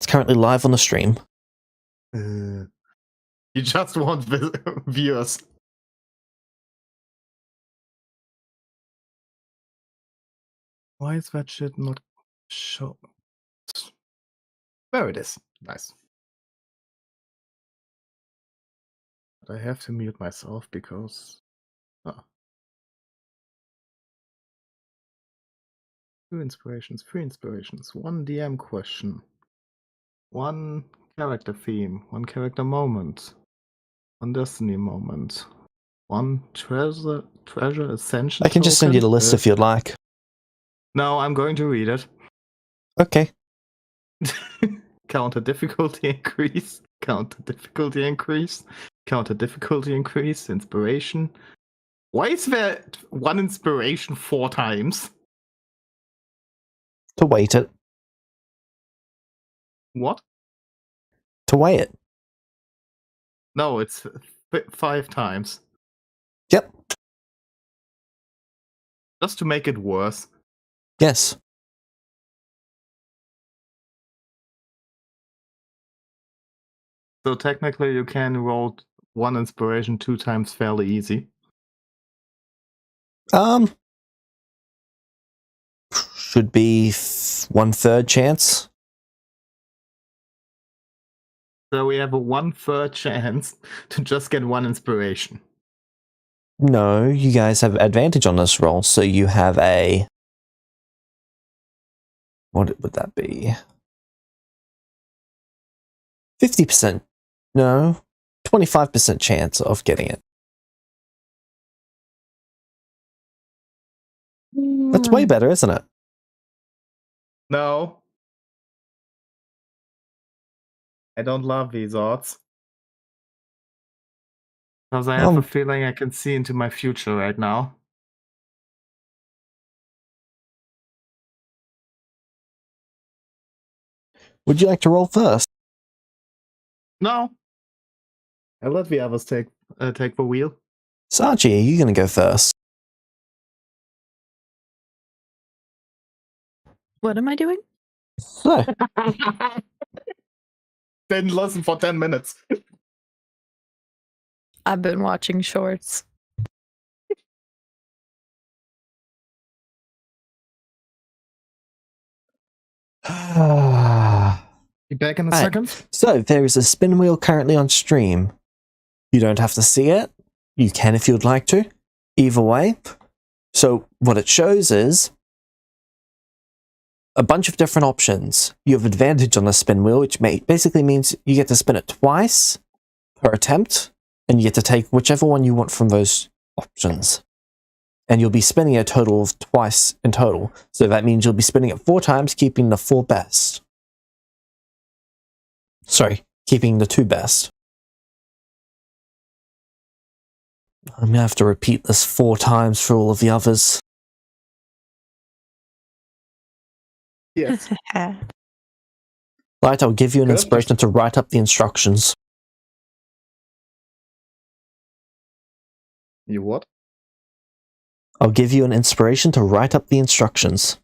currently live on the stream. You just want viewers. Why is that shit not show? There it is. Nice. But I have to mute myself because... Oh. 2 inspirations, 3 inspirations, 1 DM question, 1 character theme, 1 character moment, 1 destiny moment, 1 treasure ascension I can just send you the list if you'd like. No, I'm going to read it. Okay. Counter difficulty increase, counter difficulty increase, counter difficulty increase, inspiration. Why is there 1 inspiration 4 times? To weight it. What? To weigh it. No, it's 5 times. Yep. Just to make it worse. Yes. So technically you can roll 1 inspiration 2 times fairly easy. Should be 1/3 chance. So we have a 1/3 chance to just get 1 inspiration. No, you guys have advantage on this roll, so you have a... What would that be? 50%. No, 25% chance of getting it. That's way better, isn't it? No. I don't love these odds. Because I have a feeling I can see into my future right now. Would you like to roll first? No. I'll let the others take the wheel. Sachi, are you going to go first? What am I doing? So, Didn't listen for 10 minutes. I've been watching shorts. Be back in a Right. second. So, there is a spin wheel currently on stream. You don't have to see it. You can if you'd like to. Either way. So, what it shows is a bunch of different options. You have advantage on the spin wheel, which basically means you get to spin it twice per attempt, and you get to take whichever one you want from those options. And you'll be spinning a total of twice in total. So that means you'll be spinning it 4 times, keeping the 4 best. Sorry, keeping the 2 best. I'm going to have to repeat this 4 times for all of the others. Yes. Right, I'll give you an inspiration to write up the instructions. You what? I'll give you an inspiration to write up the instructions.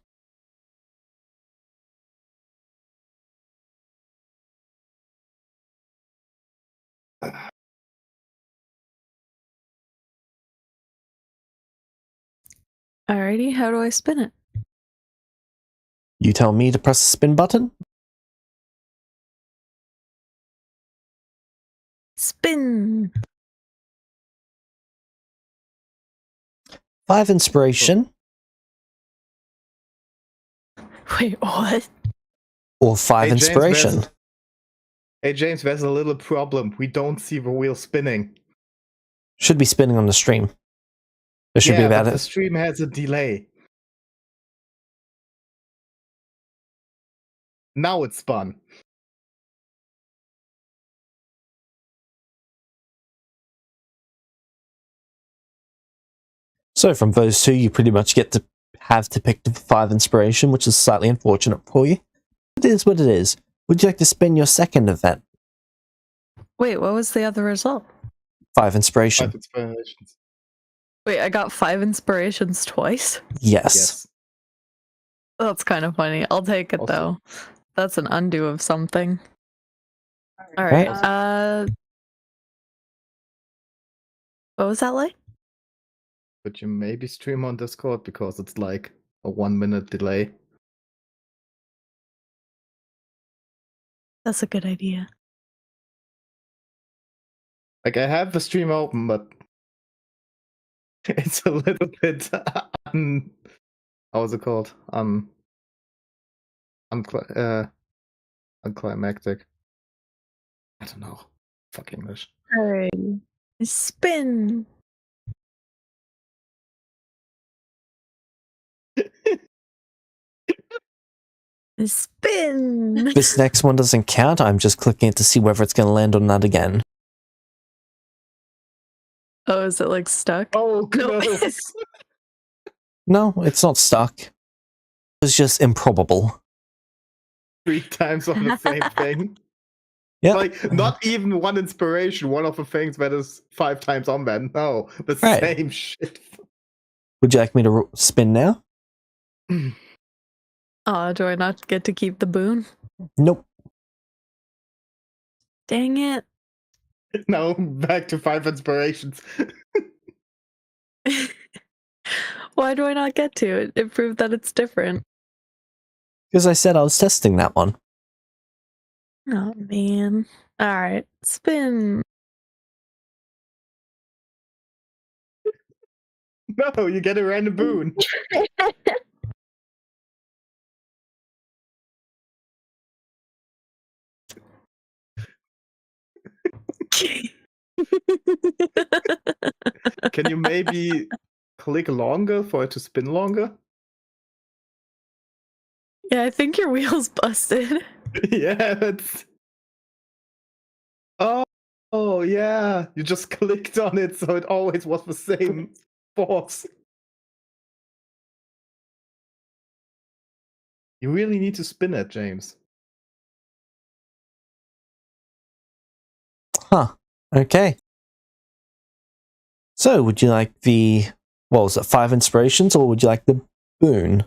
Alrighty, how do I spin it? You tell me to press the spin button. Spin! 5 inspiration. Wait, what? Or 5 inspiration. Hey James, there's a little problem. We don't see the wheel spinning. Should be spinning on the stream. There should be about but it. the stream has a delay. Now it's spun. So from those 2, you pretty much get to have to pick the 5 inspiration, which is slightly unfortunate for you. It is what it is. Would you like to spin your second event? Wait, what was the other result? 5 inspiration. 5 inspirations. Wait, I got 5 inspirations twice? Yes. That's kind of funny. I'll take it, though. That's an undo of something. All right. What was that like? But you maybe stream on Discord because it's like a 1 minute delay. That's a good idea. Like I have the stream open, but it's a little bit how's it called? Unclimactic. I don't know. Fuck English. All right. Spin. Spin. This next one doesn't count. I'm just clicking it to see whether it's going to land on that again. Oh, is it like stuck? Oh, No. gross. No, it's not stuck. It's just improbable. 3 times on the same thing. Yeah. Like, not even one inspiration, one of the things that is 5 times on that. No, the Right. same shit. Would you like me to spin now? Oh, do I not get to keep the boon? Nope. Dang it. Now back to 5 inspirations. Why do I not get to it? It proved that it's different. Because I said I was testing that one. Oh, man. All right. Spin. No, you get a random boon. Can you maybe click longer for it to spin longer? Yeah, I think your wheel's busted. Yeah, that's... Oh, yeah. You just clicked on it, so it always was the same force. You really need to spin it, James. Huh. Okay. So, would you like the, what was it, 5 inspirations, or would you like the boon?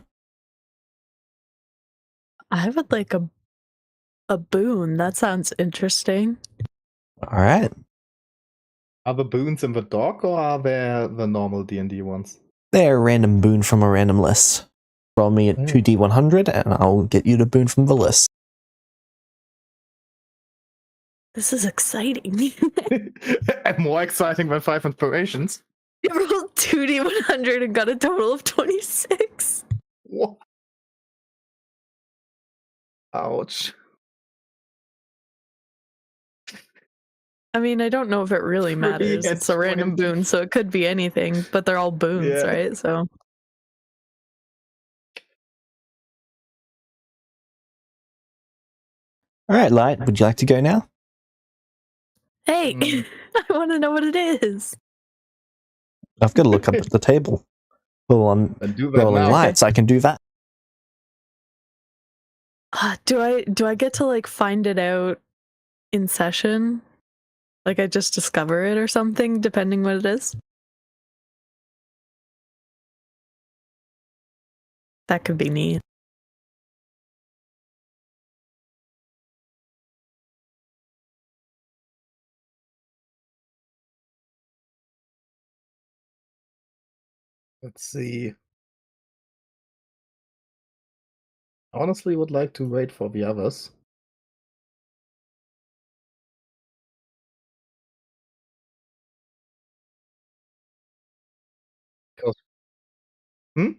I would like a boon. That sounds interesting. All right. Are the boons in the dock, or are they the normal D&D ones? They're a random boon from a random list. Roll me at 2d100, and I'll get you the boon from the list. This is exciting. And more exciting than 5 inspirations. You rolled 2d100 and got a total of 26. What? Ouch. I mean, I don't know if it really 3 matters. and It's a random 20. boon, so it could be anything, but they're all boons, Yeah. right? So. All right, Light, would you like to go now? Hey, I want to know what it is. I've got to look up at the table. Well, I'm And do that rolling now. lights. I can do that. Do I get to like find it out in session? Like I just discover it or something, depending what it is? That could be neat. Let's see. I honestly would like to wait for the others. Hmm?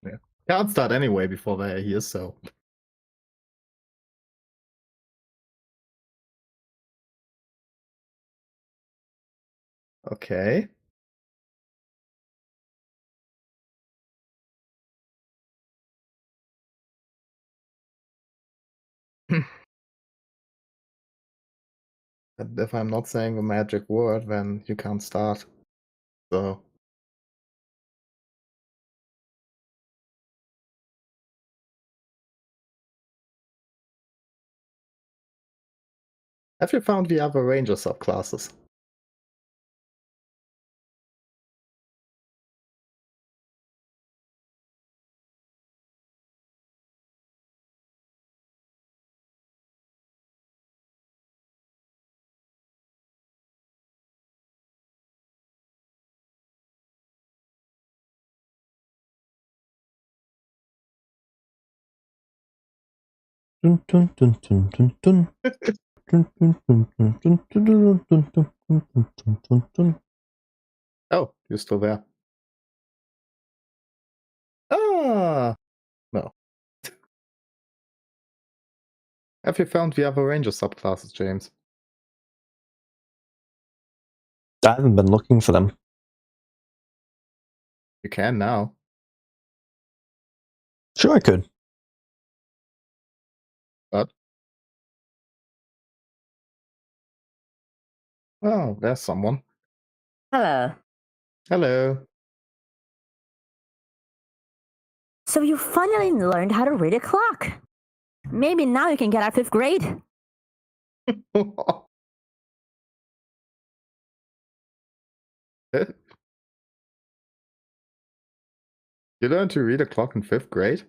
Yeah. Can't start anyway before they're here, so. Okay. And if I'm not saying the magic word, then you can't start. So. Have you found the other ranger subclasses? Dun, dun, dun, dun, dun, dun. Dun, dun, dun, dun, dun, dun, dun, dun, dun, dun, dun, dun, dun. Oh, you're still there. Ah, no. Have you found the other ranger subclasses, James? I haven't been looking for them. You can now. Sure, I could. But oh, there's someone. Hello. Hello. So you finally learned how to read a clock. Maybe now you can get out 5th grade. You learned to read a clock in 5th grade?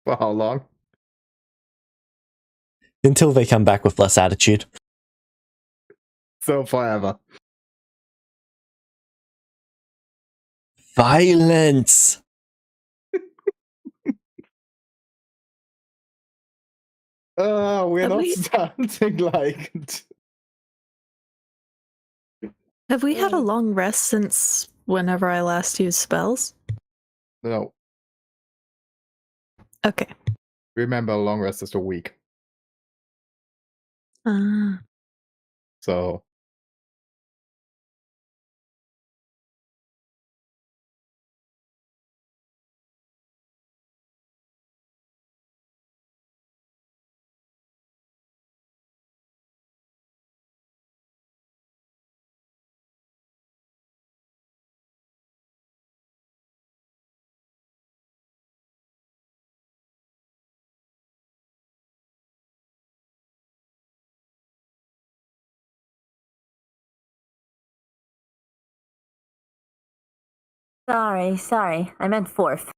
For how long? Until they come back with less attitude. So forever. Violence! We're Have not we- starting like... Have we had a long rest since whenever I last used spells? No. Okay. Remember, a long rest is a week. So... Sorry. I meant 4th.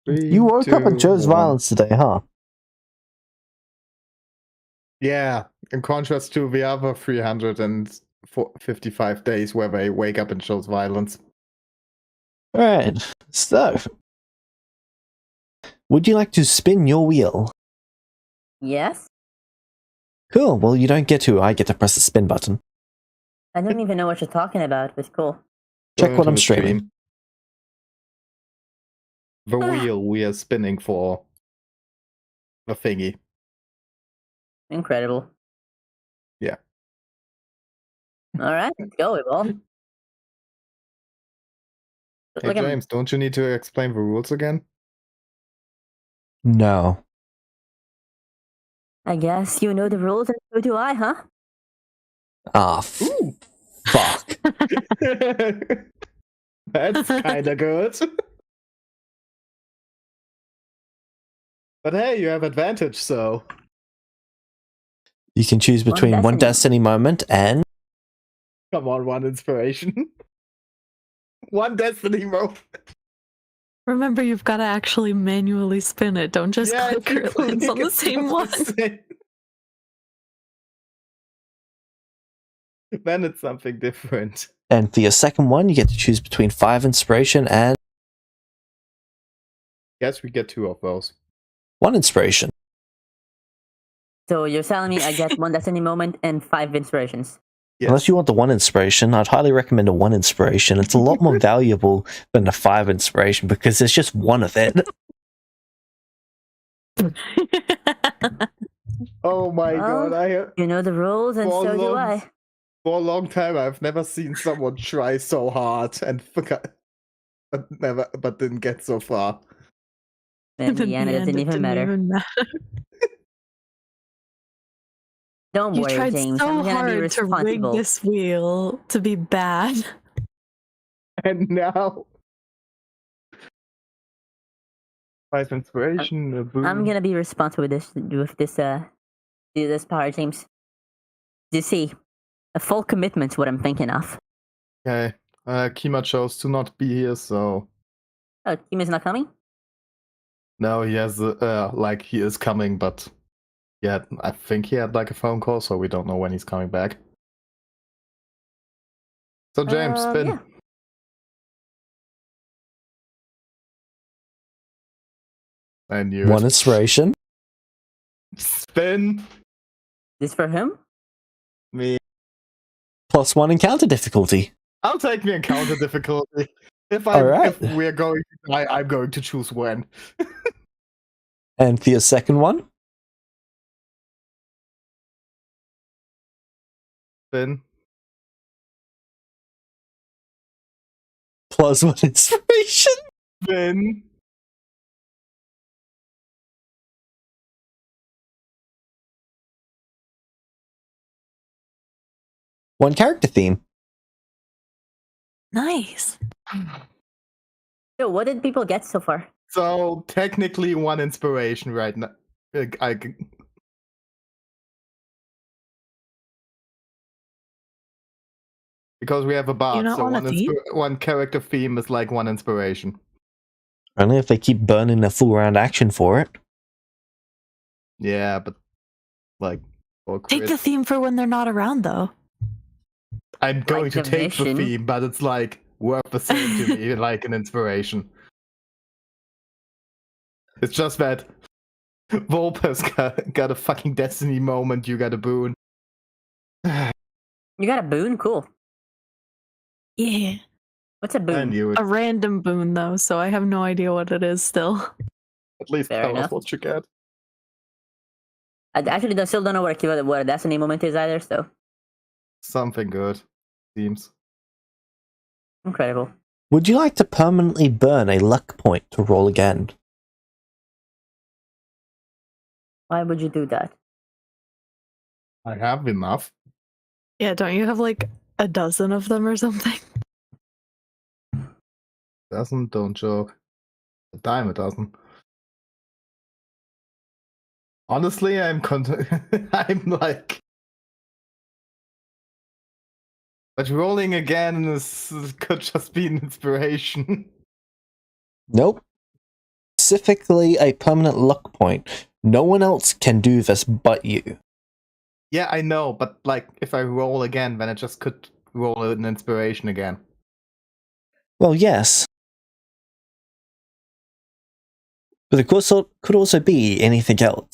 You woke up and chose violence today, huh? Yeah, in contrast to the other 355 days where they wake up and chose violence. Alright, so. Would you like to spin your wheel? Yes? Cool, well you don't get to, I get to press the spin button. I don't even know what you're talking about, but cool. Check Go what into I'm the streaming. stream. The wheel we are spinning for the thingy. Incredible. Yeah. Alright, let's go, Evolve. Hey James, don't you need to explain the rules again? No. I guess you know the rules and so do I, huh? Ah, Ooh. fuck. That's kinda good. But hey, you have advantage, so... You can choose between one destiny moment and... Come on, one inspiration. One destiny moment. Remember, you've got to actually manually spin it. Don't just click or it lands on the same one. Then it's something different. And for your second one, you get to choose between 5 inspiration and... Guess we get 2 of those. 1 inspiration. So you're telling me I get 1 destiny moment and 5 inspirations. Yes. Unless you want the 1 inspiration, I'd highly recommend a 1 inspiration. It's a lot more valuable than a 5 inspiration because there's just 1 of it. Oh my Well, god, you know the rules and so do I. For a long time I've never seen someone try so hard and but didn't get so far. In the end, it didn't even matter. Don't You worry, tried James. so I'm gonna be hard to rig responsible. this wheel to be bad. And now 5 inspiration, a boom. I'm gonna be responsible with this power, James. You see, a full commitment's what I'm thinking of. Okay. Kima chose to not be here, so Oh, Team is not coming? no, he has like he is coming, but yeah, I think he had like a phone call, so we don't know when he's coming back. So James, spin. Yeah. I knew One it. inspiration. Spin. This for him? Me. +1 encounter difficulty. I'll take the encounter difficulty. If Alright. we're going to die, I'm going to choose when. And for your second one, Spin. +1 inspiration. Spin. One character theme. Nice. Yo, what did people get so far? So technically 1 inspiration right now. Because we have a bard, not so on a theme? one character theme is like 1 inspiration. Only if they keep burning a full round action for it. Yeah, but like for Take the crits, theme for when they're not around, though. I'm going Like to the take the mission. theme, but it's like worth the same to me, like an inspiration. It's just that Volpa's got a fucking destiny moment, you got a boon. You got a boon? Cool. Yeah. What's a I boon? knew it. A random boon, though, so I have no idea what it is still. At least Fair tell us enough. what you get. I actually still don't know what a destiny moment is either, so Something good, seems. incredible. Would you like to permanently burn a luck point to roll again? Why would you do that? I have enough. Yeah, don't you have like a dozen of them or something? Don't joke. A dime a dozen. Honestly, I'm I'm like, but rolling again could just be an inspiration. Nope. Specifically a permanent luck point. No one else can do this but you. Yeah, I know, but like, if I roll again, then I just could roll an inspiration again. Well, yes. But of course, it could also be anything else.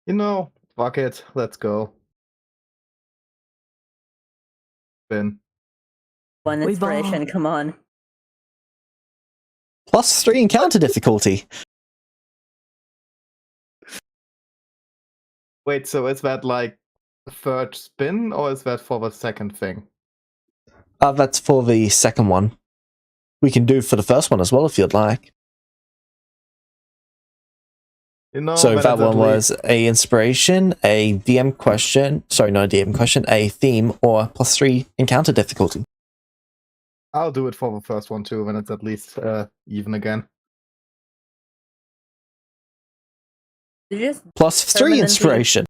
You know, fuck it, let's go. Spin. One We inspiration, ball. come on. +3 encounter difficulty. Wait, so is that like the third spin, or is that for the second thing? That's for the second one. We can do for the first one as well if you'd like. You know, So then that it's at one was a inspiration, a DM question, sorry, not a DM question, a theme, or +3 encounter difficulty. I'll do it for the first one too, then it's at least even again. You just +3 Permanently. inspiration.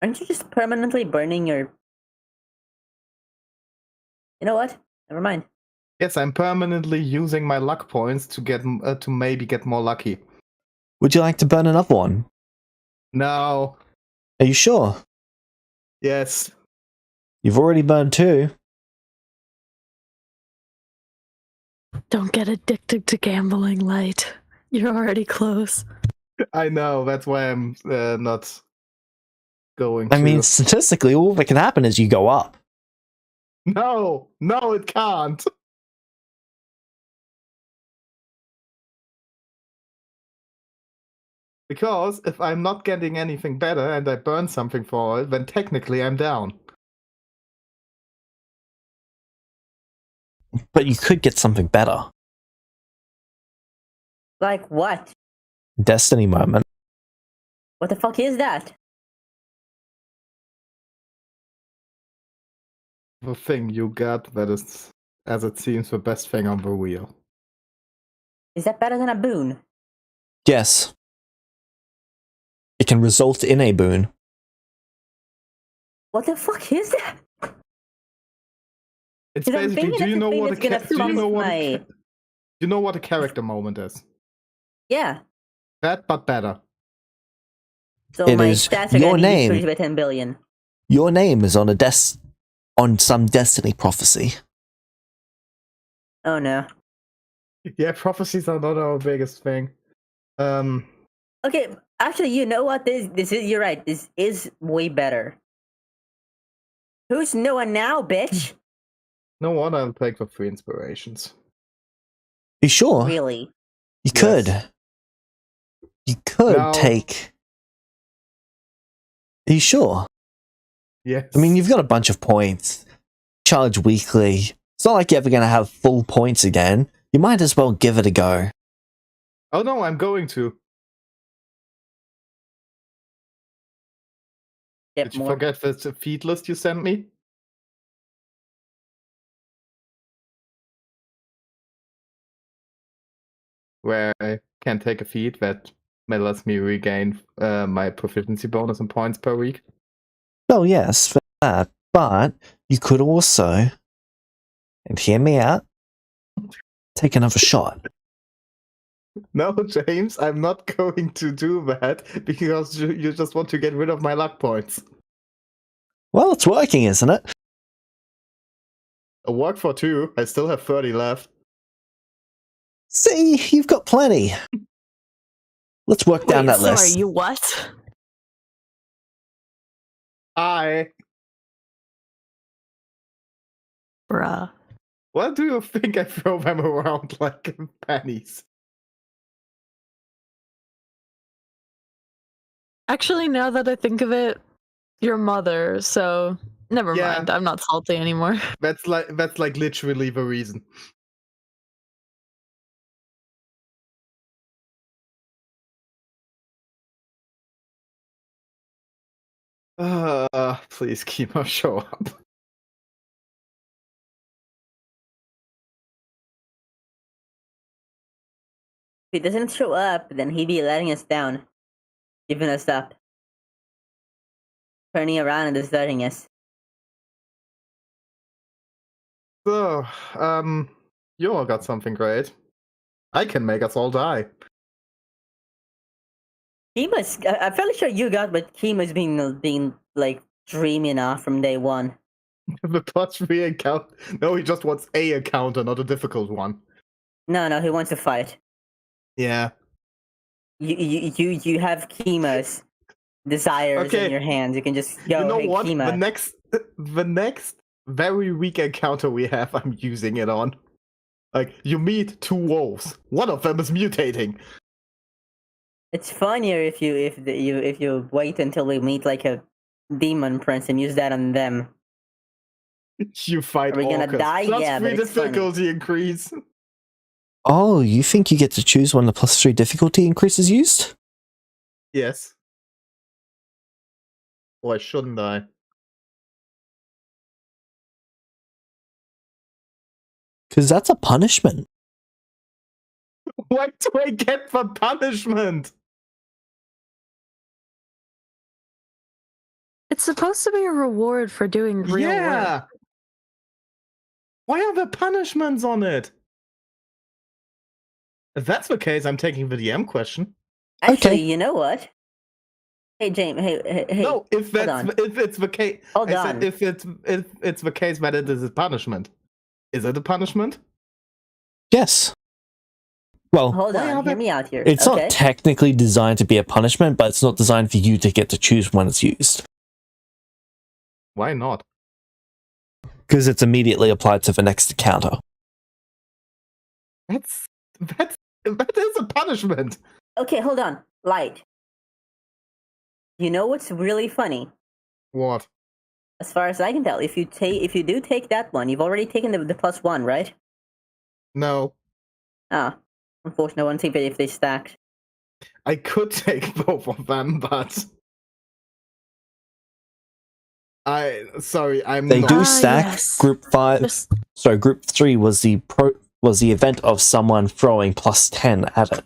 aren't you just permanently burning your? You know what? Never mind. Yes, I'm permanently using my luck points to get to maybe get more lucky. Would you like to burn another one? No. Are you sure? Yes. You've already burned 2. Don't get addicted to gambling, Light. You're already close. I know. That's why I'm not going I to. mean, statistically, all that can happen is you go up. No, it can't. Because if I'm not getting anything better and I burn something for it, then technically I'm down. But you could get something better. Like what? Destiny moment. What the fuck is that? The thing you got that is, as it seems, the best thing on the wheel. Is that better than a boon? Yes. It can result in a boon. What the fuck is that? It's 'Cause I'm basically. thinking Do you it's know a thing what a that's gonna do you know flump what my- do you know what a character moment is? Yeah. That, but better. So It my is stats are your gonna be name. decreased by 10 billion. Your name is on on some destiny prophecy. Oh no. Yeah, prophecies are not our biggest thing. Okay, actually, you know what? This is. You're right. This is way better. Who's Noah now, bitch? No wonder I'll take for 3 inspirations. You sure? Really? You Yes. could. You could No. take. Are you sure? Yes. I mean, you've got a bunch of points. Charge weekly. It's not like you're ever going to have full points again. You might as well give it a go. Oh no, I'm going to. Get Did you more. forget the feed list you sent me? Where I can take a feed that lets me regain my proficiency bonus and points per week. Oh, yes, for that. But you could also, and hear me out, take another shot. No, James, I'm not going to do that because you just want to get rid of my luck points. Well, it's working, isn't it? A work for 2. I still have 30 left. See, you've got plenty. Let's work down Wait, that sorry, list. you what? Bruh. What do you think I throw them around like pennies? Actually, now that I think of it, your mother, so never Yeah. mind. I'm not salty anymore. That's like literally the reason. Please keep us show up. If he doesn't show up, then he'd be letting us down, giving us up, turning around and deserting us. So, you all got something great. I can make us all die. I'm fairly sure you got what Kima's been like dreaming of from day one. The +3 account. No, he just wants a encounter, not a difficult one. No, he wants to fight. Yeah. You have Kima's desires Okay. in your hands. You can just go. You know Hey, what? Kima. The next very weak encounter we have, I'm using it on. Like, you meet 2 wolves. One of them is mutating. It's funnier if you wait until we meet like a demon prince and use that on them. You fight Are we gonna orcas. die? Yeah, but +3 it's funny. difficulty increase. Oh, you think you get to choose when the +3 difficulty increase is used? Yes. Why shouldn't I? Because that's a punishment. What do I get for punishment? It's supposed to be a reward for doing real work. Why are there punishments on it? If that's the case, I'm taking the DM question. Actually, Okay. you know what? Hey, James. Hey. No, if on. it's the case, Hold I on. said if it's the case that it is a punishment. Is it a punishment? Yes. Well, Hold Why are on. there- Hear me out here. it's okay? not technically designed to be a punishment, but it's not designed for you to get to choose when it's used. Why not? Because it's immediately applied to the next encounter. That is a punishment. Okay, hold on. Light. You know what's really funny? What? As far as I can tell, if you do take that one, you've already taken the +1, right? No. Ah, unfortunately, I want to see if they stacked. I could take both of them, but I'm They not. do stack. Yes. Group 5. Just- Sorry, Group 3 was the event of someone throwing +10 at it.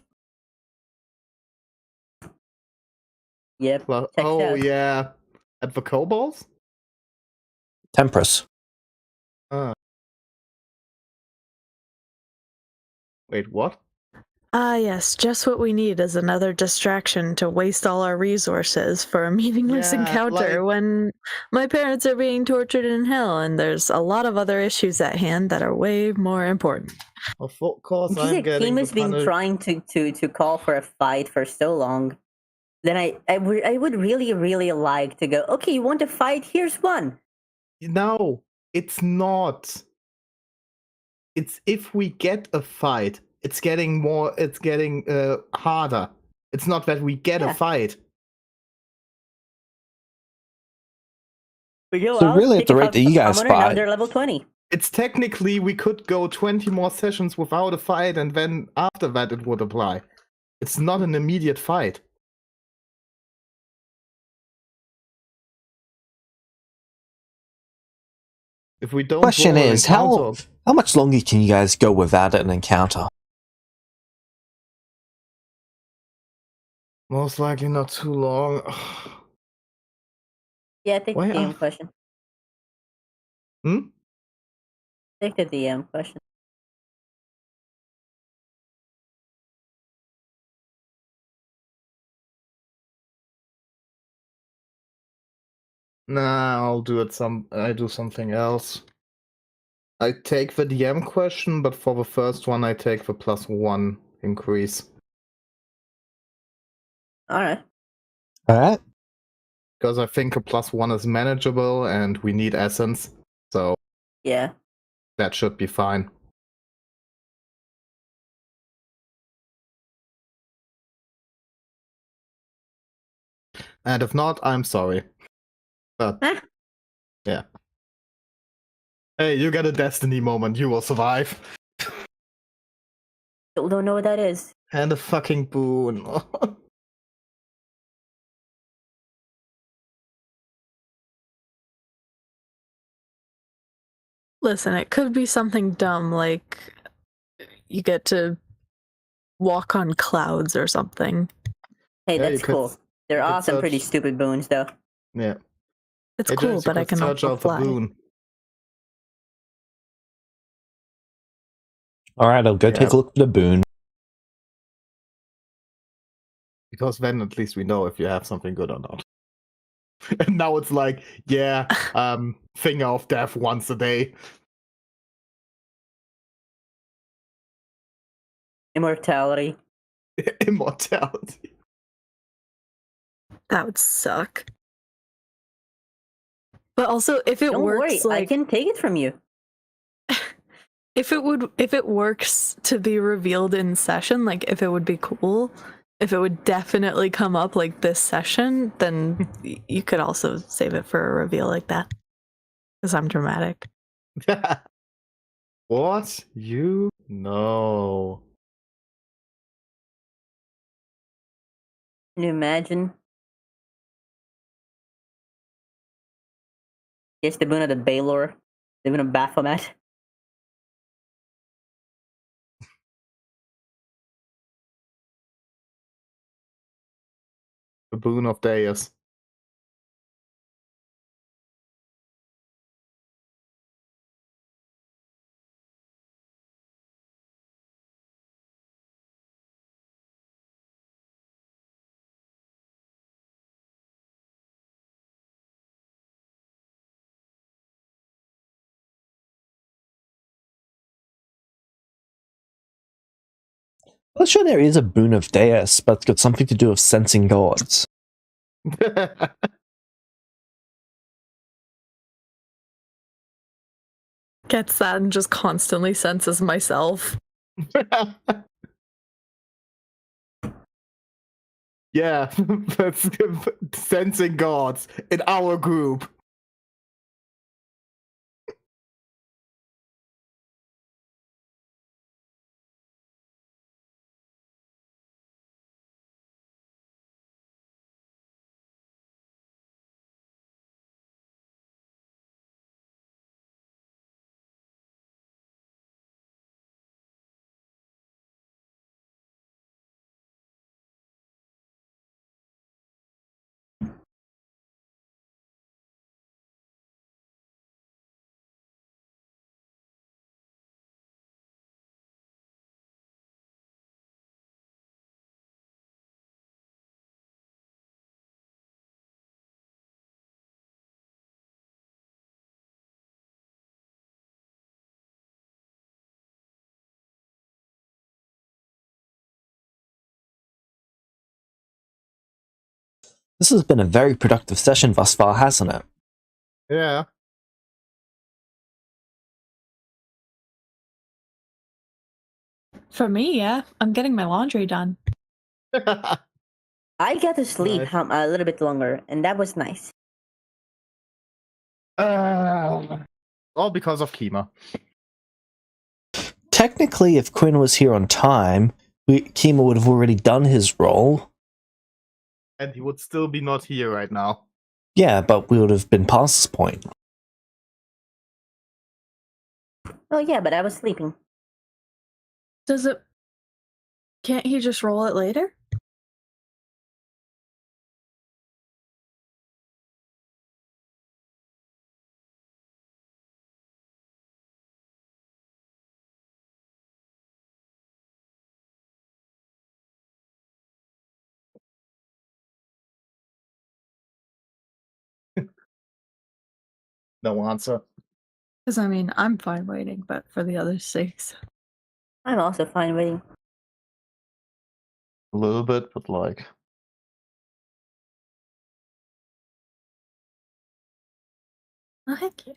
Yep. Well, checks oh out. yeah, at the kobolds. Tempress. Wait, what? Ah, yes, just what we need is another distraction to waste all our resources for a meaningless Yeah, encounter like- when my parents are being tortured in hell and there's a lot of other issues at hand that are way more important. Of course, Because I'm the getting team the has been trying to call for a fight for so long. Then I would really like to go. Okay, you want to fight? Here's one. No, it's not. It's if we get a fight, it's getting harder. It's not that we get a Yeah. fight. We go So out, really at pick the a rate that you guys summoner, now fight, they're level 20. It's technically we could go 20 more sessions without a fight, and then after that it would apply. It's not an immediate fight. If we don't question roll an is, encounter, how much longer can you guys go without an encounter? most likely not too long. Yeah, take Why the DM are- question. Hmm? Take the DM question. Nah, I do something else. I take the DM question, but for the first one I take the +1 increase. Alright. Alright. Because I think a +1 is manageable and we need essence, so Yeah. that should be fine. And if not, I'm sorry. But Ah. yeah. Hey, you got a destiny moment, you will survive. Still don't know what that is. And a fucking boon. Listen, it could be something dumb like you get to walk on clouds or something. Hey, Yeah, you that's could- cool. They're you could awesome, pretty search- stupid boons, though. Yeah. It's Hey, cool, James, you but I could can search also out the fly. boon. Alright, I'll go Yeah. take a look at the boon. Because then at least we know if you have something good or not. And now it's like, yeah, finger of death once a day. Immortality. Immortality. That would suck. But also, if it Don't works, worry, I like can take it from you. if it works to be revealed in session, like if it would be cool, if it would definitely come up like this session, then you could also save it for a reveal like that. Because I'm dramatic. What? You know. Can you imagine? It's the boon of the Baylor. The boon of Baphomet. The boon of Deus. I'm sure there is a boon of Deus, but it's got something to do with sensing gods. Gets that and just constantly senses myself. Yeah, that's sensing gods in our group. This has been a very productive session thus far, hasn't it? Yeah. For me, yeah. I'm getting my laundry done. I got to sleep Nice. a little bit longer, and that was nice. All because of Kima. Technically, if Quinn was here on time, Kima would have already done his role. And he would still be not here right now. Yeah, but we would have been past this point. Oh yeah, but I was sleeping. Does it... Can't he just roll it later? No answer. Because, I mean, I'm fine waiting, but for the other 6. I'm also fine waiting. A little bit, but like. Oh, heck yeah.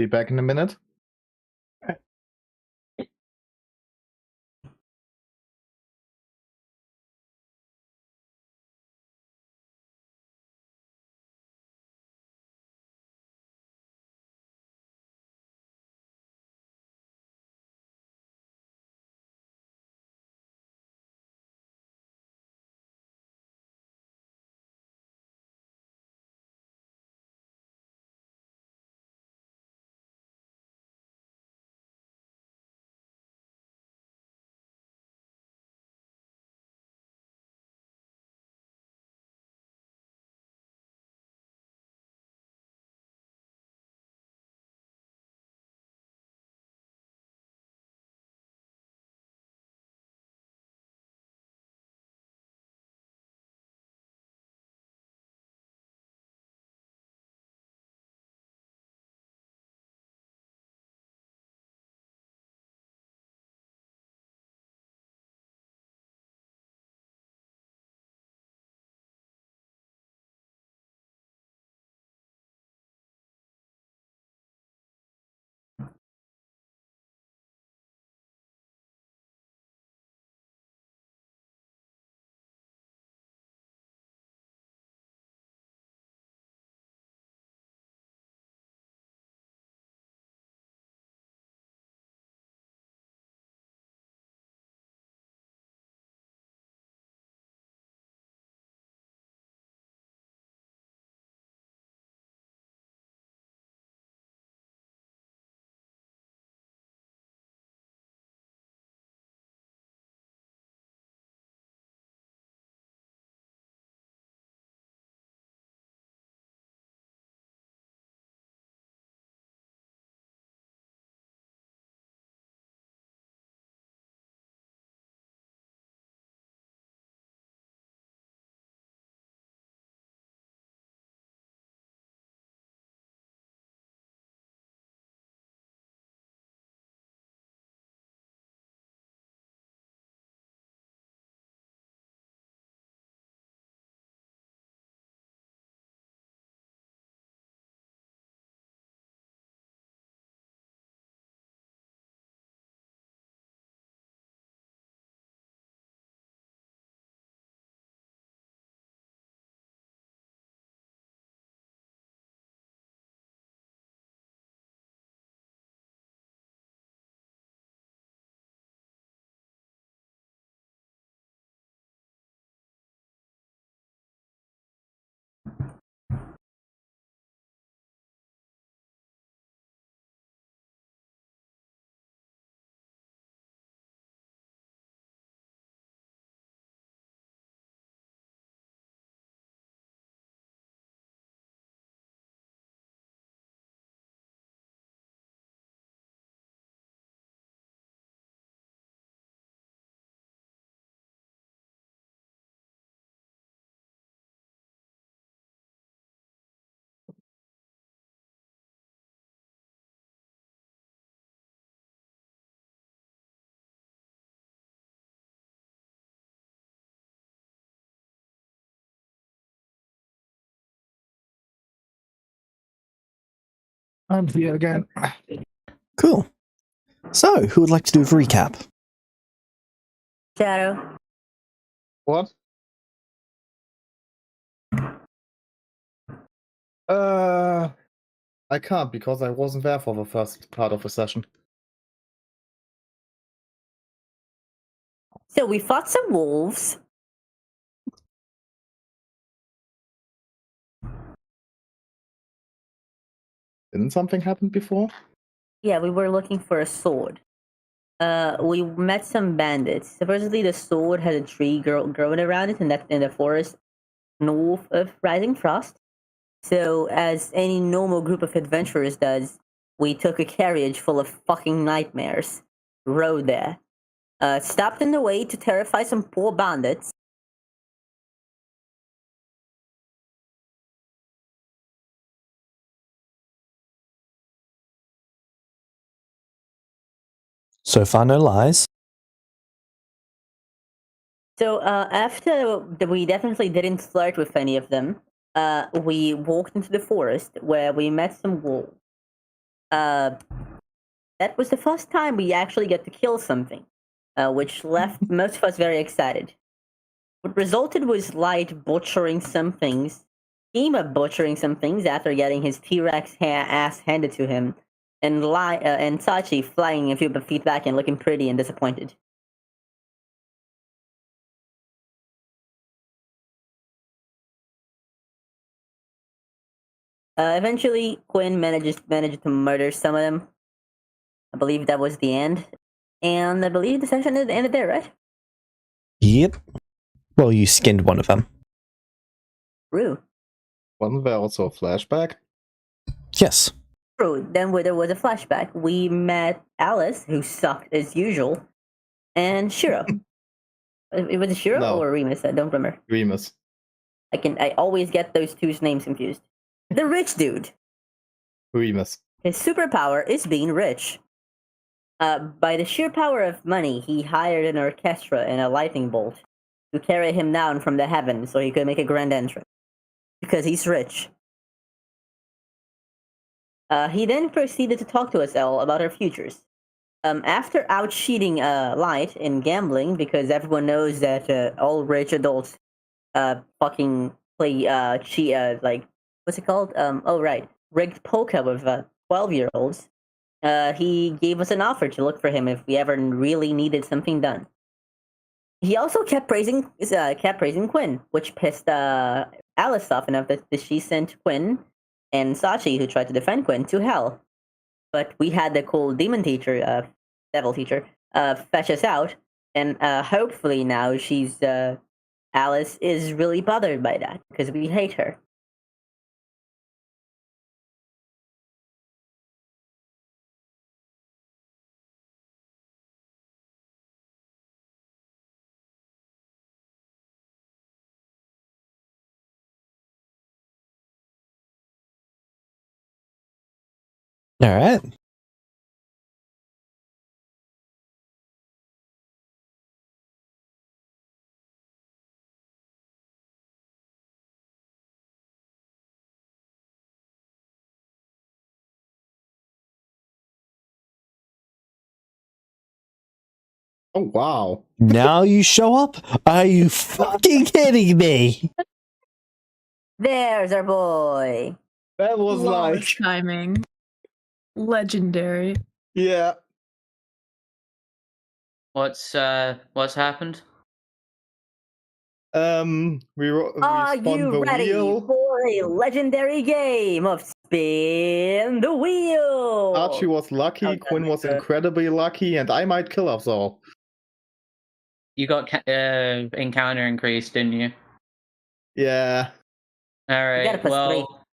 Be back in a minute. I'm here again. Cool. So, who would like to do a recap? Shadow. What? I can't because I wasn't there for the first part of the session. So we fought some wolves. Didn't something happen before? Yeah, we were looking for a sword. We met some bandits. Supposedly the sword had a tree growing around it in the forest north of Rising Frost. So, as any normal group of adventurers does, we took a carriage full of fucking nightmares, rode there, stopped in the way to terrify some poor bandits. So far, no lies. So, after we definitely didn't flirt with any of them, we walked into the forest where we met some wolves. That was the first time we actually got to kill something, which left most of us very excited. What resulted was Light butchering some things, Schema butchering some things after getting his T-Rex ass handed to him, and Sachi flying a few feet back and looking pretty and disappointed. Eventually, Quinn managed to murder some of them. I believe that was the end. And I believe the session ended there, right? Yep. Well, you skinned one of them. True. Wasn't there also a flashback? Yes. True. Then there was a flashback. We met Alice, who sucked as usual, and Shiro. It was Shiro No. or Remus? I don't remember. Remus. I always get those two names confused. The rich dude. Remus. His superpower is being rich. By the sheer power of money, he hired an orchestra and a lightning bolt to carry him down from the heavens so he could make a grand entrance. Because he's rich. He then proceeded to talk to us all about our futures. After out-cheating Light in gambling, because everyone knows that all rich adults fucking play like, what's it called? Rigged poker with 12-year-olds. He gave us an offer to look for him if we ever really needed something done. He also kept praising Quinn, which pissed Alice off enough that she sent Quinn and Sachi, who tried to defend Quinn, to hell. But we had the cool demon teacher, devil teacher, fetch us out, and hopefully now Alice is really bothered by that because we hate her. All right. Oh, wow. Now you show up? Are you fucking kidding me? There's our boy. That was Flawless timing. Legendary. Yeah. What's happened? We Are spun you the ready wheel. for a legendary game of Spin the Wheel? Archie was lucky, Quinn was incredibly lucky, and I might kill us all. You got encounter increased, didn't you? Yeah. All You gotta right. plus Well,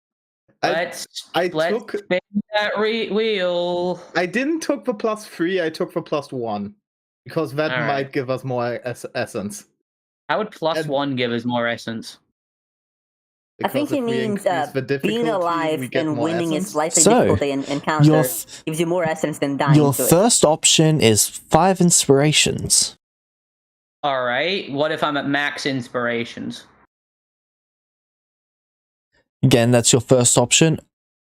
let's took- spin that wheel. I didn't took the +3, I took the +1. Because that All right. might give us more essence. How would +1 give us more essence? I think Because it if we means increase the being difficulty, we alive get and more winning essence. is slightly So, difficult in encounter. Your, Gives you more essence than dying your to it. first option is 5 inspirations. All right. What if I'm at max inspirations? Again, that's your first option.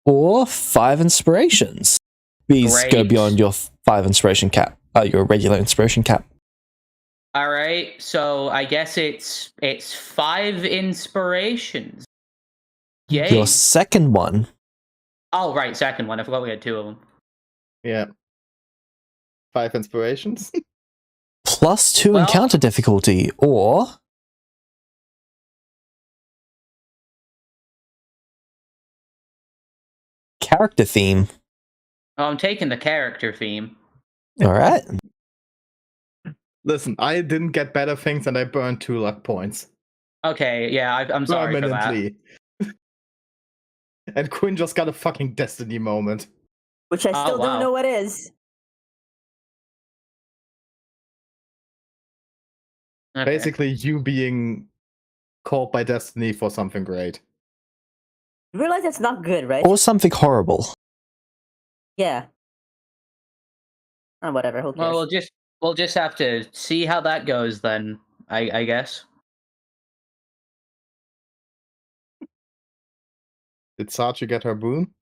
or 5 inspirations. These go Great. beyond your 5 inspiration cap, your regular inspiration cap. All right, so I guess it's 5 inspirations. Yay! Your second one, Oh, right, second one. I forgot we had 2 of them. Yeah. 5 inspirations. +2 Well- encounter difficulty, or character theme. Oh, I'm taking the character theme. All right. Listen, I didn't get better things and I burned 2 luck points. Okay, yeah, I'm sorry for that. Permanently. And Quinn just got a fucking destiny moment. Which I Oh, still wow. don't know what is. Okay. Basically, you being called by destiny for something great. You realize that's not good, right? Or something horrible. Yeah. Oh, whatever. Who cares? Well, we'll just have to see how that goes then. I guess. Did Sachi get her boon?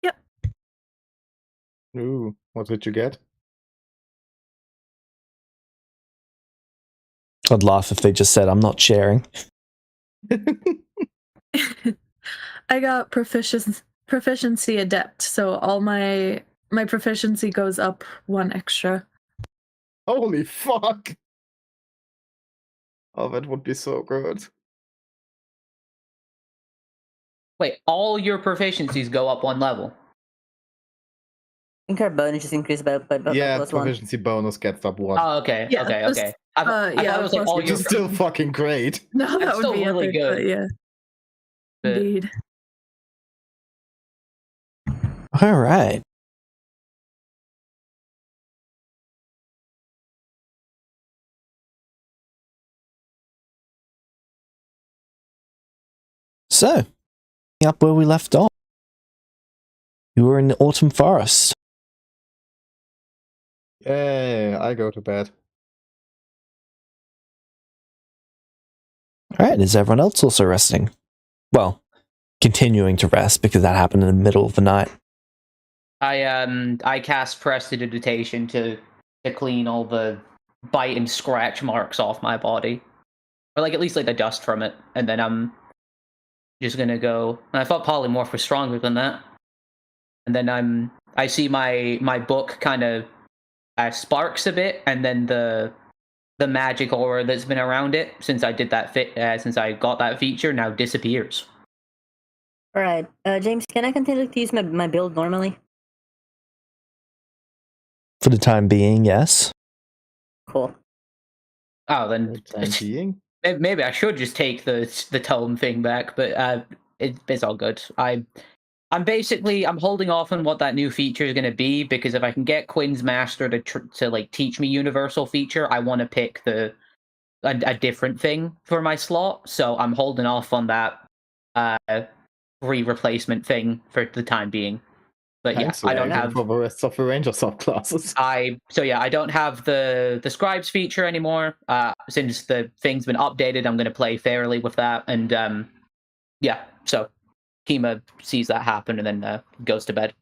Yep. Ooh, what did you get? I'd laugh if they just said, I'm not sharing. I got proficiency adept, so all my proficiency goes up 1 extra. Holy fuck! Oh, that would be so good. Wait, all your proficiencies go up 1 level. I think our bonus is increased by Yeah, +1. proficiency bonus gets up 1. Oh, okay, Yeah, okay, just, okay. I thought it was like plus all which your. is still fucking great. No, that That's would still be really epic, good. but yeah. But- Indeed. All right. So, up where we left off. You were in the autumn forest. Yay, I go to bed. All right, is everyone else also resting? Well, continuing to rest because that happened in the middle of the night. I cast prestidigitation to clean all the bite and scratch marks off my body, or like at least like the dust from it, and then I'm just gonna go. And I thought polymorph was stronger than that, and then I see my book kind of sparks a bit, and then the magic aura that's been around it since I did that since I got that feature now disappears. Alright, James, can I continue to use my build normally? For the time being, yes. Cool. Oh, For then the time being. maybe I should just take the tome thing back, but it's all good. I'm holding off on what that new feature is going to be, because if I can get Quinn's master to like teach me universal feature, I want to pick a different thing for my slot. So I'm holding off on that free replacement thing for the time being. But Thanks, yeah, I don't Ranger, have for the rest of the Ranger subclasses. I don't have the scribes feature anymore. Since the thing's been updated, I'm going to play fairly with that, and yeah. So Kima sees that happen and then goes to bed.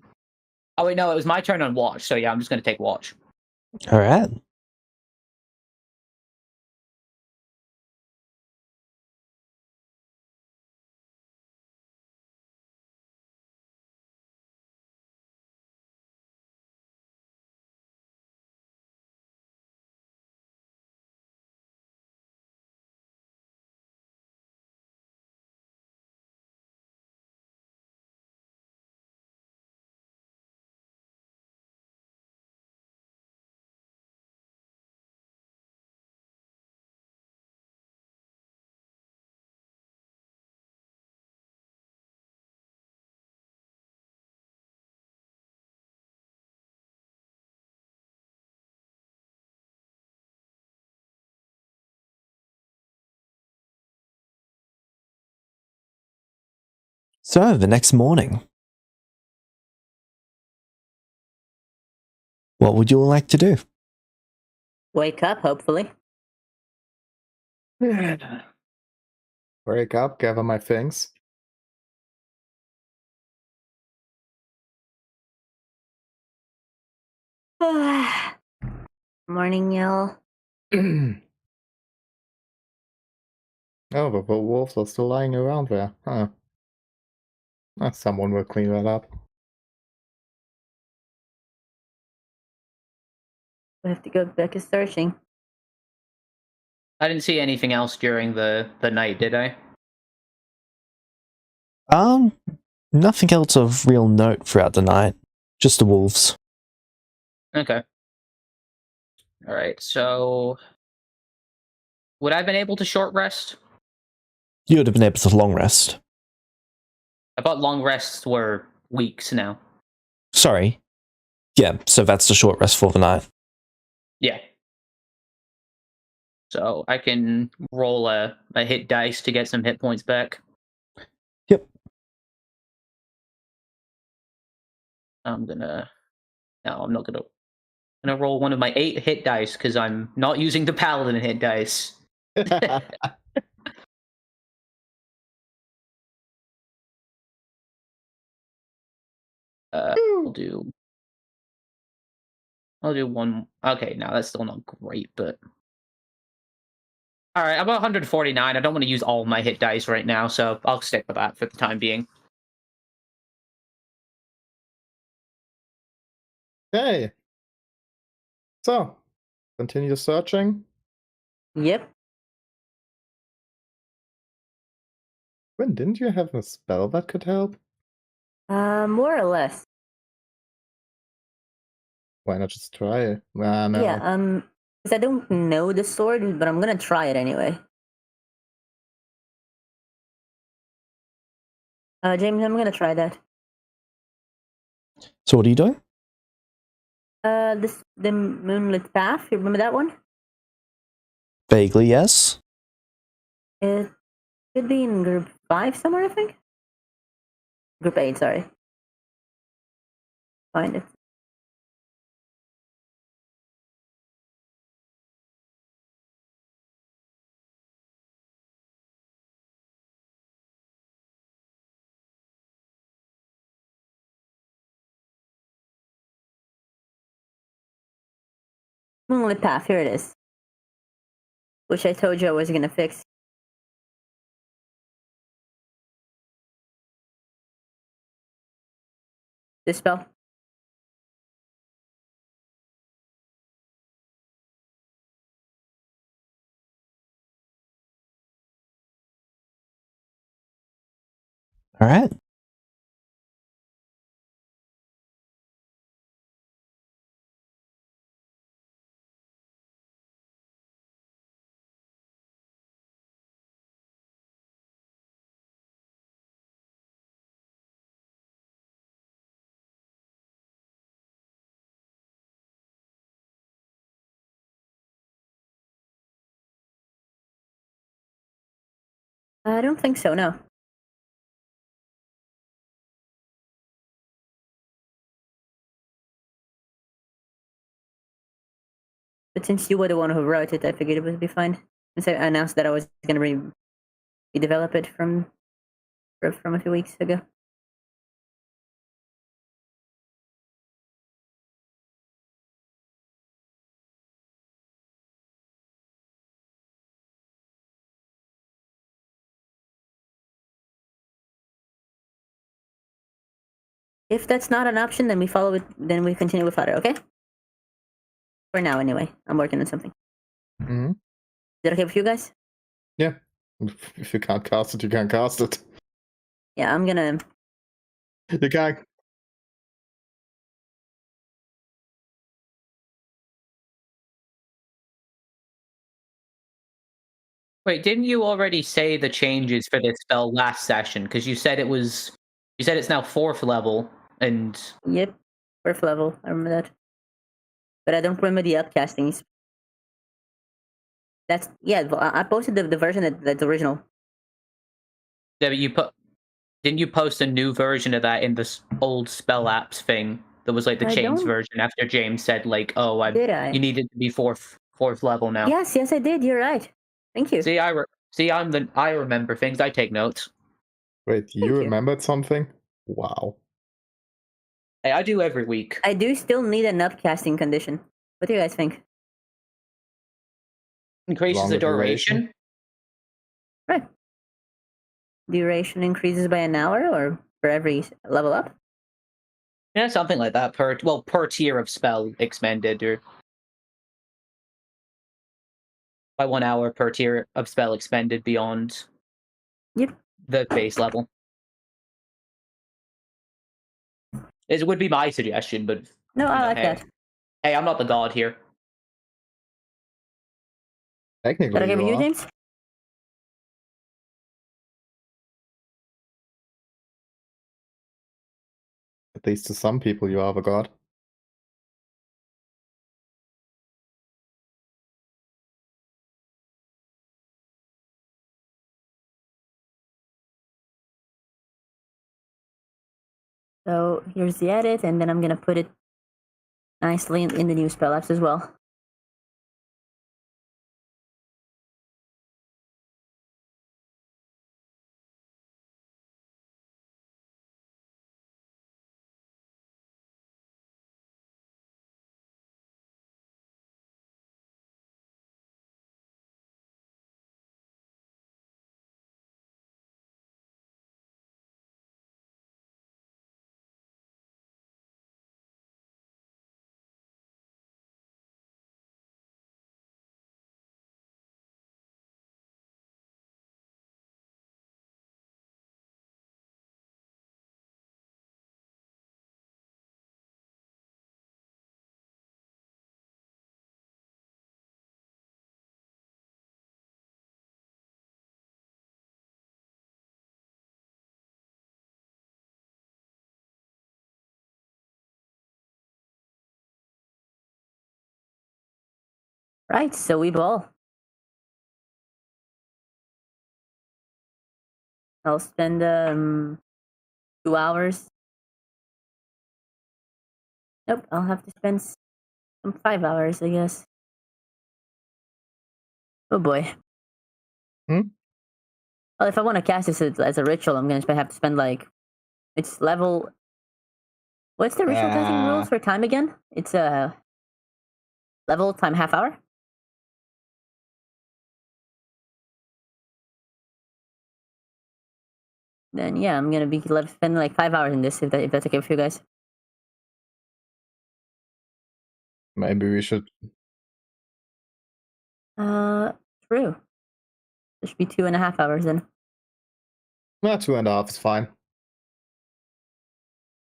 Oh wait, no, it was my turn on watch. So yeah, I'm just going to take watch. All right. So, the next morning. What would you all like to do? Wake up, hopefully. Wake up, gather my things. Morning, Yell. Oh, the wolves are still lying around there. Huh. Someone will clean that up. We have to go back to searching. I didn't see anything else during the night, did I? Nothing else of real note throughout the night. Just the wolves. Okay. All right. So, would I have been able to short rest? You would have been able to long rest. I thought long rests were weeks now. Sorry. Yeah, so that's the short rest for the night. Yeah. So I can roll a hit dice to get some hit points back. Yep. I'm not gonna roll one of my 8 hit dice because I'm not using the paladin hit dice. I'll do one. Okay, no, that's still not great, but all right. I'm about 149. I don't want to use all my hit dice right now, so I'll stick with that for the time being. Hey. So, continue searching. Yep. When didn't you have a spell that could help? More or less. Why not just try it? No. Yeah, because I don't know the sword, but I'm gonna try it anyway. James, I'm gonna try that. So what are you doing? The Moonlit Path. You remember that one? Vaguely, yes. It should be in group 5 somewhere, I think. Group 8, sorry. Find it. Moonlit Path, here it is. Which I told you I was gonna fix. This spell. All right. I don't think so, no. But since you were the one who wrote it, I figured it would be fine. Since I announced that I was gonna redevelop it from a few weeks ago. If that's not an option, then we follow it. Then we continue with fodder. Okay. For now, anyway. I'm working on something. Mm-hmm. Is that okay with you guys? Yeah. If you can't cast it, you can't cast it. Yeah, I'm gonna. You can't. Wait, didn't you already say the changes for this spell last session? Because you said it's now 4th level, and Yep. 4th level. I remember that. But I don't remember the upcastings. That's yeah. I posted the version that's original. yeah, but didn't you post a new version of that in this old spell apps thing? That was like the I changed don't- version after James said like, "Oh, Did I? you needed to be fourth level now." Yes, I did. You're right. Thank you. See, I remember things. I take notes. Wait, you. you remembered something? Wow. Hey, I do every week. I do still need an upcasting condition. What do you guys think? Increases the Longer duration? duration. Right. Duration increases by an hour or for every level up? Yeah, something like that per tier of spell expended, or by 1 hour per tier of spell expended beyond Yep. the base level. It would be my suggestion, but No, I like hey, that. hey, I'm not the god here. Should I Technically, give you you, are. James? At least to some people, you are the god. So here's the edit, and then I'm gonna put it nicely in the new spell apps as well. Right, so we ball. I'll spend 2 hours. Nope, I'll have to spend some 5 hours, I guess. Oh boy. Hmm? Well, if I want to cast this as a ritual, I'm gonna have to spend like it's level. What's the ritual casting rules for time again? It's a level time half hour. Then yeah, I'm gonna be spending like 5 hours in this if that's okay with you guys. Maybe we should. True. It should be 2.5 hours then. Well, 2.5 is fine.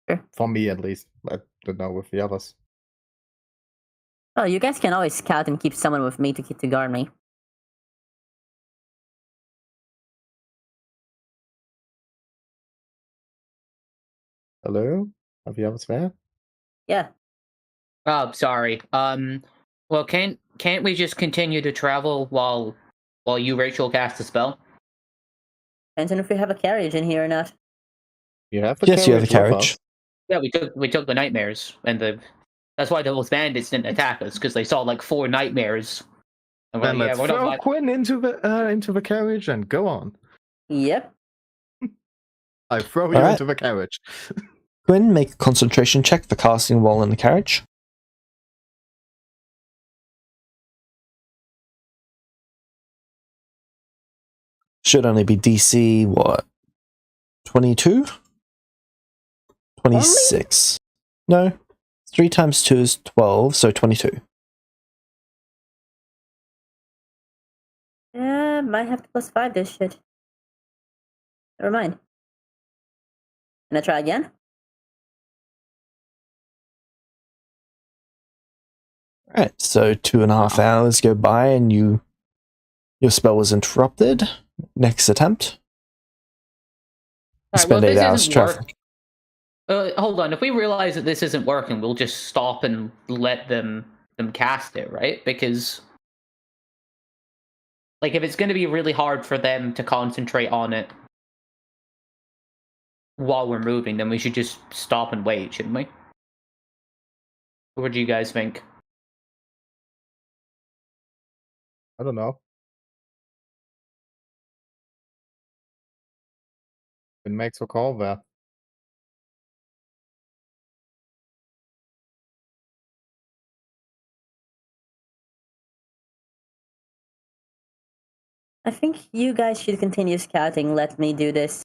Sure. For me, at least. I don't know with the others. Oh, you guys can always scout and keep someone with me to guard me. Hello? Have the others there? Yeah. Oh, sorry. Well, can't we just continue to travel while you ritual cast the spell? Depends on if we have a carriage in here or not. You have the Yes, you have a carriage with carriage. us. Yeah, we took the nightmares, and that's why those bandits didn't attack us, because they saw like 4 nightmares. And we're Then like, let's we're not throw like- Quinn into the carriage and go on. Yep. I throw you Alright. into the carriage. Quinn, make a concentration check for casting while in the carriage. Should only be DC, what? 22? 26. No. 3 times 2 is 12, so 22. Might have to +5 this shit. Never mind. Can I try again? Alright, so 2.5 hours go by and your spell was interrupted. Next attempt. Alright, well, Spend if 8 this hours isn't traveling. hold on. If we realize that this isn't working, we'll just stop and let them cast it, right? Because like if it's going to be really hard for them to concentrate on it while we're moving, then we should just stop and wait, shouldn't we? What do you guys think? I don't know. It makes a call there. I think you guys should continue scouting. Let me do this.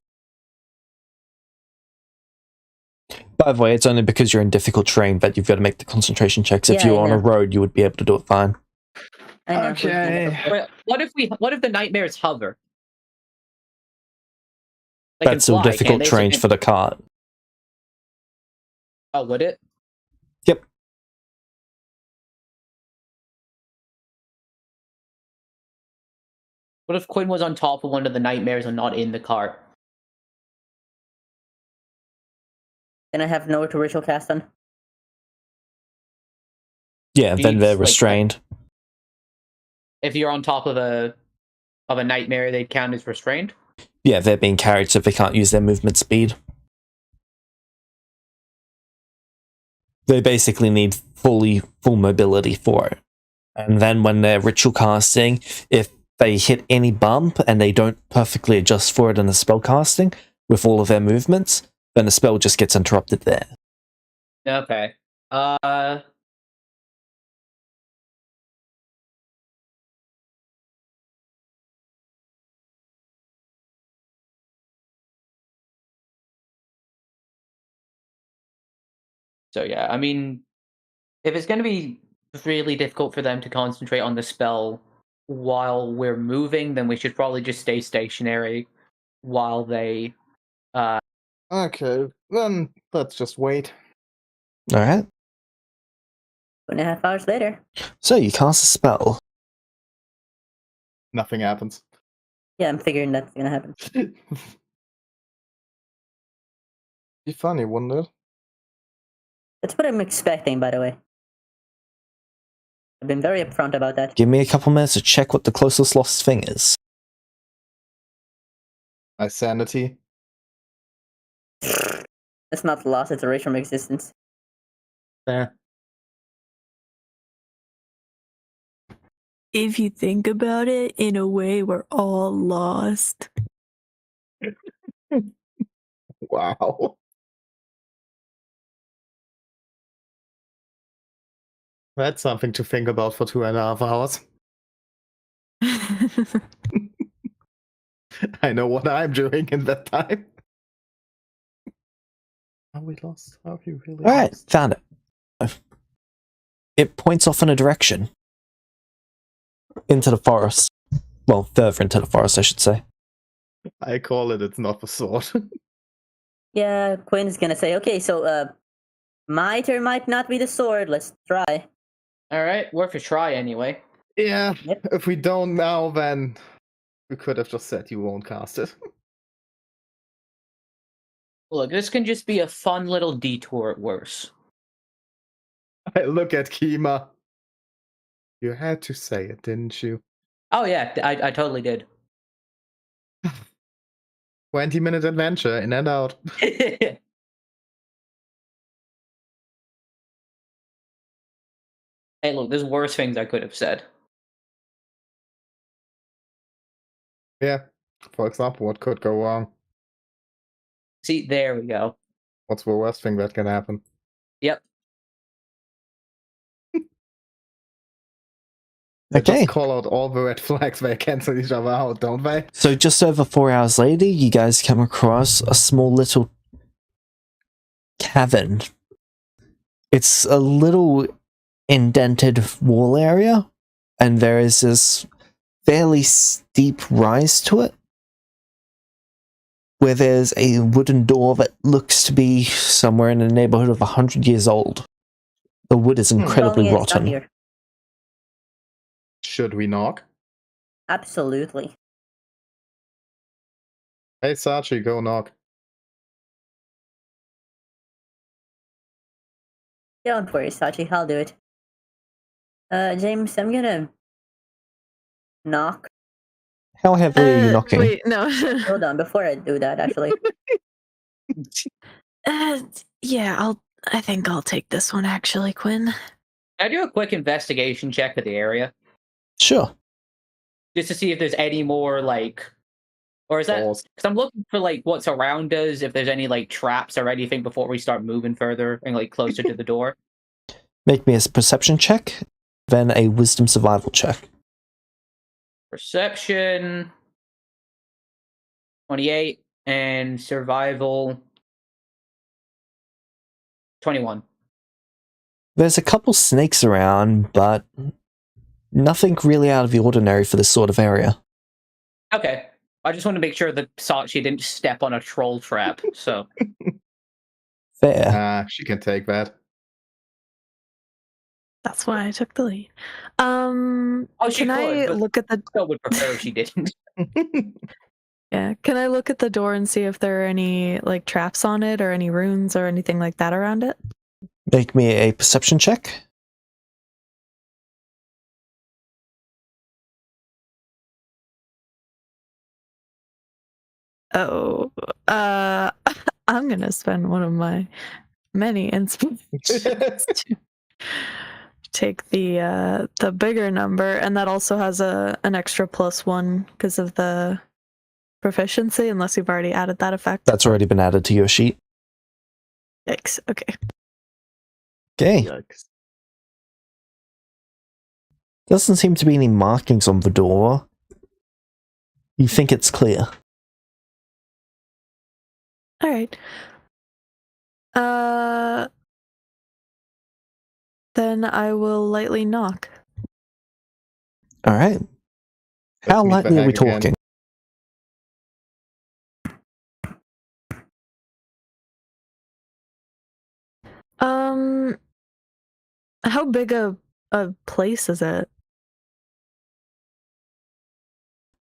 By the way, it's only because you're in difficult terrain that you've got to make the concentration checks. If Yeah, you were I on a know. road, you would be able to do it fine. I know. we've seen that Okay. before. Wait, what if the nightmares hover? They That's still can fly, difficult can't they? terrain for the cart. Oh, would it? Yep. What if Quinn was on top of one of the nightmares and not in the cart? Then I have nowhere to ritual cast on. Yeah, You then need, they're like, restrained. If you're on top of a nightmare, they count as restrained. Yeah, they're being carried, so they can't use their movement speed. They basically need full mobility for it. And then when they're ritual casting, if they hit any bump and they don't perfectly adjust for it in the spell casting with all of their movements, then the spell just gets interrupted there. Okay. So yeah, I mean, if it's going to be really difficult for them to concentrate on the spell while we're moving, then we should probably just stay stationary while they. Okay, then let's just wait. Alright, 2.5 hours later. so you cast a spell. Nothing happens. Yeah, I'm figuring that's gonna happen. Be funny, wouldn't it? That's what I'm expecting, by the way. I've been very upfront about that. Give me a couple minutes to check what the closest lost thing is. My sanity. It's not lost, it's erased from existence. There. If you think about it, in a way, we're all lost. Wow. That's something to think about for 2.5 hours. I know what I'm doing in that time. Are we lost? Are we really Alright, lost? found it. It points off in a direction. Into the forest. Well, further into the forest, I should say. I call it, it's not the sword. Yeah, Quinn's gonna say, okay, so, might or might not be the sword, let's try. All right, worth a try anyway. Yeah, Yep. if we don't now, then we could have just said you won't cast it. Look, this can just be a fun little detour at worst. I look at Kima. You had to say it, didn't you? Oh yeah, I totally did. 20-minute adventure, in and out. Hey, look, there's worse things I could have said. Yeah. For example, what could go wrong? See, there we go. What's the worst thing that can happen? Yep. They Okay. just call out all the red flags, they cancel each other out, don't they? So just over 4 hours later, you guys come across a small little cavern. It's a little indented wall area, and there is this fairly steep rise to it, where there's a wooden door that looks to be somewhere in the neighborhood of 100 years old. The wood is incredibly Telling you it's not rotten. here. Should we knock? Absolutely. Hey, Sachi, go knock. Don't worry, Sachi, I'll do it. James, I'm gonna knock. How heavily are you knocking? Wait, no. Hold on, before I do that, actually. Yeah, I think I'll take this one actually, Quinn. Can I do a quick investigation check of the area? Sure. Just to see if there's any more, like, Or is that Pause. because I'm looking for like what's around us, if there's any like traps or anything before we start moving further and like closer to the door. Make me a perception check, then a wisdom survival check. Perception 28 and survival 21. There's a couple snakes around, but nothing really out of the ordinary for this sort of area. Okay. I just want to make sure that Sachi didn't step on a troll trap. So Fair. She can take that. That's why I took the lead. she Can I could, but look at the still would prefer if she didn't. yeah? Can I look at the door and see if there are any like traps on it or any runes or anything like that around it? Make me a perception check. Oh, I'm gonna spend one of my many inspirations to take the bigger number, and that also has an extra +1 because of the proficiency, unless you've already added that effect. That's already been added to your sheet. Yikes. Okay. Okay. Yikes. Doesn't seem to be any markings on the door. You think it's clear. All right. Then I will lightly knock. Alright. How Let's meet the lightly are we hag again. talking? How big a place is it?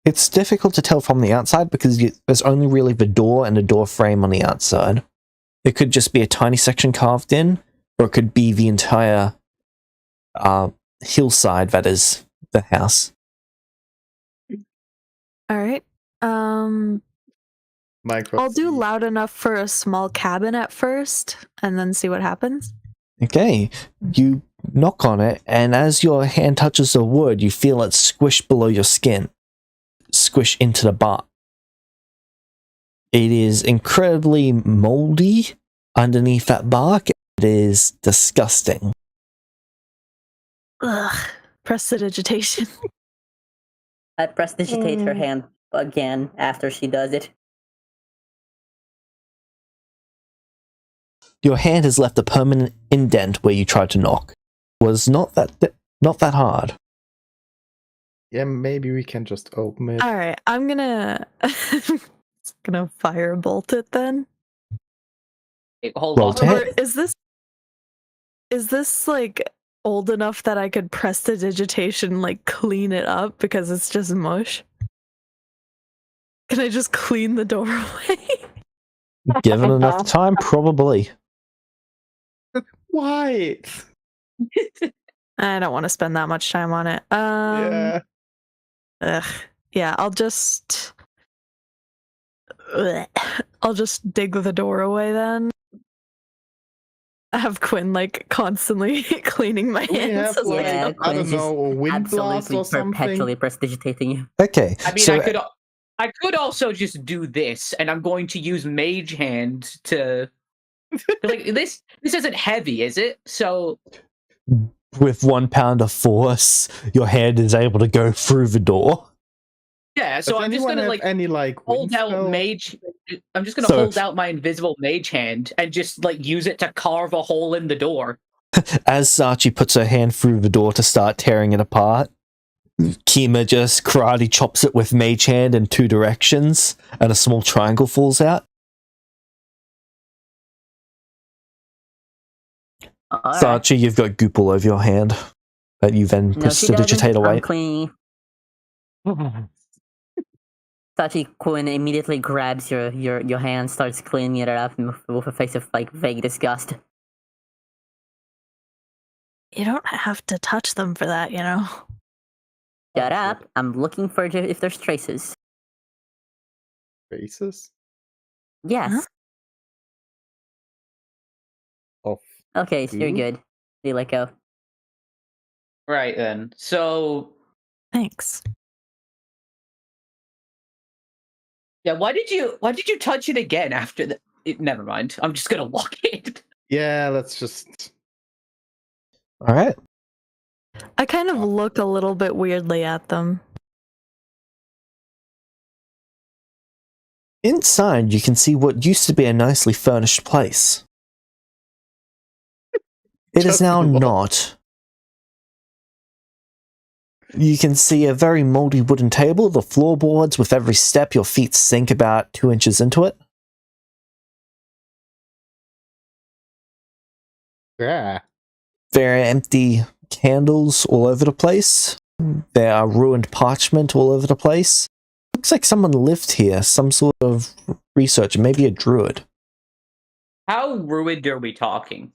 It's difficult to tell from the outside because there's only really the door and a door frame on the outside. It could just be a tiny section carved in, or it could be the entire hillside that is the house. All right. I'll do loud enough for a small cabin at first, and then see what happens. Okay, you knock on it, and as your hand touches the wood, you feel it squish below your skin. Squish into the bark. It is incredibly moldy underneath that bark. It is disgusting. Ugh. Prestidigitation. I prestidigitate her hand again after she does it. Your hand has left a permanent indent where you tried to knock. It was not that hard. Yeah, maybe we can just open it. All right, I'm gonna firebolt it then. Hey, hold Roll on. to hit. Or is this like old enough that I could prestidigitation like clean it up because it's just mush? Can I just clean the door away? Given enough time, probably. Why? I don't want to spend that much time on it. Yeah. Yeah, I'll just dig the door away then. I have Quinn like constantly cleaning my We hands. have as I like, do. Yeah, I Quinn's don't know, a wind blast absolutely or something. perpetually prestidigitating you. Okay, I mean, so I could also just do this, and I'm going to use Mage Hand to like this. This isn't heavy, is it? So with 1 pound of force, your hand is able to go through the door. yeah. So Does I'm just anyone gonna have like any like hold wind out spells? Mage. I'm just gonna So- hold out my invisible Mage Hand and just like use it to carve a hole in the door. As Sachi puts her hand through the door to start tearing it apart, Kima just karate chops it with Mage Hand in 2 directions, and a small triangle falls out. Alright. Sachi, you've got goop all over your hand that you then No, she doesn't. prestidigitate away. I'm cleaning. Sachi Quinn immediately grabs your hand, starts cleaning it up with a face of like vague disgust. You don't have to touch them for that, you know. Shut up! I'm looking for if there's traces. Faces? Yes. Huh? Of Okay, so you're Ooh. good. You let go. Right then. So Thanks. Yeah, why did you touch it again after the never mind. I'm just gonna lock it. Yeah, let's just. All right. I kind of look a little bit weirdly at them. Inside, you can see what used to be a nicely furnished place. It is Just now the wall. not. You can see a very moldy wooden table, the floorboards, with every step your feet sink about 2 inches into it. Yeah. There are empty candles all over the place. There are ruined parchment all over the place. Looks like someone lived here, some sort of researcher, maybe a druid. How ruined are we talking?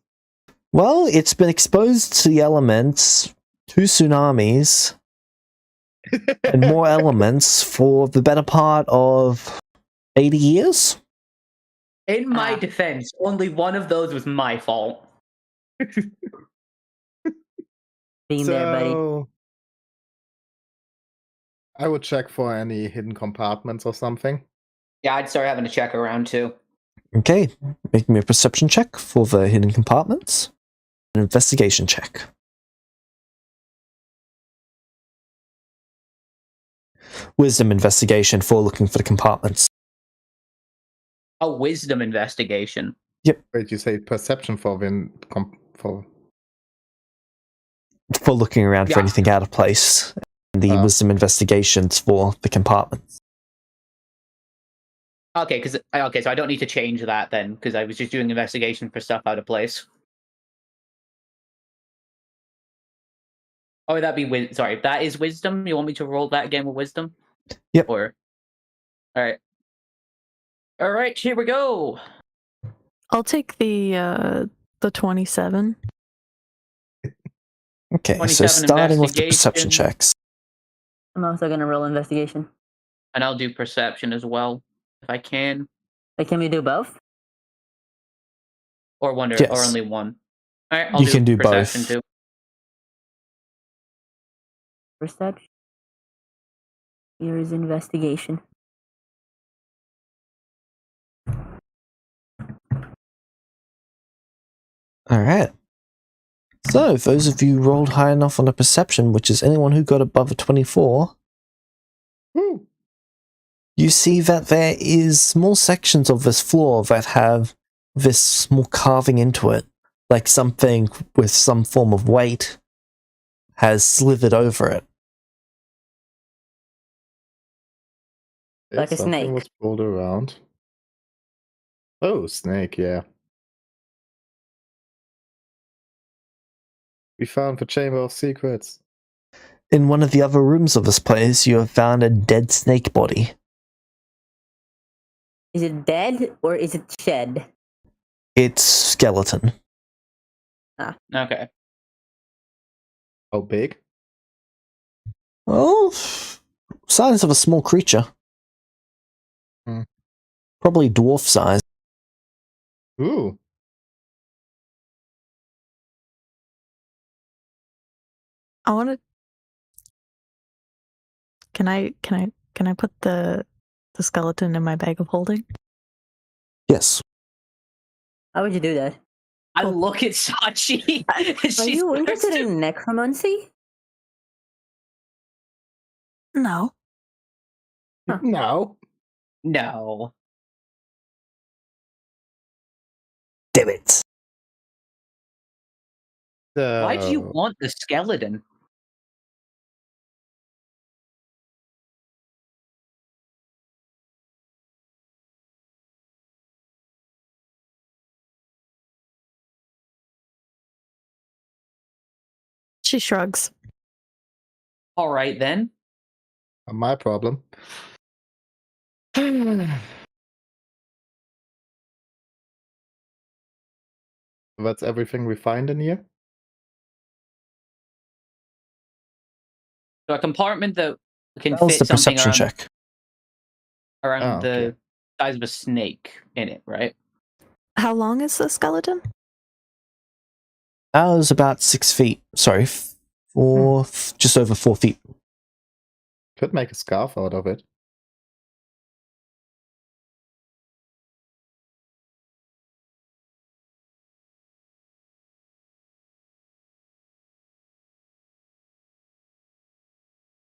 Well, it's been exposed to the elements, 2 tsunamis, and more elements for the better part of 80 years? In my defense, only one of those was my fault. Being there, buddy. So, I would check for any hidden compartments or something. Yeah, I'd start having to check around too. Okay, make me a perception check for the hidden compartments. An investigation check. Wisdom investigation for looking for the compartments. A wisdom investigation. Wait, you say perception for for. For looking around for Yeah. anything out of place. And the wisdom investigations for the compartments. Okay, so I don't need to change that then, because I was just doing investigation for stuff out of place. Oh, that'd be sorry, that is wisdom. You want me to roll that again with wisdom? Yep. Or all right, here we go. I'll take the 27. Okay, so 27 starting with the perception investigation. checks. I'm also gonna roll investigation. And I'll do perception as well, if I can. Like, can we do both? Or one, or Yes. only one. All right, I'll You can do perception both. too. Perception. Here is investigation. Alright. So, those of you rolled high enough on the perception, which is anyone who got above a 24, Woo. you see that there is small sections of this floor that have this small carving into it, like something with some form of weight has slithered over it. Like a Something snake. was pulled around. Oh, snake, yeah. We found the Chamber of Secrets. In one of the other rooms of this place, you have found a dead snake body. Is it dead or is it shed? It's skeleton. Okay. How big? Well, size of a small creature. Hmm. Probably dwarf size. Ooh. I want to. Can I put the skeleton in my bag of holding? Yes. How would you do that? I look at Sachi. Are you interested in necromancy? No. Huh. No. No. Damn it. Why do you want the skeleton? She shrugs. All right then. Not my problem. That's everything we find in here? So a compartment that can That was fit the something perception around check. Oh, the okay. size of a snake in it, right? How long is the skeleton? That was about 6 feet. Sorry, just over 4 feet. Could make a scarf out of it.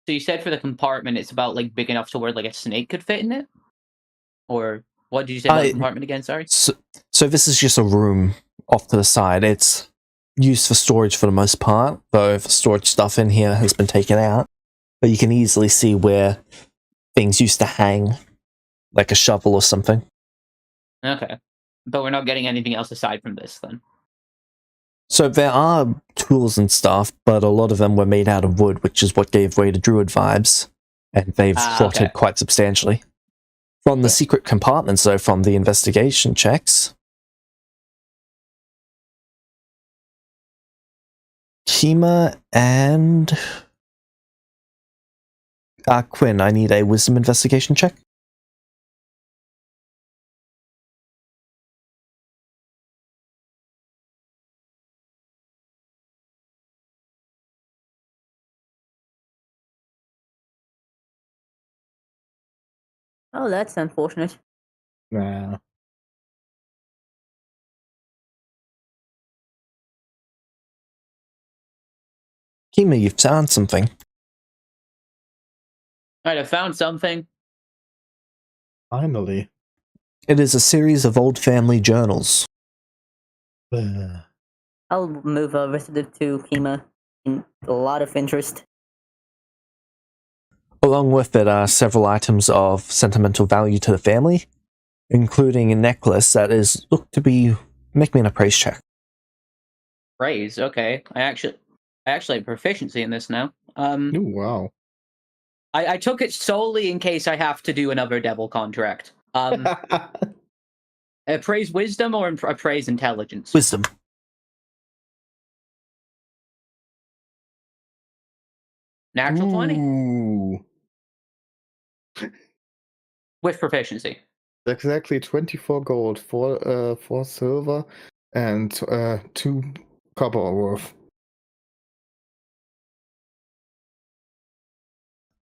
So you said for the compartment, it's about like big enough to where like a snake could fit in it, or what did you say about the compartment again? Sorry. So this is just a room off to the side. It's used for storage for the most part, though the storage stuff in here has been taken out. But you can easily see where things used to hang, like a shovel or something. Okay, but we're not getting anything else aside from this then. So there are tools and stuff, but a lot of them were made out of wood, which is what gave way to druid vibes, and they've rotted okay. quite substantially. From the secret compartments, though, from the investigation checks, Kima and Quinn, I need a wisdom investigation check. Oh, that's unfortunate. Nah. Kima, you've found something. Alright, I found something. Finally. It is a series of old family journals. I'll move over to the two Kima in a lot of interest. Along with it are several items of sentimental value to the family, including a necklace that is looked to be... Make me an appraise check. Praise, okay. I actually have proficiency in this now. Oh, wow. I took it solely in case I have to do another devil contract. Appraise wisdom or appraise intelligence? Wisdom. Natural 20? Ooh. With proficiency. Exactly 24 gold, 4 silver, and 2 copper worth.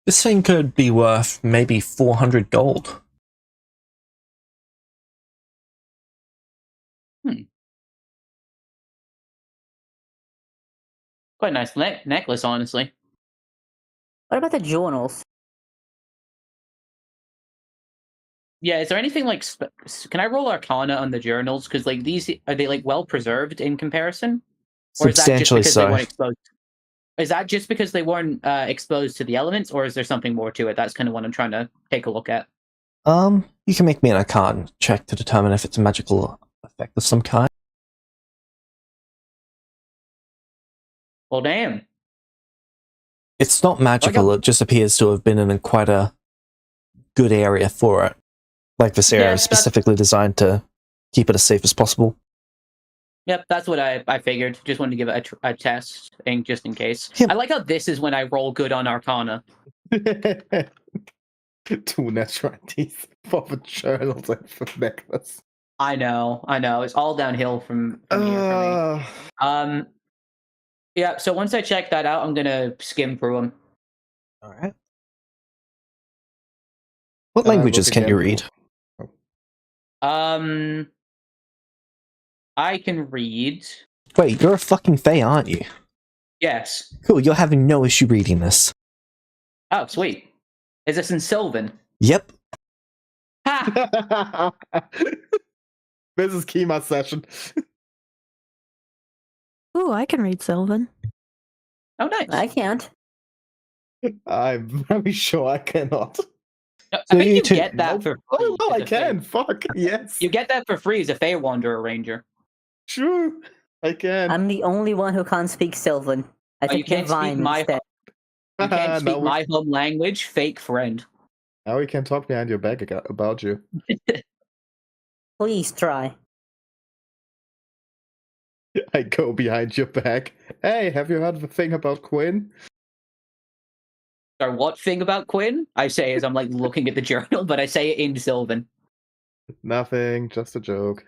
This thing could be worth maybe 400 gold. Quite a nice necklace, honestly. What about the journals? Yeah, is there anything like... Can I roll Arcana on the journals? Because like these, are they like well preserved in comparison? Or is that just Substantially because so. they weren't exposed? Is that just because they weren't exposed to the elements, or is there something more to it? That's kind of what I'm trying to take a look at. You can make me an Arcana check to determine if it's a magical effect of some kind. Well, damn. It's not magical, it just appears to have been in quite a good area for it. Like this area is specifically designed to keep it as safe as possible. Yep, that's what I figured. Just wanted to give it a test, thing just in case. Yep. I like how this is when I roll good on Arcana. 2 natural 20s for the journals and for the necklace. I know. It's all downhill from here for me. Yeah, so once I check that out, I'm gonna skim through them. Alright. What languages can you read? I can read. Wait, you're a fucking Fae, aren't you? Yes. Cool, you're having no issue reading this. Oh, sweet. Is this in Sylvan? Yep. Ha! This is Kima's session. Ooh, I can read Sylvan. Oh, nice. I can't. I'm very sure I cannot. No, I think you get that for free. Oh, no, I as a can. Fae. Fuck, yes. You get that for free as a Fey Wanderer Ranger. True. I can. I'm the only one who can't speak Sylvan. I Oh, think you can't speak Divine my instead. You can't speak Now my home language, fake friend. Now we can talk behind your back about you. Please try. I go behind your back. Hey, have you heard the thing about Quinn? Or what thing about Quinn? I say as I'm like looking at the journal, but I say it in Sylvan. Nothing, just a joke.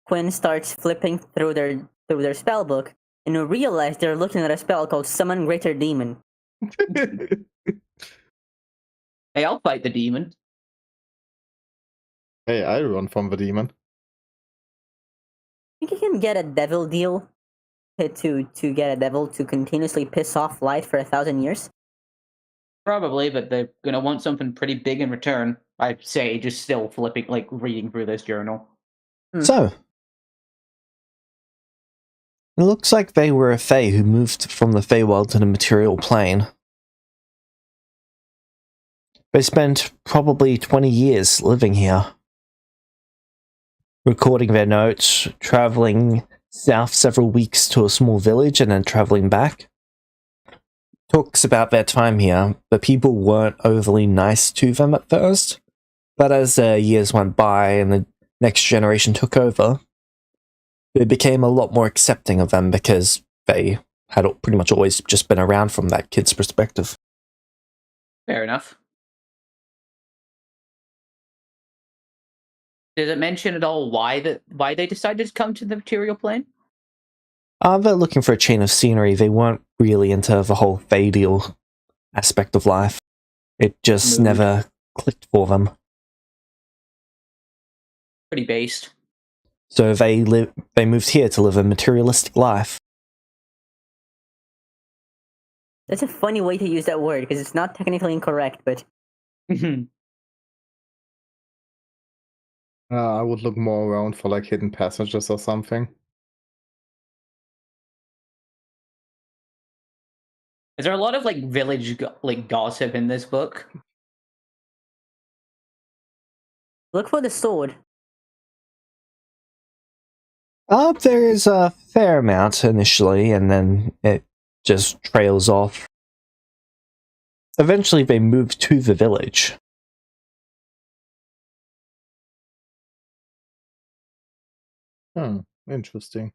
Quinn starts flipping through their spell book, and you realize they're looking at a spell called Summon Greater Demon. Hey, I'll fight the demon. Hey, I run from the demon. I think you can get a devil deal to get a devil to continuously piss off light for 1,000 years. Probably, but they're gonna want something pretty big in return. I'd say, just still flipping, like reading through this journal. So, it looks like they were a Fae who moved from the Feywild to the material plane. They spent probably 20 years living here, recording their notes, traveling south several weeks to a small village, and then traveling back. Talks about their time here. The people weren't overly nice to them at first, but as years went by and the next generation took over, they became a lot more accepting of them because they had pretty much always just been around from that kid's perspective. Fair enough. Did it mention at all why they decided to come to the material plane? They're looking for a change of scenery. They weren't really into the whole Fadial aspect of life. It just Mood. never clicked for them. Pretty based. So they moved here to live a materialistic life. That's a funny way to use that word because it's not technically incorrect, but I would look more around for like hidden passages or something. Is there a lot of like village gossip in this book? look for the sword. There is a fair amount initially, and then it just trails off. Eventually, they moved to the village. Interesting.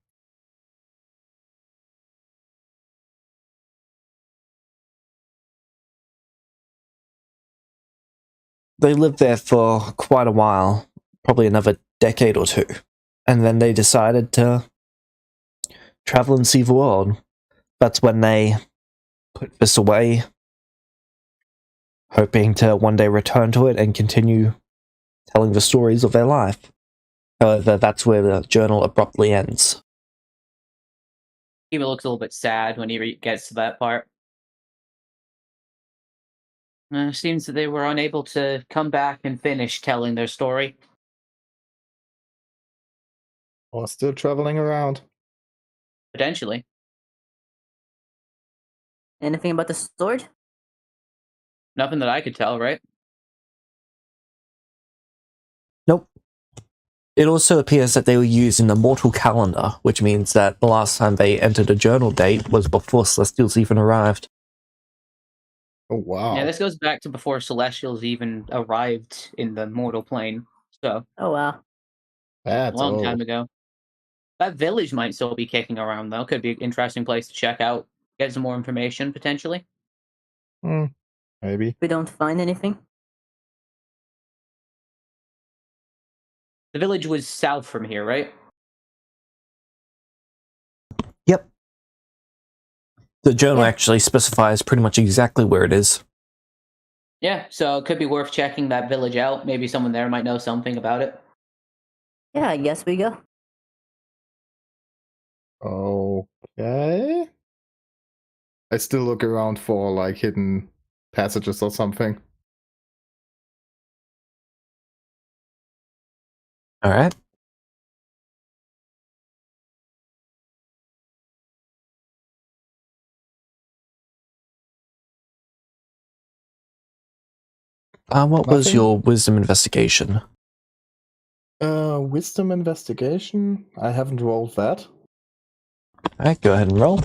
They lived there for quite a while, probably another decade or two, and then they decided to travel and see the world. That's when they put this away, hoping to one day return to it and continue telling the stories of their life. However, that's where the journal abruptly ends. He looks a little bit sad when he gets to that part. Seems that they were unable to come back and finish telling their story. Or still traveling around. Potentially. Anything about the sword? Nothing that I could tell, right? Nope. It also appears that they were used in the mortal calendar, which means that the last time they entered a journal date was before Celestials even arrived. Oh wow. Yeah, this goes back to before Celestials even arrived in the mortal plane. So, Oh wow. That's a long old. time ago. That village might still be kicking around, though. Could be an interesting place to check out. Get some more information, potentially. Maybe. We don't find anything. The village was south from here, right? Yep. The journal Yeah. actually specifies pretty much exactly where it is. Yeah, so it could be worth checking that village out. Maybe someone there might know something about it. Yeah, I guess we go. Okay. I still look around for like hidden passages or something. Alright. What was Nothing? your wisdom investigation? Wisdom investigation? I haven't rolled that. Alright, go ahead and roll.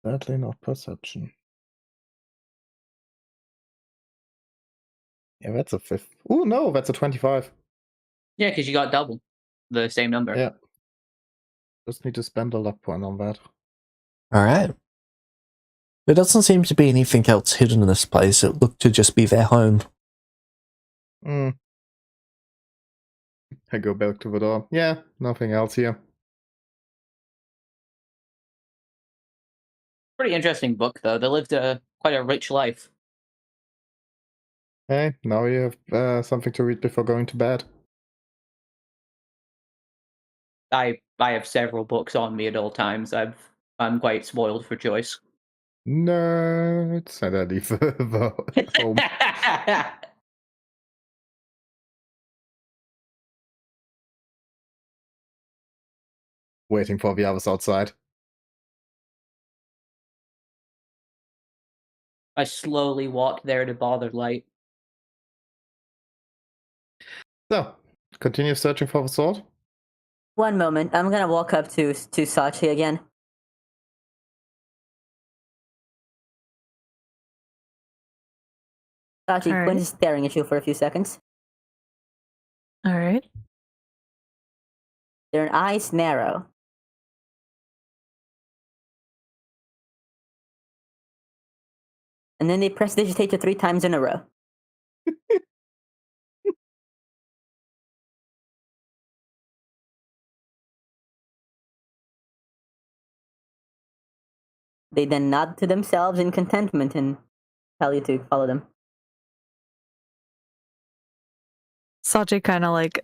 Sadly not perception. Yeah, that's a 5. Oh no, that's a 25. Yeah, because you got double the same number. Yeah. Just need to spend a luck point on that. Alright. There doesn't seem to be anything else hidden in this place. It looked to just be their home. I go back to the door. Yeah, nothing else here. Pretty interesting book, though. They lived quite a rich life. Hey, now you have something to read before going to bed. I have several books on me at all times. I've I'm quite spoiled for choice. Nerds. And I leave home. Waiting for the others outside. I slowly walk there to bother light. So, continue searching for the sword. One moment. I'm gonna walk up to Sachi again. Sachi, Alright. Quinn is staring at you for a few seconds. All right. Their eyes narrow. And then they press digitate 3 times in a row. They then nod to themselves in contentment and tell you to follow them. Sachi kind of like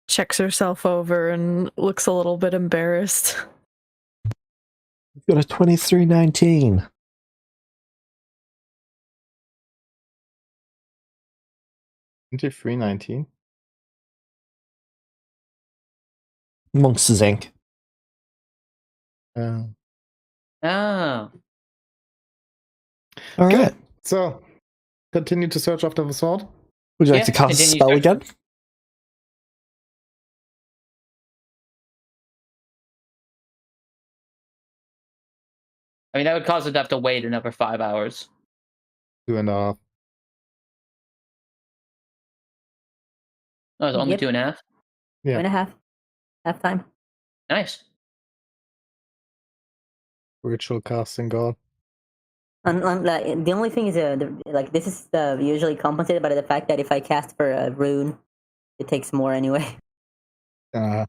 checks herself over and looks a little bit embarrassed. We've got a 2319. Three 19. Monsters Inc. Oh. All Good. right. So, continue to search after the sword. Would you like Yeah, to cast a continue spell searching. again? I mean, that would cause it to have to wait another 5 hours. 2.5. Oh, it's only Yep. 2.5? Yeah. 2.5. Half time. Nice. Ritual casting god. Like, the only thing is, this is usually compensated by the fact that if I cast for a rune, it takes more anyway. Uh,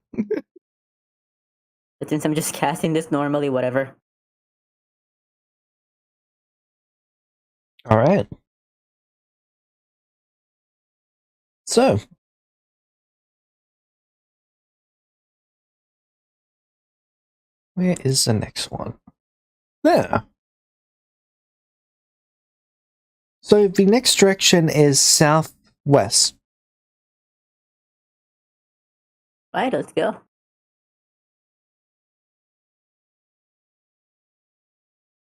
But since I'm just casting this normally, whatever. All right. So, where is the next one? There. So the next direction is southwest. Right, let's go.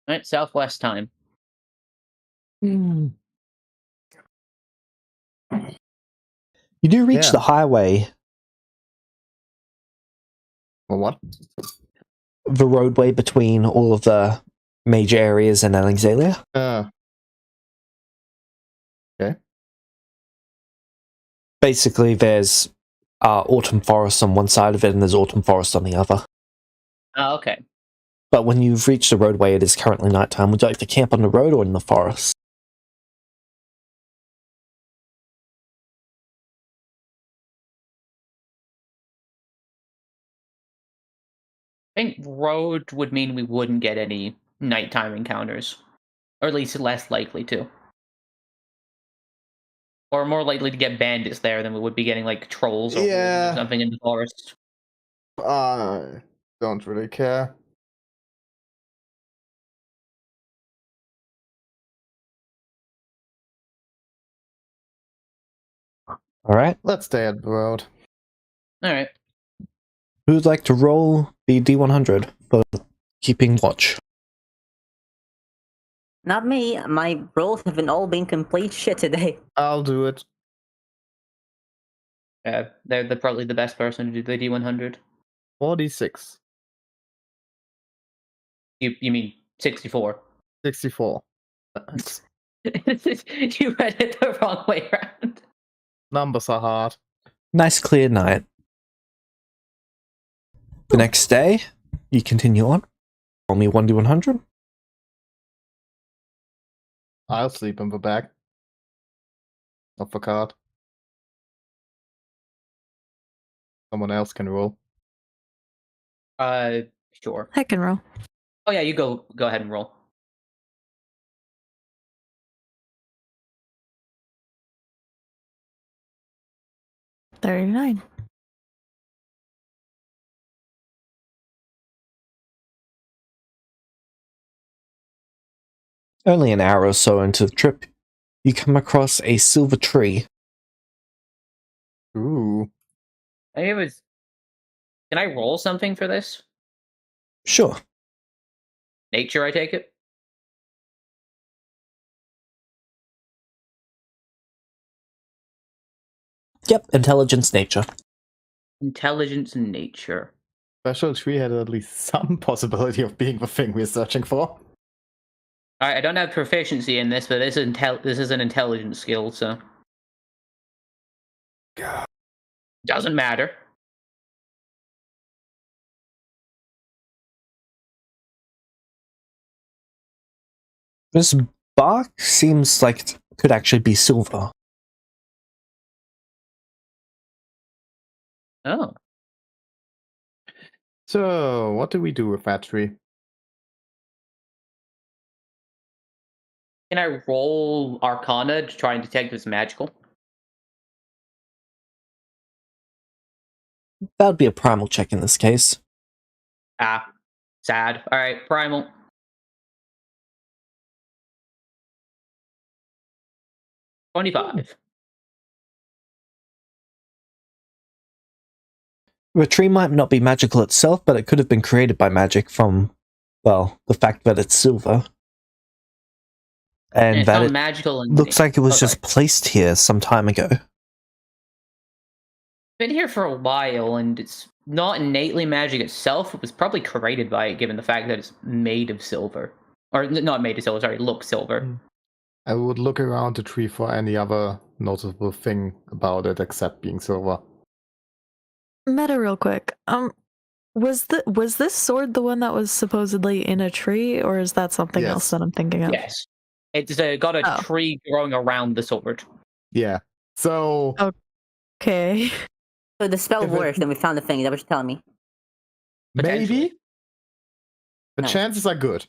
Alright, southwest time. You do reach Yeah. the highway, well, what? the roadway between all of the major areas in Alexalia. Okay. Basically, there's autumn forest on one side of it, and there's autumn forest on the other. Oh, okay. But when you've reached the roadway, it is currently nighttime. Would you like to camp on the road or in the forest? I think road would mean we wouldn't get any nighttime encounters. Or at least less likely to. Or more likely to get bandits there than we would be getting, like, trolls or wolves Yeah. or something in the forest. I don't really care. All right. Let's stay at the road. Alright. Who would like to roll the D100 for keeping watch? Not me. My rolls have all been complete shit today. I'll do it. They're probably the best person to do the D100. 46. You mean 64. 64. You read it the wrong way around. Numbers are hard. Nice clear night. The next day, you continue on. Roll me 1D100. I'll sleep in the back of the cart. Someone else can roll. Sure. I can roll. Oh yeah, you go ahead and roll. $39. Only an hour or so into the trip, you come across a silver tree. Ooh. I think it was. Can I roll something for this? Sure. Nature, I take it. Yep, intelligence, nature. Intelligence and nature. Special tree had at least some possibility of being the thing we're searching for. Alright, I don't have proficiency in this, but this is an intelligence skill, so doesn't matter. This bark seems like it could actually be silver. Oh. So, what do we do with that tree? Can I roll Arcana to try and detect if it's magical? That would be a primal check in this case. Ah, sad. Alright, primal. $25. The tree might not be magical itself, but it could have been created by magic from, well, the fact that it's silver. And It's that not it magical and looks like it was Oh, just placed here some time ago. been here for a while, and it's not innately magic itself. It was probably created by it, given the fact that it's made of silver. Or not made of silver, sorry, looks silver. I would look around the tree for any other noticeable thing about it except being silver. Meta, real quick. Was this sword the one that was supposedly in a tree, or is that something Yes. else that I'm thinking of? Yes. It's got a Oh. tree growing around the sword. Yeah. So, Okay. So the spell If it- works, then we found the thing. Is that what you're telling me? Potentially. maybe the Nice. chances are good.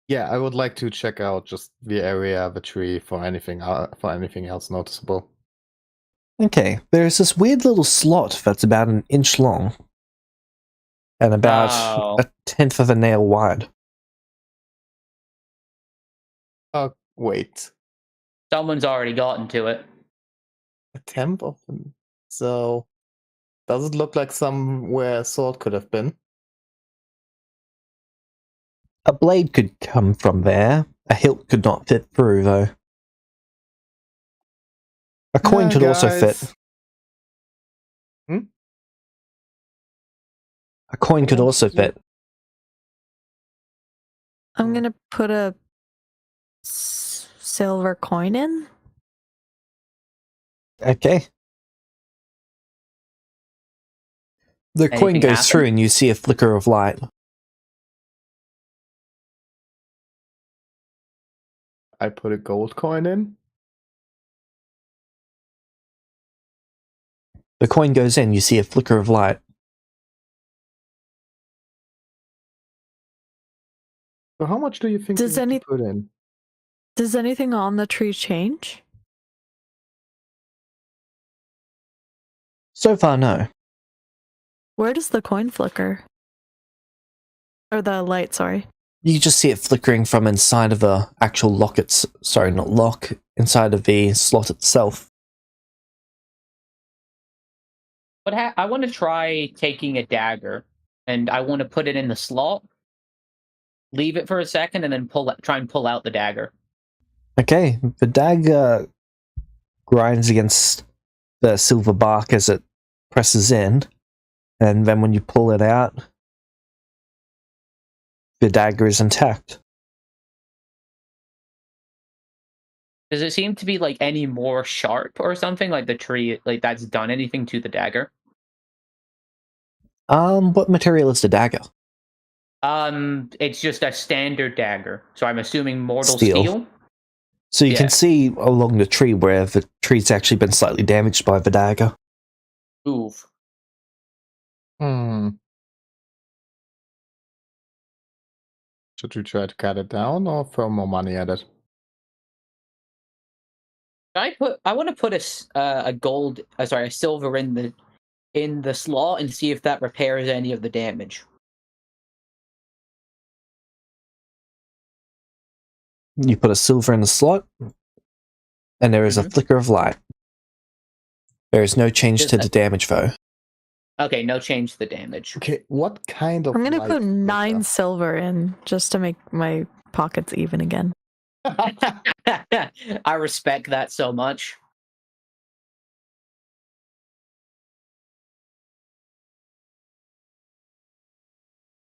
Yeah, I would like to check out just the area of the tree for anything else noticeable. Okay, there's this weird little slot that's about an inch long and about Oh. a tenth of a nail wide. Oh, wait. Someone's already gotten to it. A tenth of them. So, does it look like somewhere a sword could have been? A blade could come from there. A hilt could not fit through, though. A coin could also fit. Hmm? A coin could also fit. I'm gonna put a silver coin in. Okay. The coin Anything goes happen? through and you see a flicker of light. I put a gold coin in. The coin goes in, you see a flicker of light. So how much do you think Does we need any- to put in? Does anything on the tree change? So far, no. Where does the coin flicker? Or the light, sorry. You just see it flickering from inside of the actual lock. Sorry, not lock. Inside of the slot itself. But I want to try taking a dagger, and I want to put it in the slot, leave it for a second, and then try and pull out the dagger. Okay, the dagger grinds against the silver bark as it presses in, and then when you pull it out, the dagger is intact. Does it seem to be like any more sharp or something? Like the tree, like that's done anything to the dagger? What material is the dagger? It's just a standard dagger, so I'm assuming mortal Steel. steel. So you Yeah. can see along the tree where the tree's actually been slightly damaged by the dagger. Oof. Should we try to cut it down or throw more money at it? I want to put a silver in the slot and see if that repairs any of the damage. You put a silver in the slot, and there is a flicker of light. There is no change to the damage, though. Okay, no change to the damage. Okay, what kind of I'm gonna light put 9 flicker? silver in just to make my pockets even again. I respect that so much.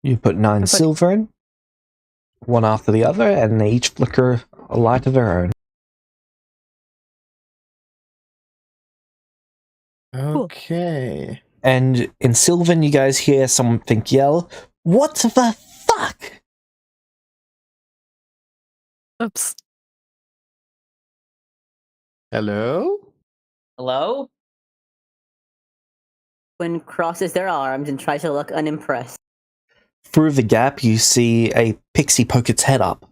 You put 9 silver in, one after the other, and they each flicker a light of their own. Okay. And in Sylvan, you guys hear something yell, "What the fuck?" Oops. Hello? Hello? Quinn crosses their arms and tries to look unimpressed. Through the gap, you see a pixie poke its head up.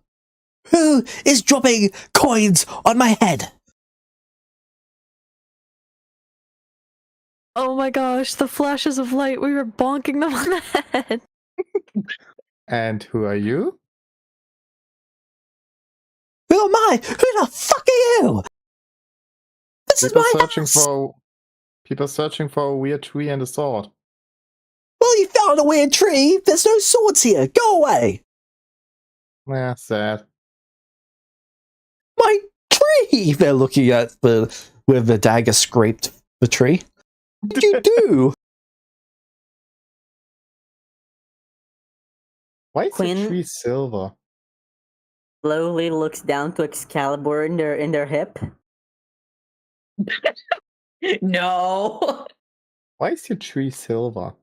"Who is dropping coins on my head?" Oh my gosh, the flashes of light, we were bonking them on the head. And who are you? Who am I? Who the fuck are you? This is my house! People searching for a weird tree and a sword. Well, you found a weird tree. There's no swords here. Go away. Yeah, sad. My tree! They're looking at where the dagger scraped the tree. What did you do? Why is Quinn- the tree silver? Slowly looks down to Excalibur in their hip. No. Why is your tree silver?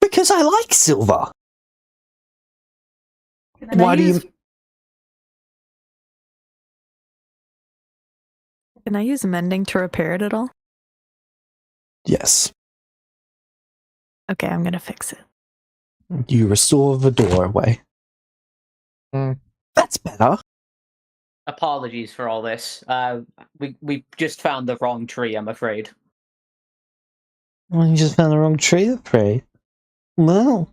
Because I like silver. Can Why I do use, you... Can I use mending to repair it at all? Yes. Okay, I'm gonna fix it. You restore the doorway. That's better. Apologies for all this. We just found the wrong tree, I'm afraid. Well, you just found the wrong tree to pray. Well,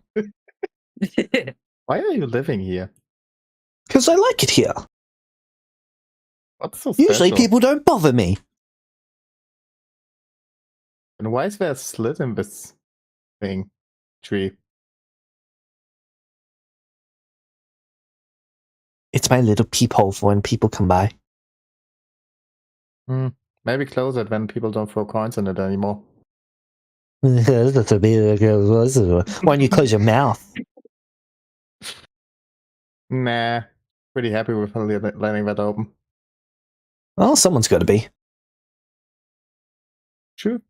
Why are you living here? because I like it here. What's so special? Usually people don't bother me. And why is there a slit in this thing? Tree. It's my little peephole for when people come by. Maybe close it when people don't throw coins in it anymore. Why don't you close your mouth? Nah. Pretty happy with letting that open. Well, someone's got to be. True.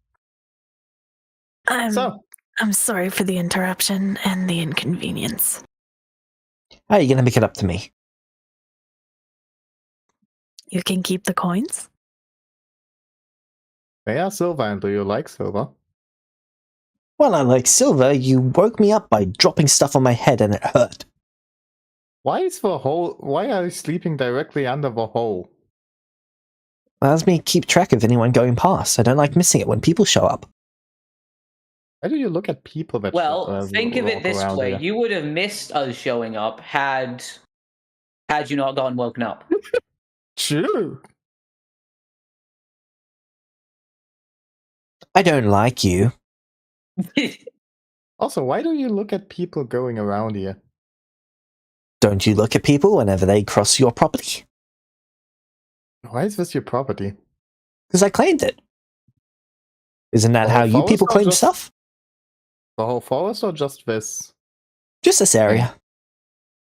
I'm So, sorry for the interruption and the inconvenience. How are you going to make it up to me? You can keep the coins? they are silver, and do you like silver? Well, I like silver. You woke me up by dropping stuff on my head and it hurt. Why are you sleeping directly under the hole? Allows me to keep track of anyone going past. I don't like missing it when people show up. Why do you look at people that Well, think of it walk this around way: here? you would have missed us showing up had you not gotten woken up. True. I don't like you. Also, why do you look at people going around here? Don't you look at people whenever they cross your property? Why is this your property? Because I claimed it. Isn't that The how whole you forest people or claim just- stuff? The whole forest or just this? Just this area.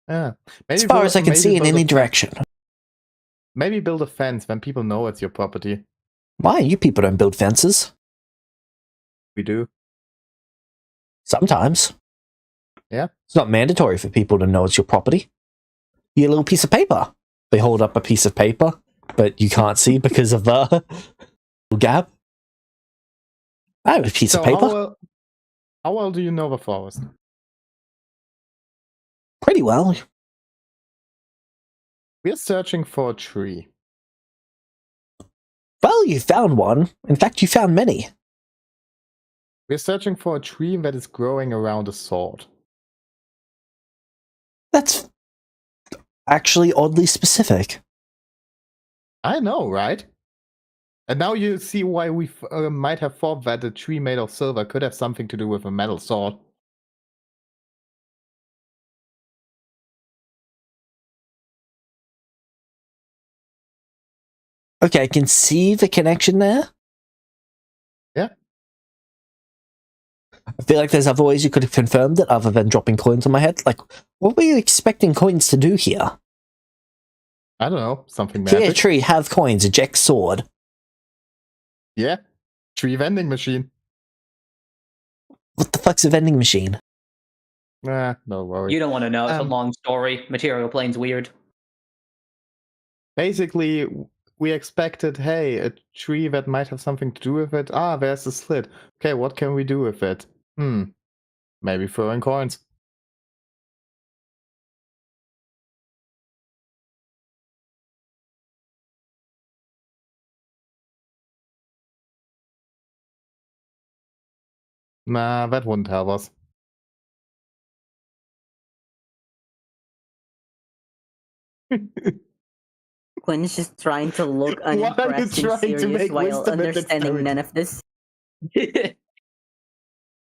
Yeah. As far as I can see in any direction. Maybe build a fence when people know it's your property. Why? You people don't build fences. We do. Sometimes. Yeah. It's not mandatory for people to know it's your property. You get a little piece of paper. They hold up a piece of paper, but you can't see because of the gap. I have a piece of paper. How well do you know the forest? Pretty well. We're searching for a tree. Well, you found one. In fact, you found many. We're searching for a tree that is growing around a sword. actually oddly specific. I know, right? And now you see why we might have thought that a tree made of silver could have something to do with a metal sword. Okay, I can see the connection there. Yeah. I feel like there's other ways you could have confirmed it other than dropping coins on my head. Like, what were you expecting coins to do here? I don't know, something Here, magic. tree, have coins, eject sword. Yeah, tree vending machine. What the fuck's a vending machine? Nah, no worry. You don't want to know. It's a Um, long story. Material plane's weird. Basically, we expected, hey, a tree that might have something to do with it. Ah, there's a slit. Okay, what can we do with it? Maybe throwing coins. Nah, that wouldn't help us. Quinn's just trying to look Why are you unimpressed and trying to serious make while wisdom and understanding none of this.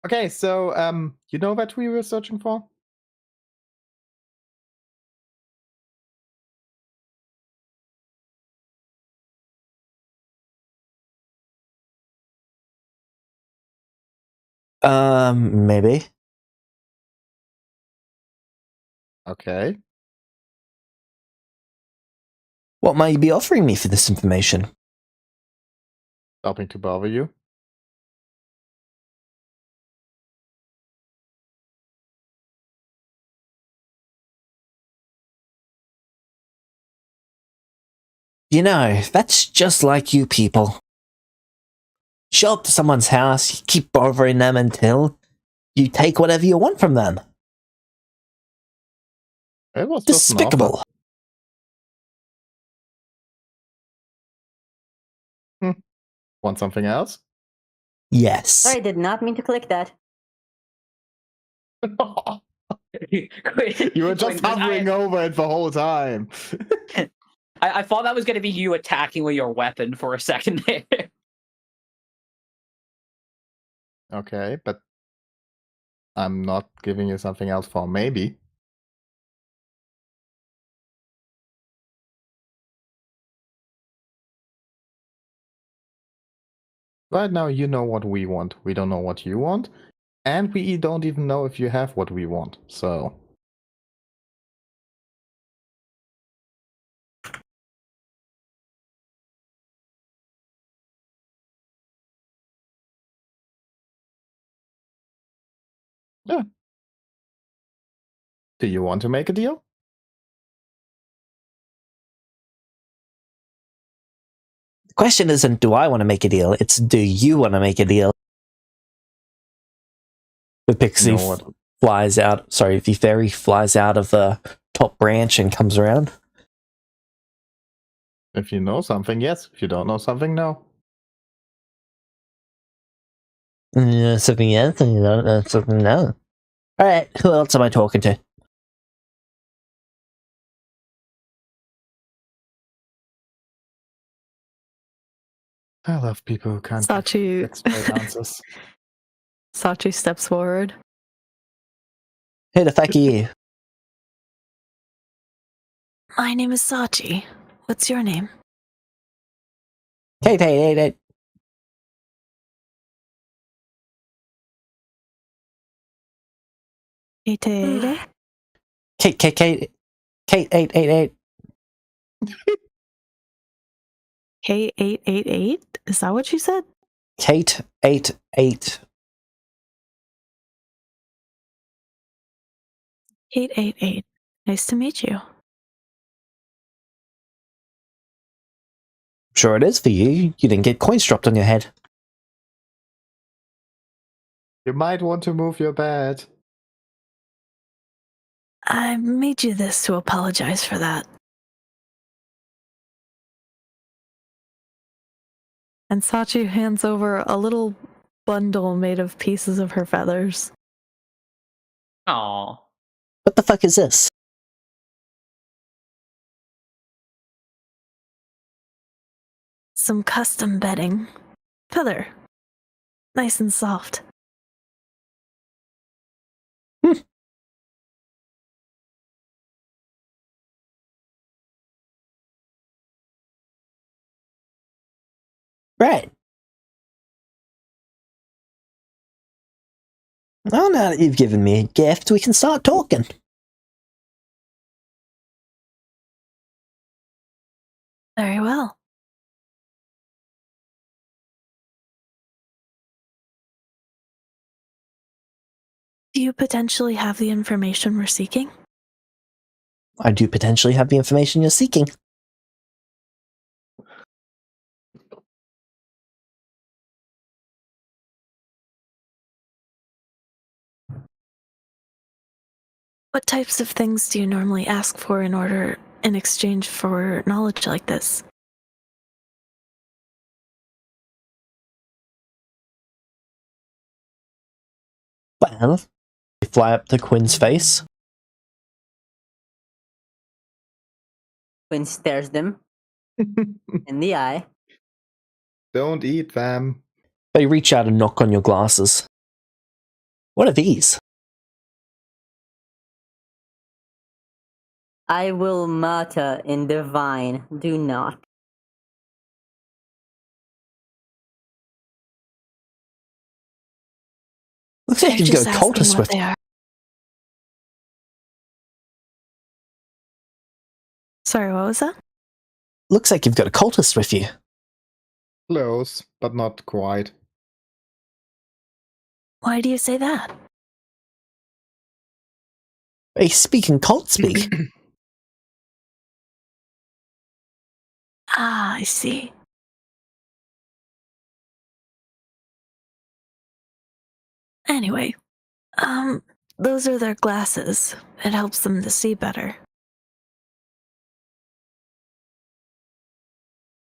Okay, so, you know that we were searching for? Maybe. Okay. What might you be offering me for this information? Stopping to bother you. You know, that's just like you people. Show up to someone's house, you keep bothering them until you take whatever you want from them. It was just an offer. Despicable. Want something else? Yes. Sorry, did not mean to click that. You were just hovering over it the whole time. I thought that was going to be you attacking with your weapon for a second there. Okay, but I'm not giving you something else for maybe. Right now, you know what we want. We don't know what you want. And we don't even know if you have what we want. So, yeah. Do you want to make a deal? The question isn't, do I want to make a deal? It's, do you want to make a deal? The pixie You know what? flies out. Sorry, the fairy flies out of the top branch and comes around. If you know something, yes. If you don't know something, no. Something else, and you don't know something no. Alright, who else am I talking to? I love people who can't Sachi, get straight answers. Sachi steps forward. Who the fuck are you? My name is Sachi. What's your name? Kate. Ite. Kate 888. K888? Is that what you said? Kate 88. 888. Nice to meet you. Sure it is for you. You didn't get coins dropped on your head. You might want to move your bed. I made you this to apologize for that. And Sachi hands over a little bundle made of pieces of her feathers. Aw. What the fuck is this? some custom bedding. Feather. Nice and soft. Right. Well, now that you've given me a gift, we can start talking. Very well. Do you potentially have the information we're seeking? I do potentially have the information you're seeking. What types of things do you normally ask for in exchange for knowledge like this? Well, we fly up to Quinn's face. Quinn stares them in the eye. Don't eat them. They reach out and knock on your glasses. What are these? I will mutter in divine. Do not. Looks like They're you've got just a asking cultist what with they are. Sorry, what was that? Looks like you've got a cultist with you. Close, but not quite. Why do you say that? They speak in cult speak. Ah, I see. Anyway, those are their glasses. It helps them to see better.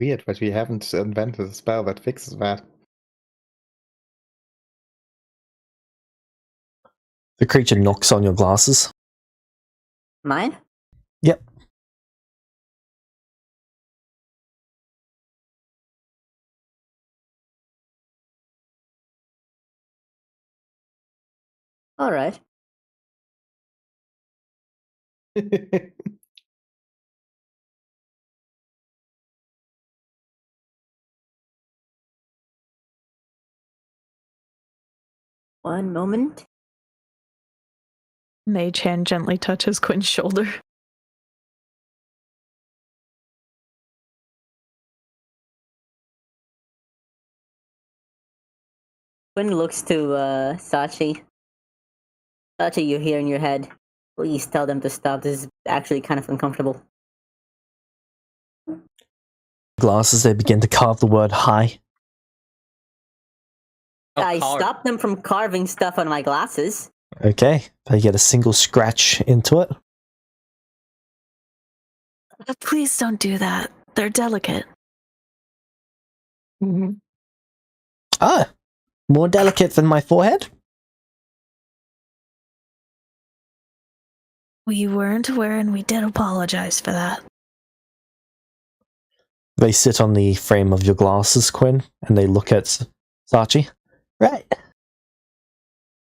Weird, but we haven't invented a spell that fixes that. The creature knocks on your glasses. Mine? Yep. Alright. One moment. Mage hand gently touches Quinn's shoulder. Quinn looks to Sachi. Sachi, you hear in your head. Please tell them to stop. This is actually kind of uncomfortable. Glasses, they begin to carve the word hi. I stopped them from carving stuff on my glasses. Okay. They get a single scratch into it. But please don't do that. They're delicate. Ah, more delicate than my forehead? We weren't aware and we did apologize for that. They sit on the frame of your glasses, Quinn, and they look at Sachi. Right.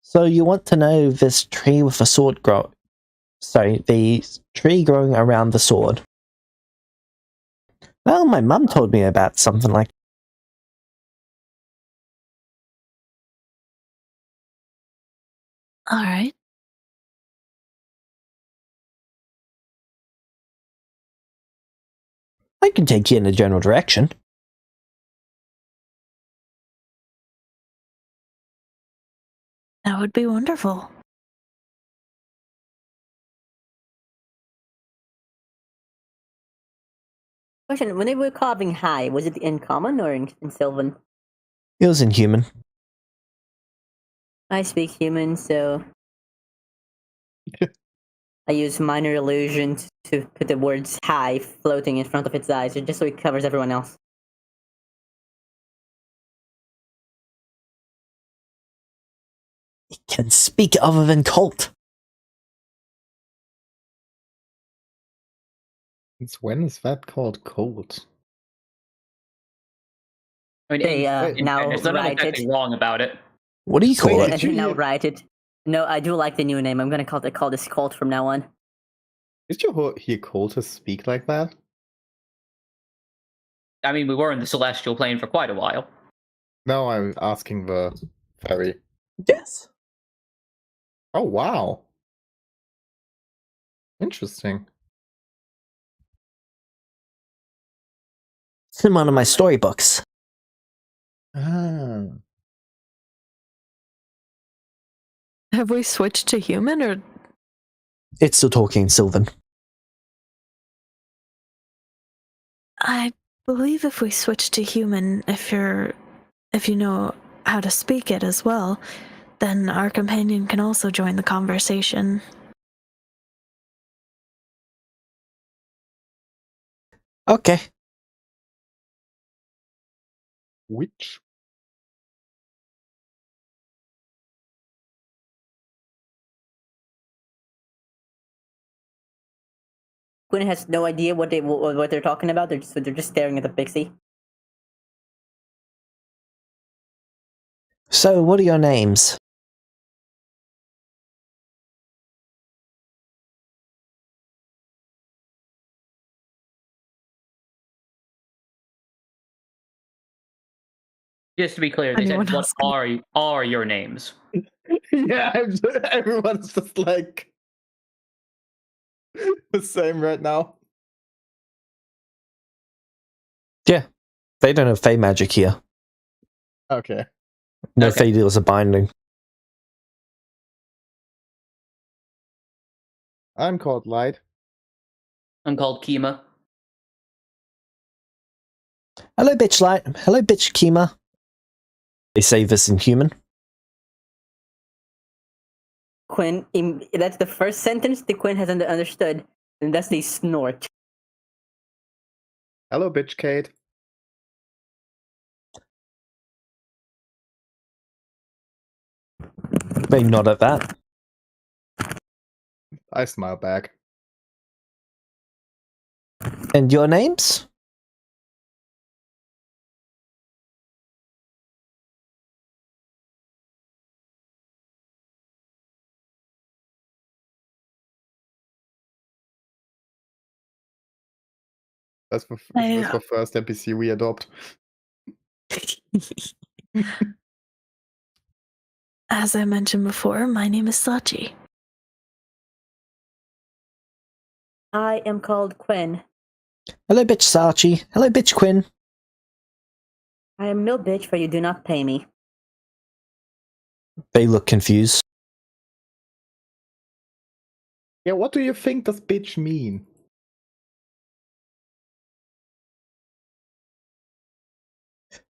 So you want to know this tree with a sword the tree growing around the sword. Well, my mum told me about something like All right. I can take you in a general direction. That would be wonderful. Question, when they were carving high, was it in common or in Sylvan? It was inhuman. I speak human, so I use minor illusion to put the words high floating in front of its eyes, just so it covers everyone else. It can speak other than cult. Since when is that called cold? I mean, They in now fairness, they're not write exactly it. wrong about it. What do you call Wait, it? did you now hear- write it. No, I do like the new name. I'm gonna call this cult from now on. Did you hear Coulter speak like that? I mean, we were in the celestial plane for quite a while. No, I'm asking the fairy. Yes. Oh, wow. Interesting. It's in one of my storybooks. Ah. Have we switched to human or It's still talking Sylvan. I believe if we switch to human, if you know how to speak it as well, then our companion can also join the conversation. Okay. Which? Quinn has no idea what they're talking about. They're just staring at the pixie. So, what are your names? Just to be clear, they Anyone said, "What else can- are your names?" Yeah, everyone's just like the same right now. Yeah. They don't have Fey magic here. Okay. No Okay. Fey deals are binding. I'm called Light. I'm called Kima. Hello, bitch light. Hello, bitch Kima. They say this in human. Quinn, that's the first sentence the Quinn has understood, and that's the snort. Hello, bitch Kate. They nod at that. I smile back. And your names? That's the first NPC we adopt. As I mentioned before, my name is Sachi. I am called Quinn. Hello, bitch Sachi. Hello, bitch Quinn. I am no bitch, for you do not pay me. They look confused. Yeah, what do you think does bitch mean?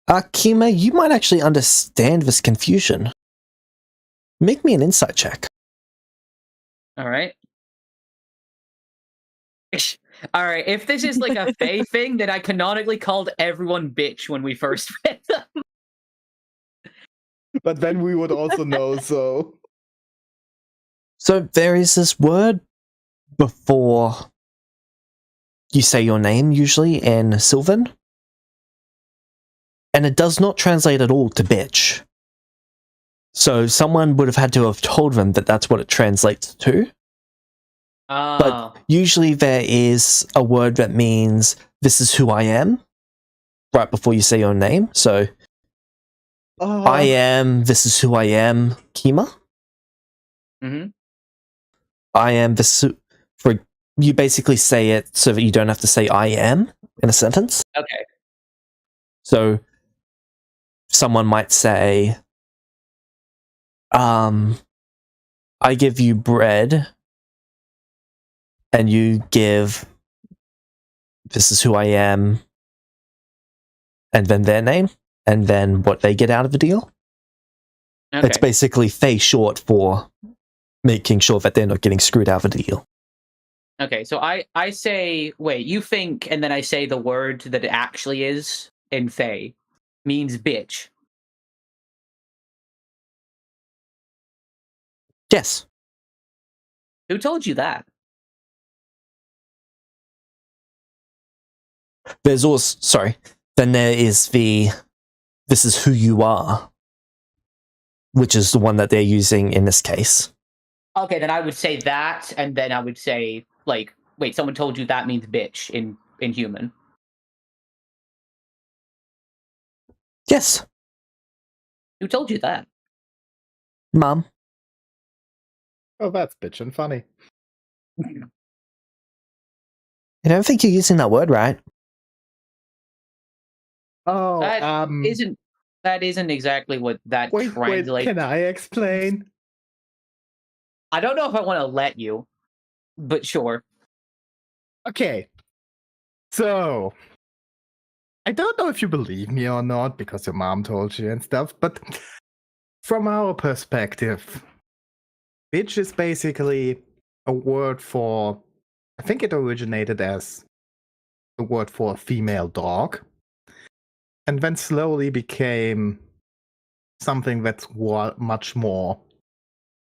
Kima, you might actually understand this confusion. Make me an insight check. All right. All right. If this is like a Fae thing, then I canonically called everyone bitch when we first met them. But then we would also know, so... So there is this word before you say your name, usually in Sylvan. And it does not translate at all to bitch. So someone would have had to have told them that that's what it translates to. But usually there is a word that means this is who I am right before you say your name. So I am, this is who I am, Kima. Mm-hmm. I am this. For you basically say it so that you don't have to say I am in a sentence. Okay. So someone might say, I give you bread, and you give this is who I am, and then their name, and then what they get out of the deal. Okay. It's basically Fey short for making sure that they're not getting screwed out of the deal. Okay, so I say, wait, you think, and then I say the word that it actually is in Fae means bitch. Yes. Who told you that? There's also, sorry, then there is the this is who you are, which is the one that they're using in this case. Okay, then I would say that, and then I would say, like, wait, someone told you that means bitch in human. Yes, Who told you that? Mom. Oh, that's bitchin' funny. I don't think you're using that word right. Oh, That isn't exactly what that wait, translates. can I explain? I don't know if I want to let you, but sure. Okay. So, I don't know if you believe me or not because your mom told you and stuff, but from our perspective, bitch is basically a word for, I think it originated as a word for a female dog, and then slowly became something that's much more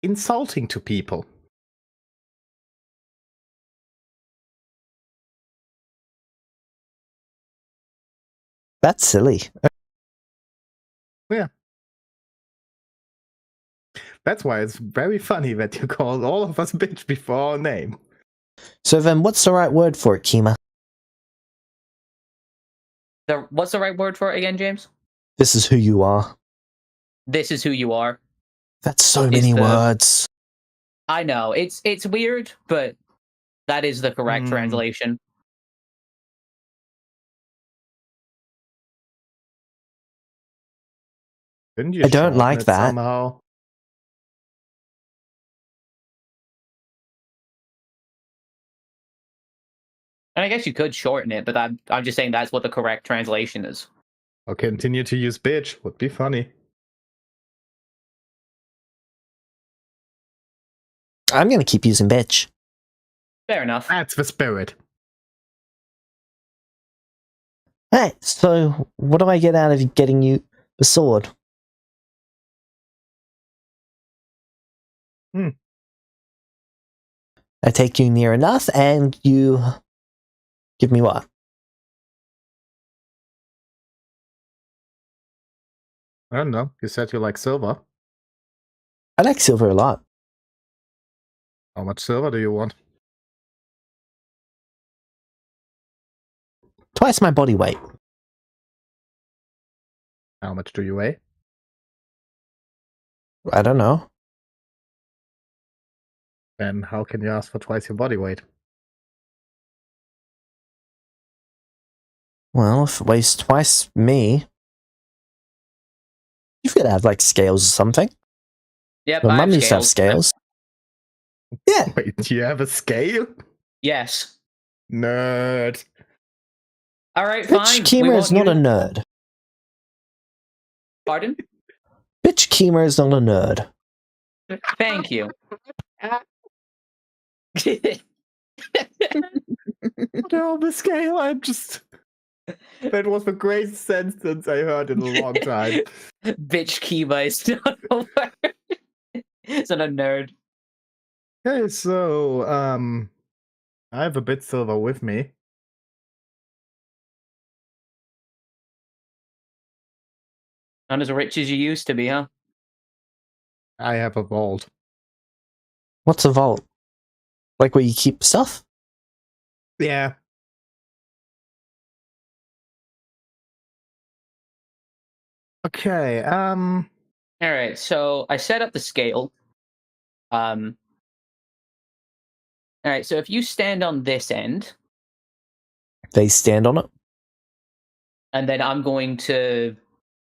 insulting to people. That's silly. Yeah. That's why it's very funny that you called all of us bitch before our name. So then what's the right word for it, Kima? What's the right word for it again, James? This is who you are. This is who you are. That's so many words. I know, it's weird, but that is the correct translation. Couldn't you I don't shorten like it that. somehow? And I guess you could shorten it, but I'm just saying that's what the correct translation is. Or continue to use bitch would be funny. I'm going to keep using bitch. Fair enough. That's the spirit. Hey, so what do I get out of getting you the sword? I take you near enough and you give me what? I don't know. You said you like silver. I like silver a lot. How much silver do you want? Twice my body weight. How much do you weigh? I don't know. Then how can you ask for twice your body weight? Well, if it weighs twice me, you could have like scales or something. Yep, My I mum have used to have scales. scales. Yeah. Wait, do you have a scale? Yes. Nerd. All right, Bitch fine. Kima is not a nerd. Pardon? Bitch Kima is not a nerd. Thank you. No, the scale, I'm just... That was the greatest sentence I heard in a long time. Bitch Kiba is not a word. It's not a nerd. Okay, so, I have a bit silver with me. Not as rich as you used to be, huh? I have a vault. What's a vault? Like where you keep stuff? Yeah. Okay, All right, so I set up the scale. All right, so if you stand on this end, They stand on it. and then I'm going to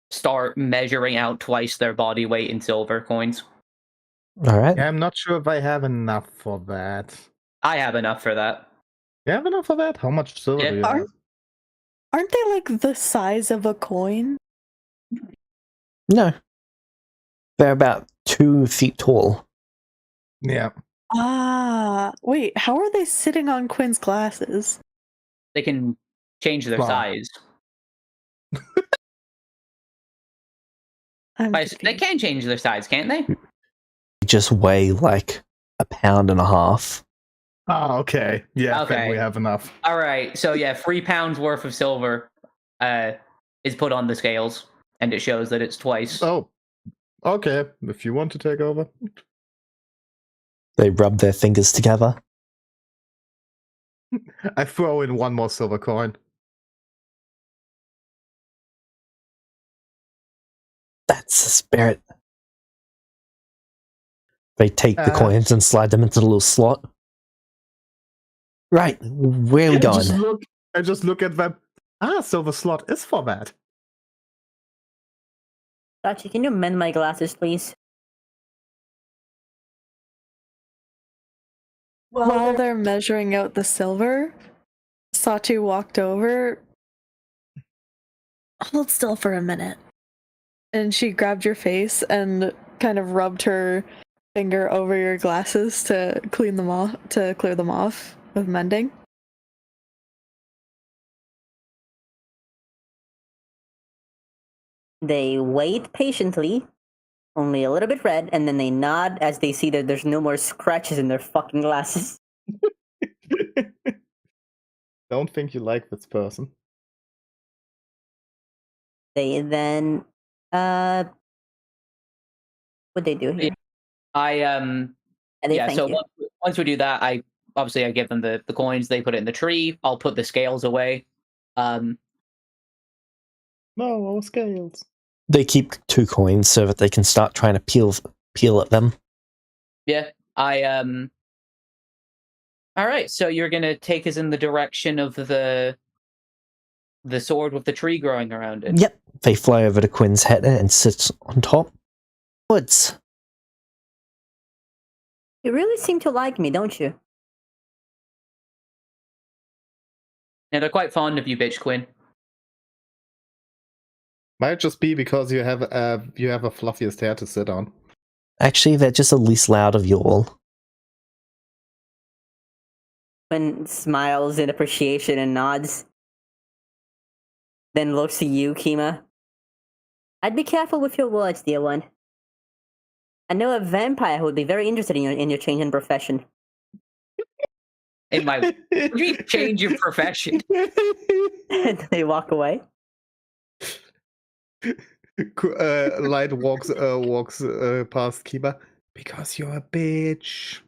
start measuring out twice their body weight in silver coins. All right. yeah, I'm not sure if I have enough for that. I have enough for that. You have enough for that? How much silver Yeah. do you have? Aren't they like the size of a coin? No. They're about 2 feet tall. Yeah. Ah, wait, how are they sitting on Quinn's glasses? They can change their Wow. size. I'm They confused. can change their size, can't they? They just weigh like 1.5 pounds. Oh, okay. Yeah, then Okay. we have enough. All right, so yeah, 3 pounds worth of silver is put on the scales. and it shows that it's twice. Oh, okay. If you want to take over. They rub their fingers together. I throw in one more silver coin. That's the spirit. They take the Uh, coins and slide them into the little slot. Right, where are we going? I just look at them. Silver slot is for that. Sachi, can you mend my glasses, please? While they're measuring out the silver, Sachi walked over. Hold still for a minute. And she grabbed your face and kind of rubbed her finger over your glasses to clear them off with mending. They wait patiently, only a little bit red, and then they nod as they see that there's no more scratches in their fucking glasses. Don't think you like this person. They then, what they do here? And They yeah. thank So you. once we do that, I give them the coins. They put it in the tree. I'll put the scales away. No, our scales. They keep 2 coins so that they can start trying to peel at them. Yeah. All right. So you're gonna take us in the direction of the sword with the tree growing around it. Yep, they fly over to Quinn's head and sit on top. Woods. You really seem to like me, don't you? And they're quite fond of you, bitch, Quinn. Might just be because you have a fluffiest hair to sit on. Actually, they're just the least loud of you all. Quinn smiles in appreciation and nods. Then looks at you, Kima. I'd be careful with your words, dear one. I know a vampire who would be very interested in your change in profession. In my, you change your profession. And they walk away. Light walks past Kiba. Because you're a bitch.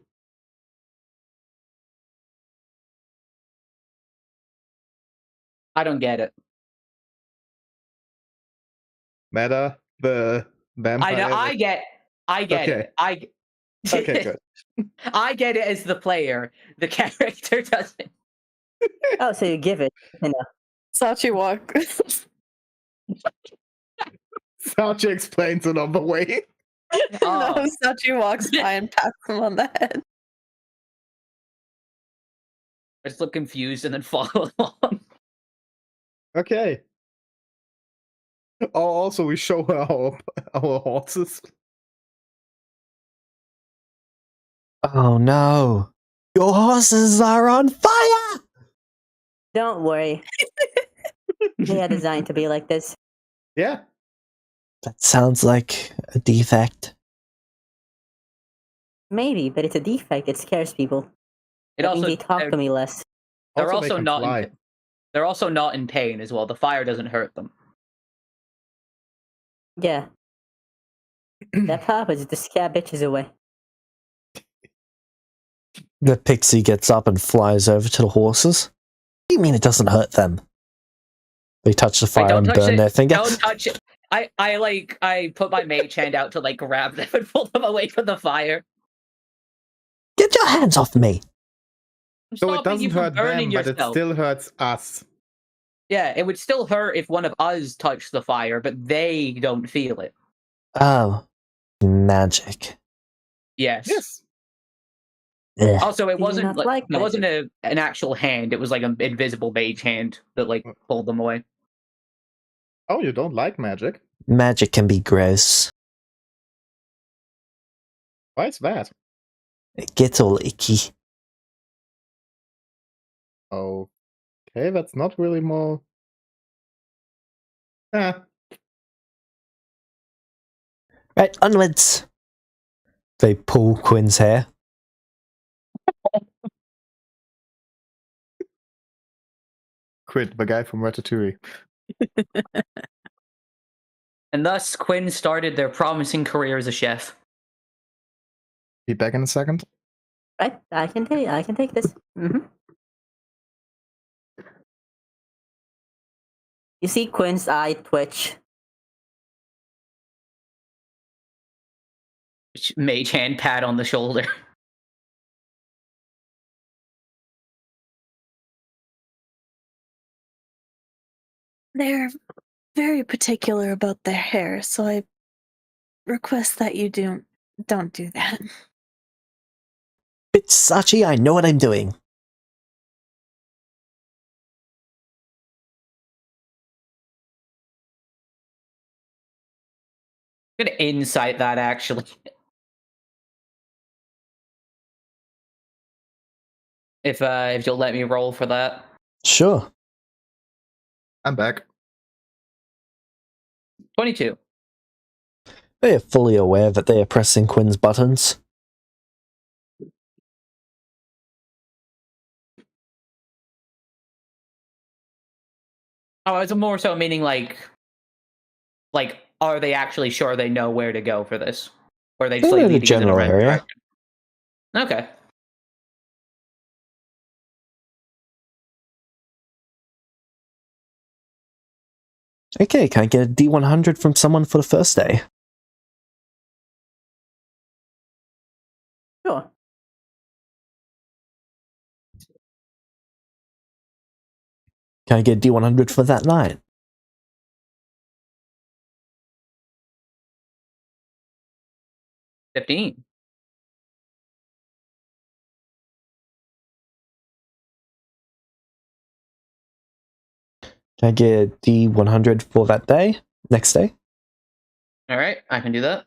I don't get it. Meta, the vampire. I know. I get Okay. it. Okay, good. I get it as the player. The character doesn't. Oh, so you give it. Sachi walks. Sachi explains it on the way. Oh. No, Sachi walks by and pats him on the head. I just look confused and then follow along. Okay. Oh, also we show her our horses. Oh no! Your horses are on fire! Don't worry. They are designed to be like this. Yeah. That sounds like a defect. Maybe, but it's a defect. It scares people. It That means also they talk to me less. they're Also also make them not fly. they're also not in pain as well. The fire doesn't hurt them. Yeah. Their purpose is to scare bitches away. The pixie gets up and flies over to the horses. What do you mean it doesn't hurt them? They touch the Wait, fire don't and touch burn it. their finger. Don't touch it. I put my mage hand out to grab them and pull them away from the fire. Get your hands off me! So it Stopping you doesn't from hurt them, burning but it yourself. still hurts us. Yeah, it would still hurt if one of us touched the fire, but they don't feel it. Oh. Magic. Yes. Ugh. Also, it Do you wasn't not like it wasn't an actual hand. It was like an invisible mage hand that pulled them away. Oh, you don't like magic? Magic can be gross. Why is that? It gets all icky. Okay, that's not really more. Ah. Right, onwards! They pull Quinn's hair. Quit, the guy from Ratatouille. And thus, Quinn started their promising career as a chef. Be back in a second. Right, I can take this. You see Quinn's eye twitch. Mage hand pat on the shoulder. They're very particular about their hair, so I request that you don't do that. Bitch, Sachi, I know what I'm doing. I'm gonna insight that, actually. If you'll let me roll for that. Sure. I'm back. 22. They are fully aware that they are pressing Quinn's buttons. Oh, it's more so meaning like, are they actually sure they know where to go for this? Or are they just They're like in a leading us in a general random area. direction? Okay. Okay, can I get a D100 from someone for the first day? Sure. Can I get a D100 for that night? 15. Can I get a D100 for that day? Next day? Alright, I can do that.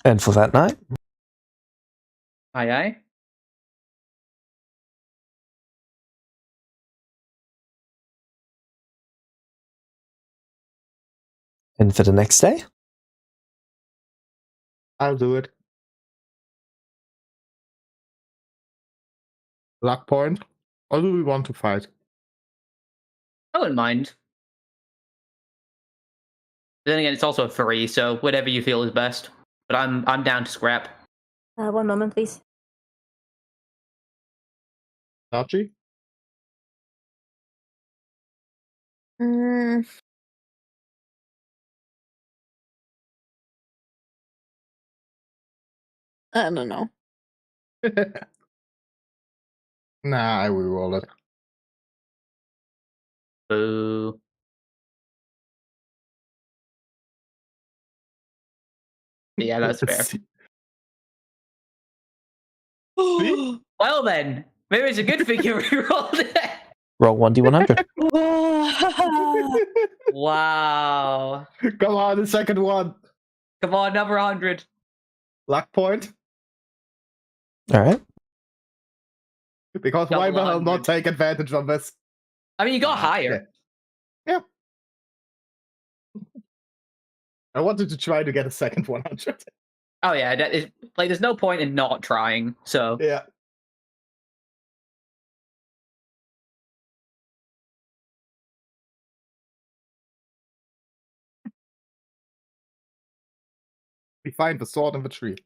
And for that night? Aye, aye. And for the next day? I'll do it. Luck point. Or do we want to fight? I wouldn't mind. Then again, it's also a free, so whatever you feel is best. But I'm down to scrap. 1 moment, please. Sachi? Mm. I don't know. Nah, I will roll it. Boo. Yeah, that's fair. See? Well then, maybe it's a good thing you rerolled it. Roll 1D100. Wow. Come on, the second one. Come on, number 100. Luck point. Alright. Because why Double the hell 100. not take advantage of this? I mean, you got higher. Yeah. I wanted to try to get a second 100. Oh yeah, that is, like, there's no point in not trying, so. Yeah. We find the sword in the tree.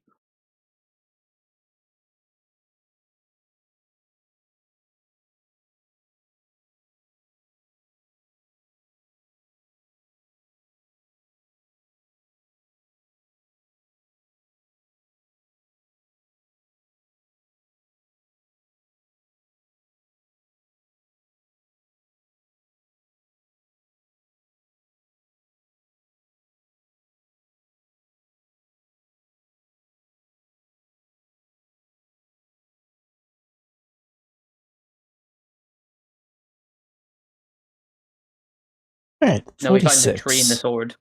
Alright, No, we find the tree and the 46. sword.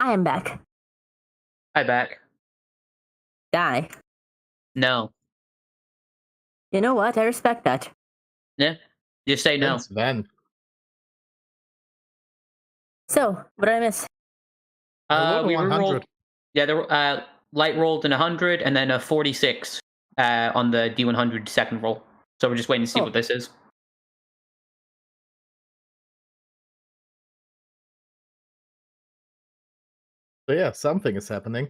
I am back. Hi, back. Die. No. You know what? I respect that. Yeah. Just say no. Since when? So, what did I miss? I rolled a We 100. rolled. Yeah, the light rolled an 100 and then a 46 on the D100 second roll. So we're just waiting to see Oh. what this is. So yeah, something is happening.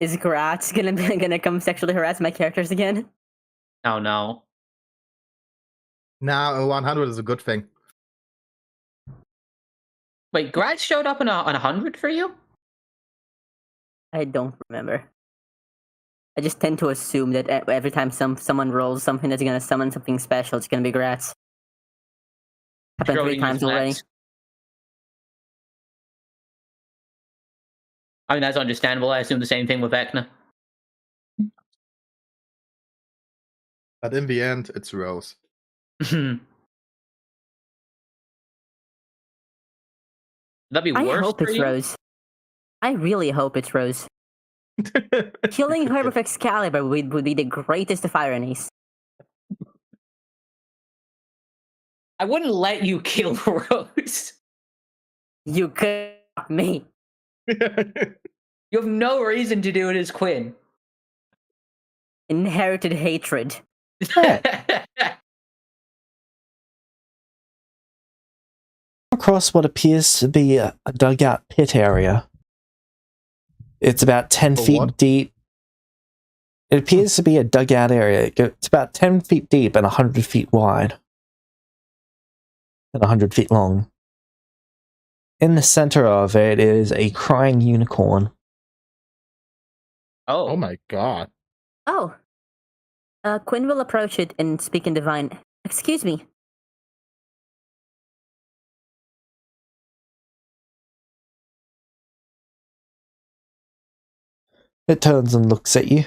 Is Gratz gonna come sexually harass my characters again? Oh no. Now a 100 is a good thing. Wait, Grad showed up on a 100 for you? I don't remember. I just tend to assume that every time someone rolls something that's gonna summon something special, it's gonna be Gratz. Happened 3 Schrodinger's times already. nuts. I mean, that's understandable. I assume the same thing with vecna. But in the end, it's Rose. That'd be I worse hope for it's you. Rose. I really hope it's Rose. Killing her with Excalibur would be the greatest of ironies. I wouldn't let you kill Rose. You could me. You have no reason to do it as Quinn. Inherited hatred. Across what appears to be a dugout pit area. It's about 10 For feet what? deep. It appears to be a dugout area. It's about 10 feet deep and 100 feet wide. And 100 feet long. In the center of it is a crying unicorn. Oh my god. Oh. Quinn will approach it and speak in Divine. Excuse me. It turns and looks at you.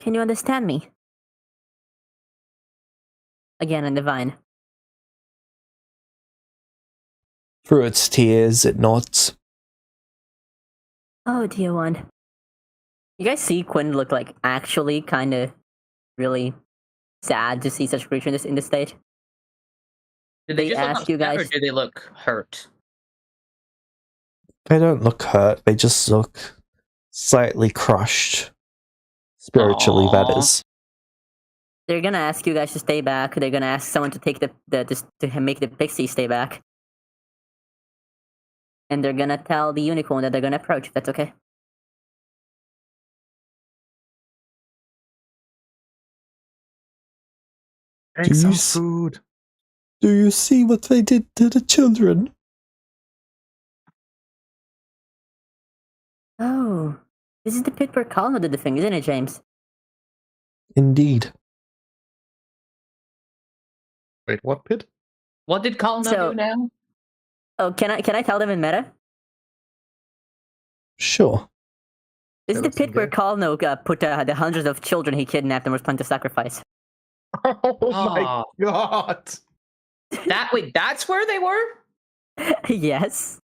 Can you understand me? Again in Divine. Through its tears, it nods. Oh, dear one. You guys see Quinn look like actually kind of really sad to see such a creature in this state? Did They just look ask you upset, or guys- do they look hurt? They don't look hurt, they just look slightly crushed. Spiritually, that Aww. is. They're gonna ask you guys to stay back. They're gonna ask someone to take to make the pixie stay back. And they're gonna tell the unicorn that they're gonna approach, if that's okay. Take Do some you s- food. Do you see what they did to the children? Oh. This is the pit where Kalma did the thing, isn't it, James? Indeed. Wait, what pit? What did Kalna So- do now? Oh, can I tell them in meta? Sure. This is Yeah, the pit where okay. Kalno put the hundreds of children he kidnapped and was planning to sacrifice. Oh my Aw. god. That's where they were? Yes.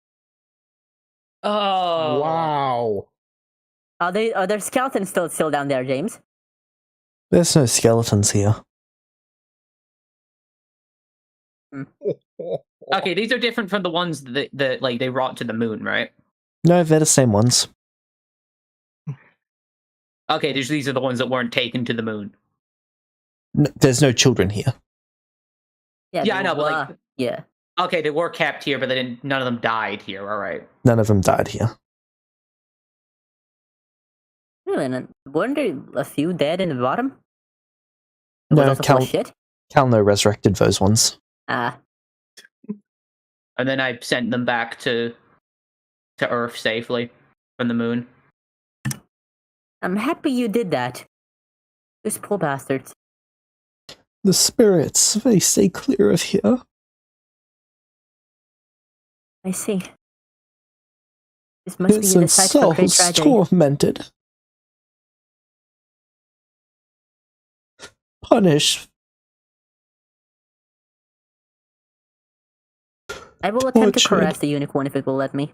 Oh. Wow. Are there skeletons still down there, James? There's no skeletons here. Okay, these are different from the ones that like they brought to the moon, right? No, they're the same ones. Okay, these are the ones that weren't taken to the moon. There's no children here. Yeah, I know, but like, yeah. okay, they were kept here, but none of them died here. All right. None of them died here. Really? And weren't there a few dead in the bottom? It No, was also full of shit? Kalno resurrected those ones. Ah. And then I sent them back to Earth safely from the moon. I'm happy you did that. Those poor bastards. The spirits, they stay clear of here. I see. This must be the Innocent site for great souls tragedy. tormented. Punished I will attempt to Tortured. caress the unicorn if it will let me.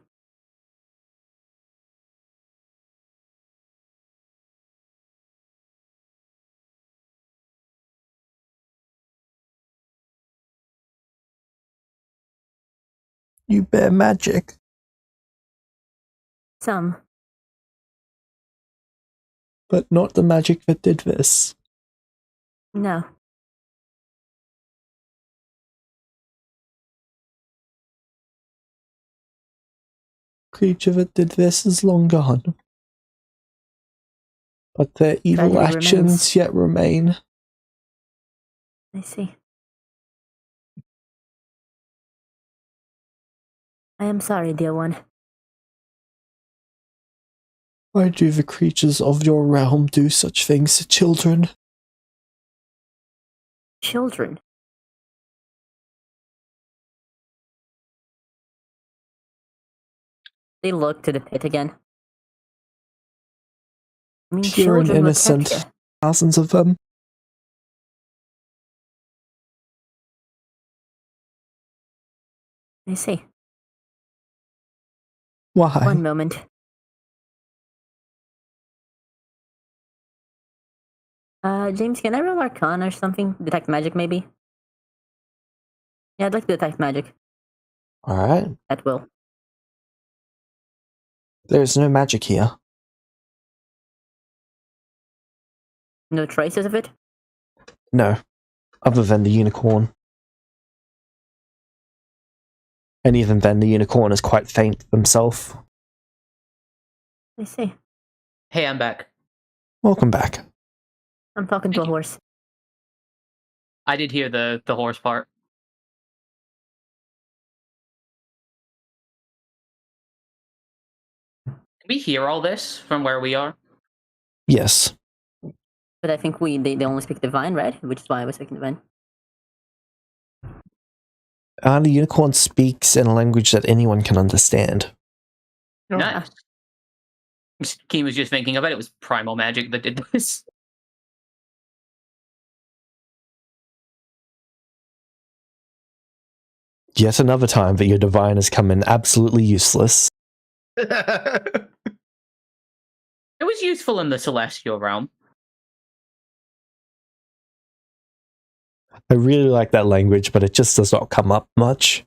You bear magic. Some. But not the magic that did this. No. Creature that did this is long gone. But their evil Tragedy actions remains. yet remain. I see. I am sorry, dear one. Why do the creatures of your realm do such things to children? Children. They look to the pit again. I mean, Pure and children will catch innocent. ya. Thousands of them. I see. Why? One moment. James, can I roll Arcana or something? Detect magic, maybe? Yeah, I'd like to detect magic. Alright. At will. There's no magic here. No traces of it? No. Other than the unicorn. And even then, the unicorn is quite faint himself. I see. Hey, I'm back. Welcome back. I'm talking to a horse. I did hear the horse part. Can we hear all this from where we are? Yes. But I think they only speak Divine, right? Which is why I was speaking Divine. The unicorn speaks in a language that anyone can understand. Nice. Keen was just thinking, I bet it was primal magic that did this. Yet another time that your divine has come in absolutely useless. It was useful in the celestial realm. I really like that language, but it just does not come up much.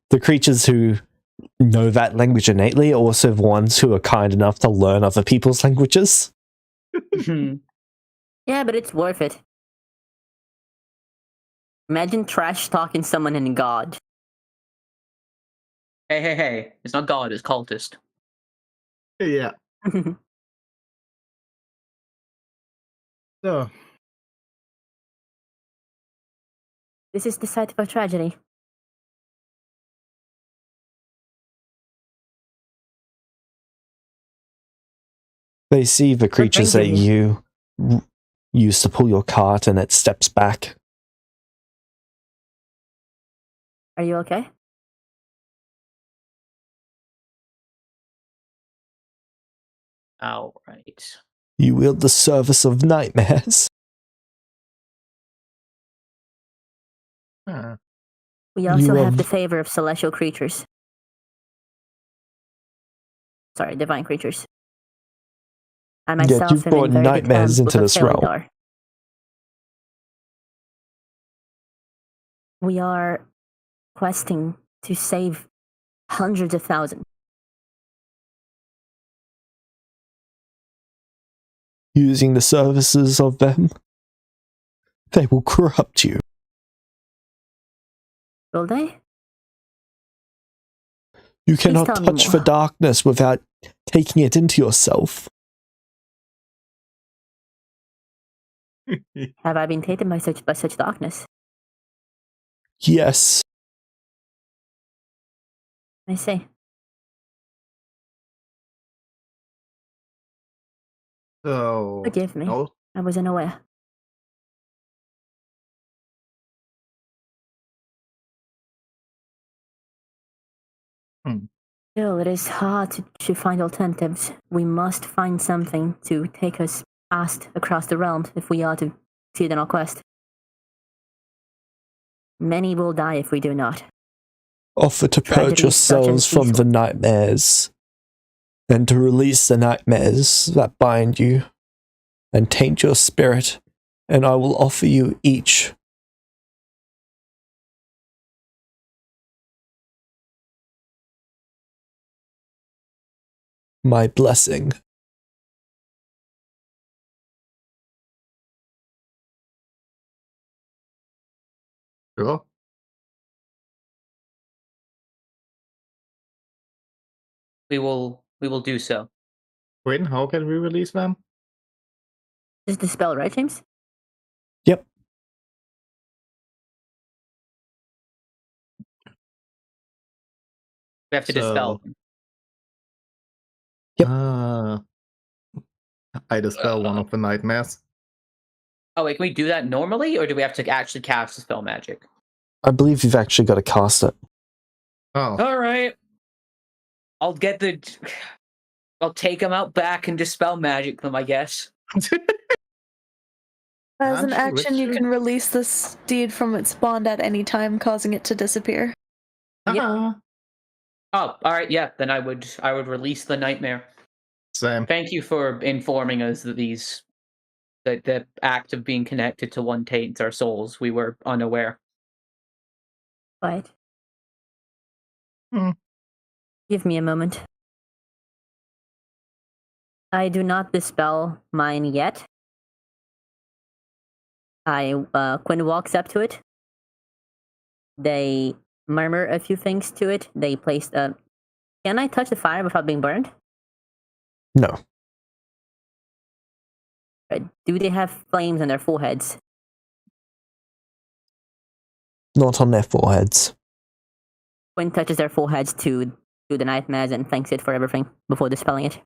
The creatures who know that language innately are also the ones who are kind enough to learn other people's languages. Yeah, but it's worth it. Imagine trash talking someone in God. Hey. It's not God, it's cultist. Yeah. So, This is the site of a tragedy. They see the creatures that brings you use to pull your cart and it steps back. Are you okay? Alright. You wield the service of nightmares. We also You have the have- favor of celestial creatures. Sorry, divine creatures. I myself you've am brought in very good nightmares terms into with this realm. Felindar. We are questing to save hundreds of thousands. Using the services of them, they will corrupt you. Will they? You cannot tell me touch the more. darkness without taking it into yourself. Have I been taken by such darkness? Yes. I see. so Forgive me. no, I was unaware. Still, it is hard to find alternatives. We must find something to take us fast across the realm if we are to succeed in our quest. Many will die if we do not. Offer to Tragedy purge is such an yourselves from easy- the nightmares, and to release the nightmares that bind you and taint your spirit, and I will offer you each my blessing. Sure. We will do so. Wait, how can we release them? This is the spell, right, James? Yep. We have to dispel them. Yep. I dispel one of the nightmares. Oh wait, can we do that normally, or do we have to actually cast the spell magic? I believe you've actually got to cast it. Oh, All right. I'll take them out back and dispel magic them, I guess. As an Aren't you action, you rich? can release this deed from its bond at any time, causing it to disappear. Ah, Oh, all right. Yeah, then I would release the nightmare. same. Thank you for informing us that the act of being connected to one taints our souls. We were unaware. Right. Hmm. Give me a moment. I do not dispel mine yet. Quinn walks up to it. They murmur a few things to it. They place Can I touch the fire without being burned? No. Do they have flames on their foreheads? Not on their foreheads. Quinn touches their foreheads to the nightmares and thanks it for everything before dispelling it.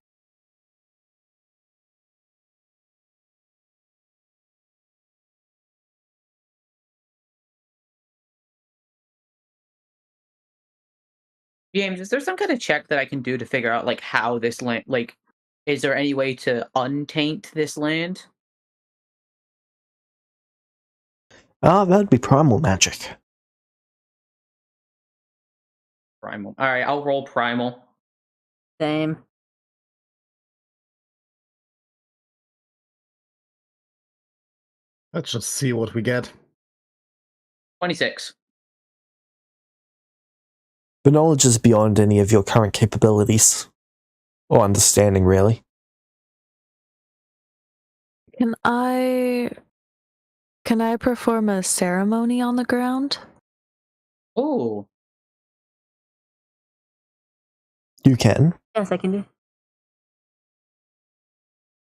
James, is there some kind of check that I can do to figure out like how this land is there any way to untaint this land? That'd be primal magic. Primal. All right, I'll roll primal. Same. Let's just see what we get. 26. The knowledge is beyond any of your current capabilities. Or understanding, really. Can I perform a ceremony on the ground? Oh, You can. Yes, I can do.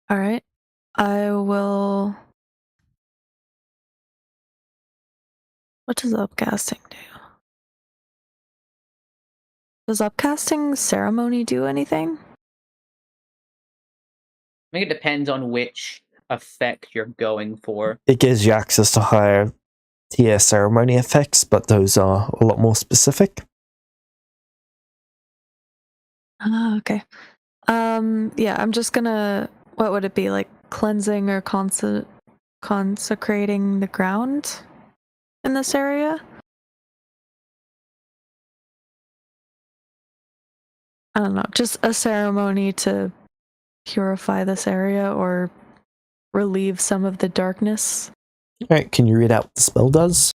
All right. I will. What does upcasting do? Does upcasting ceremony do anything? I think it depends on which effect you're going for. It gives you access to higher tier ceremony effects, but those are a lot more specific. Ah, okay. Yeah, I'm just gonna. What would it be like? Cleansing or consecrating the ground in this area? I don't know. Just a ceremony to purify this area or relieve some of the darkness. Alright, can you read out what the spell does?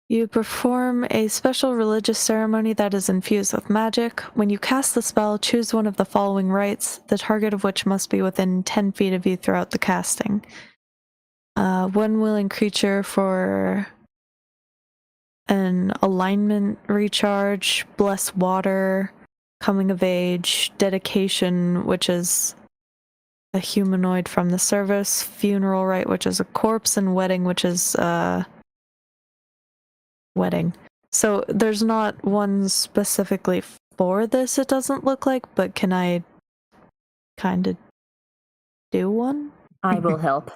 You perform a special religious ceremony that is infused with magic. When you cast the spell, choose one of the following rites, the target of which must be within 10 feet of you throughout the casting. One willing creature for an alignment recharge, bless water, coming of age, dedication, which is a humanoid from the service, funeral rite, which is a corpse, and wedding, which is wedding. So there's not one specifically for this, it doesn't look like, but can I kind of do one? I will help.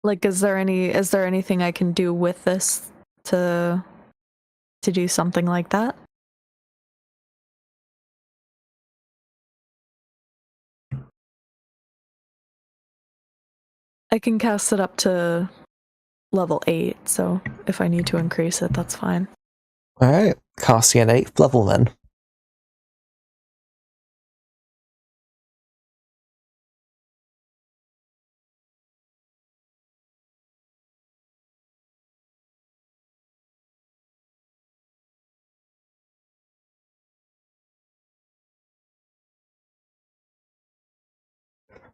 Like, is there anything I can do with this to do something like that? I can cast it up to level 8, so if I need to increase it, that's fine. Alright, casting at 8th level then.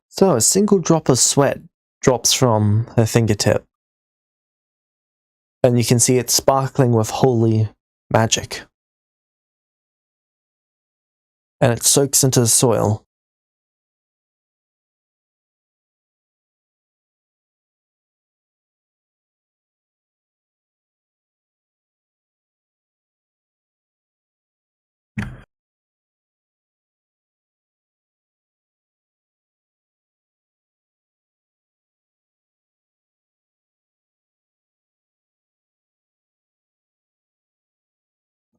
So a single drop of sweat drops from her fingertip. And you can see it sparkling with holy magic. And it soaks into the soil.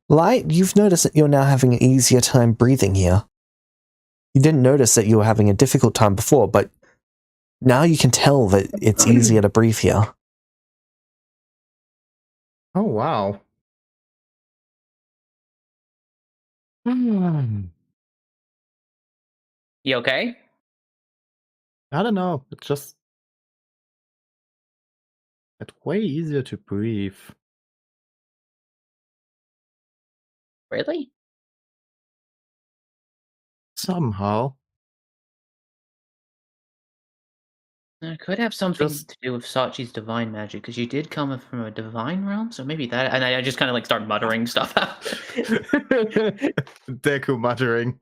Light, you've noticed that you're now having an easier time breathing here. You didn't notice that you were having a difficult time before, but now you can tell that it's easier to breathe here. Oh, wow. You okay? I don't know. It's way easier to breathe. Really? Somehow. It could have something Just- to do with Sachi's divine magic, because you did come from a divine realm, so maybe that. And I just kind of like start muttering stuff out. Deku muttering.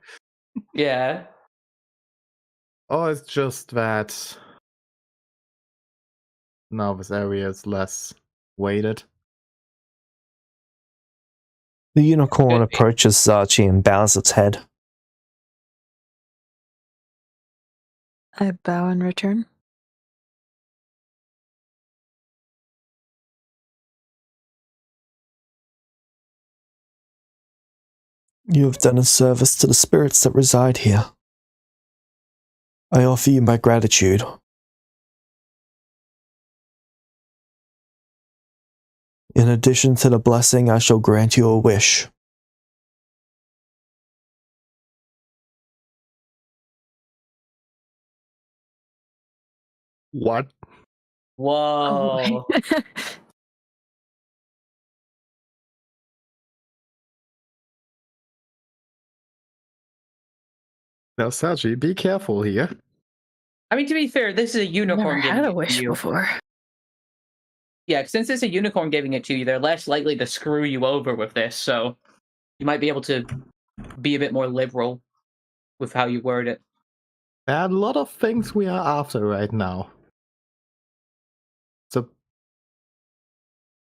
Yeah. Oh, it's just that now this area is less weighted. The unicorn Could be. approaches Zachi and bows its head. I bow in return. You have done a service to the spirits that reside here. I offer you my gratitude. In addition to the blessing, I shall grant you a wish. What? Whoa. Now, Saji, be careful here. I mean, to be fair, this is a unicorn Never giving had a it to wish you. before. Yeah, since it's a unicorn giving it to you, they're less likely to screw you over with this, so you might be able to be a bit more liberal with how you word it. There are a lot of things we are after right now. So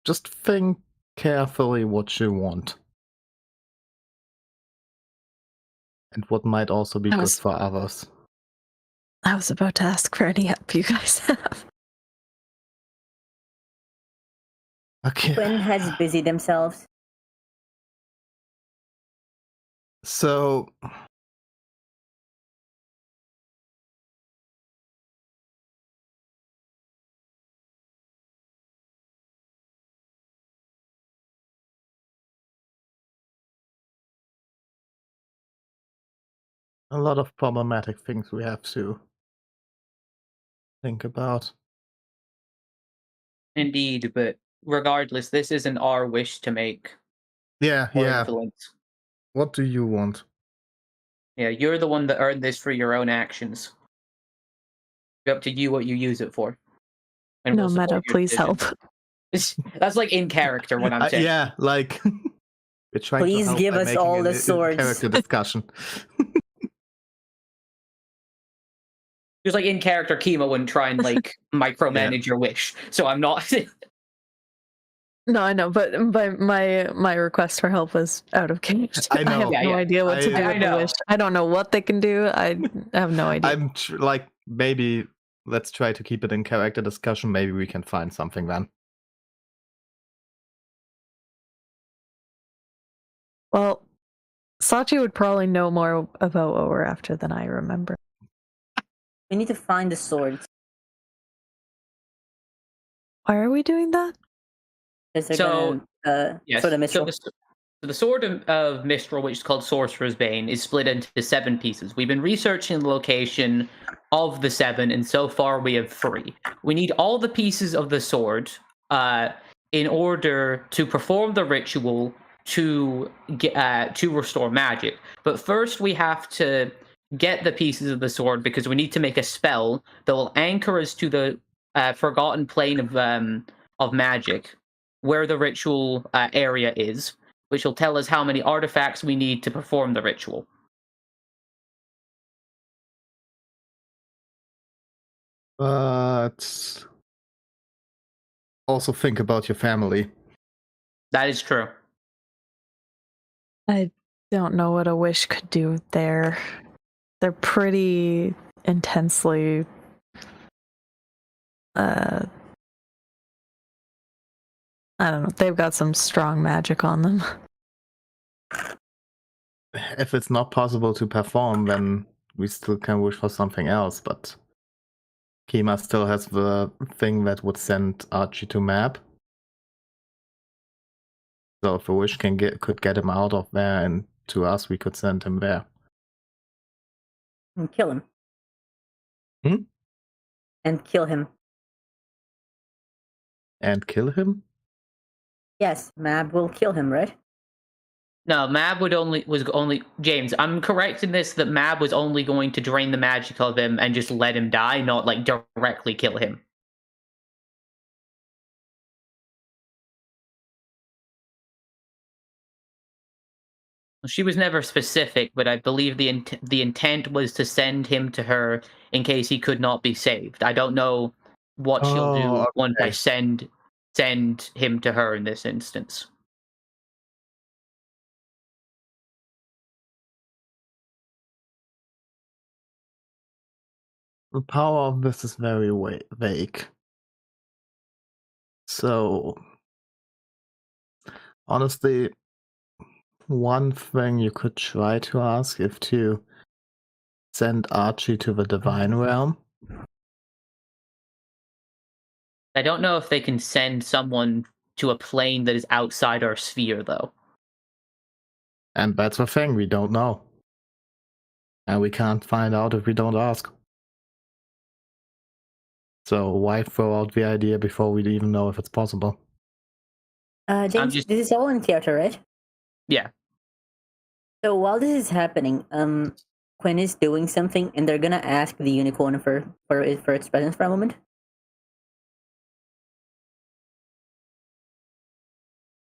just think carefully what you want. And what might also be I good was- for others. I was about to ask for any help you guys have. Okay. Quinn has busied themselves. So a lot of problematic things we have to think about. Indeed, but regardless, this isn't our wish to make Yeah, or yeah. influence. What do you want? Yeah, you're the one that earned this for your own actions. It's up to you what you use it for. And No, we'll Meta, support your please help. decisions. That's like in character what I'm saying. Yeah, like we're trying Please to help give by us making all an the swords. character discussion. Just like in character, Kima wouldn't try and like micromanage your wish. So I'm not. No, I know, but my request for help was out of character. I know. I have Yeah, no yeah. idea what to do I with the know. wish. I don't know what they can do. I have no idea. I'm like, maybe let's try to keep it in character discussion. Maybe we can find something then. Well, Sachi would probably know more about what we're after than I remember. We need to find the swords. Why are we doing that? Is there So, gonna yes. sort of Mistral? So the sword of Mistral, which is called Sorcerer's Bane, is split into 7 pieces. We've been researching the location of the 7, and so far we have 3. We need all the pieces of the sword in order to perform the ritual to restore magic. But first, we have to get the pieces of the sword because we need to make a spell that will anchor us to the forgotten plane of magic, where the ritual area is, which will tell us how many artifacts we need to perform the ritual. But also think about your family. That is true. I don't know what a wish could do there. They're pretty intensely I don't know. They've got some strong magic on them. If it's not possible to perform, then we still can wish for something else, but Kima still has the thing that would send Archie to Mab. So if a wish could get him out of there and to us, we could send him there. And kill him. Hmm? And kill him. And kill him? Yes, Mab will kill him, right? No, Mab was only James. I'm correct in this that Mab was only going to drain the magic of him and just let him die, not like directly kill him. She was never specific, but I believe the intent was to send him to her in case he could not be saved. I don't know what she'll do once I send him to her in this instance. The power of this is very vague. So, honestly, one thing you could try to ask if to send Archie to the Divine Realm. I don't know if they can send someone to a plane that is outside our sphere, though. And that's the thing, we don't know. And we can't find out if we don't ask. So why throw out the idea before we even know if it's possible? James, this is all in theater, right? Yeah. So while this is happening, Quinn is doing something, and they're gonna ask the unicorn for its presence for a moment.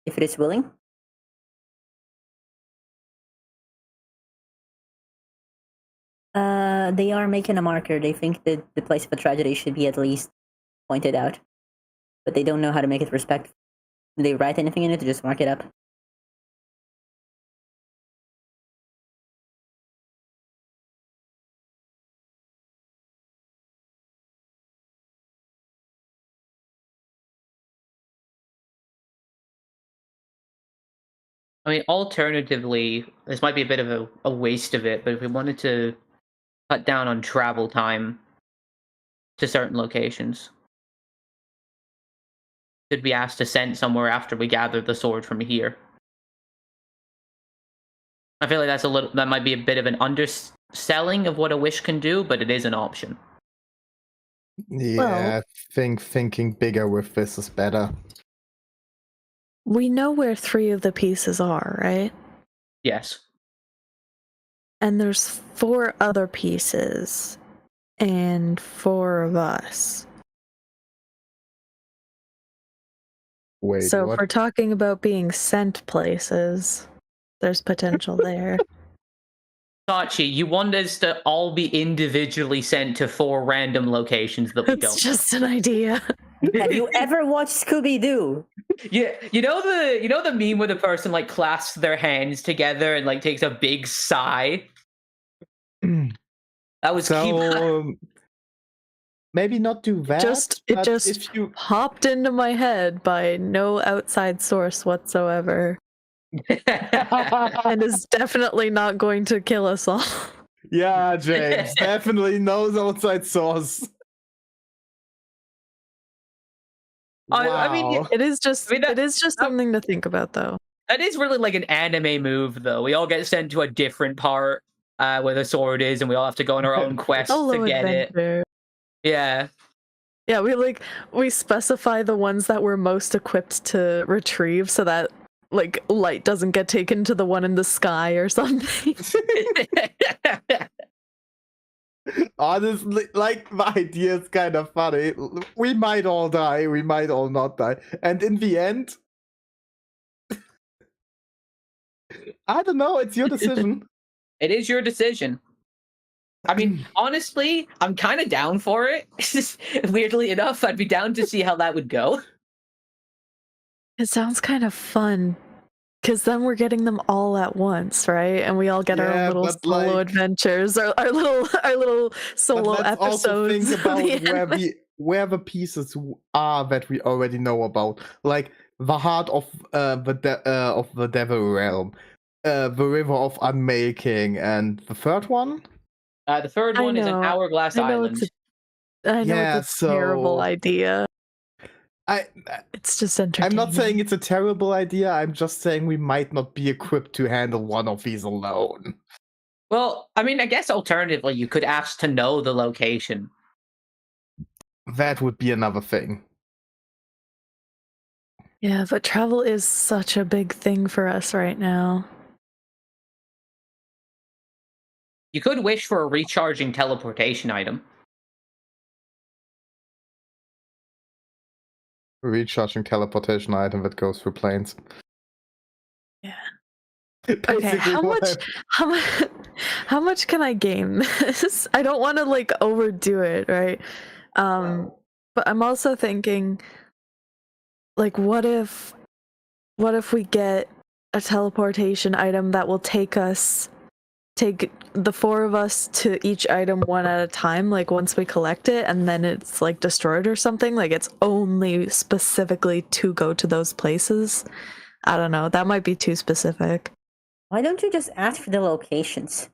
If it is willing. They are making a marker. They think that the place of a tragedy should be at least pointed out, but they don't know how to make it respectful. Do they write anything in it to just mark it up? I mean, alternatively, this might be a bit of a waste of it, but if we wanted to cut down on travel time to certain locations, could be asked to send somewhere after we gather the sword from here. I feel like that might be a bit of an underselling of what a wish can do, but it is an option. Yeah, Well, I think thinking bigger with this is better. we know where 3 of the pieces are, right? Yes. And there's 4 other pieces, and 4 of us. Wait, So what? if we're talking about being sent places, there's potential there. Sachi, you want us to all be individually sent to 4 random locations that we It's don't just an idea. Have you ever watched Scooby-Doo? Yeah, you know the meme where the person like clasps their hands together and like takes a big sigh? That was So maybe not do that. It just popped into my head by no outside source whatsoever, and is definitely not going to kill us all. Yeah, James, definitely no outside source. I mean, Wow. It is just I mean, it is just something to think about, though. that is really like an anime move, though. We all get sent to a different part where the sword is, and we all have to go on our own quest Solo to get it. adventure. Yeah. Yeah, we specify the ones that we're most equipped to retrieve, so that like light doesn't get taken to the one in the sky or something. Honestly, like, the idea is kind of funny. We might all die, we might all not die. And in the end, I don't know, it's your decision. It is your decision. I mean, honestly, I'm kind of down for it. Weirdly enough, I'd be down to see how that would go. It sounds kind of fun. Because then we're getting them all at once, right? And we all get our Yeah, own little but, solo like- adventures, our little solo But let's also episodes. think of about the where the pieces are that we already know about. Like, the heart of the Devil Realm, the River of Unmaking, and the third one? The third I one is an know. hourglass I know island. I know Yeah, it's a terrible so- idea. I'm It's just entertaining. not saying it's a terrible idea, I'm just saying we might not be equipped to handle one of these alone. Well, I mean, I guess alternatively, you could ask to know the location. That would be another thing. Yeah, but travel is such a big thing for us right now. You could wish for a recharging teleportation item. Recharging teleportation item that goes through planes. Yeah. Basically Okay, how what much how much can I game this? I don't want to like overdo it, right? But I'm also thinking like what if we get a teleportation item that will take the four of us to each item one at a time, like once we collect it, and then it's like destroyed or something, like it's only specifically to go to those places. I don't know, that might be too specific. Why don't you just ask for the locations?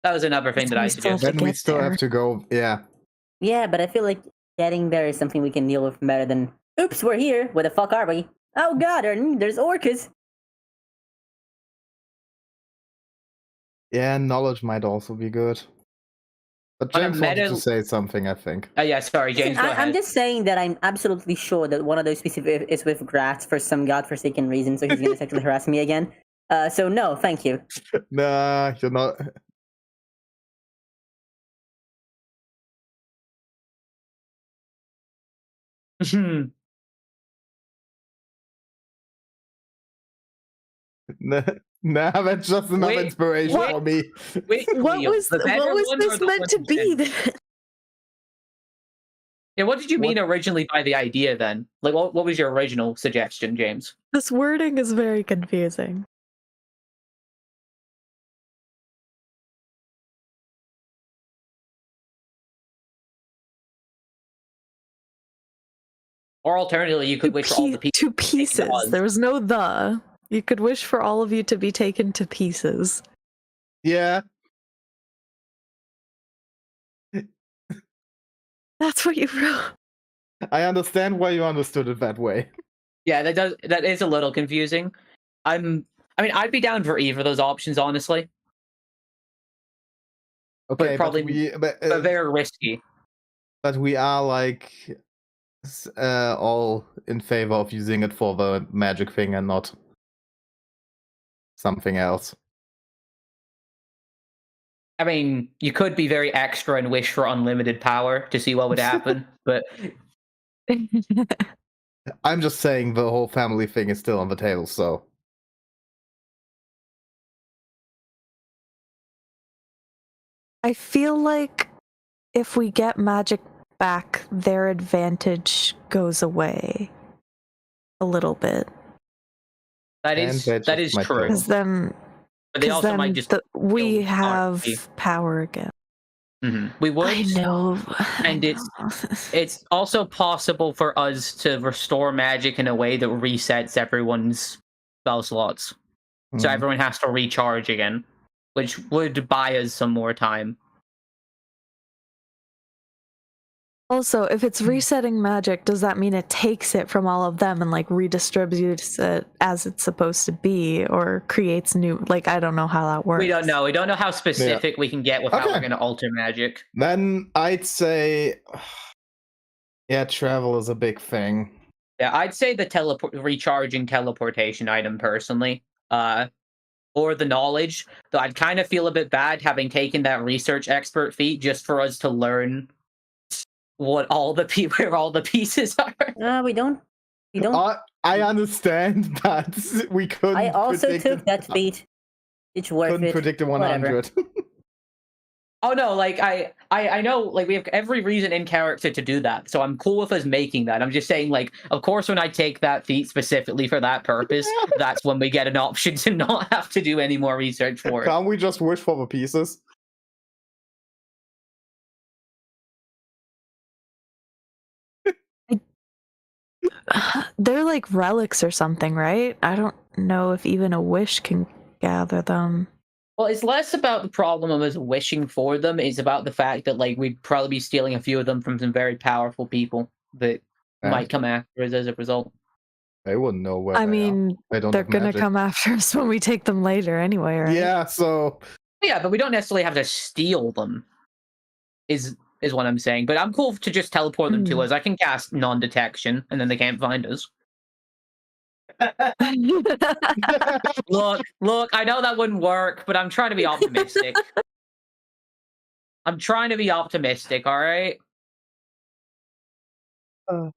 That was another thing that I We still have to suggested. Then we get still there. have to go, yeah. Yeah, but I feel like getting there is something we can deal with better than, oops, we're here. Where the fuck are we? Oh god, there's orcas. Yeah, knowledge might also be good. But On a James wanted meta- to say something, I think. Yeah, sorry, James, Listen, go ahead. I'm just saying that I'm absolutely sure that one of those pieces is with Gratz for some godforsaken reason, so he's gonna sexually harass me again. So no, thank you. Nah, you're not. Nah, that's just enough Wait, inspiration what? for me. Wait, What Leo, was the better one or this the meant one to you be said? then? Yeah, what did you mean originally by the idea then? Like, what was your original suggestion, James? This wording is very confusing. Or alternatively, you could wish for all the people To pieces. Us. There was no the. You could wish for all of you to be taken to pieces. Yeah. That's what you wrote. I understand why you understood it that way. Yeah, that is a little confusing. I mean, I'd be down for either of those options, honestly. Okay, probably- but But very risky. we are like all in favor of using it for the magic thing and not something else. I mean, you could be very extra and wish for unlimited power to see what would happen, but I'm just saying the whole family thing is still on the table, so. I feel like if we get magic back, their advantage goes away a little bit. that And is that that just is might true. go. Because then, But they also might just we kill have Archie. power again. We would. I know. And it's also possible for us to restore magic in a way that resets everyone's spell slots. So Mhm. everyone has to recharge again, which would buy us some more time. Also, if it's resetting magic, does that mean it takes it from all of them and like redistributes it as it's supposed to be, or creates new? Like, I don't know how that works. We don't know. We don't know how specific we can get with how we're Okay. going to alter magic. Then I'd say, yeah, travel is a big thing. Yeah, I'd say the recharging teleportation item personally. Or the knowledge. Though I'd kind of feel a bit bad having taken that research expert feat just for us to learn what all the where all the pieces are. We don't. I understand, but we couldn't. I also predict took it. that feat. It's worth Couldn't it. predict the Whatever. 100. Oh no, like I know, like we have every reason in character to do that, so I'm cool with us making that. I'm just saying, like, of course, when I take that feat specifically for that purpose, that's when we get an option to not have to do any more research for it. Can't we just wish for the pieces? They're like relics or something, right? I don't know if even a wish can gather them. Well, it's less about the problem of us wishing for them. It's about the fact that, like, we'd probably be stealing a few of them from some very powerful people that might come after us as a result. They wouldn't know where I they mean, are. They don't they're have gonna magic. come after us when we take them later anyway, right? Yeah, so Yeah, but we don't necessarily have to steal them. Is what I'm saying. But I'm cool to just teleport them to us. I can cast non-detection, and then they can't find us. Look, I know that wouldn't work, but I'm trying to be optimistic. I'm trying to be optimistic, all right? Can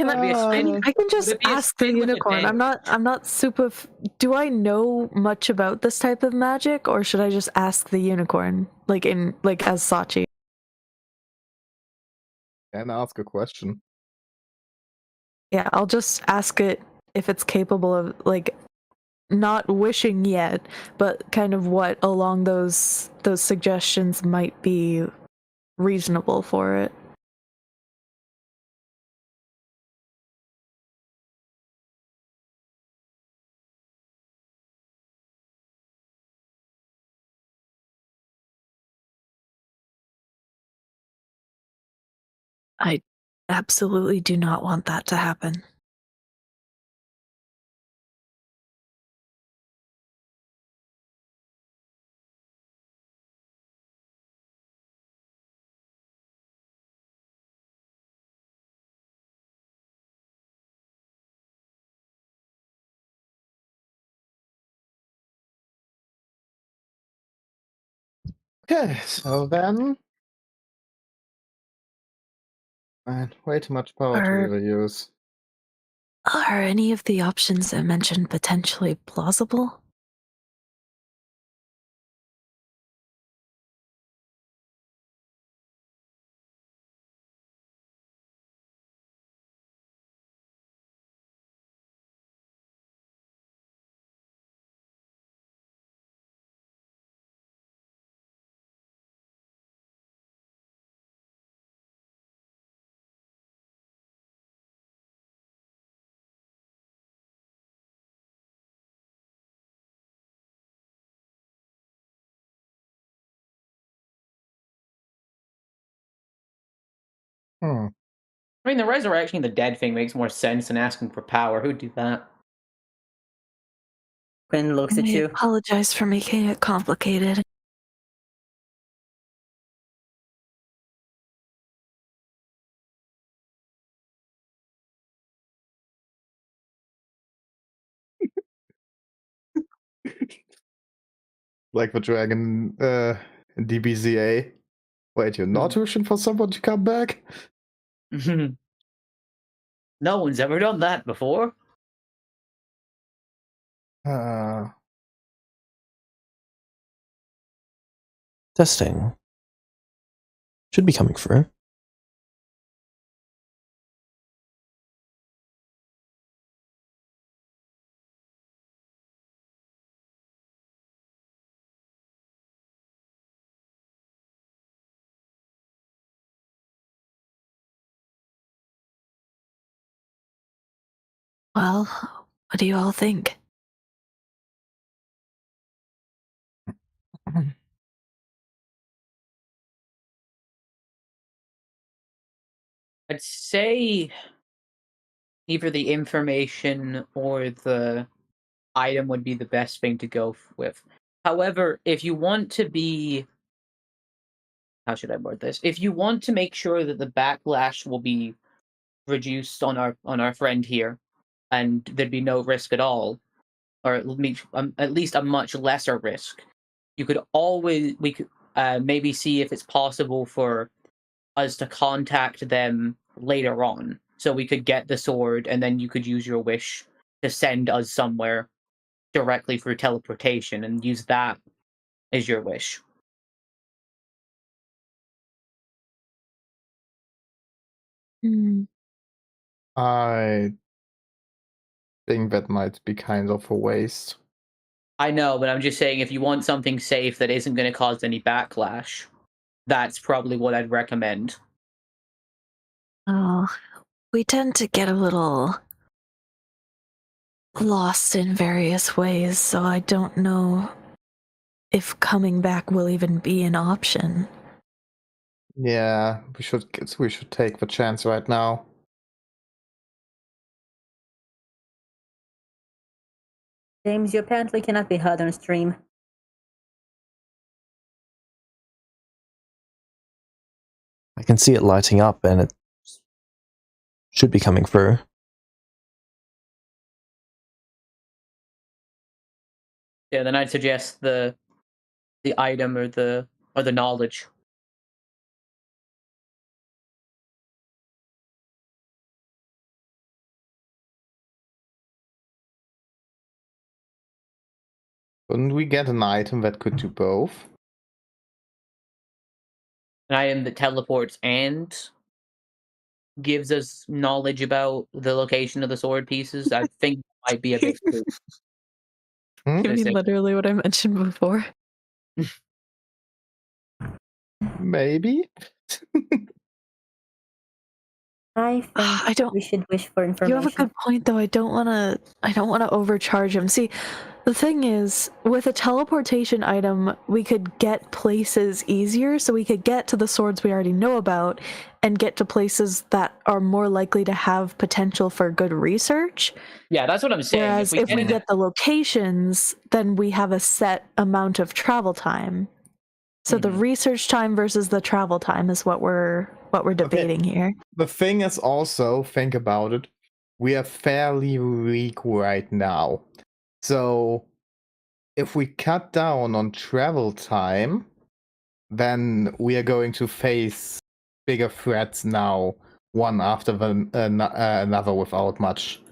Would it be a spin? I can just Would it be a ask the spin with unicorn. advantage? I'm not super. Do I know much about this type of magic, or should I just ask the unicorn, like as Sachi? and ask a question. Yeah, I'll just ask it if it's capable of like not wishing yet, but kind of what along those suggestions might be reasonable for it. I absolutely do not want that to happen. Okay, so then. Man, way too much power to really use. Are any of the options I mentioned potentially plausible? I mean, the resurrecting the dead thing makes more sense than asking for power. Who'd do that? Quinn looks at I you. apologize for making it complicated. Like the dragon in DBZA. Wait, you're not wishing for someone to come back? No one's ever done that before. Testing. Should be coming through. Well, what do you all think? I'd say either the information or the item would be the best thing to go with. However, if you want to be, how should I word this? If you want to make sure that the backlash will be reduced on our friend here, and there'd be no risk at all, or at least a much lesser risk, we could maybe see if it's possible for us to contact them later on, so we could get the sword, and then you could use your wish to send us somewhere directly through teleportation, and use that as your wish. Hmm. I think that might be kind of a waste. I know, but I'm just saying, if you want something safe that isn't going to cause any backlash, that's probably what I'd recommend. Oh, we tend to get a little lost in various ways, so I don't know if coming back will even be an option. Yeah, we should take the chance right now. James, you apparently cannot be heard on stream. I can see it lighting up and it should be coming through. Yeah, then I'd suggest the item or the knowledge. Couldn't we get an item that could do both? An item that teleports and gives us knowledge about the location of the sword pieces. I think might be a bit true. Hmm? You mean literally what I mentioned before? Maybe? I think I don't. we should wish for You information. have a good point, though. I don't want to overcharge him. See, the thing is, with a teleportation item, we could get places easier, so we could get to the swords we already know about and get to places that are more likely to have potential for good research. Yeah, that's what I'm saying. Whereas if we get the locations, then we have a set amount of travel time. So the research time versus the travel time is what we're debating here. The thing is also, think about it, we are fairly weak right now. So if we cut down on travel time, then we are going to face bigger threats now, one after another, without much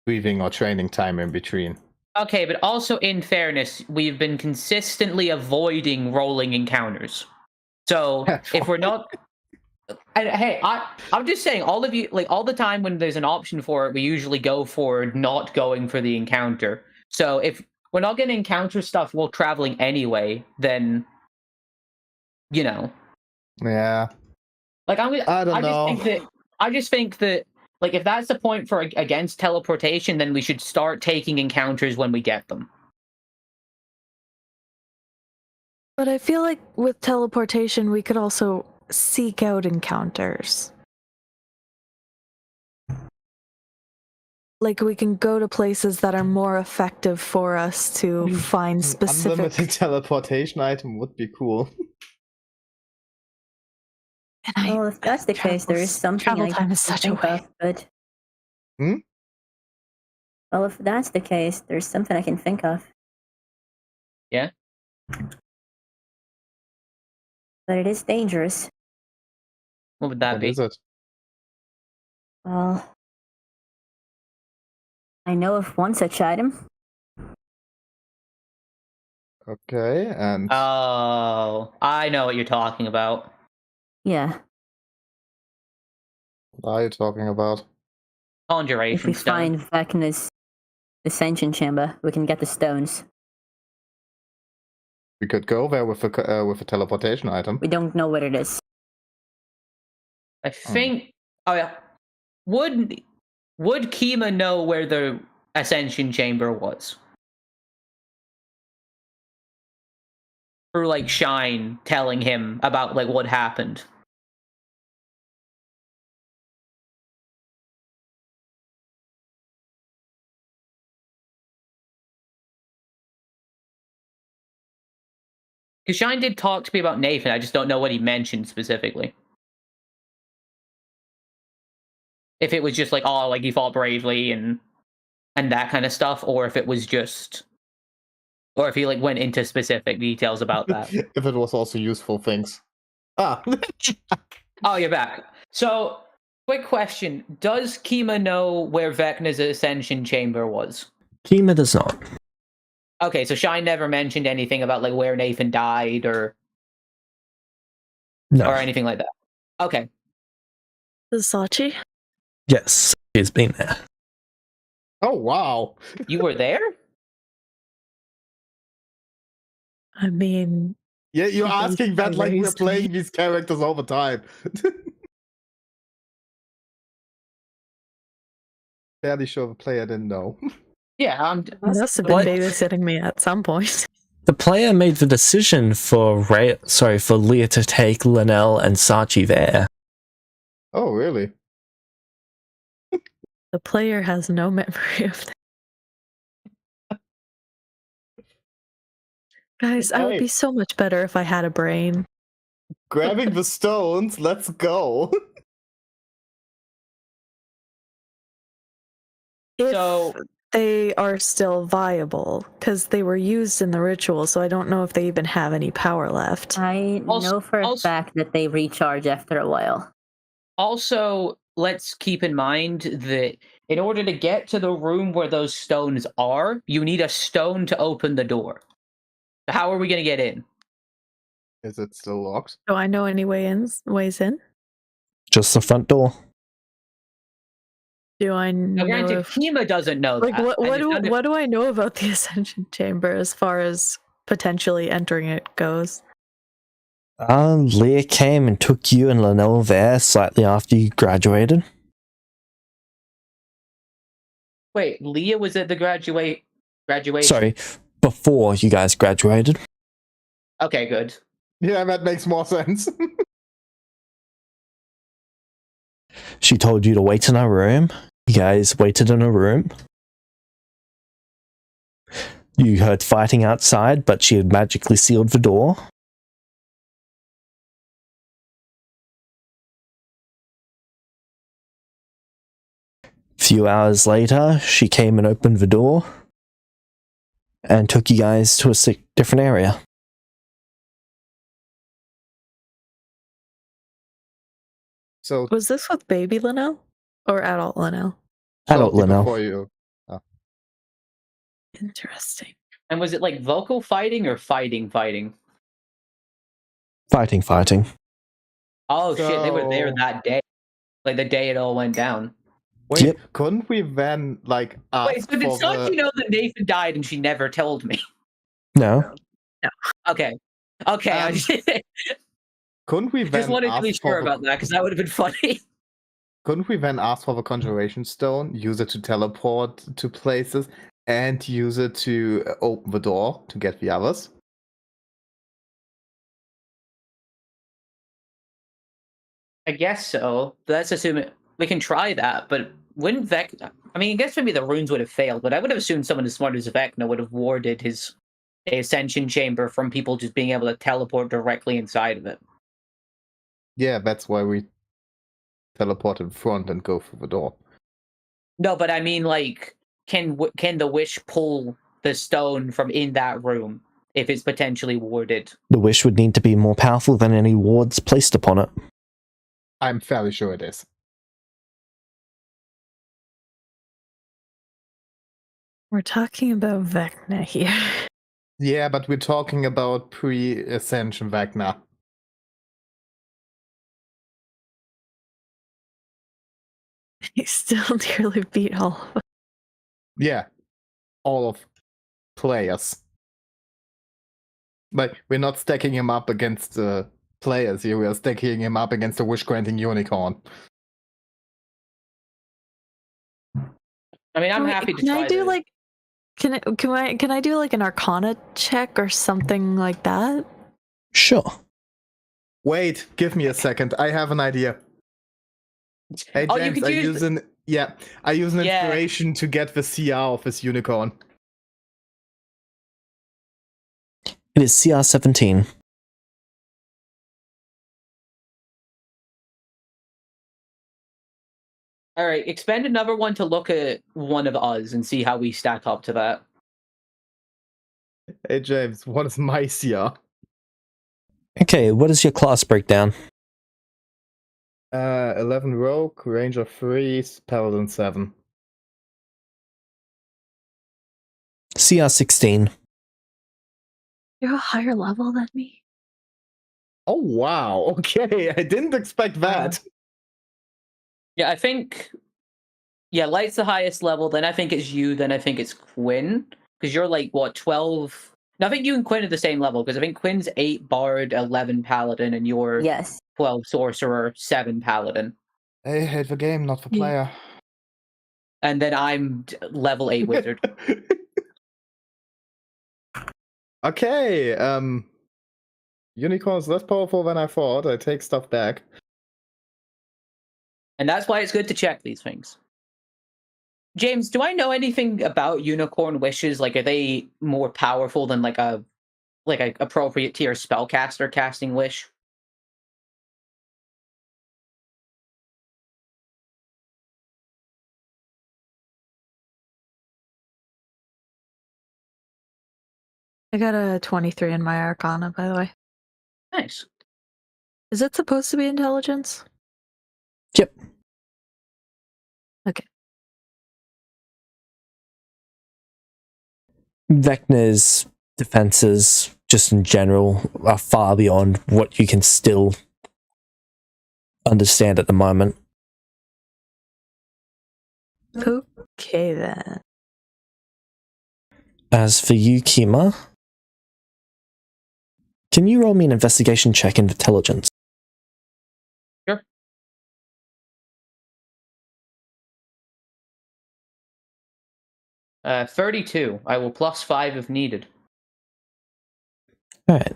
breathing or training time in between. Okay, but also in fairness, we've been consistently avoiding rolling encounters. So if we're not, and hey, I'm just saying, all of you, like, all the time when there's an option for it, we usually go for not going for the encounter. So if we're not getting encounter stuff while traveling anyway, then, you know, Yeah. like I don't know. I just think that, like, if that's the point for against teleportation, then we should start taking encounters when we get them. But I feel like with teleportation, we could also seek out encounters. Like, we can go to places that are more effective for us to find specific... Unlimited teleportation item would be cool. Well, if that's the case, there is something travel I time can is such a think way. of, but... Hmm? Well, if that's the case, there's something I can think of. Yeah? But it is dangerous. What would that What be? is it? Well... I know of one such item. Okay, and Oh, I know what you're talking about. Yeah. what are you talking about? If we Conjuration stone. find Vecna's Ascension Chamber, we can get the stones. We could go there with a teleportation item. We don't know what it is. I think. Oh yeah. Would Kima know where the Ascension Chamber was? through like Shine telling him about like what happened. Because Shine did talk to me about Nathan, I just don't know what he mentioned specifically. If it was just like, oh, like he fought bravely and that kind of stuff, or if it was just, or if he like went into specific details about that. If it was also useful things. Ah. Oh, you're back. So, quick question: does Kima know where Vecna's ascension chamber was? Kima does not. Okay, so Shine never mentioned anything about like where Nathan died or No. anything like that. Okay. Is Sachi? Yes, she's been there. Oh wow. You were there? I mean, Yeah, you're asking that like we're raised playing these characters all the time. Fairly sure the player didn't know. Yeah, you must have been What? babysitting me at some point. The player made the decision for Leah to take Linnell and Sachi there. Oh really? The player has no memory of that. Guys, I would be so much better if I had a brain. Grabbing the stones, let's go. If So- they are still viable, because they were used in the ritual, so I don't know if they even have any power left. I Also- know for a also- fact that they recharge after a while. Also, let's keep in mind that in order to get to the room where those stones are, you need a stone to open the door. How are we going to get in? Is it still locked? Do I know any ways in? Just the front door. Do I Now, know granted, if... Kima doesn't know Like, that. what do I know about the Ascension Chamber as far as potentially entering it goes? Leah came and took you and Linnell there slightly after you graduated. Wait, Leah was at the graduation? Sorry, before you guys graduated. Okay, good. Yeah, that makes more sense. She told you to wait in her room. You guys waited in her room. You heard fighting outside, but she had magically sealed the door. A few hours later, she came and opened the door and took you guys to a different area. So Was this with baby Linnell? Or adult Linnell? Adult shortly Linnell. before you. Interesting. And was it like vocal fighting or fighting? Fighting. Oh shit, they were there So- that day. Like the day it all went down. Wait, Yep. couldn't we then like ask Wait, so did for Sanji know that Nathan died and she never told me? No. Okay. Okay, I couldn't we then just wanted to be ask for sure the- about that because that would have been funny. Couldn't we then ask for the conjuration stone, use it to teleport to places, and use it to open the door to get the others? I guess so. Let's assume we can try that, but wouldn't Vecna... I mean, I guess maybe the runes would have failed, but I would have assumed someone as smart as Vecna would have warded his ascension chamber from people just being able to teleport directly inside of it. Yeah, that's why we teleport in front and go through the door. No, but I mean, like, can the wish pull the stone from in that room if it's potentially warded? The wish would need to be more powerful than any wards placed upon it. I'm fairly sure it is. We're talking about Vecna here. Yeah, but we're talking about pre-ascension Vecna. He still nearly beat all of us. Yeah, all of players. Like, we're not stacking him up against the players here, we are stacking him up against the wish-granting unicorn. I mean, I'm happy to Can try I do this. like can I do like an Arcana check or something like that? Sure. Wait, give me a second. I have an idea. Hey Oh, you James, could I use use an Yeah. inspiration to get the CR of this unicorn. It is CR 17. All right, expend another one to look at one of us and see how we stack up to that. Hey James, what is my CR? Okay, what is your class breakdown? 11 rogue, ranger 3, paladin 7. CR 16. You're a higher level than me. Oh wow, okay, I didn't expect that. Yeah, I think. Yeah, Light's the highest level. Then I think it's you. Then I think it's Quinn, because you're like what 12. No, I think you and Quinn are the same level because I think Quinn's 8 bard, 11 paladin, and you're Yes. 12 sorcerer, 7 paladin. I hate the game, not the Yeah. player. And then I'm level 8 wizard. Okay, unicorn's less powerful than I thought. I take stuff back. And that's why it's good to check these things. James, do I know anything about unicorn wishes? Like, are they more powerful than like a appropriate tier spellcaster casting wish? I got a 23 in my Arcana, by the way. Nice. Is it supposed to be intelligence? Yep. Okay. Vecna's defenses, just in general, are far beyond what you can still understand at the moment. Okay, then. As for you, Kima, can you roll me an investigation check in intelligence? Sure. Uh, 32. I will plus 5 if needed. Alright.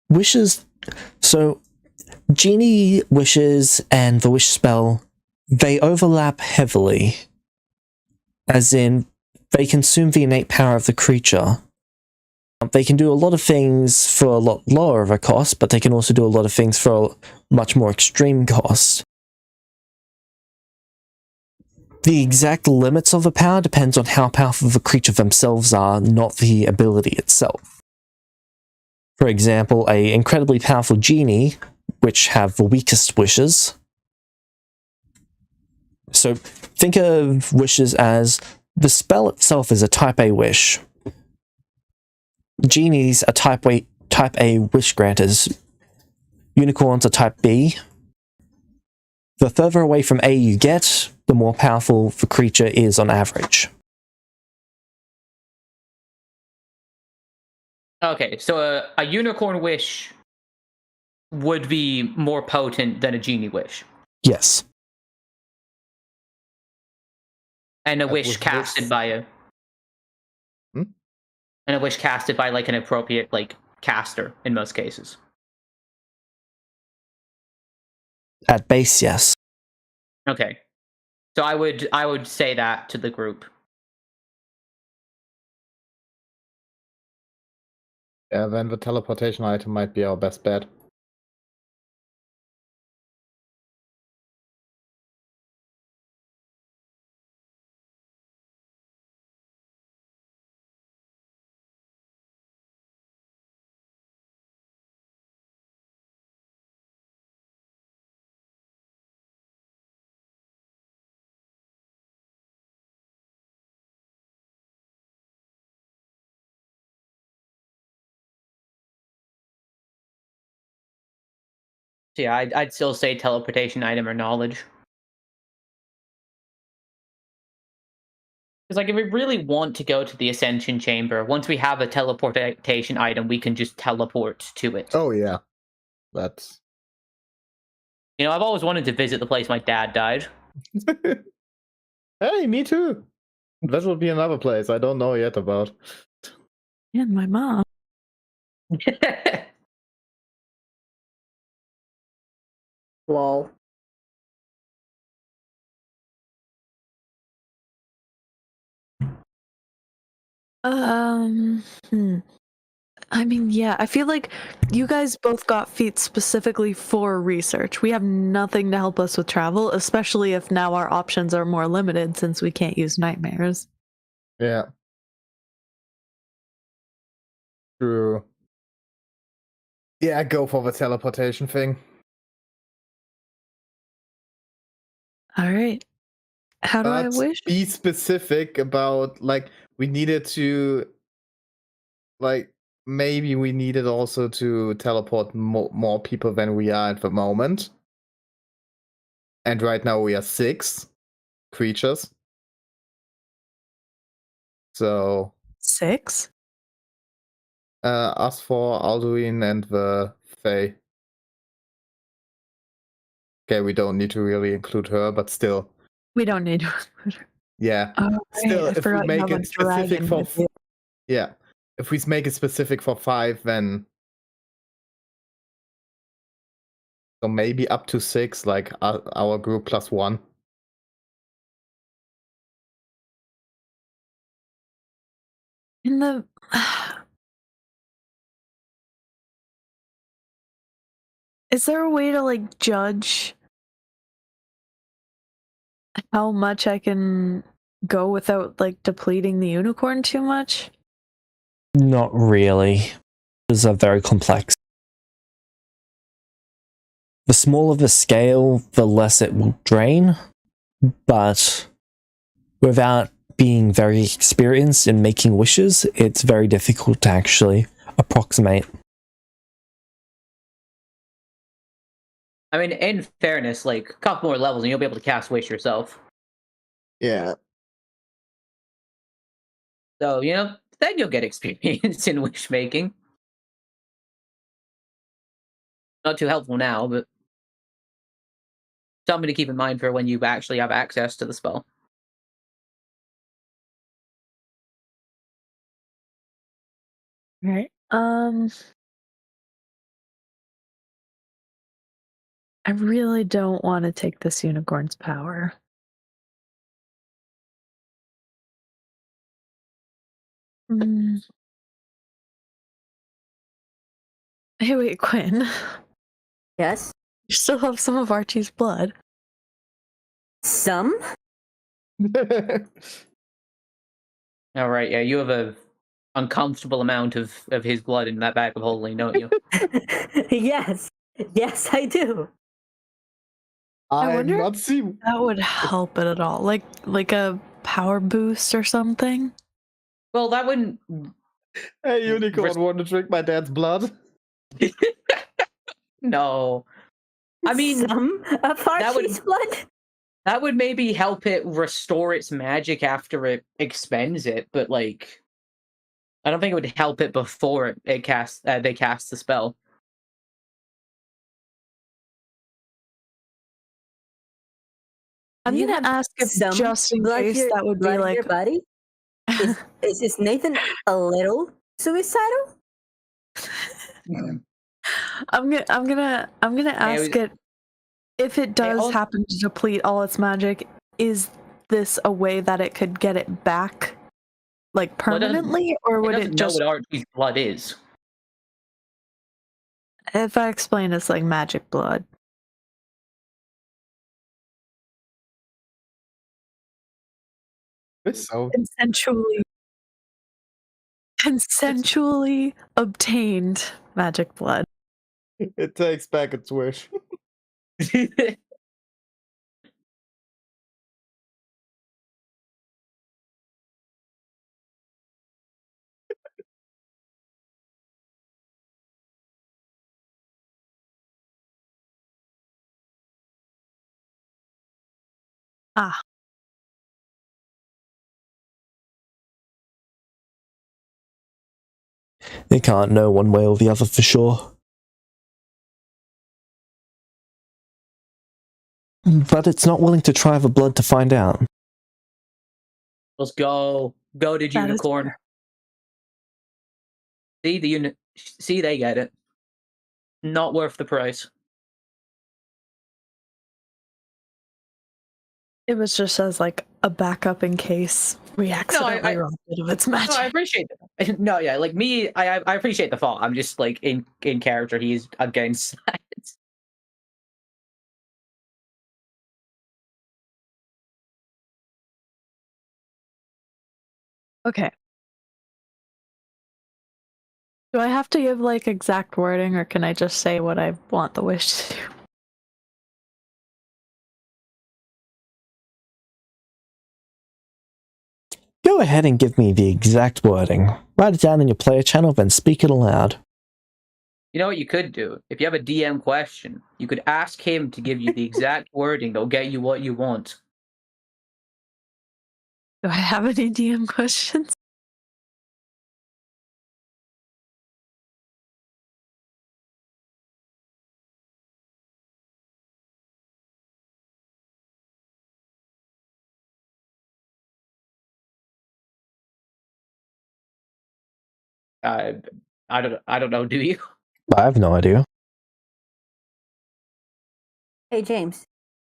Wishes. So, Genie wishes and the wish spell, they overlap heavily. As in, they consume the innate power of the creature. They can do a lot of things for a lot lower of a cost, but they can also do a lot of things for a much more extreme cost. The exact limits of the power depends on how powerful the creature themselves are, not the ability itself. For example, a incredibly powerful genie, which have the weakest wishes. So think of wishes as the spell itself is a type A wish. Genies are type A wish granters. Unicorns are type B. The further away from A you get, the more powerful the creature is on average. Okay, so a unicorn wish would be more potent than a genie wish. Yes. And a wish was casted this- by a... Hmm? And a wish casted by like an appropriate like caster in most cases. At base, yes. Okay. So I would say that to the group. Yeah, then the teleportation item might be our best bet. So yeah, I'd still say teleportation item or knowledge. Because like if we really want to go to the Ascension Chamber, once we have a teleportation item, we can just teleport to it. Oh yeah, that's. You know, I've always wanted to visit the place my dad died. Hey, me too. That will be another place I don't know yet about. And my mom. Lol. Hmm. I mean, yeah, I feel like you guys both got feats specifically for research. We have nothing to help us with travel, especially if now our options are more limited since we can't use nightmares. Yeah. True. Yeah, go for the teleportation thing. All right. How do I But wish? be specific about, like, we needed to, like, maybe we needed also to teleport more people than we are at the moment. And right now we are 6 creatures. So 6? us 4, Alduin, and the Fae. Okay, we don't need to really include her, but still. We don't need to. Yeah. Oh, Still, right. I if we forgot you make have a it specific dragon for with you. yeah, if we make it specific for 5, then so maybe up to 6, like our group plus 1. In the Is there a way to like judge how much I can go without like depleting the unicorn too much? Not really. These are very complex. The smaller the scale, the less it will drain, but without being very experienced in making wishes, it's very difficult to actually approximate. I mean, in fairness, like a couple more levels and you'll be able to cast Wish yourself. Yeah. So, then you'll get experience in wish making. Not too helpful now, but something to keep in mind for when you actually have access to the spell. Right. I really don't want to take this unicorn's power. Mm. Hey, wait, Quinn. Yes? You still have some of Archie's blood. Some? All right, yeah, you have a uncomfortable amount of his blood in that bag of holding, don't you? Yes. Yes, I do. I I'm wonder not see. That would help it at all. Like a power boost or something. Well, that wouldn't. Hey, unicorn, want to drink my dad's blood? No. I mean, Some of Archie's blood? that would maybe help it restore its magic after it expends it, but like, I don't think it would help it before they cast the spell. I'm You gonna have ask if some just in blood case here- that would blood be in like. your body? Is Nathan a little suicidal? I'm gonna ask it if it does happen to deplete all its magic. Is this a way that it could get it back, like permanently, or would it just? Know what Archie's blood is? If I explain, it's like magic blood. It's so Consensually obtained magic blood. it takes back its wish. Ah. They can't know one way or the other for sure. But it's not willing to try the blood to find out. Let's go. Go to That is unicorn. fair. See, the See, they get it. Not worth the price. It was just as like a backup in case we accidentally robbed it of its magic. No, I appreciate that. No, yeah, like me, I appreciate the thought. I'm just like in character, he's against that. Okay. Do I have to give like exact wording, or can I just say what I want the wish to do? Go ahead and give me the exact wording. Write it down in your player channel, then speak it aloud. You know what you could do? If you have a DM question, you could ask him to give you the exact wording that'll get you what you want. Do I have any DM questions? I don't know. Do you? I have no idea. Hey, James.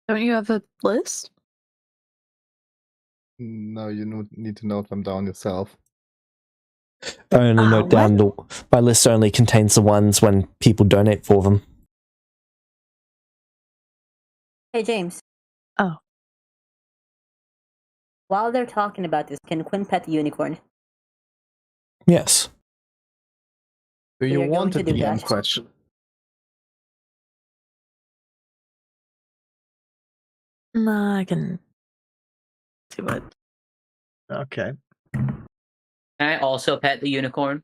Don't you have a list? No, you need to note them down yourself. I only note down my list only contains the ones when people donate for them. Hey, James. Oh. While they're talking about this, can Quinn pet the unicorn? Yes. Do you You're want a going to do DM that? question? No, I can do it. Okay. Can I also pet the unicorn?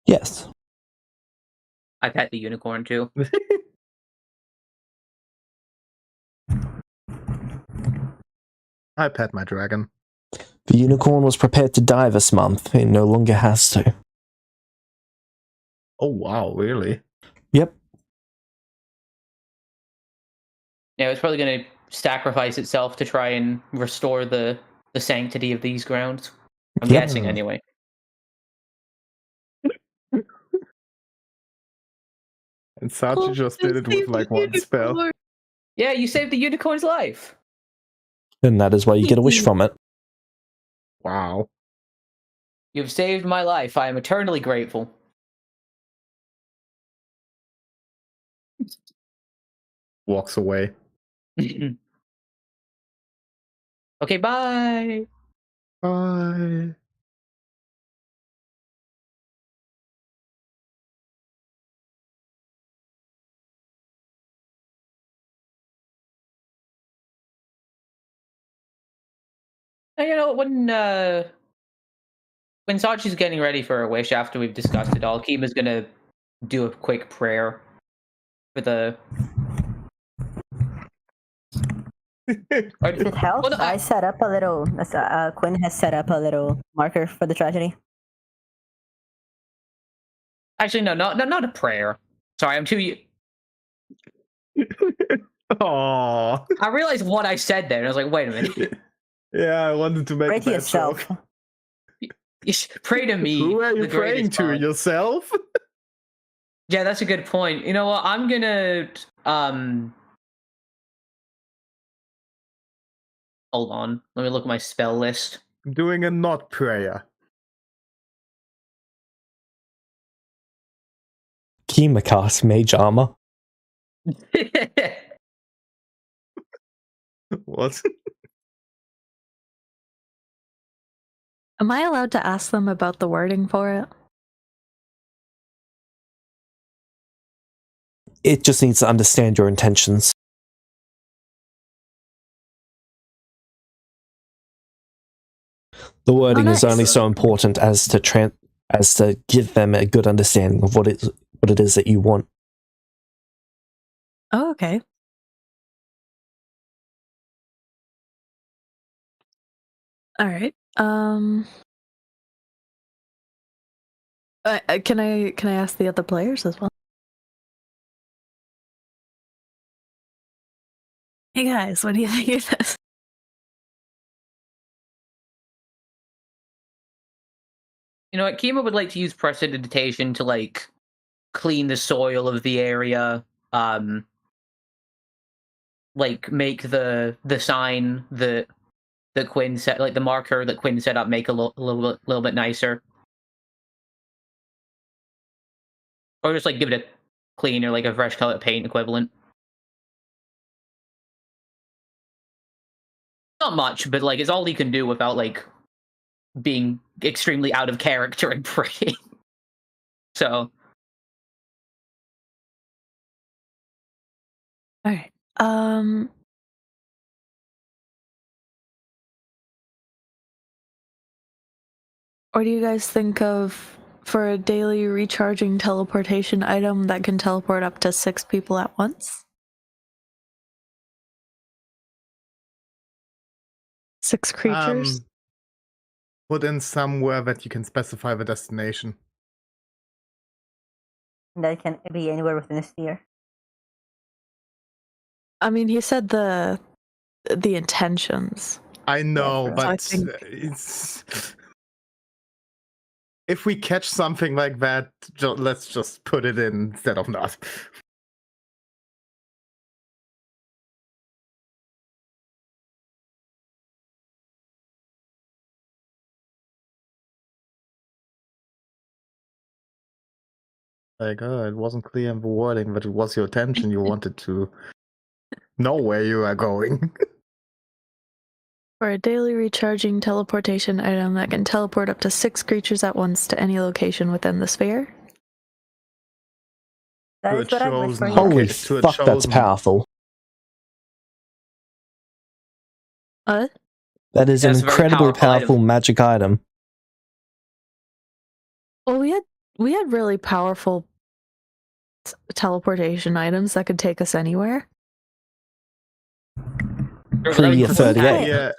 Yes. I pet the unicorn too. I pet my dragon. The unicorn was prepared to die this month. It no longer has to. Oh wow, really? Yep. Yeah, it's probably going to sacrifice itself to try and restore the sanctity of these grounds. I'm Yep. guessing, anyway. And Sachi just did it with like one spell. Yeah, you saved the unicorn's life. And that is why you get a wish from it. Wow. You've saved my life. I am eternally grateful. Walks away. Okay, bye. Bye. You know, when Sachi's getting ready for a wish after we've discussed it all, Kima's gonna do a quick prayer for the. If it helps, Well, no, I set up a little. Quinn has set up a little marker for the tragedy. actually, no, not a prayer. Sorry, I'm too. Aww. I realized what I said there, and I was like, wait a minute. Yeah, I wanted to make Pray a to bad yourself. joke. You should pray to me. Who are you the praying greatest to? God. Yourself? Yeah, that's a good point. You know what? I'm gonna hold on. Let me look at my spell list. Doing a not prayer. Kima casts mage armor. What? Am I allowed to ask them about the wording for it? It just needs to understand your intentions. The wording is only so important as to give them a good understanding of what it is that you want. Oh, okay. All right. Can I ask the other players as well? Hey guys, what do you think of this? You know what? Kima would like to use prestidigitation to like clean the soil of the area. Like make the sign that Quinn set, like the marker that Quinn set up, make a little bit nicer, or just like give it a clean or like a fresh color paint equivalent. Not much, but like it's all he can do without like being extremely out of character and pretty. So, All right. What do you guys think of for a daily recharging teleportation item that can teleport up to 6 people at once? 6 creatures? Put in somewhere that you can specify the destination. That can be anywhere within a sphere. I mean, he said the intentions. I know, Yeah, but I think- it's if we catch something like that, let's just put it in instead of not. Like, it wasn't clear in the wording, but it was your attention. You wanted to know where you are going. For a daily recharging teleportation item that can teleport up to 6 creatures at once to any location within the sphere. That To is a what I wish for chosen you. Holy Okay, to a fuck, that's chosen- powerful. What? That is That's an a very incredibly powerful item. powerful magic item. Well, we had really powerful teleportation items that could take us anywhere. Pre year 38. Yeah,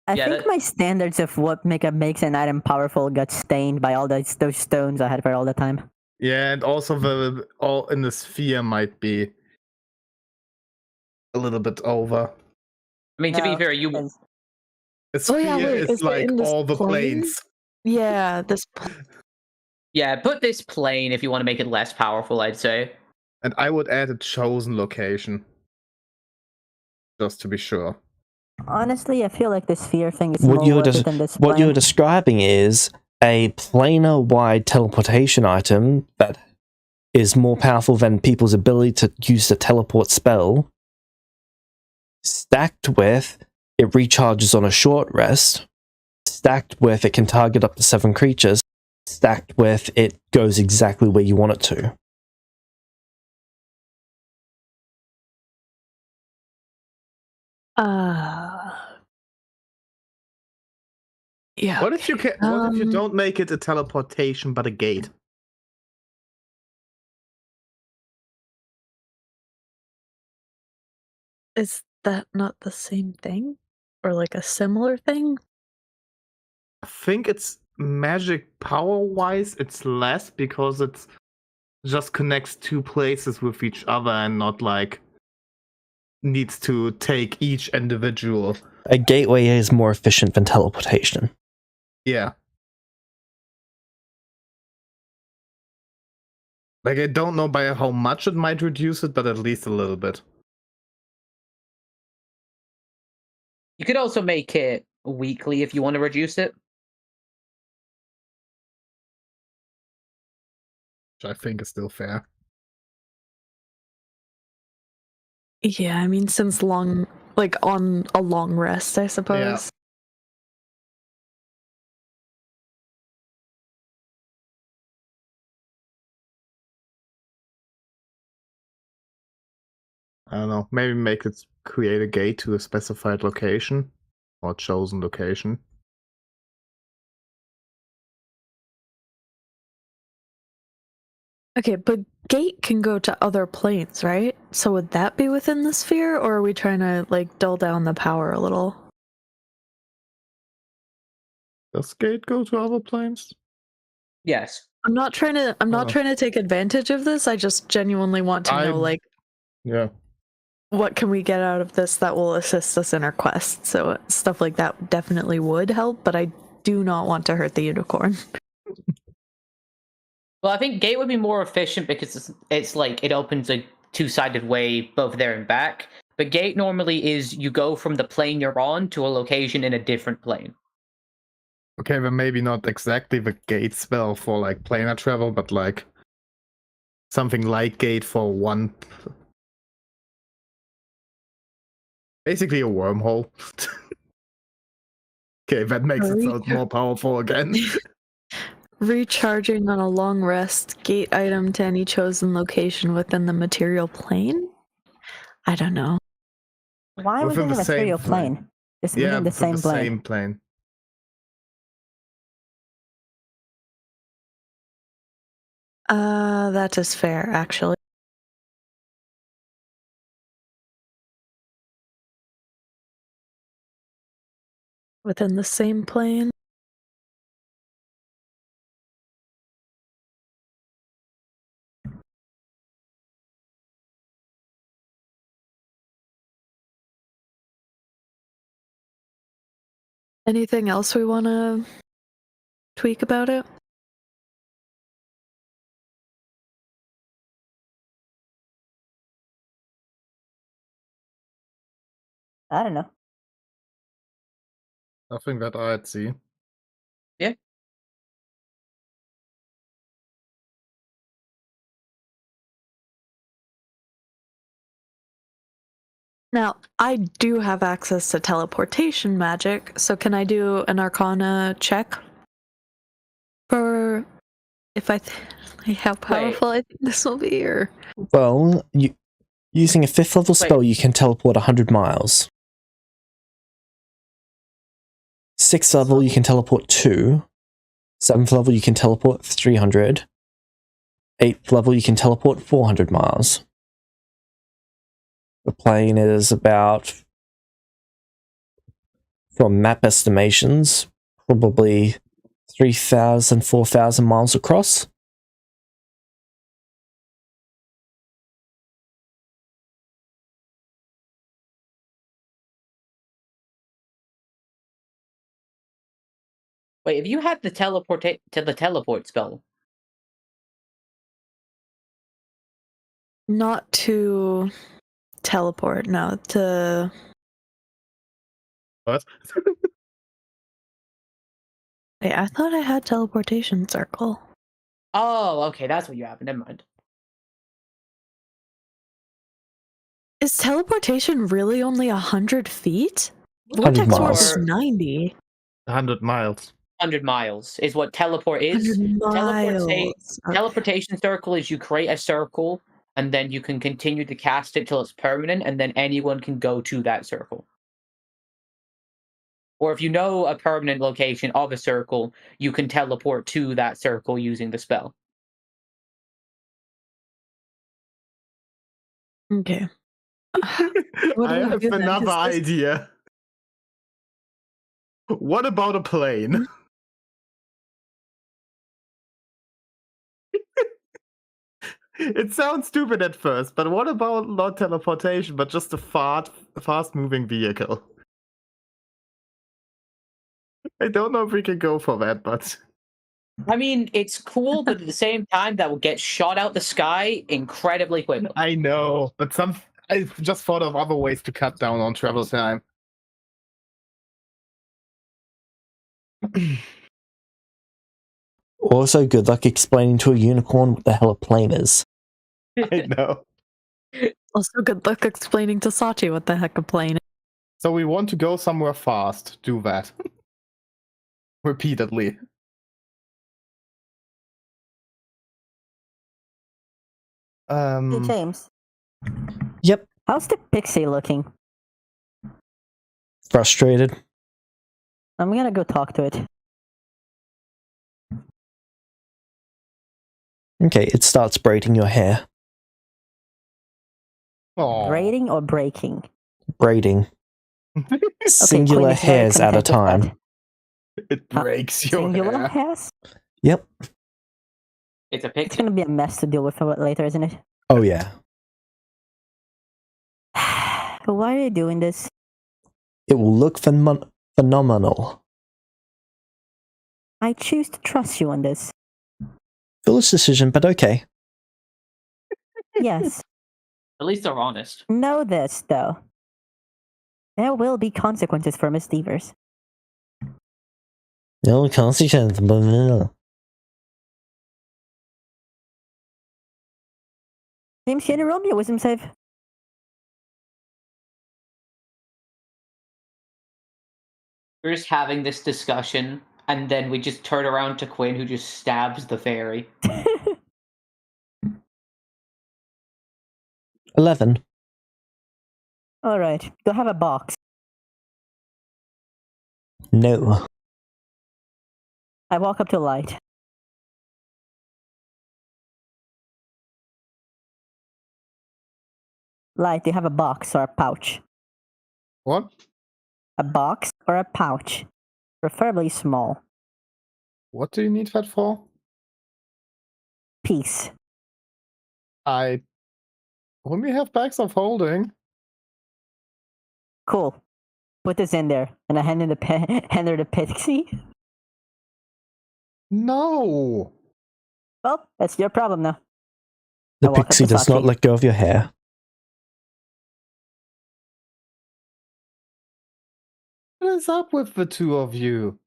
I Yeah, think that- my standards of what makes an item powerful got stained by all those stones I had for all the time. yeah, and also the all in the sphere might be a little bit over. I mean, to be No, fair, you because- A sphere is is it like in this all the plane? planes. Yeah, this. yeah, put this plane if you want to make it less powerful. I'd say. And I would add a chosen location. Just to be sure. Honestly, I feel like the sphere thing is What more you're worth des- it than this What plane. you're describing is a planar-wide teleportation item that is more powerful than people's ability to use the teleport spell, stacked with it recharges on a short rest, stacked with it can target up to 7 creatures, stacked with it goes exactly where you want it to. Yeah. What if you can? What if you Um, don't make it a teleportation but a gate? Is that not the same thing? Or like a similar thing? I think it's magic power wise, it's less because it's just connects 2 places with each other and not like needs to take each individual. A gateway is more efficient than teleportation. Yeah. Like, I don't know by how much it might reduce it, but at least a little bit. You could also make it weekly if you want to reduce it. Which I think is still fair. Yeah, I mean, since on a long rest, I suppose. I don't know. Maybe make it create a gate to a specified location or chosen location. Okay, but gate can go to other planes, right? So would that be within the sphere, or are we trying to like dull down the power a little? Does gate go to other planes? Yes. I'm not trying to take advantage of this. I just genuinely want to know, like, Yeah. what can we get out of this that will assist us in our quest. So stuff like that definitely would help, but I do not want to hurt the unicorn. Well, I think gate would be more efficient because it's like it opens a two-sided way both there and back. But gate normally is you go from the plane you're on to a location in a different plane. Okay, then maybe not exactly the gate spell for like planar travel, but like something like gate for one. Basically a wormhole. Okay, that makes it sound more powerful again. Recharging on a long rest, gate item to any chosen location within the material plane? I don't know. Why Within within the the same material plane. plane? Just Yeah, within the within same plane. plane. That is fair, actually. Within the same plane? Anything else we want to tweak about it? I don't know. Nothing that I'd see. Yeah. Now, I do have access to teleportation magic, so can I do an Arcana check for if how powerful I think this will be? Or Well, using a 5th level spell, you can teleport 100 miles. 6th level, you can teleport 2. 7th level, you can teleport 300. 8th level, you can teleport 400 miles. The plane is about, from map estimations, probably 3,000, 4,000 miles across. Wait, if you had the teleport spell, not to teleport, no, to What? wait, I thought I had teleportation circle. oh, okay, that's what you have. Never mind. Is teleportation really only 100 feet? 100 Vortex warp miles. is 90. 100 miles. 100 miles is what teleport is. 100 miles. Okay. Teleportation circle is you create a circle and then you can continue to cast it till it's permanent, and then anyone can go to that circle. Or if you know a permanent location of a circle, you can teleport to that circle using the spell. Okay. What I do we have do then? another Is this- idea. What about a plane? It sounds stupid at first, but what about not teleportation, but just a fast-moving vehicle? I don't know if we can go for that, but I mean, it's cool, but at the same time, that will get shot out the sky incredibly quickly. I know. But I just thought of other ways to cut down on travel time. Also, good luck explaining to a unicorn what the hell a plane is. I know. Also, good luck explaining to Sachi what the heck a plane is. So we want to go somewhere fast. Do that. Repeatedly. Hey, James. Yep. How's the pixie looking? Frustrated. I'm gonna go talk to it. Okay, it starts braiding your hair. Aw. Braiding or breaking? Braiding. Okay, Singular Quinn is very hairs at a content with time. that. It breaks your Singular hair. hairs? Yep. It's a It's pixie. gonna be a mess to deal with later, isn't it? Oh, yeah. Why are you doing this? It will look phenomenal. I choose to trust you on this. Foolish decision, but okay. Yes. At least they're honest. Know this, though. There will be consequences for misdealers. No consequence, but no. Seems Shane and Romeo was himself. We're just having this discussion, and then we just turn around to Quinn, who just stabs the fairy. 11. Alright, go have a box. No. I walk up to Light. Light, do you have a box or a pouch? What? A box or a pouch? Preferably small. What do you need that for? Peace. I only have bags of holding. Cool. Put this in there, and I hand her the pixie. No. Well, that's your problem now. The I walk up pixie to does not Sachi. let go of your hair. What is up with the two of you?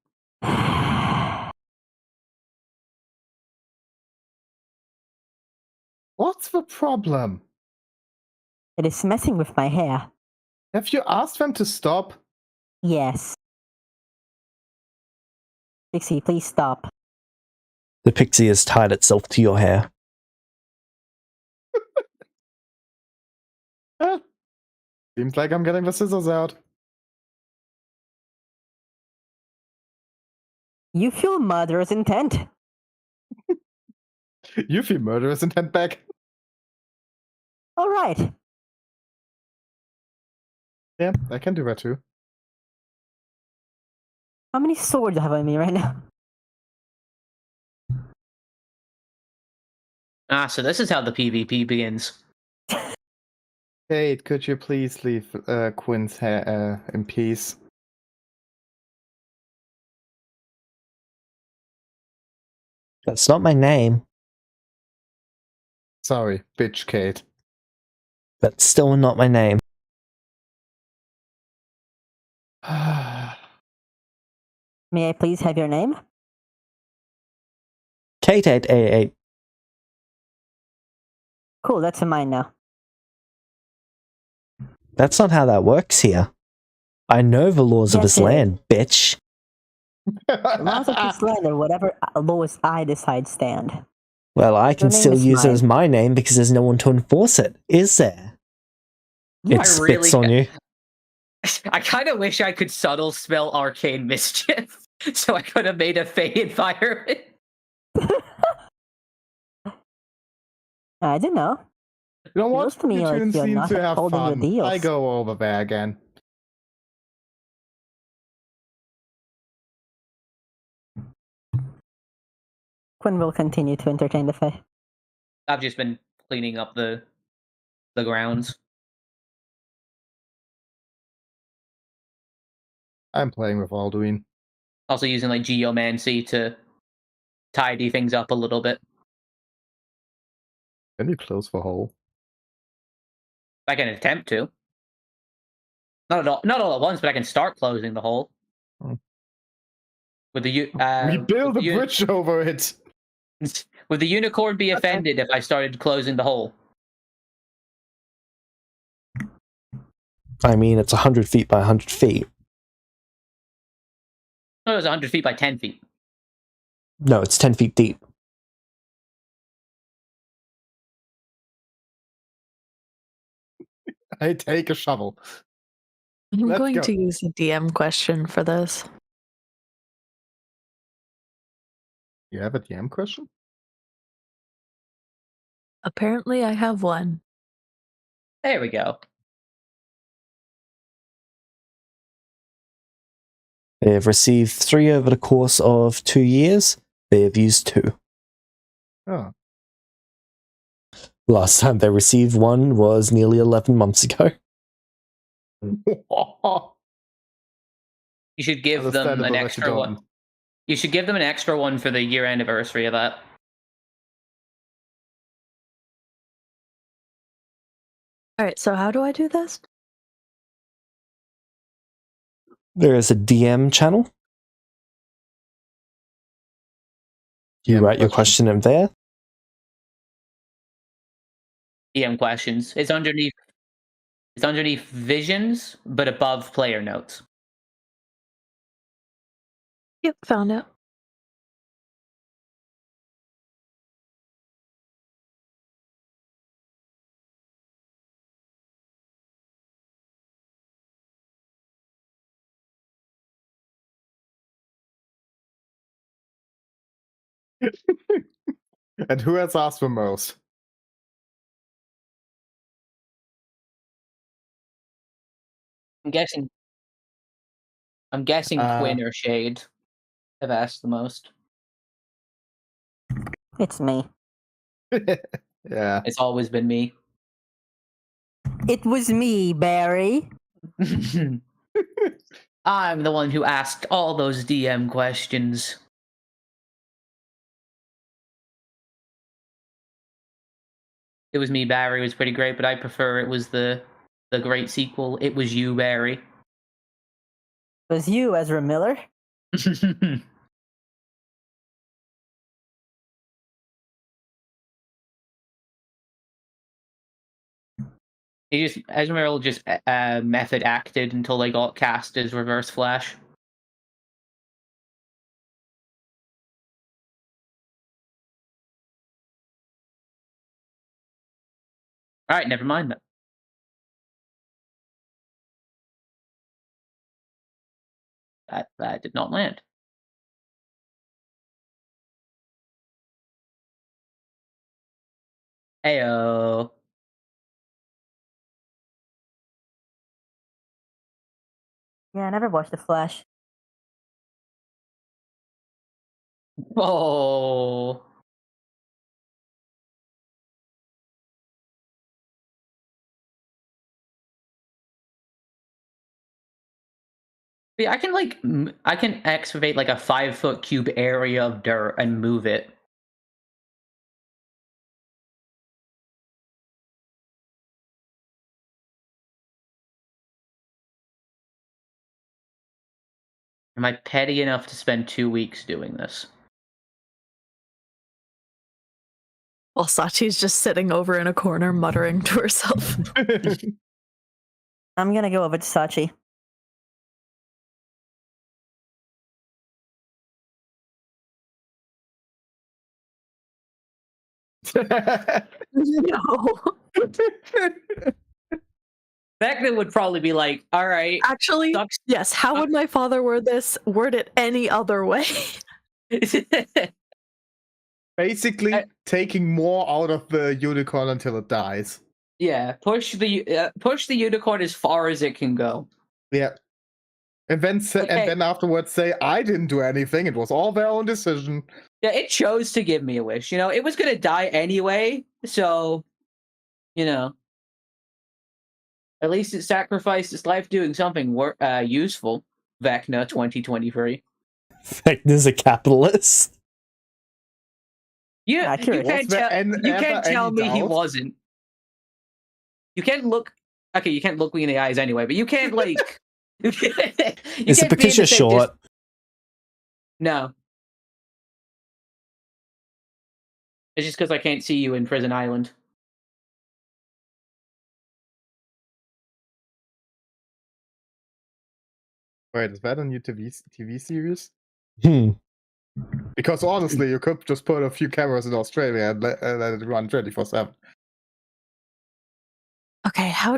What's the problem? It is messing with my hair. Have you asked them to stop? Yes. Pixie, please stop. The pixie has tied itself to your hair. Seems like I'm getting the scissors out. You feel murderous intent. You feel murderous intent back. Alright. Yeah, I can do that too. How many swords have I on me right now? Ah, so this is how the PvP begins. Kate, could you please leave Quinn's hair in peace? That's not my name. Sorry, bitch Kate. That's still not my name. May I please have your name? Kate 888. Cool, that's mine now. That's not how that works here. I know the laws of Yes, this it is. land, bitch. The laws of this land are whatever laws I decide stand. Well, I can name still is use it mine. as my name because there's no one to enforce it, is there? Yeah, It spits on you. I kind of wish I could subtle spell arcane mischief, so I could have made a fey environment. I don't know. You know what? Feels to me You like two you're seem not to have holding your fun. deals. I go over there again. Quinn will continue to entertain the Fae. I've just been cleaning up the grounds. I'm playing with Alduin. Also using like geomancy to tidy things up a little bit. Can you close the hole? I can attempt to. Not all at once, but I can start closing the hole. Hmm. Would We build a bridge over it. Would the unicorn be offended if I started closing the hole? I mean, it's 100 feet by 100 feet. No, it was 100 feet by 10 feet. No, it's 10 feet deep. I take a shovel. I'm Let's going go. to use a DM question for this. You have a DM question? Apparently, I have one. There we go. They have received 3 over the course of 2 years. They have used 2. Oh. Last time they received 1 was nearly 11 months ago. You should give them an Understandable that you extra one. don't. You should give them an extra one for the year anniversary of that. All right, so how do I do this? There is a DM channel. You DM write your question in there. DM questions. It's underneath. It's underneath visions, but above player notes. Yep, found it. And who has asked for most? I'm guessing. I'm guessing Quinn or Shade have asked the most. It's me. Yeah. It's always been me. It was me, Barry. I'm the one who asked all those DM questions. It was me, Barry was pretty great, but I prefer it was the great sequel. It was you, Barry. It was you, Ezra Miller. He just Esmeralda just method acted until they got cast as Reverse Flash. All right, never mind then. That did not land. Heyo. Yeah, I never watched The Flash. Oh. Yeah, I can I can excavate like a 5-foot cube area of dirt and move it. Am I petty enough to spend 2 weeks doing this? While Sachi's just sitting over in a corner muttering to herself. I'm gonna go over to Sachi. No. Vecna would probably be like, all right. Actually, sucks. yes. How would my father word this? Word it any other way. Basically, taking more out of the unicorn until it dies. Yeah, push the unicorn as far as it can go. Yeah. And then and then afterwards say, I didn't do anything. It was all their own decision. Yeah, it chose to give me a wish. You know, it was gonna die anyway, so at least it sacrificed its life doing something useful. Vecna 2023. Vecna's a capitalist. You Accurate. can't tell me he wasn't. You can't look. Okay, you can't look me in the eyes anyway, but you can't like. Is it because you're short? No. It's just because I can't see you in Prison Island. Wait, is that a new TV series? Hmm. Because honestly, you could just put a few cameras in Australia and let it run 24/7. Okay, how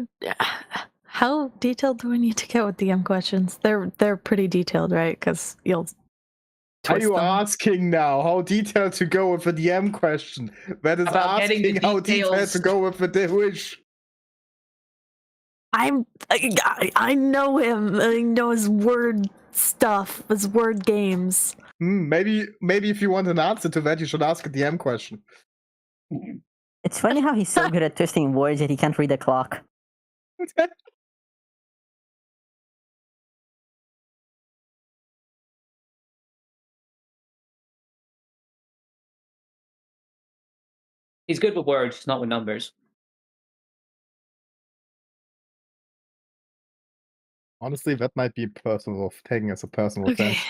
detailed do we need to get with DM questions? They're pretty detailed, right? Because you'll Are twist you them. asking now how detailed to go with the DM question? That is About getting the asking how detailed details. to go with the wish. I know him. I know his word stuff, his word games. Maybe if you want an answer to that, you should ask a DM question. It's funny how he's so good at twisting words that he can't read the clock. He's good with words, not with numbers. Honestly, that might be personal, taken as a personal Okay. offense.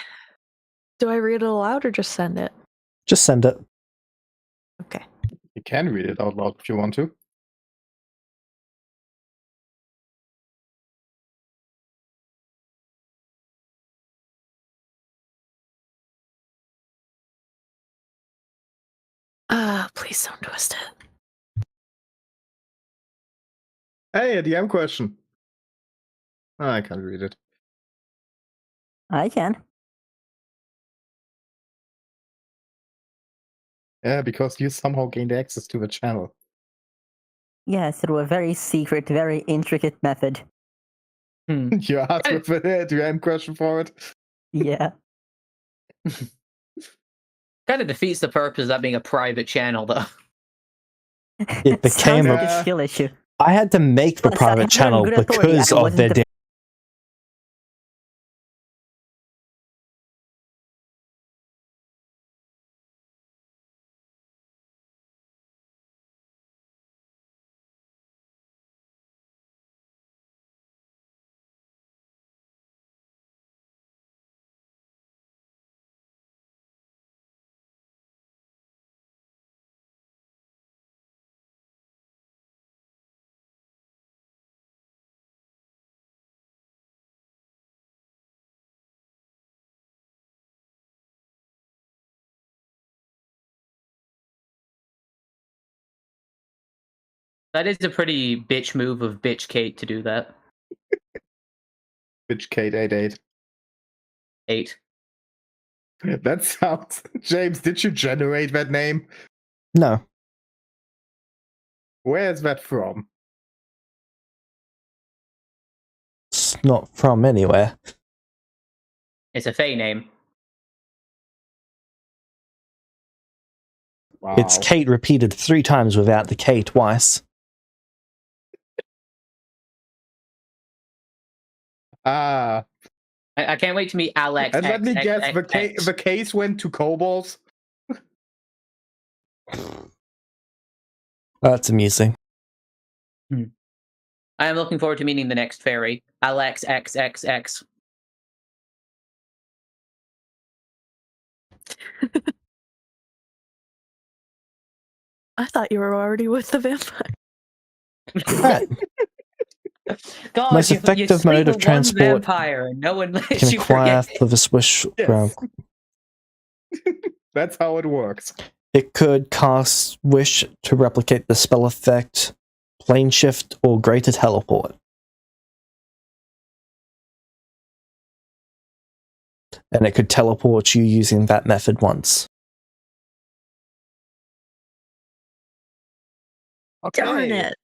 Do I read it aloud or just send it? Just send it. Okay. You can read it out loud if you want to. Please don't twist it. Hey, a DM question. I can't read it. I can. Yeah, because you somehow gained access to the channel. Yes, through a very secret, very intricate method. You asked with the DM question for it. Yeah. Kind of defeats the purpose of that being a private channel, though. It Sounds became like a- a skill issue. I had to make the Plus, I private have it on channel good authority. because I of wasn't their the- That is a pretty bitch move of bitch Kate to do that. Bitch Kate 88. 8. That sounds. James, did you generate that name? No. Where is that from? It's not from anywhere. It's a Fey name. Wow. It's Kate repeated 3 times without the K twice. Ah. I can't wait to meet Alex. And let me guess, X. the case went to kobolds? That's amusing. I am looking forward to meeting the next fairy, Alex XXX. I thought you were already with the vampire. Right. God, Most you effective sleep mode of with transport one vampire, and no one lets can you acquire forget. with a swish ground. That's how it works. It could cast Wish to replicate the spell effect, Plane Shift, or Greater Teleport. And it could teleport you using that method once. Okay. Darn it.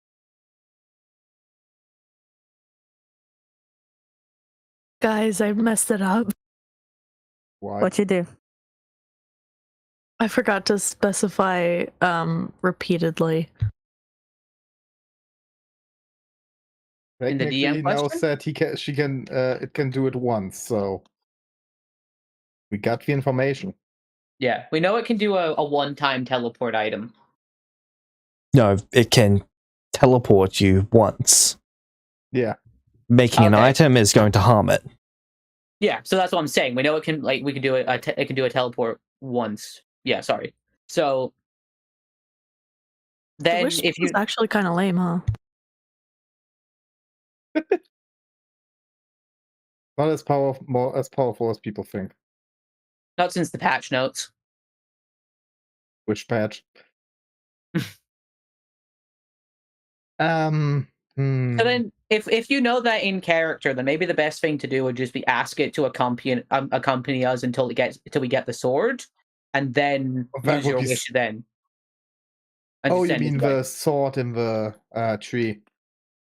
Guys, I messed it up. Why? What you do? I forgot to specify repeatedly. In the Technically DM now question? said it can do it once, so we got the information. Yeah, we know it can do a one-time teleport item. No, it can teleport you once. Yeah. Making an Okay. item is going to harm it. Yeah, so that's what I'm saying. We know it can, like, we can do it. It can do a teleport once. Yeah, sorry. So The then, wish if you was actually kind of lame, huh? Not as powerful as people think. not since the patch notes. Which patch? So then, if you know that in character, then maybe the best thing to do would just be ask it to accompany us until we get the sword, and then That use would your be wish then. And Oh, just you send it mean away. the sword in the tree?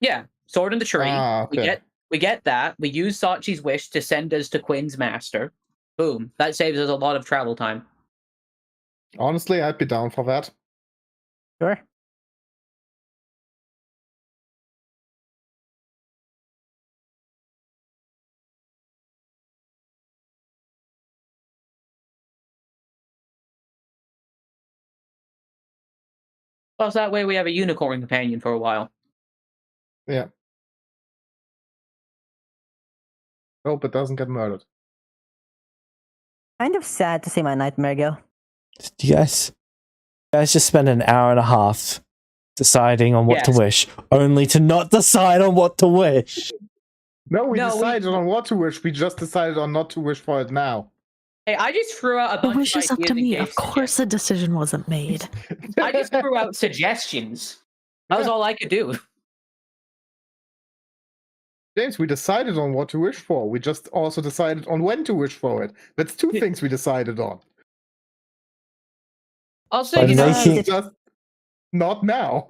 Yeah, sword in the tree. Ah, okay. We get that. We use Sachi's wish to send us to Quinn's master. Boom. That saves us a lot of travel time. Honestly, I'd be down for that. Sure. Plus, that way we have a unicorn companion for a while. Yeah. Hope it doesn't get murdered. Kind of sad to see my nightmare go. You guys just spent an hour and a half deciding on what to Yes. wish, only to not decide on what to wish. No, we No, we- decided on what to wish. We just decided on not to wish for it now. Hey, I just threw out a The bunch wish of is up ideas to and me. gave Of course, a decision wasn't made. I just threw out suggestions. That was all I could do. James, we decided on what to wish for. We just also decided on when to wish for it. That's two things we decided on. Also, By you know, making- It's just not now.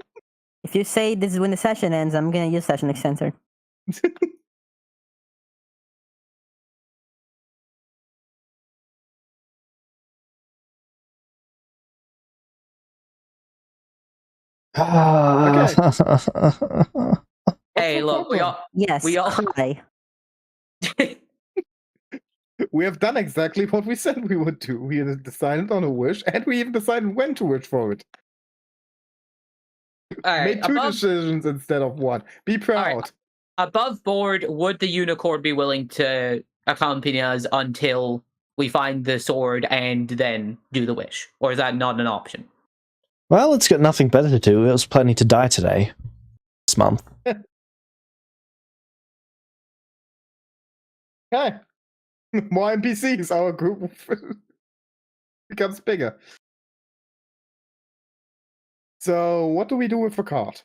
If you say this is when the session ends, I'm gonna use session extender. hey, the look, problem? Yes, We all- cry. We have done exactly what we said we would do. We decided on a wish, and we even decided when to wish for it. all right, Made two decisions instead of one. Be proud. above board, would the unicorn be willing to accompany us until we find the sword and then do the wish? Or is that not an option? Well, it's got nothing better to do. It was planning to die today. This month. Okay. More NPCs. Our group becomes bigger. So, what do we do with the card?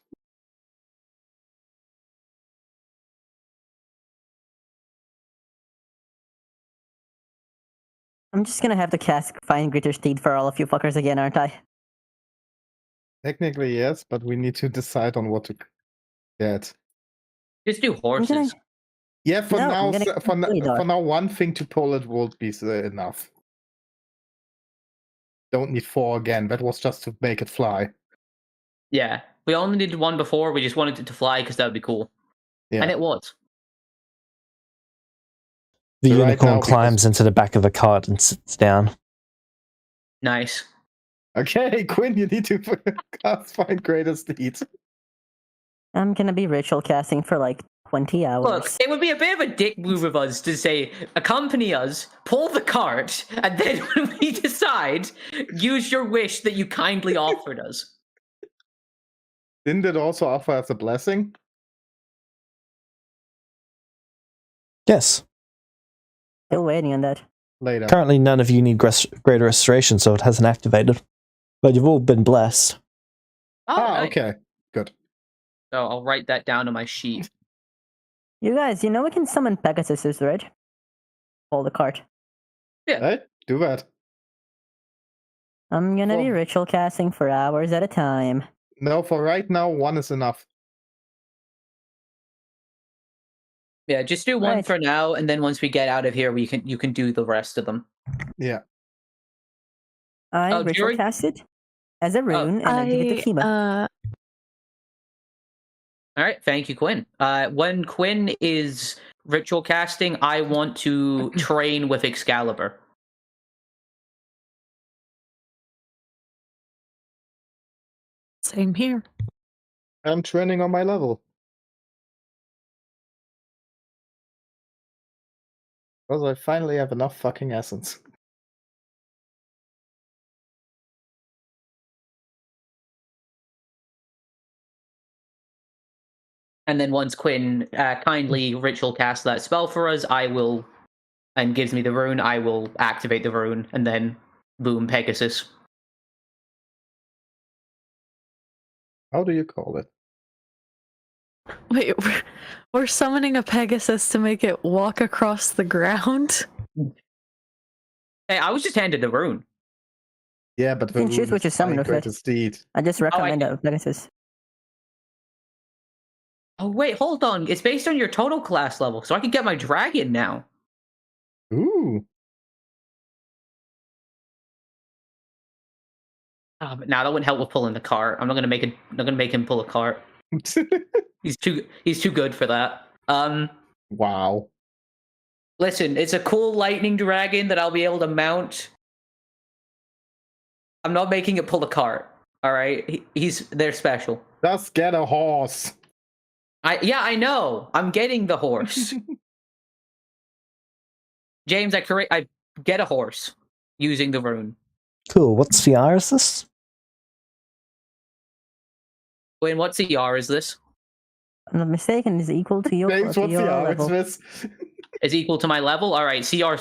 I'm just gonna have to cast Find Greater Steed for all of you fuckers again, aren't I? Technically, yes, but we need to decide on what to get. Just do I'm horses. gonna, Yeah, for No, now, I'm gonna completely for dark. now, one thing to pull it won't be enough. Don't need 4 again. That was just to make it fly. Yeah. We only needed one before. We just wanted it to fly because that would be cool. Yeah. And it was. The So right unicorn now, because- climbs into the back of the cart and sits down. Nice. Okay, Quinn, you need to cast Find Greater Steed. I'm gonna be ritual casting for like 20 hours. Look, it would be a bit of a dick move of us to say, accompany us, pull the cart, and then when we decide, use your wish that you kindly offered us. Didn't it also offer us a blessing? Yes. Still waiting on that. Later. Currently, none of you need greater restoration, so it hasn't activated. But you've all been blessed. Oh, nice. Okay. Good. So I'll write that down on my sheet. You guys, you know we can summon Pegasuses, right? Pull the cart. Right? Do that. I'm gonna be Well- ritual casting for hours at a time. No, for right now, 1 is enough. Yeah, just do one Right. for now, and then once we get out of here, you can do the rest of them. Yeah. I Oh, ritual Jury? cast it as a rune, and I give it to Kiba. All right, thank you, Quinn. When Quinn is ritual casting, I want to train with Excalibur. Same here. I'm training on my level. Because I finally have enough fucking essence. And then once Quinn kindly ritual casts that spell for us, I will, and gives me the rune, I will activate the rune, and then boom, Pegasus. How do you call it? Wait, we're summoning a Pegasus to make it walk across the ground? Hey, I was just handed the rune. Yeah, but You can choose which is summoned with it. Greater Steed. I just recommend a Pegasus. Oh wait, hold on. It's based on your total class level, so I can get my dragon now. Ooh. Oh, but now that wouldn't help with pulling the cart. I'm not gonna make him pull a cart. He's too good for that. Wow. Listen, it's a cool lightning dragon that I'll be able to mount. I'm not making it pull a cart. All right, they're special. Just get a horse. I know. I'm getting the horse. James, I get a horse using the rune. Cool. What CR is this? Wait, what CR is this? I'm not mistaken, is equal to your, James, to what's your the level. this? Is equal to my level? Alright, CR.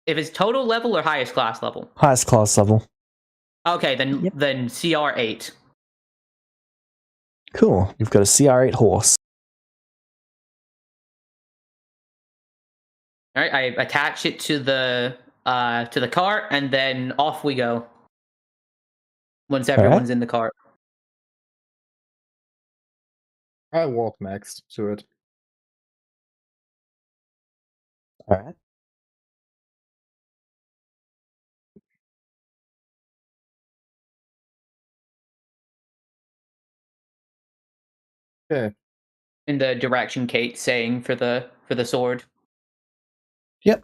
If it's total level or highest class level? Highest class level. Okay, then Yep. then CR 8. Cool. You've got a CR8 horse. Alright, I attach it to the cart, and then off we go. Once everyone's in the cart. I walk next to it. All right. Okay. In the direction Kate's saying for the sword. Yep.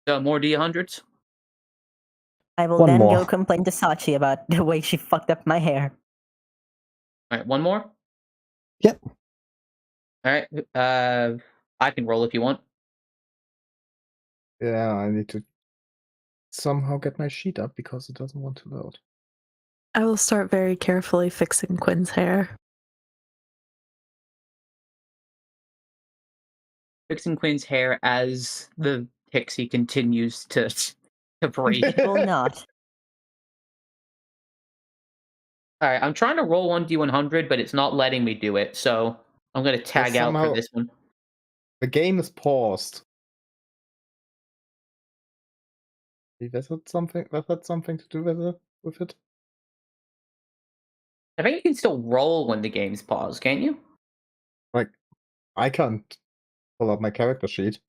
So more D100s? I will One then more. go complain to Sachi about the way she fucked up my hair. Alright, one more? Yep. Alright, I can roll if you want. Yeah, I need to somehow get my sheet up because it doesn't want to load. I will start very carefully fixing Quinn's hair. Fixing Quinn's hair as the pixie continues to breathe. Will not. Alright, I'm trying to roll 1d100, but it's not letting me do it, so I'm gonna tag out somehow- for this one. The game is paused. Is that something? That had something to do with it? I think you can still roll when the game's paused, can't you? Like, I can't pull up my character sheet.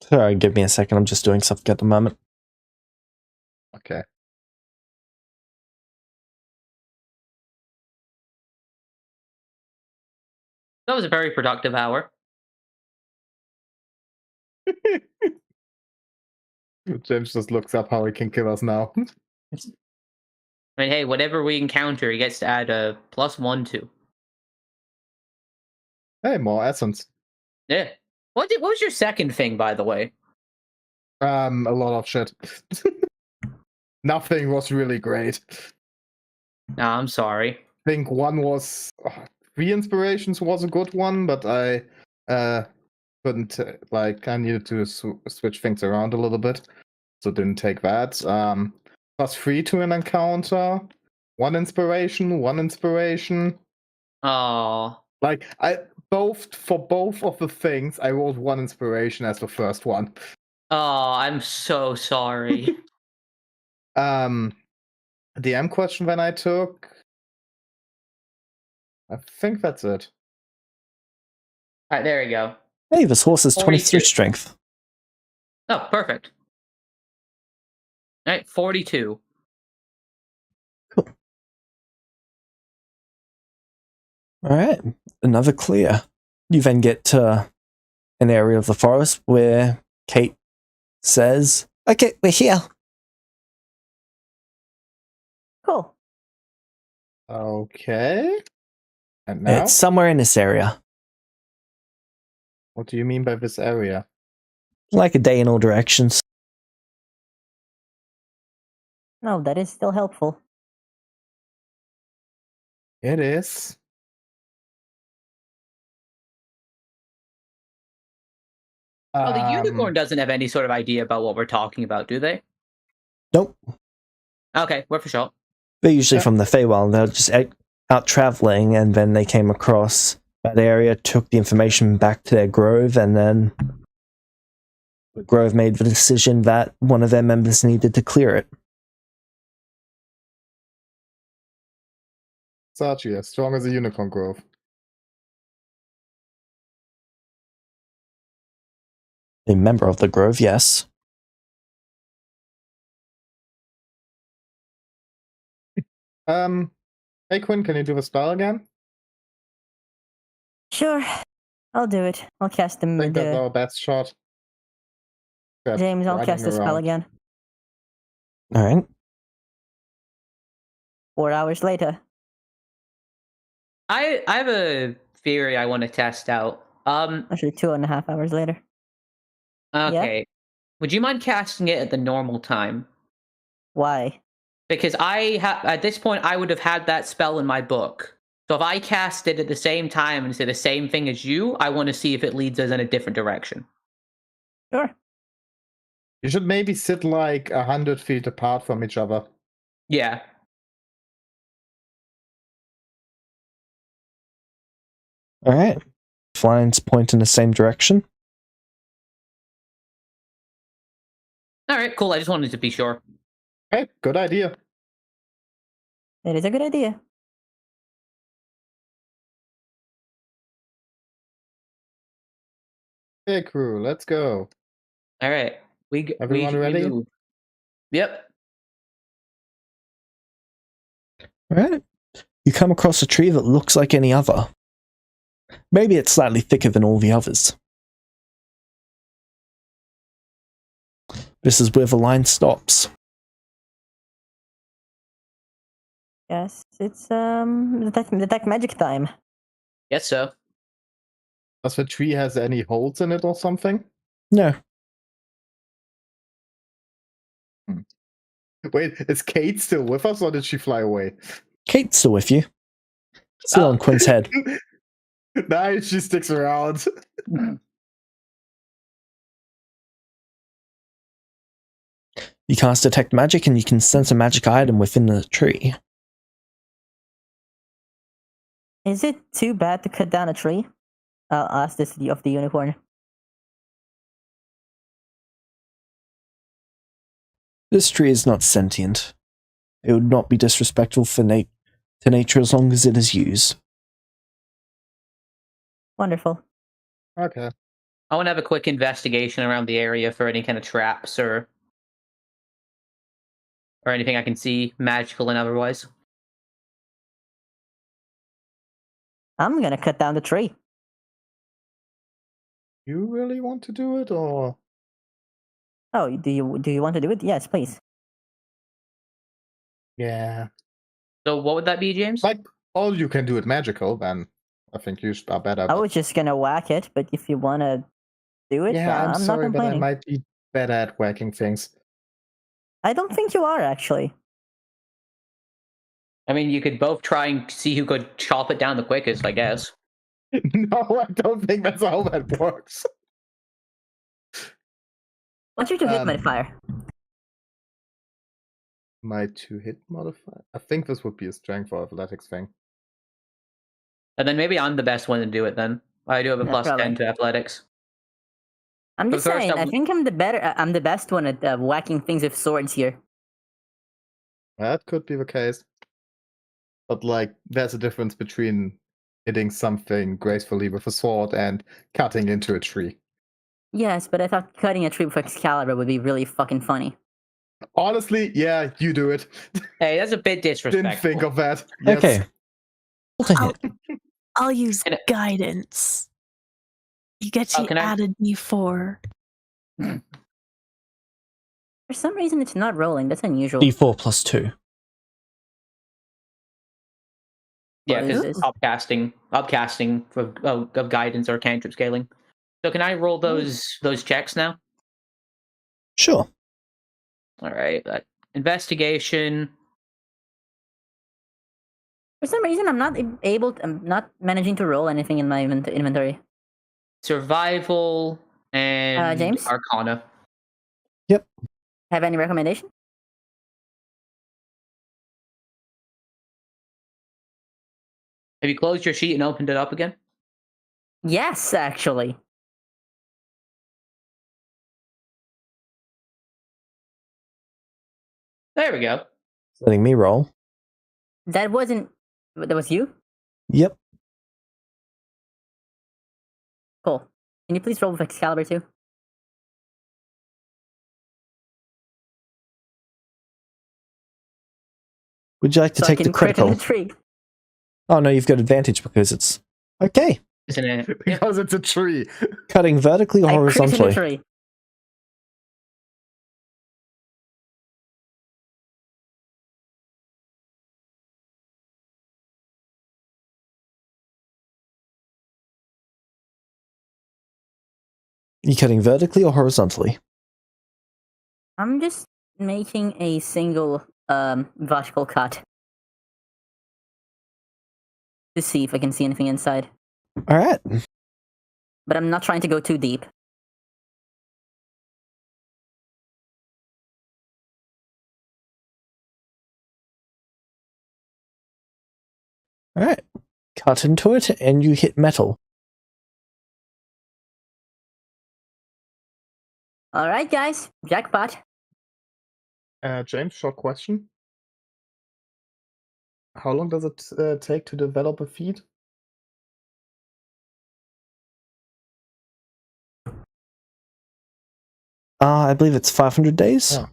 Sorry, give me a second. I'm just doing something at the moment. Okay. That was a very productive hour. James just looks up how he can kill us now. I mean, hey, whatever we encounter, he gets to add a +1 to. Hey, more essence. Yeah. What was your second thing, by the way? A lot of shit. Nothing was really great. Nah, I'm sorry. I think one was 3 inspirations was a good one, but I couldn't I needed to switch things around a little bit, so didn't take that. +3 to an encounter, 1 inspiration. Oh. Like for both of the things, I rolled 1 inspiration as the first one. Oh, I'm so sorry. DM question when I took. I think that's it. Alright, there you go. Hey, this horse is 23 42. strength. Oh, perfect. Alright, 42. All right, another clear. You then get to an area of the forest where Kate says, "Okay, we're here." Cool. Okay. And now, It's somewhere in this area, what do you mean by this area? like a day in all directions. No, that is still helpful. It is. Oh, the unicorn doesn't have any sort of idea about what we're talking about, do they? Nope, Okay, we're for sure. they're usually Yeah. from the Feywild. They're just out traveling, and then they came across that area, took the information back to their grove, and then the grove made the decision that one of their members needed to clear it. Sachi, as strong as a unicorn grove. A member of the grove, yes. Hey Quinn, can you do the spell again? Sure, I'll do it. I'll cast I think that's the our best shot. Except James. I'll riding cast the spell around. again. All right. 4 hours later. I have a theory I want to test out. Actually, 2.5 hours later. Okay. Would you mind casting it at the normal time? Why? Because at this point I would have had that spell in my book. So if I cast it at the same time and say the same thing as you, I want to see if it leads us in a different direction. Sure. You should maybe sit like 100 feet apart from each other. Yeah. All right. Lines point in the same direction. All right, cool. I just wanted to be sure. Okay, good idea. It is a good idea. Hey, crew, let's go. All right. Everyone we ready? move. Yep. All right. You come across a tree that looks like any other. Maybe it's slightly thicker than all the others. This is where the line stops. Yes, it's detect magic time. Guess so. Does the tree has any holes in it or something? No. Wait, is Kate still with us or did she fly away? Kate's still with you. Still on Quinn's head. Nice, she sticks around. You cast Detect Magic and you can sense a magic item within the tree. Is it too bad to cut down a tree? I'll ask this of the unicorn. This tree is not sentient. It would not be disrespectful to nature as long as it is used. Wonderful. Okay. I want to have a quick investigation around the area for any kind of traps or anything I can see, magical and otherwise. I'm gonna cut down the tree. You really want to do it or? Oh, do you want to do it? Yes, please. Yeah. So what would that be, James? Like, all you can do it magical, then I think you are better. I was just gonna whack it, but if you wanna do it, Yeah, I'm I'm sorry, not but I complaining. might be better at whacking things. I don't think you are actually. I mean, you could both try and see who could chop it down the quickest, I guess. No, I don't think that's how that works. What's your hit modifier? My 2-hit modifier? I think this would be a strength or athletics thing. And then maybe I'm the best one to do it then. I do have a Yeah, plus probably. 10 to athletics. I'm But just first, saying. I think I'm the best one at whacking things with swords here. That could be the case. But, like, there's a difference between hitting something gracefully with a sword and cutting into a tree. Yes, but I thought cutting a tree with Excalibur would be really fucking funny. Honestly, yeah, you do it. Hey, that's a bit disrespectful. Didn't think of that. Yes. Okay. I'll use Can I- guidance. You get Oh, you can I- added D4. For some reason, it's not rolling. That's unusual. D4 plus 2. Yeah, What is because this? upcasting of guidance or cantrip scaling. So can I roll those checks now? Sure. All right, investigation. For some reason, I'm not managing to roll anything in my inventory. Survival and James? Arcana. Have any recommendation? Have you closed your sheet and opened it up again? Yes, actually. There we go. Letting me roll. That was you? Yep. Cool. Can you please roll with Excalibur too? Would you like to So I take can the crit on critical? the tree. Oh no, you've got advantage because it's... Okay. Isn't it? Yeah. Because it's a tree. Cutting vertically or I crit on the horizontally? tree. You cutting vertically or horizontally? I'm just making a single vertical cut to see if I can see anything inside. All right. But I'm not trying to go too deep. All right. Cut into it, and you hit metal. All right, guys, jackpot. James, short question. How long does it take to develop a feed? I believe it's 500 days. Oh.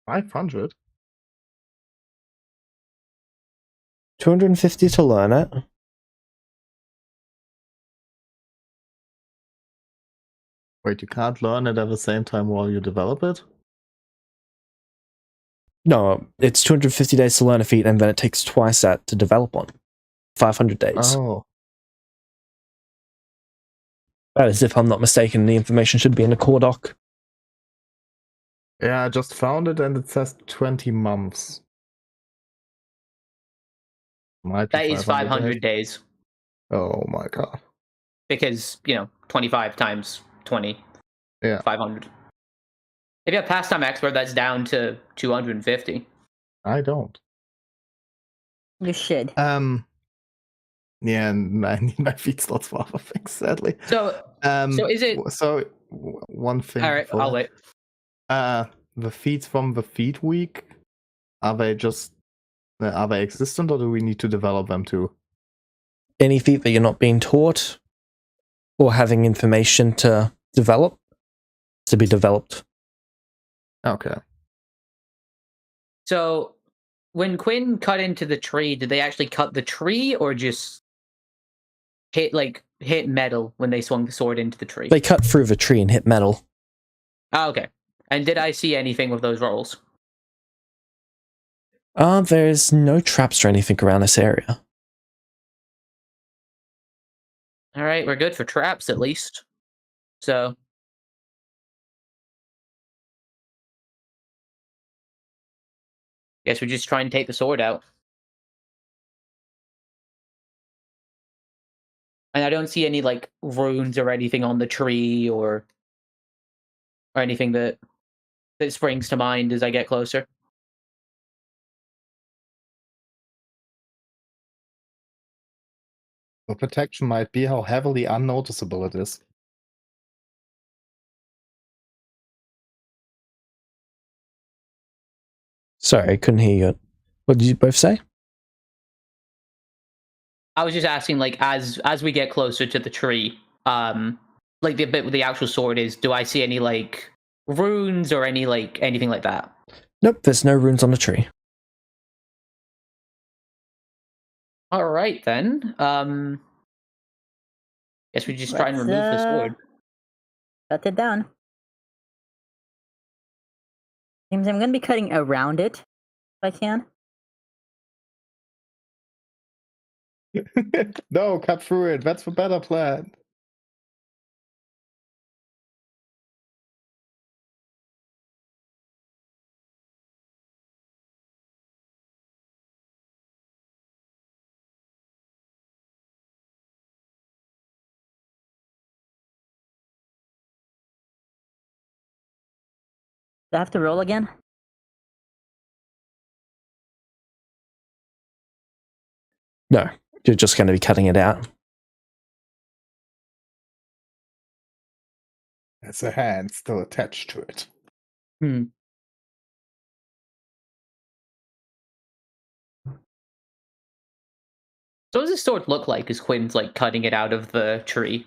500? 250 to learn it. Wait, you can't learn it at the same time while you develop it? No, it's 250 days to learn a feat, and then it takes twice that to develop one. 500 days. Oh. That is, if I'm not mistaken, the information should be in the core doc. Yeah, I just found it and it says 20 months. Might be That is 500 days. Oh my god. Because, 25 times 20. Yeah. 500. If you have pastime expert, that's down to 250. I don't. You should. Yeah, and I need my feed slots for other things, sadly. So is it... So, one thing. All right, I'll wait. The feeds from the feed week, are they existent, or do we need to develop them too? Any feat that you're not being taught or having information to develop to be developed. Okay. So when Quinn cut into the tree, did they actually cut the tree or just hit metal when they swung the sword into the tree? They cut through the tree and hit metal. Oh, okay. And did I see anything with those rolls? There's no traps or anything around this area. All right, we're good for traps at least. So guess we just try and take the sword out. And I don't see any runes or anything on the tree or anything that springs to mind as I get closer. The protection might be how heavily unnoticeable it is. Sorry, I couldn't hear you. What did you both say? I was just asking, as we get closer to the tree, the bit where the actual sword is, do I see any runes or anything like that? Nope, there's no runes on the tree. All right then. Guess we just try and remove the sword. Cut it down. Seems I'm gonna be cutting around it if I can. No, cut through it. That's the better plan. Do I have to roll again? No, you're just going to be cutting it out. There's a hand still attached to it. Hmm. So what does this sword look like as Quinn's cutting it out of the tree?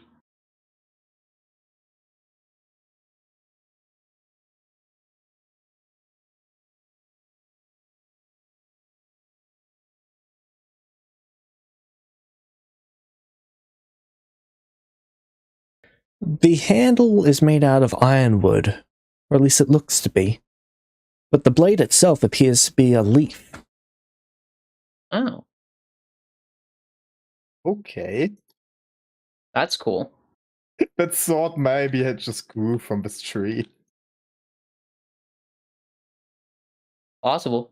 The handle is made out of ironwood, or at least it looks to be. But the blade itself appears to be a leaf. Oh, Okay. that's cool. That sword maybe had just grew from this tree. Possible.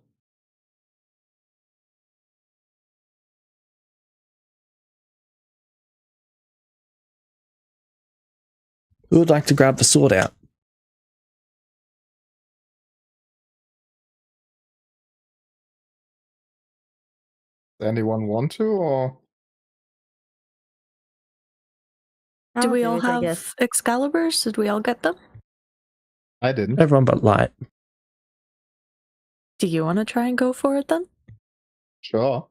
Who would like to grab the sword out? Does anyone want to, or Do I'll we do all it, I have guess. Excaliburs? Did we all get them? I didn't? Everyone but Light. Do you want to try and go for it then? Sure.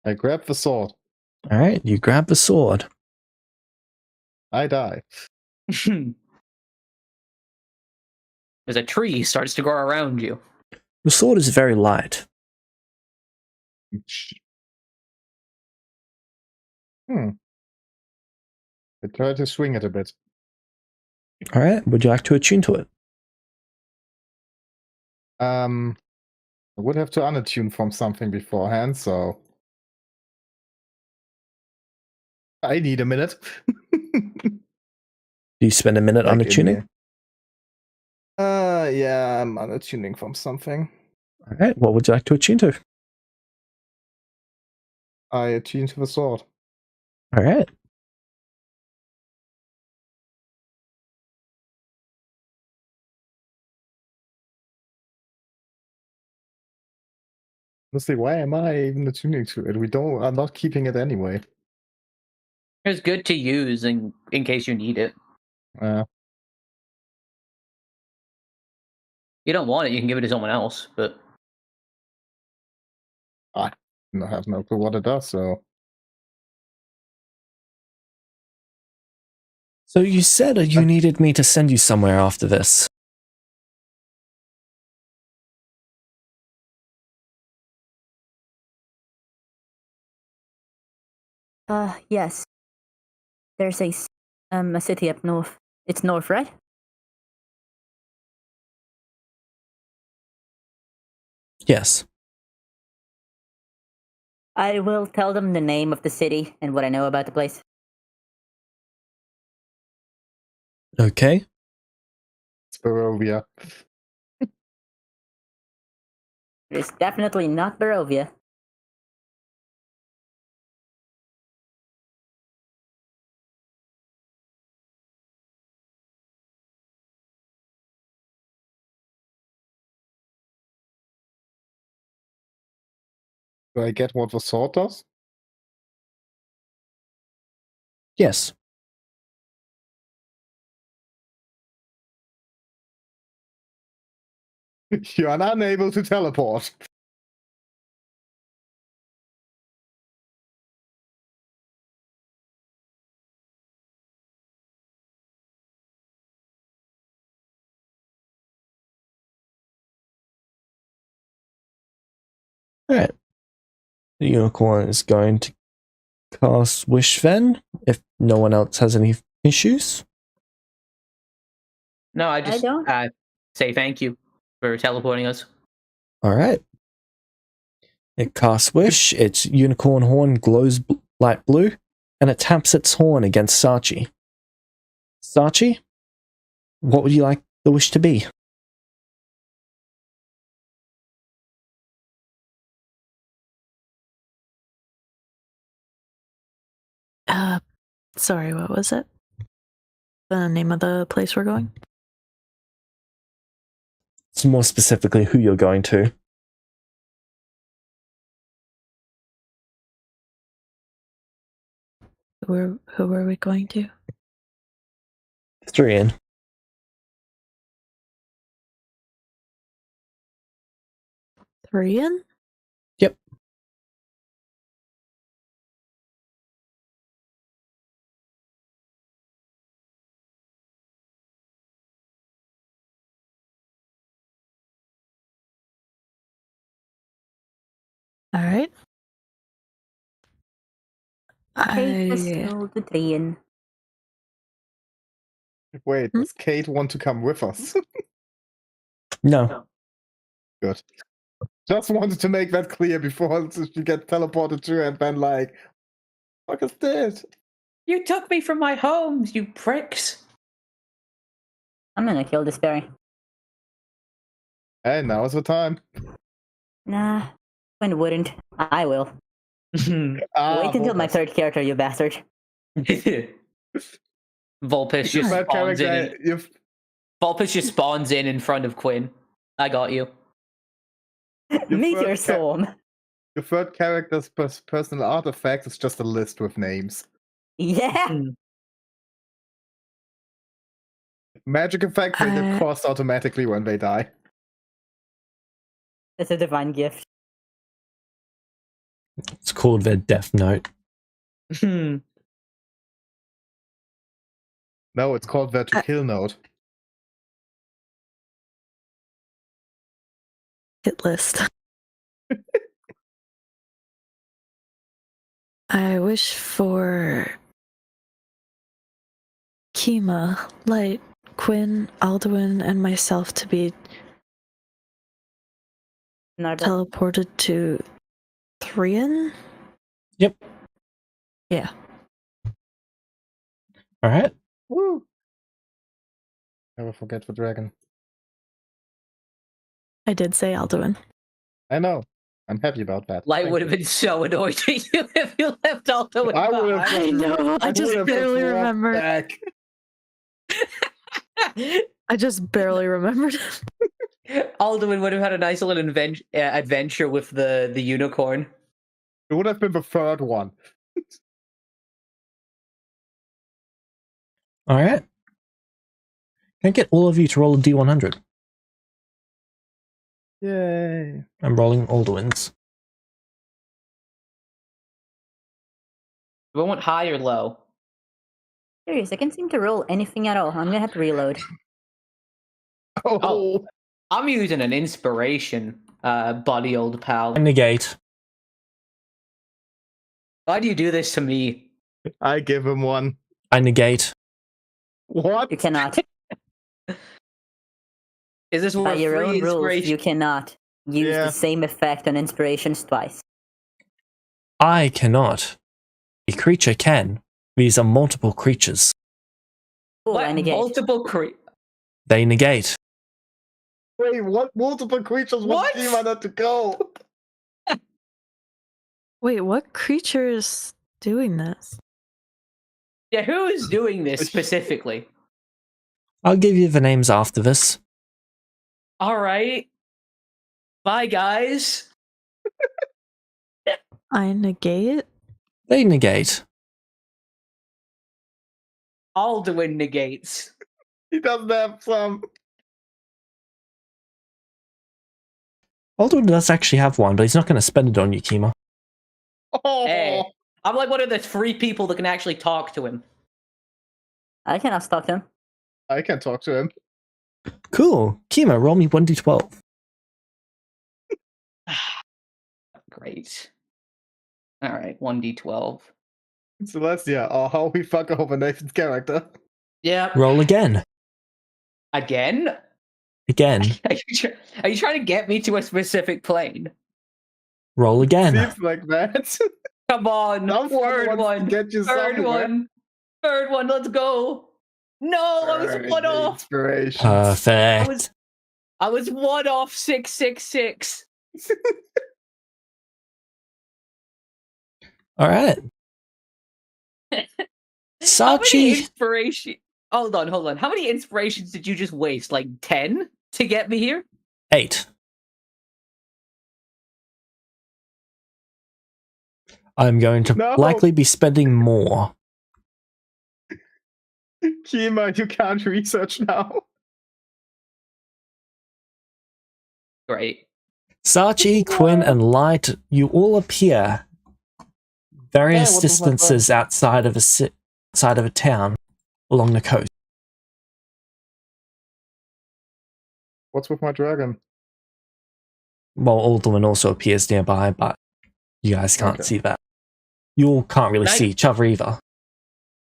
I grab the sword. Alright, you grab the sword. I die. As a tree starts to grow around you. The sword is very light. I try to swing it a bit. Alright, would you like to attune to it? I would have to unattune from something beforehand, so I need a minute. Do you spend a minute Back in unattuning? here. Yeah, I'm unattuning from something. Alright, what would you like to attune to? I attune to the sword. Alright. Honestly, why am I even attuning to it? I'm not keeping it anyway. It's good to use in case you need it. You don't want it, you can give it to someone else, but I have no clue what it does, so So you said you needed me to send you somewhere after this. Yes. There's a city up north. It's north, right? Yes. I will tell them the name of the city and what I know about the place. Okay. it's Barovia. It is definitely not Barovia. Do I get what the sword does? Yes. You are unable to teleport. Alright. The unicorn is going to cast Wish then, if no one else has any issues. no, I just don't. say thank you for teleporting us. Alright. It casts Wish, its unicorn horn glows light blue, and it taps its horn against Sachi. Sachi, what would you like the wish to be? Sorry, what was it? The name of the place we're going? It's more specifically who you're going to. Who are we going to? 3 in. Thrian? Yep. All right. Take us I to the train. Wait, does Kate want to come with us? No. Good. Just wanted to make that clear before you get teleported to and then like, fuck is this? You took me from my homes, you pricks. I'm gonna kill this berry. Hey, now's the time. Nah, Quinn wouldn't. I will. Wait until my third character, you bastard. Volpus just That spawns in. character, you've Volpus just spawns in front of Quinn. I got you. Meteor Storm. your third character's personal artifact is just a list with names. Yeah. Magic effects they get crossed automatically when they die. It's a divine gift. It's called their death note. No, it's called their to kill note. Hit list. I wish for Kima, Light, Quinn, Alduin, and myself to be teleported to Thrian? Yep. Yeah. Alright. Woo! Never forget the dragon. I did say Alduin. I know. I'm happy about that. Light Thank would have you. been so annoyed at you if you left Aldo I would have. I know. I just barely remembered. Back. I just barely remembered. Alduin would have had a nice little adventure with the unicorn. It would have been the third one. Alright. Can I get all of you to roll a D100? Yay. I'm rolling Alduin's. Do I want high or low? Serious, I can't seem to roll anything at all. I'm gonna have to reload. Oh. I'm using an inspiration, buddy old pal. Negate. Why do you do this to me? I give him one. I negate. What? You cannot. Is this By more your free own rules, inspiration? you cannot use Yeah. the same effect on inspirations twice. I cannot. A creature can. These are multiple creatures. Cool, I What negate. multiple They negate. Wait, what multiple creatures What? would Kima not to go? Wait, what creature is doing this? Yeah, who is doing this specifically? I'll give you the names after this. All right. Bye, guys. I negate? They negate. Alduin negates. He doesn't have some. Alduin does actually have one, but he's not going to spend it on you, Kima. Oh. Hey, I'm like one of the 3 people that can actually talk to him. I cannot talk to him. I can talk to him. Cool. Kima, roll me 1d12. Great. All right, 1d12. Celestia, oh, how we fuck over Nathan's character. Yep. Roll again. Again? Again. Are you trying to get me to a specific plane? Roll again. Seems like that. Come on. Someone Third wants to one. get you Third somewhere. one. Third one. Let's go. No, I was Alright, one off. Inspiration. Perfect. I was one off 666. Alright. How many Sachi. inspiration? Hold on. How many inspirations did you just waste? Like 10 to get me here? 8. I'm going to No. likely be spending more. Kima, you can't research now. Great. Sachi, Quinn, and Light, you all appear various what was my distances outside of a town along the coast. What's with my dragon? Well, Alderman also appears nearby, but you guys can't Okay. see that. You all can't really Nice. see each other either.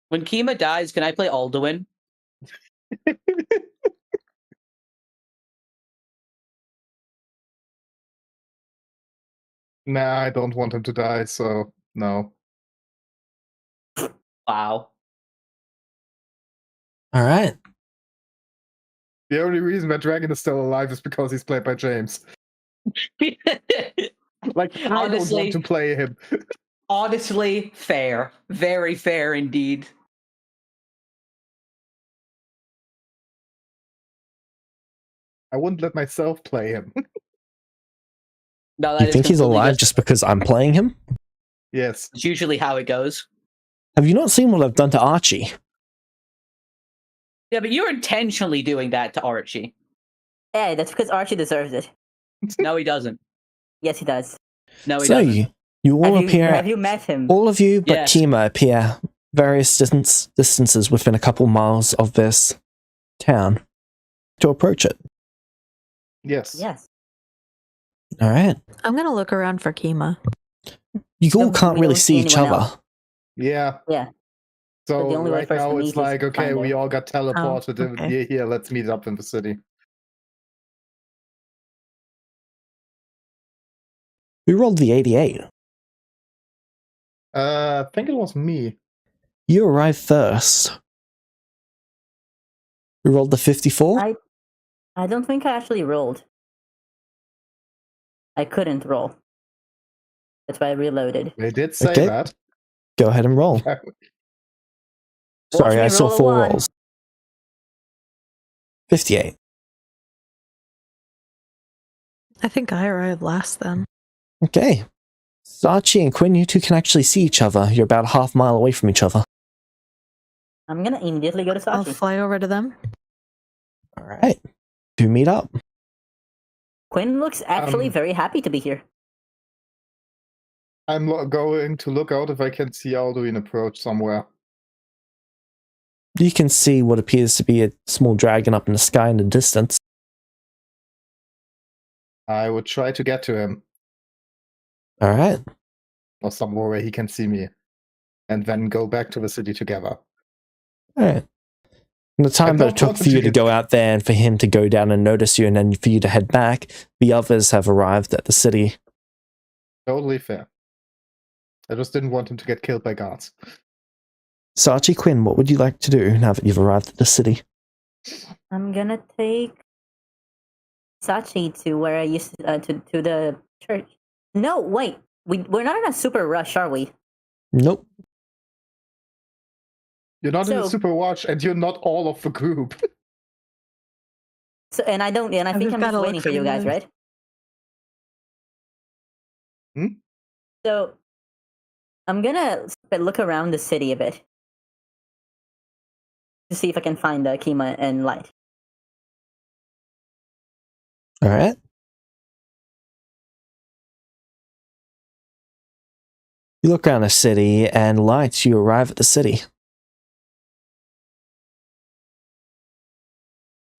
When Kima dies, can I play Alduin? Nah, I don't want him to die, so no. Wow. All right. The only reason that Dragon is still alive is because he's played by James. Like, I don't Honestly- want to play him. Honestly, fair. Very fair indeed. I wouldn't let myself play him. No, that You is think he's completely alive just because I'm playing him? Yes. It's usually how it goes. Have you not seen what I've done to Archie? Yeah, but you're intentionally doing that to Archie. Hey, that's because Archie deserves it. No, he doesn't. Yes, he does. No, he So doesn't. you all appear. Have you met him? All of you but Yes. Kima appear various distances within a couple miles of this town to approach it. Yes. Yes. All right. I'm gonna look around for Kima. You all No, can't we really don't see see each anyone other. else. Yeah. Yeah. So the only way right for us to now meet it's is like, to okay, find we her. all got teleported. okay. Here, let's meet up in the city. Who rolled the 88? I think it was me. You arrived first. Who rolled the 54? I don't think I actually rolled. I couldn't roll. That's why I reloaded. They did say Okay. that. Go ahead and roll. Sorry, me I saw roll a 4 one. rolls. 58. I think I arrived last then. Okay. Sachi and Quinn, you two can actually see each other. You're about a half mile away from each other. I'm gonna immediately go to I'll Sachi. fly over to them. All right. To meet up. Quinn looks actually Um, very happy to be here. I'm going to look out if I can see Alduin approach somewhere. You can see what appears to be a small dragon up in the sky in the distance. I would try to get to him, All right. or somewhere where he can see me, and then go back to the city together. All right. And the time I'd that not it took want for to you to get- go out there and for him to go down and notice you and then for you to head back, the others have arrived at the city. Totally fair. I just didn't want him to get killed by guards. Sachi, Quinn, what would you like to do now that you've arrived at the city? I'm gonna take Sachi to where I used to the church. No, wait. We're not in a super rush, are we? Nope. You're not in a So- super watch, and you're not all of the group. So, and I think I've I'm just just gotta look waiting for for you you guys, guys. right? Hmm? So, I'm gonna look around the city a bit to see if I can find Kima and Light. All right. You look around the city and lights, you arrive at the city.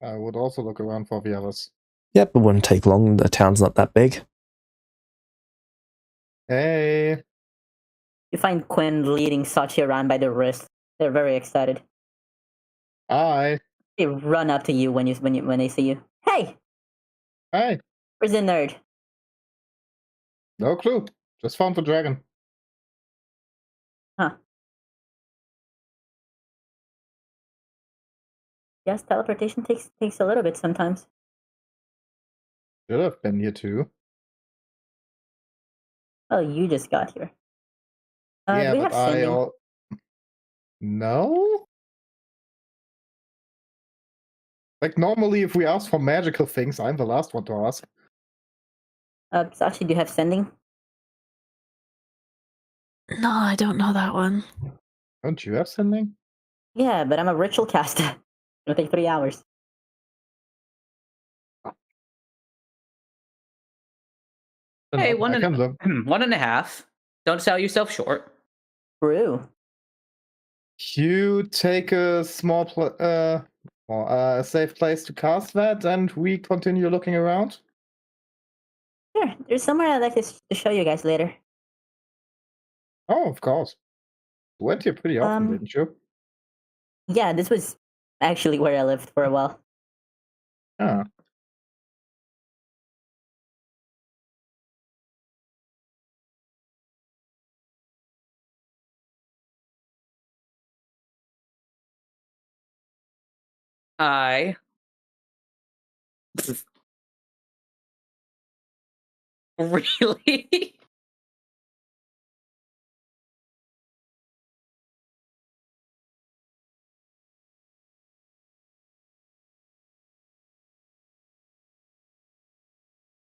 I would also look around for the others. Yep, it wouldn't take long. The town's not that big. Hey, You find Quinn leading Sachi around by the wrist. They're very excited. hi, They run up to you when they see you. Hey, hi. where's the nerd? No clue. Just found the dragon. Yes, teleportation takes a little bit sometimes. Should have been here too. Oh, you just got here. Yeah, we but have sending. No? Like, normally if we ask for magical things, I'm the last one to ask. Sachi, do you have sending? No, I don't know that one. Don't you have sending? Yeah, but I'm a ritual caster. It'll take 3 hours. Hey, I can look. 1.5. Don't sell yourself short. True. You take a small, a safe place to cast that, and we continue looking around. Sure. There's somewhere I'd like to show you guys later. Oh, of course. You went here pretty often, didn't you? Yeah, this was actually where I lived for a while. Ah, I really.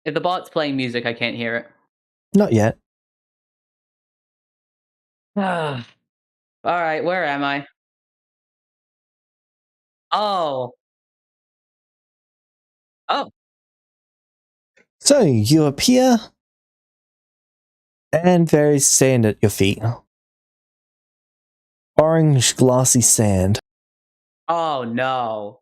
If the bot's playing music, I can't hear it. Not yet. All right, where am I? Oh. Oh. So you appear, and there is sand at your feet. Orange, glassy sand. Oh no.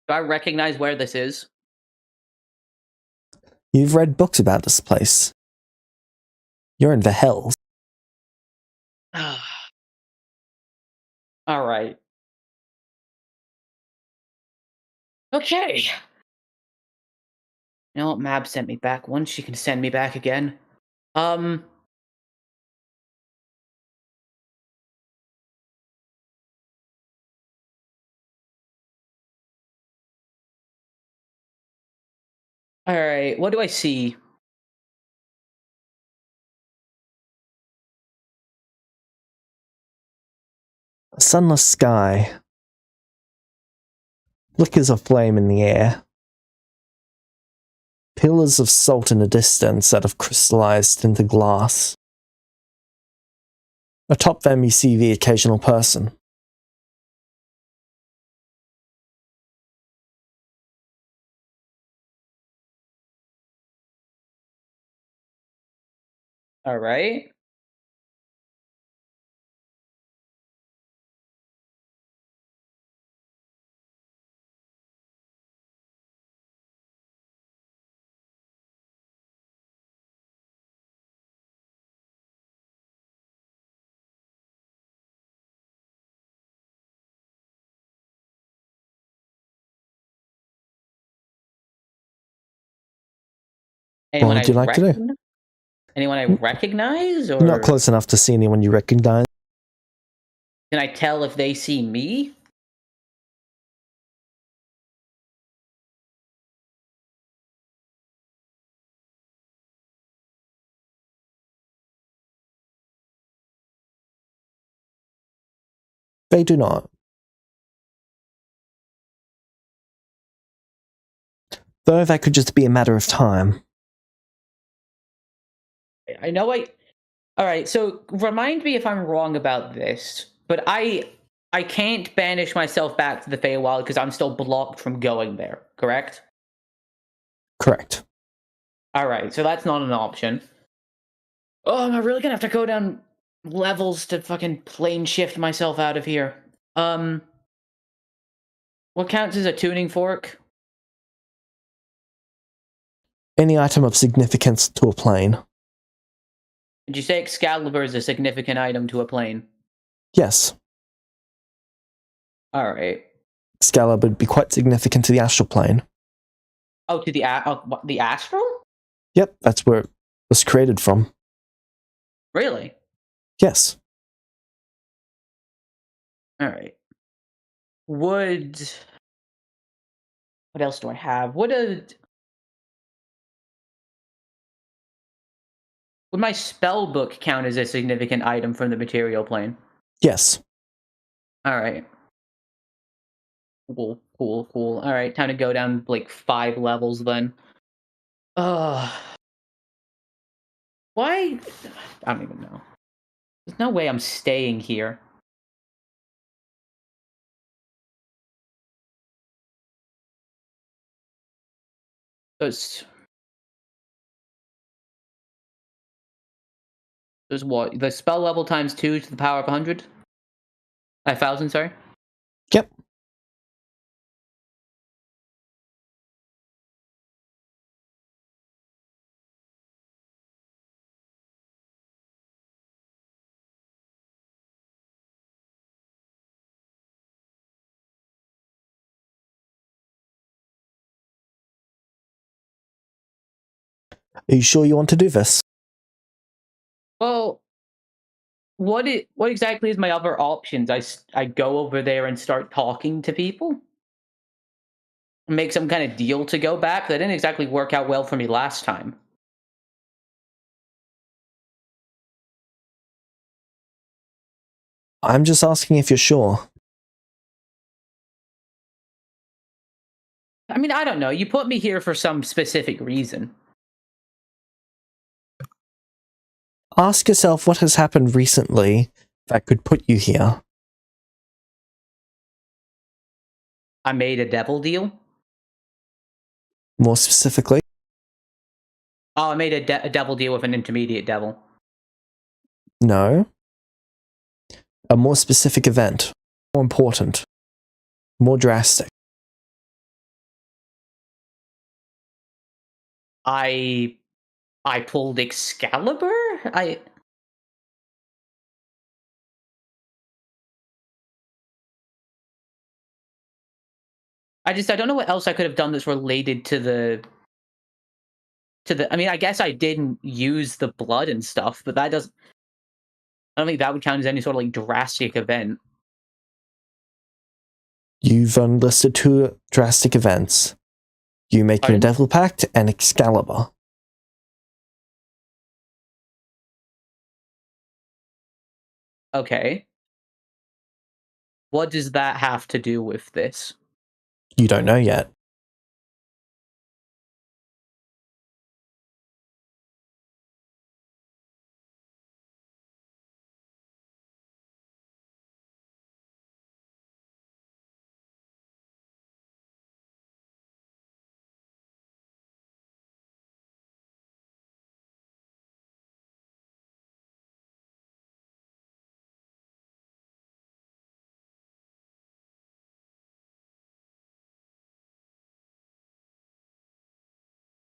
Do I recognize where this is? You've read books about this place. You're in the Hells. All right. Okay. You know what? Mab sent me back once. She can send me back again. All right. What do I see? A sunless sky. Flickers of flame in the air. Pillars of salt in the distance that have crystallized into glass. Atop them you see the occasional person. All right. What would you like to do? Anyone I recognize, or Not close enough to see anyone you recognize. can I tell if they see me? They do not. Though that could just be a matter of time. I know I. All right. So remind me if I'm wrong about this, but I can't banish myself back to the Feywild because I'm still blocked from going there. Correct. Correct. All right. So that's not an option. Oh, am I really gonna have to go down levels to fucking plane shift myself out of here? What counts as a tuning fork? Any item of significance to a plane. Did you say Excalibur is a significant item to a plane? Yes. All right. Excalibur would be quite significant to the astral plane. Oh, to the the astral? Yep, that's where it was created from. Really? Yes. All right. What else do I have? Would my spell book count as a significant item from the material plane? Yes. All right. Cool. All right, time to go down like 5 levels then. Why? I don't even know. There's no way I'm staying here. There's what? The spell level times 2 to the power of 100? 1,000, sorry. Yep. Are you sure you want to do this? Well, what exactly is my other options? I go over there and start talking to people? Make some kind of deal to go back? That didn't exactly work out well for me last time. I'm just asking if you're sure. I mean, I don't know. You put me here for some specific reason. Ask yourself what has happened recently that could put you here. I made a devil deal. More specifically, Oh, I made a devil deal with an intermediate devil. no. A more specific event. More important. More drastic. I pulled Excalibur? I don't know what else I could have done that's related to the I mean, I guess I didn't use the blood and stuff, but that doesn't I don't think that would count as any sort of like drastic event. You've unlisted two drastic events. You making Pardon? a devil pact and Excalibur. Okay. What does that have to do with this? You don't know yet.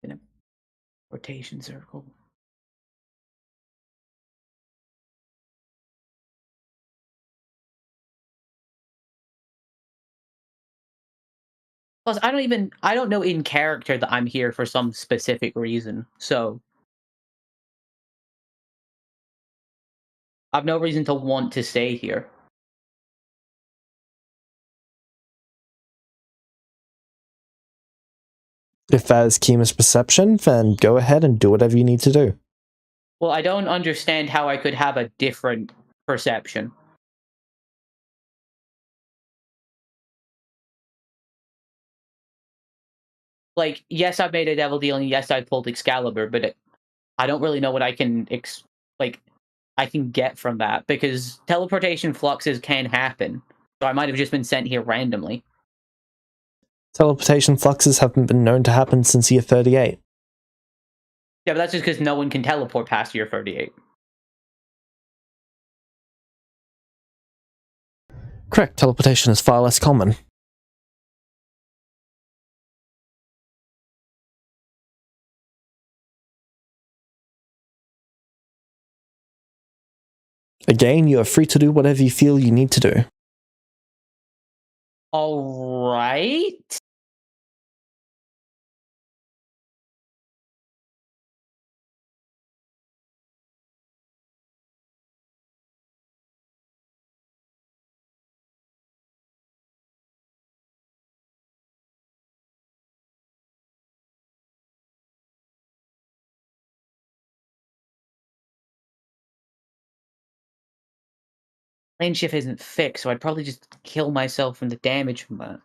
In a rotation circle. Plus, I don't know in character that I'm here for some specific reason. So I've no reason to want to stay here. If that is Kima's perception, then go ahead and do whatever you need to do. Well, I don't understand how I could have a different perception. Like, yes, I've made a devil deal, and yes, I pulled Excalibur, but I don't really know what I can I can get from that because teleportation fluxes can happen. So I might have just been sent here randomly. Teleportation fluxes haven't been known to happen since year 38. Yeah, but that's just because no one can teleport past year 38. Correct, teleportation is far less common. Again, you are free to do whatever you feel you need to do. All right. Lane shift isn't fixed, so I'd probably just kill myself from the damage from that.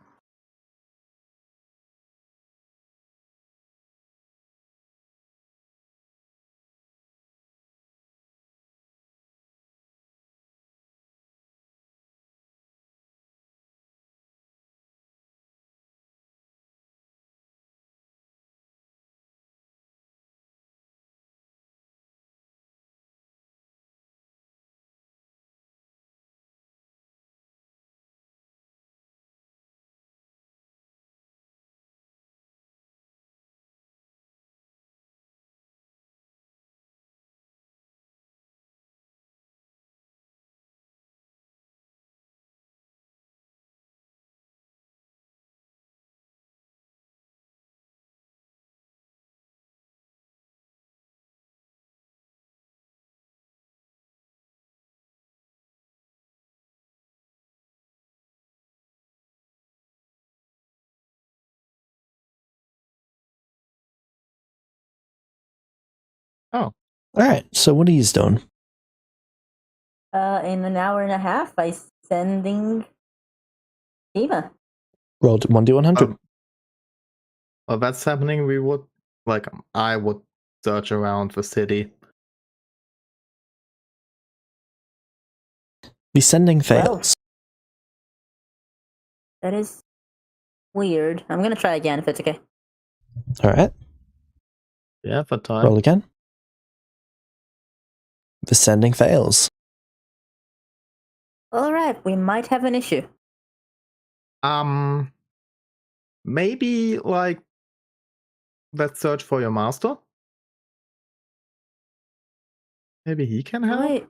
Alright, so what are you doing? In an hour and a half, by sending Eva. Rolled 1d100. While that's happening, I would search around the city. Descending Well. fails. That is weird. I'm gonna try again if it's okay. Alright, Yeah, for time. roll again. Descending fails. Alright, we might have an issue. Maybe let's search for your master. Maybe he can help. Wait.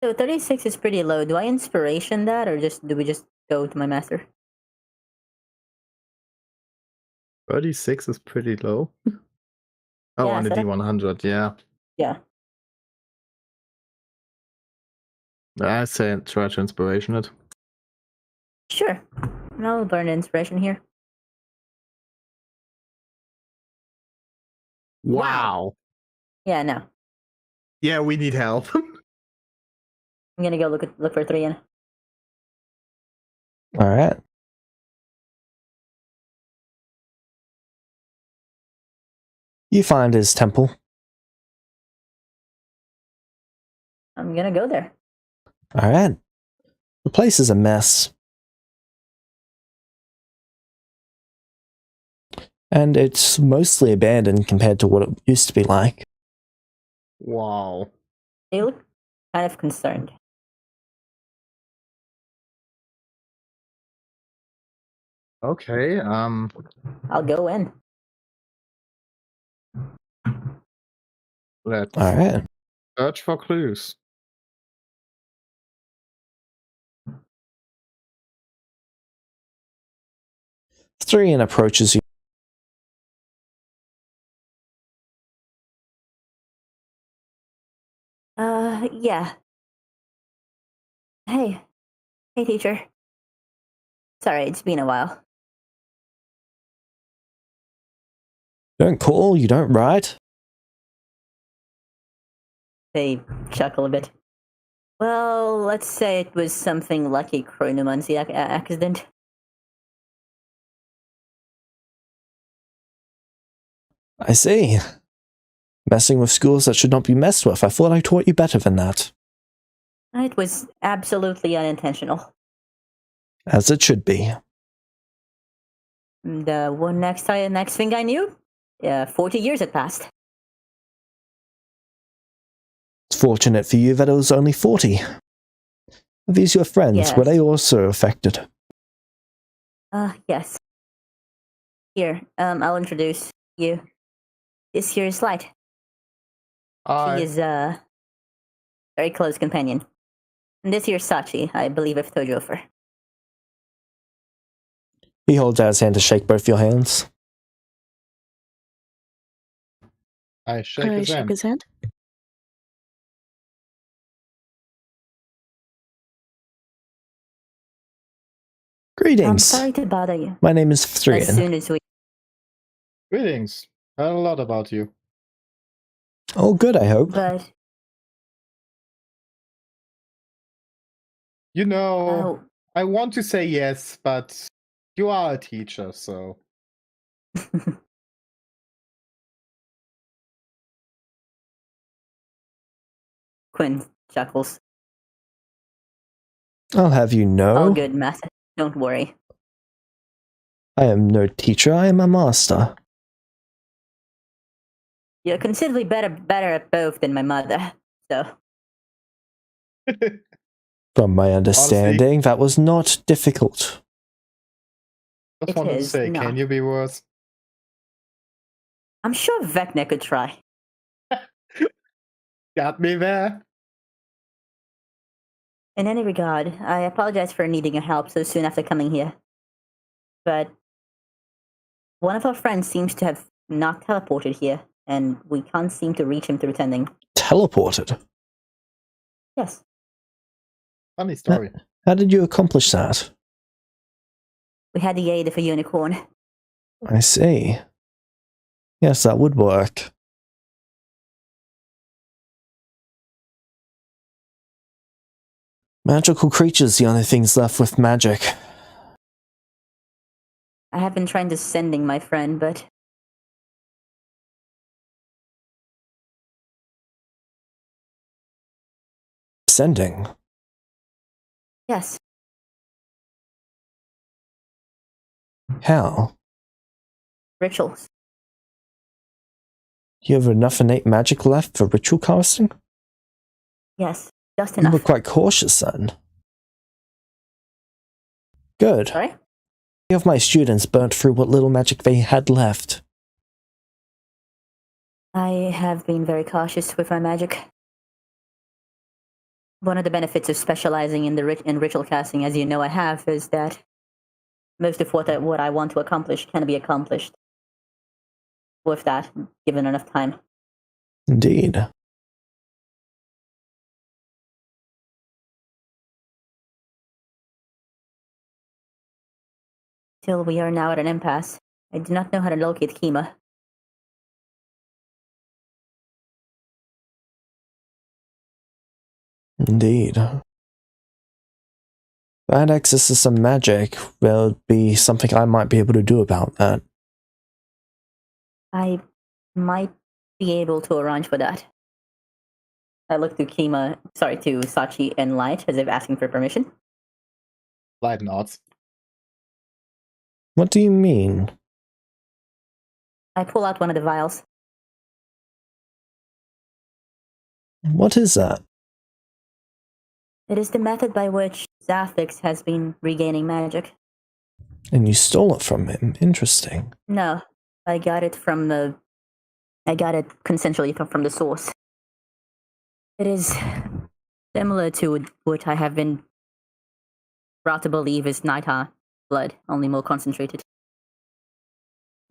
So 36 is pretty low. Do I inspiration that, or do we just go to my master? 36 is pretty low. Oh, Yeah, on the so that- D100, yeah. Yeah. I say try to inspiration it. Sure. I'll burn inspiration here. Wow. Yeah, no. Yeah, we need help. I'm gonna go look for 3 in. Alright. You find his temple. I'm gonna go there. Alright. The place is a mess. And it's mostly abandoned compared to what it used to be like. Wow. They look kind of concerned. Okay, I'll go in. let's Alright. search for clues. Thrian approaches you. Yeah. Hey. Hey, teacher. Sorry, it's been a while. You don't call, you don't write. They chuckle a bit. Well, let's say it was something like a chronomancy accident. I see. Messing with schools that should not be messed with. I thought I taught you better than that. It was absolutely unintentional. As it should be. The next thing I knew, 40 years had passed. It's fortunate for you that it was only 40. Are these your friends? Yes. Were they also affected? Yes. Here, I'll introduce you. This here is Light. He is a very close companion. And this here is Sachi, I believe I've told you of her. He holds out his hand to shake both your hands. I shake his hand. hand. I'm Greetings. sorry to bother you. My name is As Thrian. soon as we... Greetings. Heard a lot about you. Oh, good, I hope. But, You know, oh, I want to say yes, but you are a teacher, so. Quinn chuckles. I'll have you know, All good, master. Don't worry. I am no teacher, I am a master. You're considerably better at both than my mother, so... From my understanding, that was not difficult. Just It wanted to is say, not. can you be worse? I'm sure Vecna could try. Got me there. In any regard, I apologize for needing your help so soon after coming here. But one of our friends seems to have not teleported here, and we can't seem to reach him through tending. Teleported? Yes. Funny story. How did you accomplish that? We had the aid of a unicorn. I see. Yes, that would work. Magical creatures, the only things left with magic. I have been trying to sending my friend, but Sending. yes, How? rituals. You have enough innate magic left for ritual casting? Yes, just You were enough. quite cautious then. Good. Sorry? Many of my students burnt through what little magic they had left. I have been very cautious with my magic. One of the benefits of specializing in ritual casting, as you know I have, is that most of what I want to accomplish can be accomplished with that, given enough time. Indeed. Till we are now at an impasse. I do not know how to locate Kima. Indeed. If I had access to some magic, there would be something I might be able to do about that. I might be able to arrange for that. I look to Sachi and Light as if asking for permission. Light nods. What do you mean? I pull out one of the vials. What is that? It is the method by which Zafix has been regaining magic. And you stole it from him. Interesting. No, I got it consensually from the source. It is similar to what I have been brought to believe is Naita blood, only more concentrated.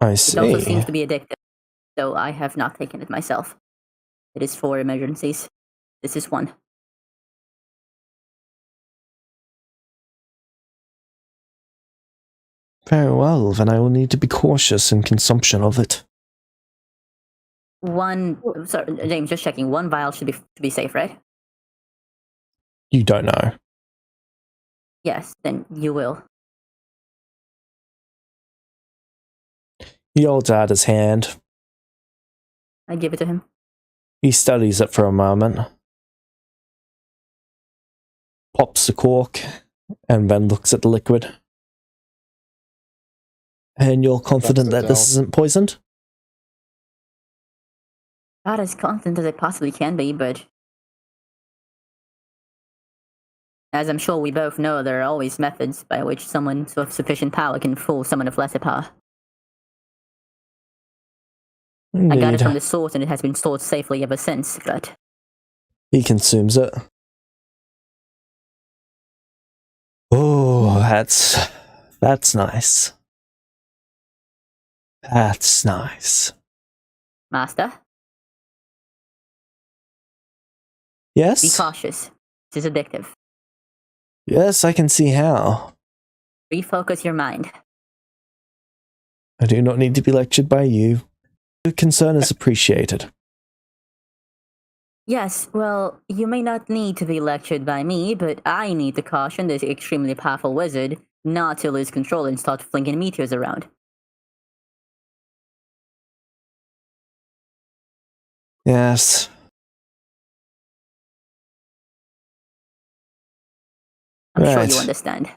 I It also see. seems to be addictive, though I have not taken it myself. It is for emergencies. This is one. Very well, then I will need to be cautious in consumption of it. Sorry, James, just checking. One vial should be safe, right? You don't know. Yes, then you will. He holds out his hand. I give it to him. He studies it for a moment. Pops the cork, and then looks at the liquid. And you're confident Drops it that this down. isn't poisoned? Not as confident as I possibly can be, but as I'm sure we both know, there are always methods by which someone with sufficient power can fool someone of lesser power. Indeed. I got it from the source and it has been stored safely ever since, but He consumes it. Oh, that's nice. That's nice. Master, Yes? be cautious. This is addictive. Yes, I can see how. Refocus your mind. I do not need to be lectured by you. Your concern is appreciated. Yes, well, you may not need to be lectured by me, but I need to caution this extremely powerful wizard not to lose control and start flinging meteors around. Yes. I'm sure Right. you understand.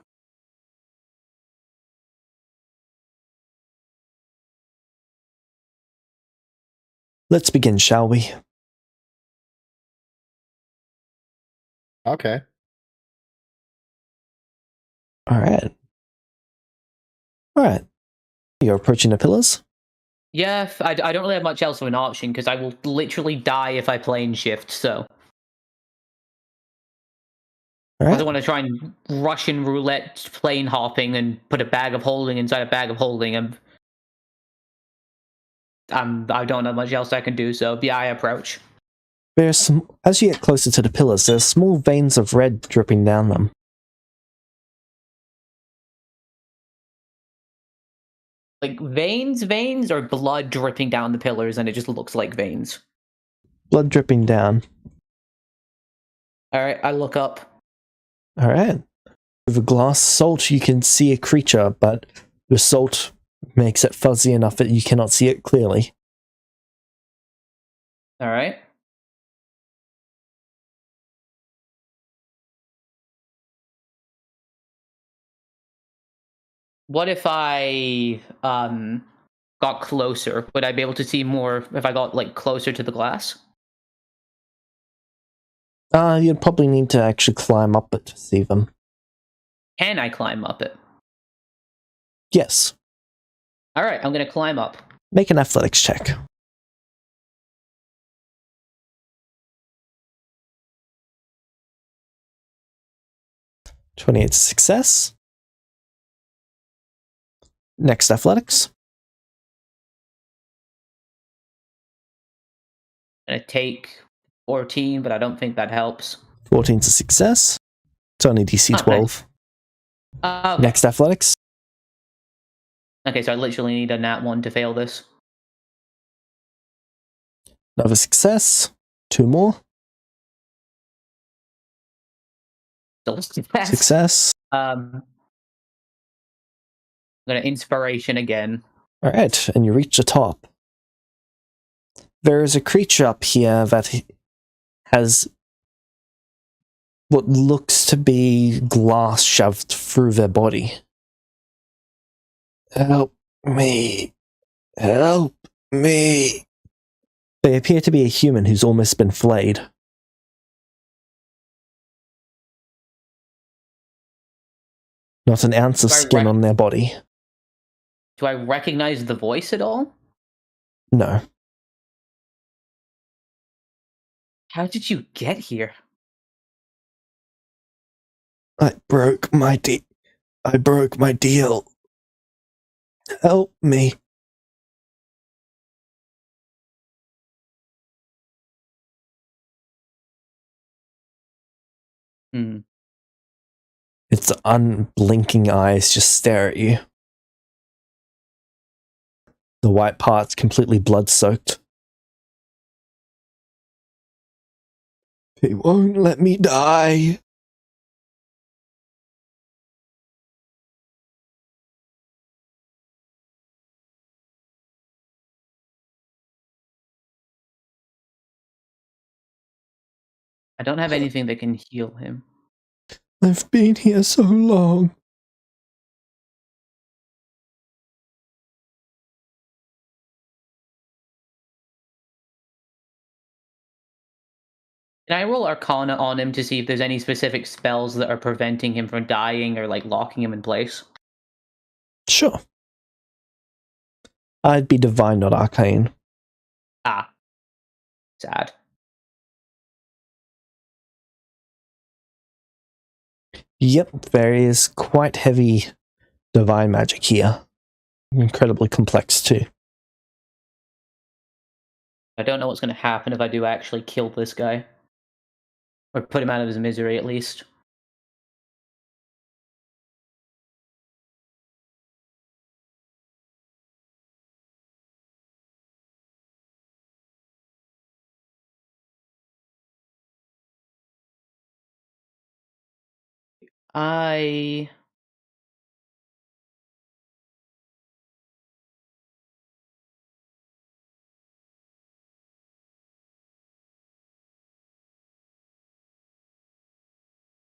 Let's begin, shall we? Okay. Alright. Alright. You're approaching the pillars? Yeah, I don't really have much else of an option because I will literally die if I plane shift. So I Alright. don't want to try and Russian roulette plane hopping and put a bag of holding inside a bag of holding. I don't know much else I can do. So yeah, I approach. There's some, as you get closer to the pillars, there's small veins of red dripping down them. Like veins, or blood dripping down the pillars, and it just looks like veins. Blood dripping down. All right, I look up. Alright. With a glass salt, you can see a creature, but the salt makes it fuzzy enough that you cannot see it clearly. All right. What if I got closer? Would I be able to see more if I got like closer to the glass? You'd probably need to actually climb up it to see them. Can I climb up it? Yes. All right, I'm gonna climb up. Make an athletics check. $28 success. Next athletics. I'm gonna take 14, but I don't think that helps. 14's a success. It's only DC 12. Okay. Next athletics. Okay, so I literally need a nat 1 to fail this. Another success. 2 more. Still a success. Success. I'm gonna inspiration again. Alright, and you reach the top. There is a creature up here that has what looks to be glass shoved through their body. Help me. Help me. They appear to be a human who's almost been flayed. Not an ounce of skin on their body. Do I recognize the voice at all? No. How did you get here? I broke my deal. Help me. Hmm. Its unblinking eyes just stare at you. The white part's completely blood-soaked. He won't let me die. I don't have anything that can heal him. I've been here so long. Can I roll Arcana on him to see if there's any specific spells that are preventing him from dying or like locking him in place? Sure. I'd be divine, not arcane. Ah. Sad. Yep, there is quite heavy divine magic here. Incredibly complex too. I don't know what's going to happen if I do actually kill this guy. Or put him out of his misery, at least.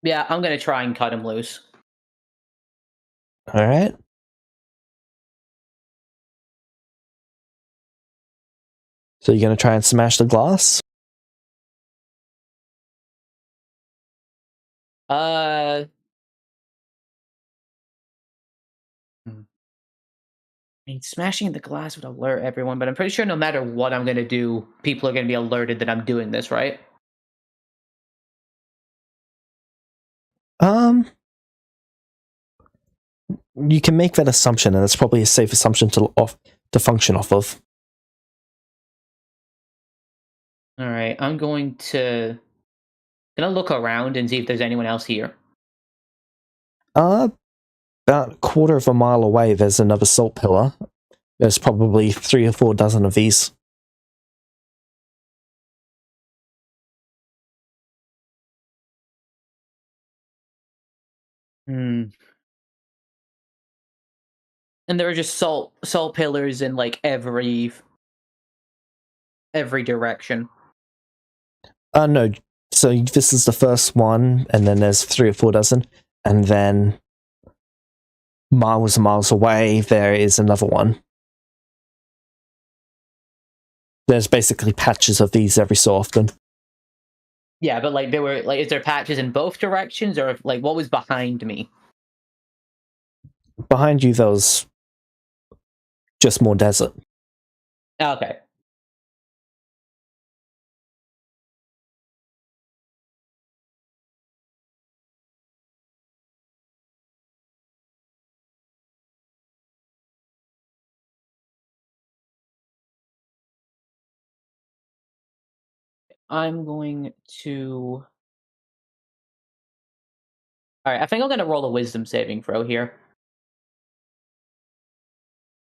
Yeah, I'm going to try and cut him loose. Alright. So you're going to try and smash the glass? I mean, smashing the glass would alert everyone, but I'm pretty sure no matter what I'm going to do, people are going to be alerted that I'm doing this, right? You can make that assumption, and it's probably a safe assumption to function off of. All right, I'm gonna look around and see if there's anyone else here. About a quarter of a mile away, there's another salt pillar. There's probably 3 or 4 dozen of these. Hmm. And there are just salt pillars in like every direction. No. So this is the first one, and then there's 3 or 4 dozen, and then miles and miles away there is another one. There's basically patches of these every so often. Yeah, but like there were like, is there patches in both directions, or like what was behind me? Behind you, there's just more desert. Okay. I'm going to. All right, I think I'm going to roll a wisdom saving throw here.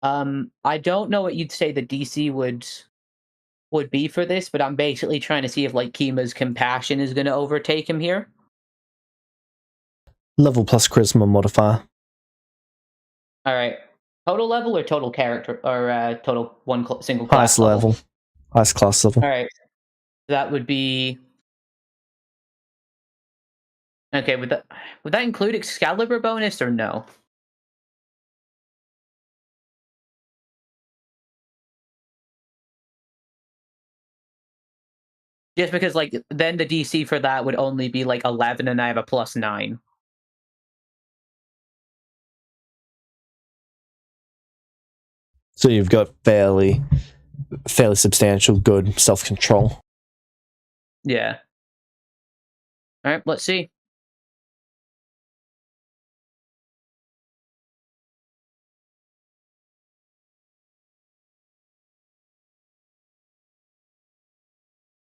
I don't know what you'd say the DC would be for this, but I'm basically trying to see if like Kima's compassion is going to overtake him here. Level plus charisma modifier. All right, total level or total character or total single Highest class level. Highest class level. All right, that would be. Okay, would that include Excalibur bonus or no? Just because, like, then the DC for that would only be like 11, and I have a +9. So you've got fairly substantial good self-control. Yeah. All right, let's see.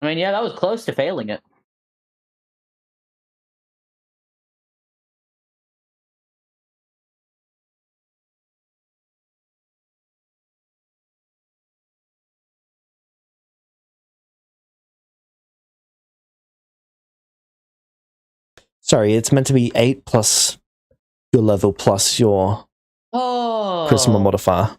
I mean, yeah, that was close to failing it. Sorry, it's meant to be 8 plus your level plus your charisma modifier.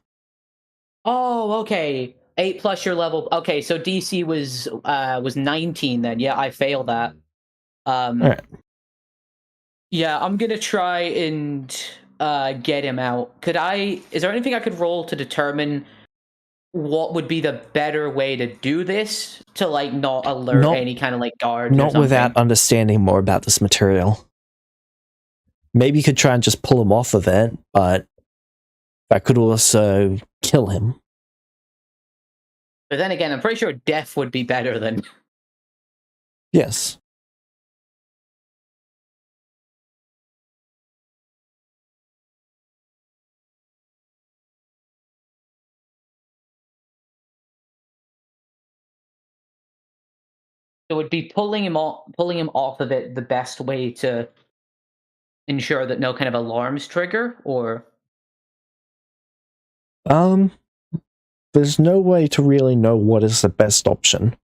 Oh, okay. 8 plus your level. Okay, so DC was 19 then. Yeah, I failed that. All right. Yeah, I'm gonna try and get him out. Is there anything I could roll to determine what would be the better way to do this to like not alert any kind of like guards? Not without understanding more about this material. Maybe you could try and just pull him off of it, but that could also kill him. But then again, I'm pretty sure death would be better than. Yes. It would be pulling him off of it the best way to ensure that no kind of alarms trigger, or There's no way to really know what is the best option.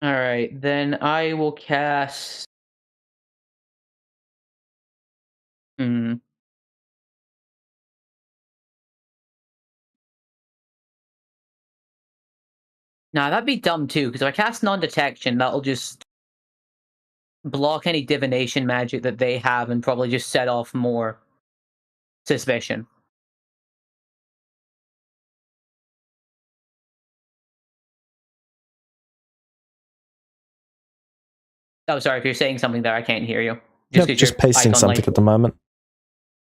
all right, then I will cast. Hmm. Nah, that'd be dumb too, because if I cast non-detection, that'll just block any divination magic that they have and probably just set off more suspicion. Oh, sorry, if you're saying something there, I can't hear you. Just pasting something at the moment.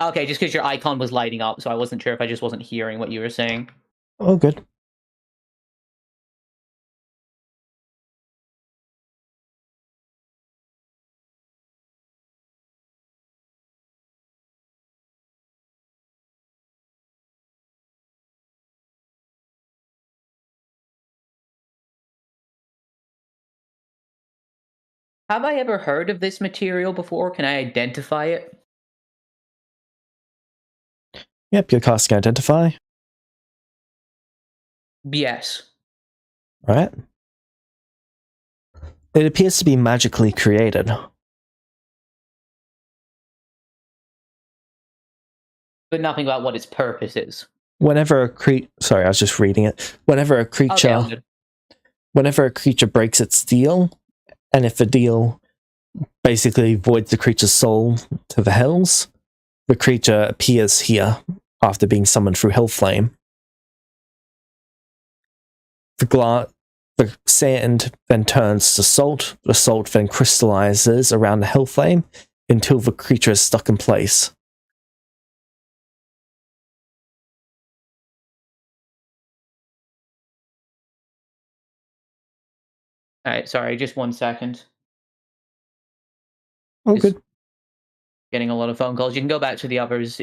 Okay, just because your icon was lighting up, so I wasn't sure if I just wasn't hearing what you were saying. Oh, good. Have I ever heard of this material before? Can I identify it? Yep, you're casting Identify. Yes. Right. It appears to be magically created. But nothing about what its purpose is. Whenever a sorry, I was just reading it. Whenever a creature, Okay, all good. whenever a creature breaks its deal, and if the deal basically voids the creature's soul to the hells, the creature appears here after being summoned through Hellflame. The sand then turns to salt. The salt then crystallizes around the Hellflame until the creature is stuck in place. Alright, sorry, just 1 second. Oh, Just good. getting a lot of phone calls. You can go back to the others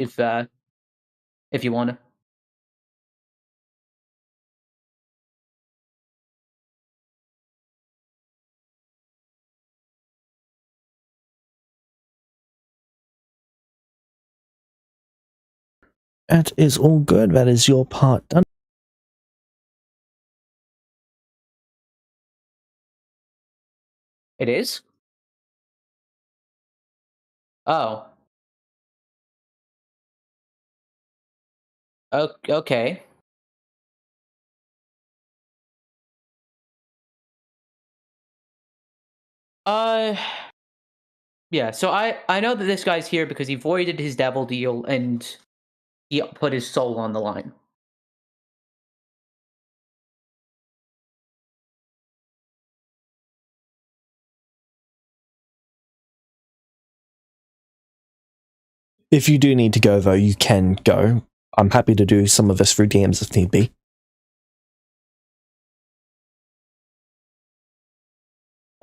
if you want to. That is all good. That is your part done. It is? Oh. Okay. Uh, yeah, so I know that this guy's here because he voided his devil deal and he put his soul on the line. If you do need to go, though, you can go. I'm happy to do some of this through DMs if need be.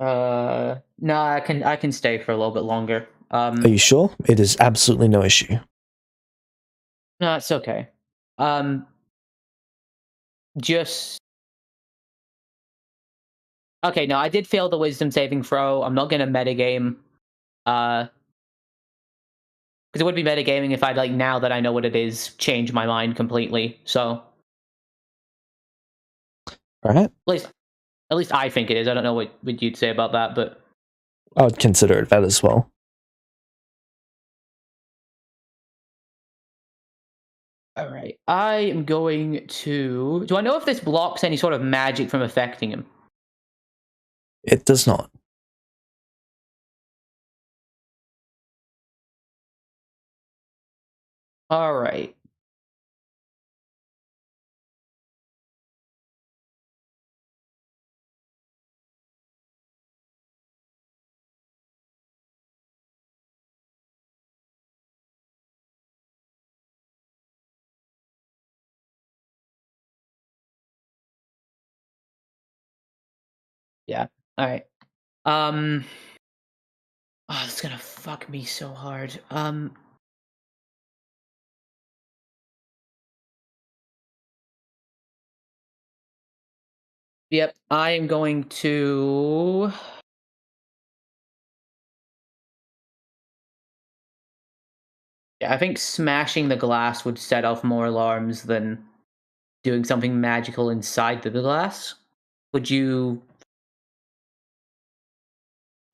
No, I can stay for a little bit longer. Are you sure? It is absolutely no issue. No, it's okay. Just okay. No, I did fail the wisdom saving throw. I'm not gonna metagame. Because it would be metagaming if I'd like now that I know what it is, change my mind completely. So All right. at least I think it is. I don't know what you'd say about that, but I would consider it that as well. all right. I am going to. Do I know if this blocks any sort of magic from affecting him? It does not. All right. Yeah. All right. Oh, it's gonna fuck me so hard. Yep. I am going to. Yeah, I think smashing the glass would set off more alarms than doing something magical inside the glass. Would you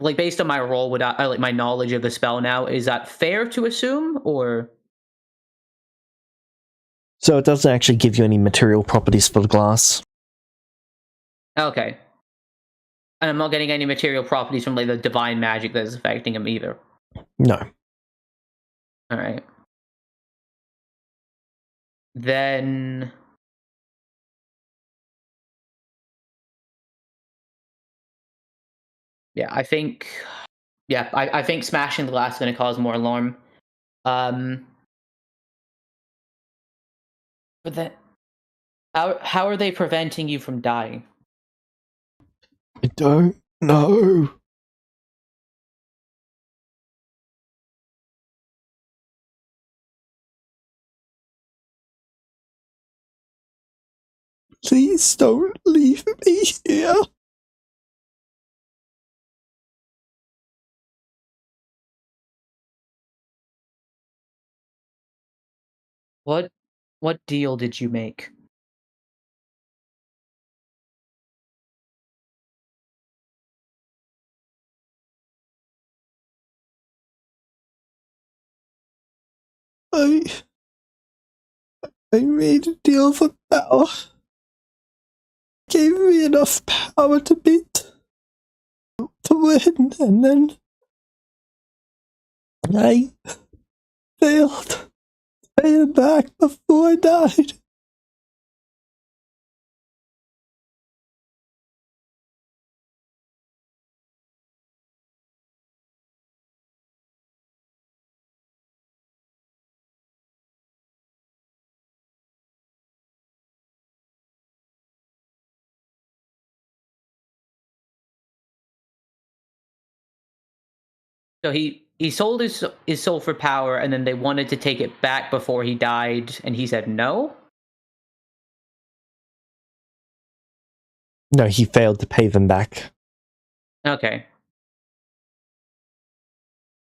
like, based on my role, would I like my knowledge of the spell now, is that fair to assume, or So it doesn't actually give you any material properties for the glass. okay? And I'm not getting any material properties from like the divine magic that is affecting him either. No. All right. Then yeah, I think I think smashing the glass is going to cause more alarm. But then how are they preventing you from dying? I don't know. Please don't leave me here. What deal did you make? I made a deal for power. Gave me enough power to win, and then I failed to pay him back before I died. So he sold his soul for power, and then they wanted to take it back before he died, and he said no. No, he failed to pay them back. Okay.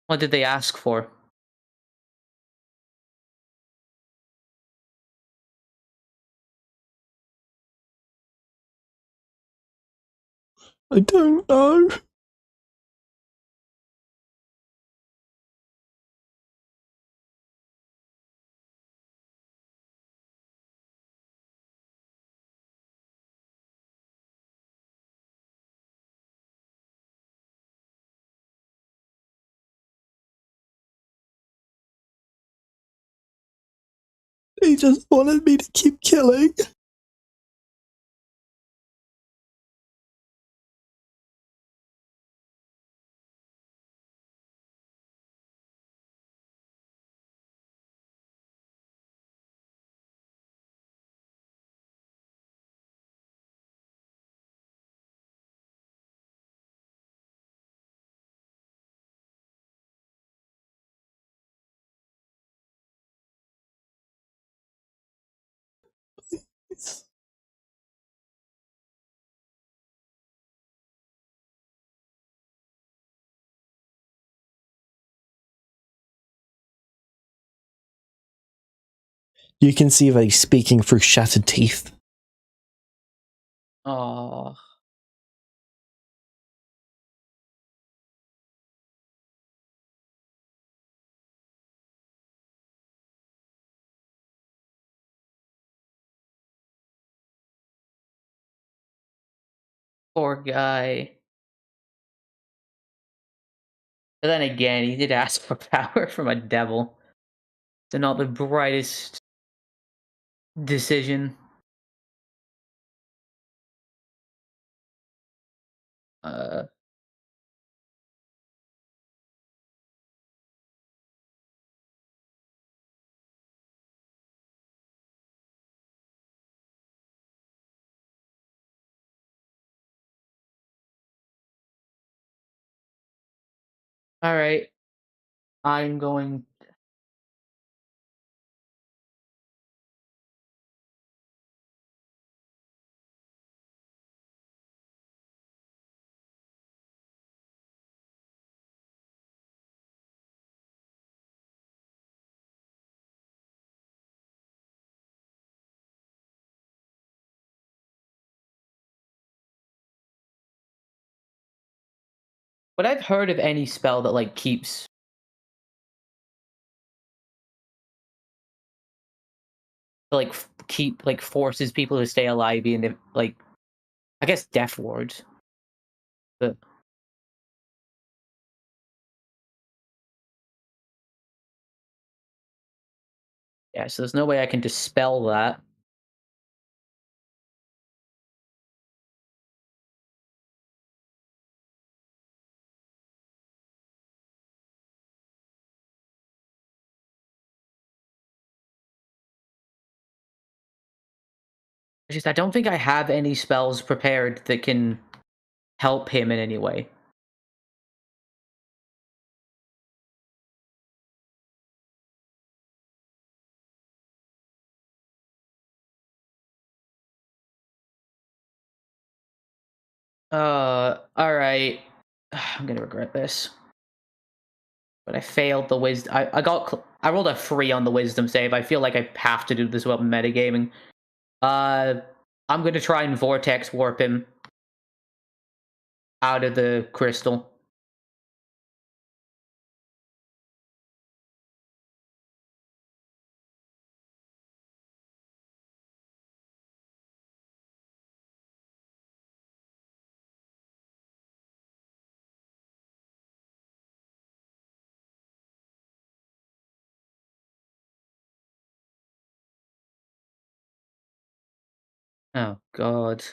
What did they ask for? I don't know. He just wanted me to keep killing. You can see that he's speaking through shattered teeth. Oh. Poor guy. But then again, he did ask for power from a devil. So not the brightest decision. Uh, all right. I'm going. But I've heard of any spell that like keeps like keep like forces people to stay alive, and if like I guess death wards. But yeah, so there's no way I can dispel that. It's just I don't think I have any spells prepared that can help him in any way. All right. I'm gonna regret this. But I failed the wisdom. I rolled a 3 on the wisdom save. I feel like I have to do this without metagaming. I'm gonna try and vortex warp him out of the crystal. Oh god.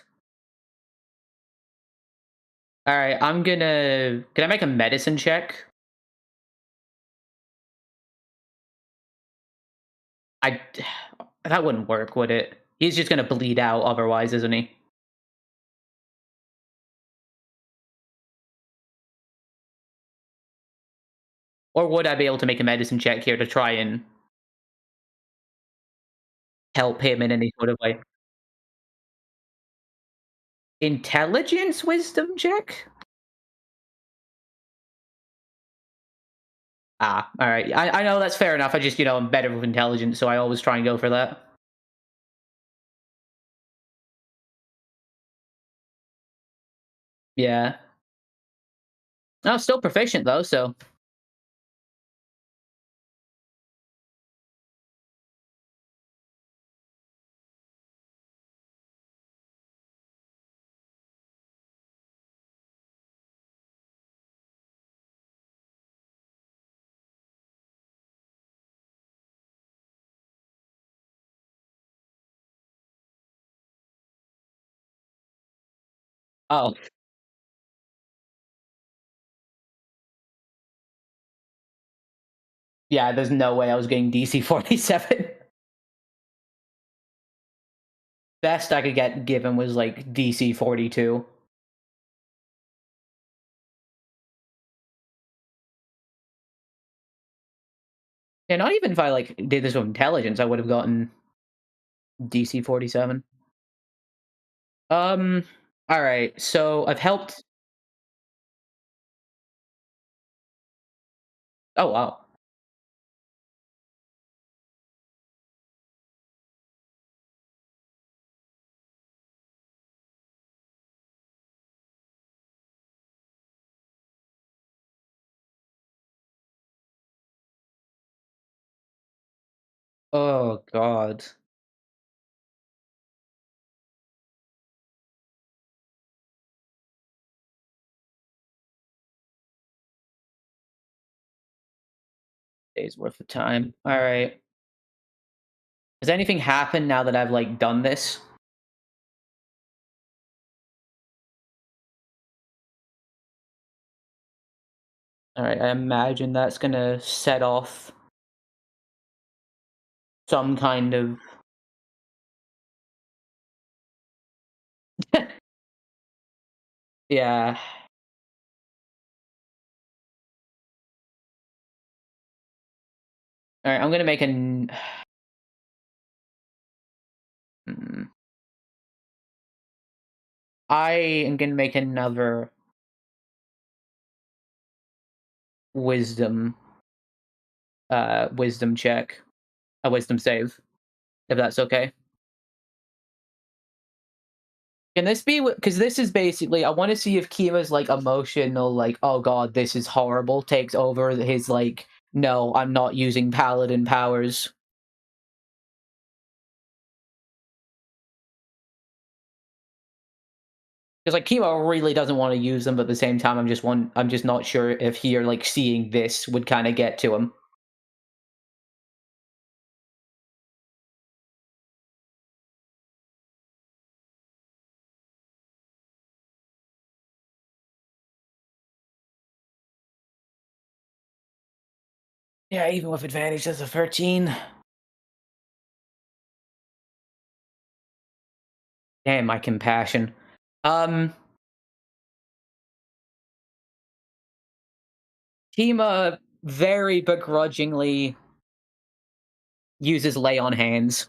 Alright, I'm gonna... Can I make a medicine check? I... That wouldn't work, would it? He's just gonna bleed out otherwise, isn't he? Or would I be able to make a medicine check here to try and help him in any sort of way? Intelligence wisdom check? Ah, alright. I know that's fair enough. I just, I'm better with intelligence, so I always try and go for that. Yeah. No, still proficient though, so... Oh. Yeah, there's no way I was getting DC 47. Best I could get given was like DC 42. Yeah, not even if I like did this with intelligence, I would have gotten DC 47. All right. So I've helped. Oh wow. Oh god. Days worth of time. All right. Has anything happened now that I've like done this? All right. I imagine that's gonna set off some kind of... Yeah. All right. I'm gonna make an... Hmm. I am gonna make another wisdom wisdom check. A wisdom save. If that's okay. Can this be... Because this is basically... I want to see if Kima's, like, emotional, like, oh god, this is horrible, takes over his, like, no, I'm not using paladin powers. Because, like, Kima really doesn't want to use them, but at the same time, I'm just not sure if here, like, seeing this would kind of get to him. Yeah, even with advantage, that's a 13. Damn, my compassion. Kima very begrudgingly uses lay on hands.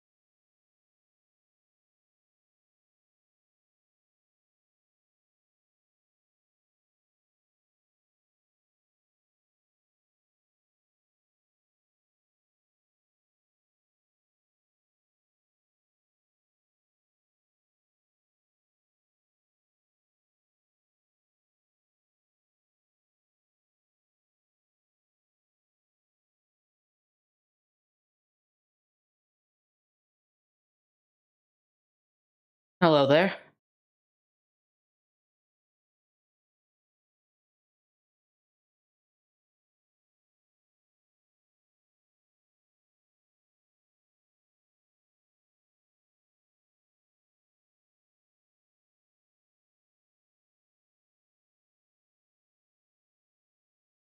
Hello there.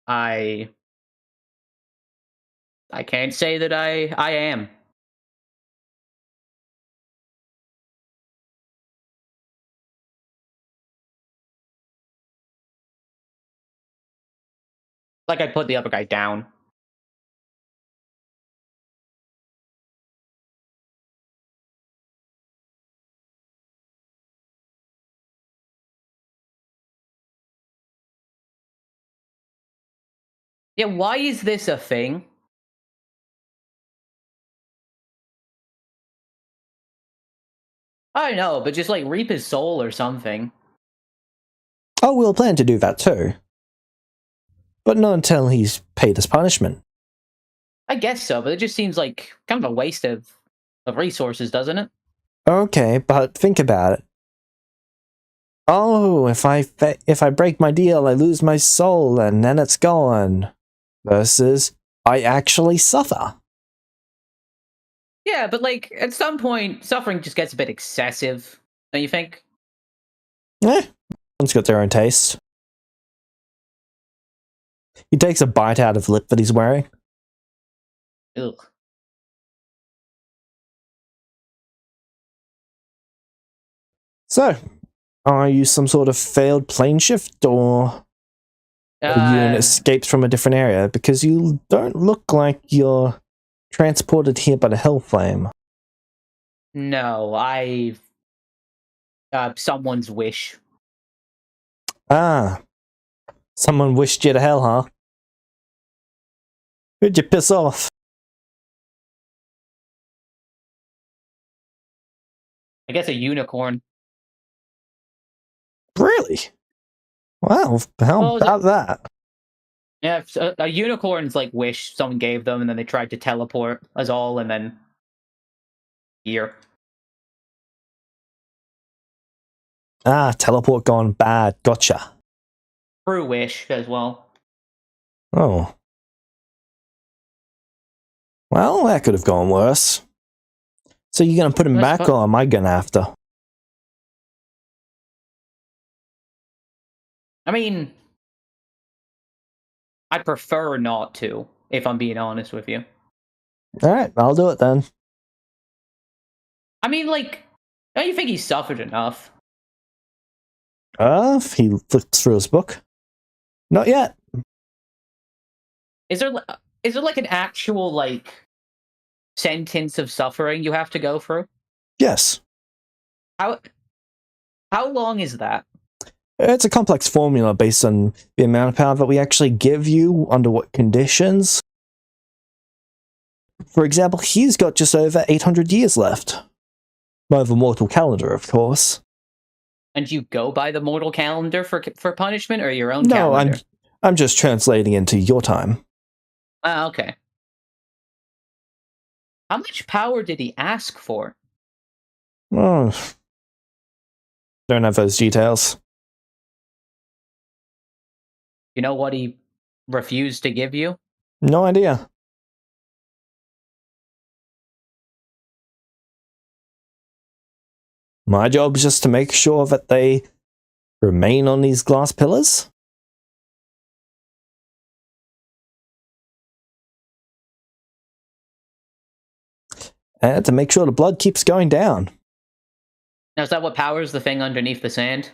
I can't say that I am. Like I put the other guy down. Yeah, why is this a thing? I know, but just like reap his soul or something. Oh, we'll plan to do that too. But not until he's paid his punishment. I guess so, but it just seems like kind of a waste of resources, doesn't it? Okay, but think about it. Oh, if I break my deal, I lose my soul, and then it's gone. Versus, I actually suffer. Yeah, but like at some point, suffering just gets a bit excessive. Don't you think? Everyone's got their own taste. He takes a bite out of lip that he's wearing. Ugh. So, are you some sort of failed plane shift, or are you an escaped from a different area? Because you don't look like you're transported here by the Hellflame. No, someone's wish. Ah, someone wished you to hell, huh? Who'd you piss off? I guess a unicorn. Really? Wow, how Well, about that? Yeah, a unicorn's like wish someone gave them, and then they tried to teleport us all, and then here. Ah, teleport gone bad. Gotcha. True wish as well. Oh. Well, that could have gone worse. So you're gonna put him back, or am I gonna have to? I mean, I prefer not to, if I'm being honest with you. Alright, I'll do it then. I mean, like, don't you think he suffered enough? He flips through his book. Not yet. Is there like an actual like sentence of suffering you have to go through? Yes. How long is that? It's a complex formula based on the amount of power that we actually give you, under what conditions. For example, he's got just over 800 years left. By the mortal calendar, of course. And you go by the mortal calendar for punishment, or your own No, calendar? I'm just translating into your time. Ah, okay. How much power did he ask for? Oh, don't have those details. You know what he refused to give you? No idea. My job is just to make sure that they remain on these glass pillars. And to make sure the blood keeps going down. Now, is that what powers the thing underneath the sand?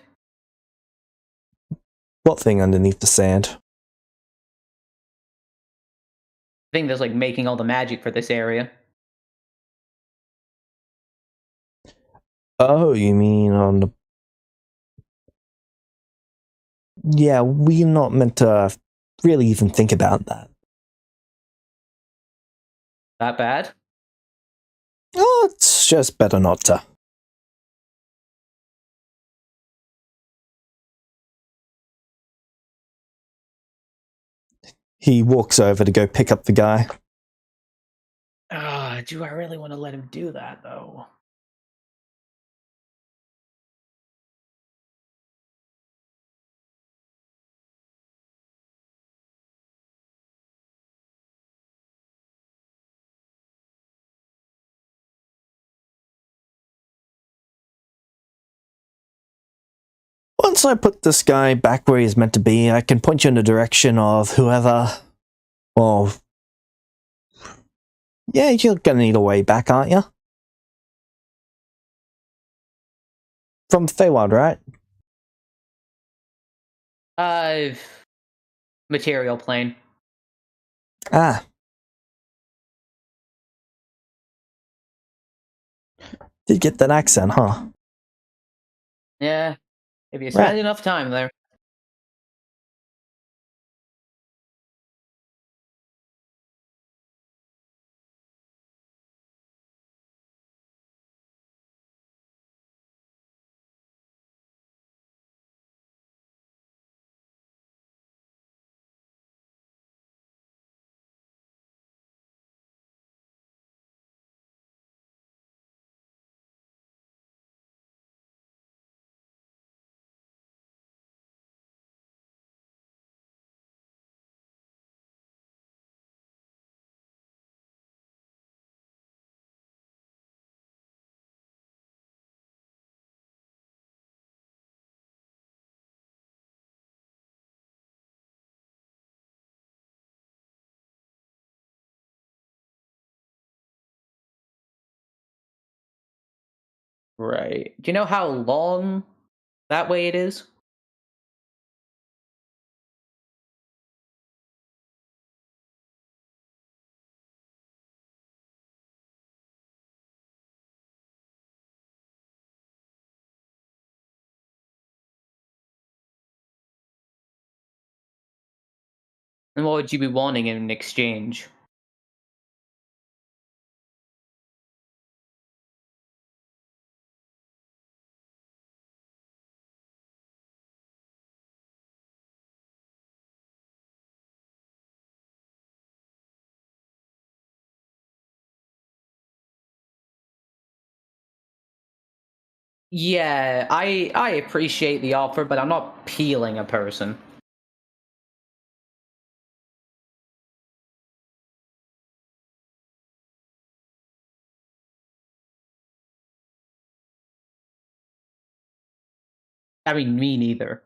What thing underneath the sand? I think that's like making all the magic for this area. Oh, you mean on the... Yeah, we're not meant to really even think about that. That bad? Oh, it's just better not to. He walks over to go pick up the guy. Do I really want to let him do that, though? once I put this guy back where he's meant to be, I can point you in the direction of whoever, or... Yeah, you're gonna need a way back, aren't you? From Feywild, right? Material plane. Ah. Did get that accent, huh? Yeah. If you Right. spend enough time there. Right. Do you know how long that way it is? And what would you be wanting in exchange? Yeah, I appreciate the offer, but I'm not peeling a person. I mean, me neither.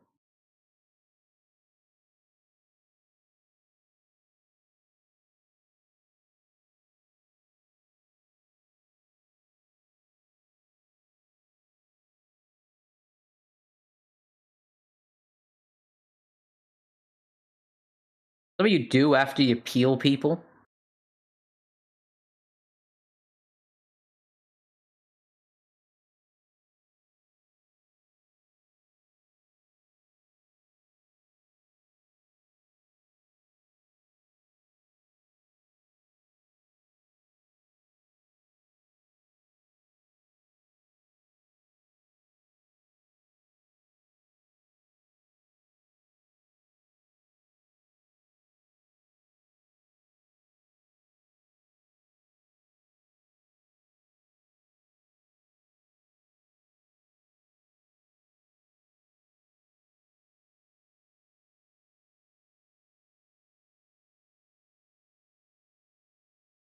What do you do after you peel people?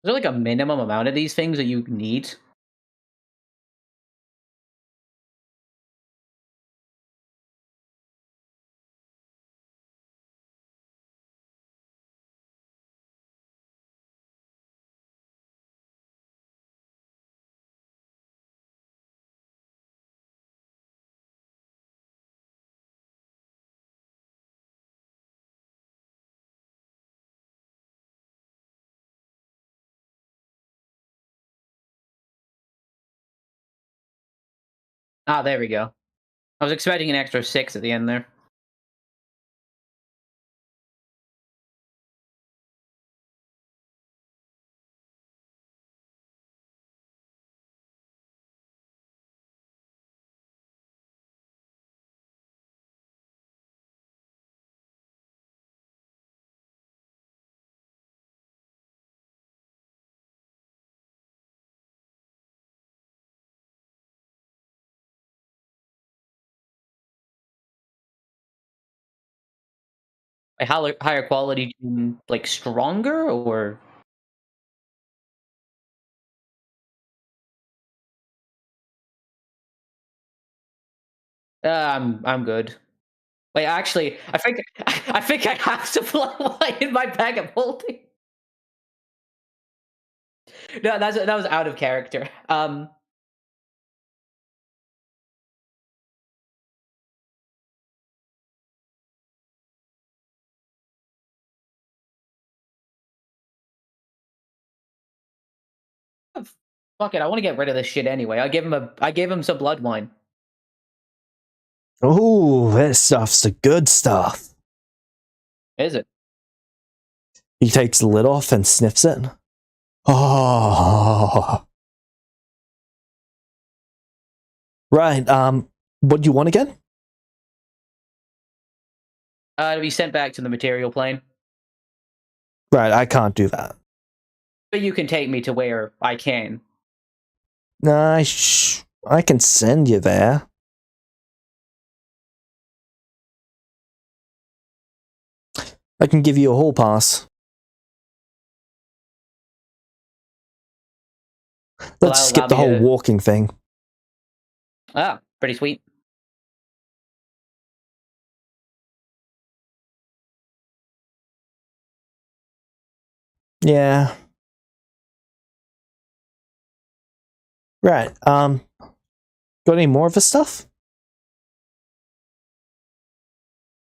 Is there like a minimum amount of these things that you need? Ah, there we go. I was expecting an extra 6 at the end there. Like, how higher quality, do you mean, like stronger or? I'm good. Wait, actually, I think I have to bloodline in my bag of holding. No, that was out of character. Fuck it, I want to get rid of this shit anyway. I gave him some blood wine. Ooh, this stuff's the good stuff. Is it? He takes the lid off and sniffs it. Oh. Right, what do you want again? To be sent back to the material plane. Right, I can't do that. But you can take me to where I can. Nah, I can send you there. I can give you a hall pass. Let's skip the whole walking thing. Ah, pretty sweet. Yeah. Right, got any more of this stuff?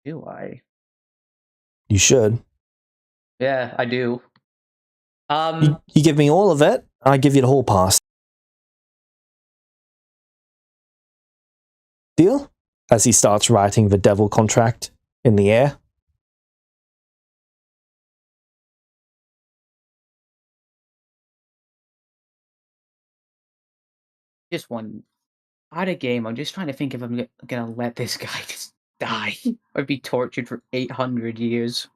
Do I? You should. Yeah, I do. You give me all of it, I give you the hall pass. Deal? As he starts writing the devil contract in the air. Just one out of game. I'm just trying to think if I'm gonna let this guy just die or be tortured for 800 years.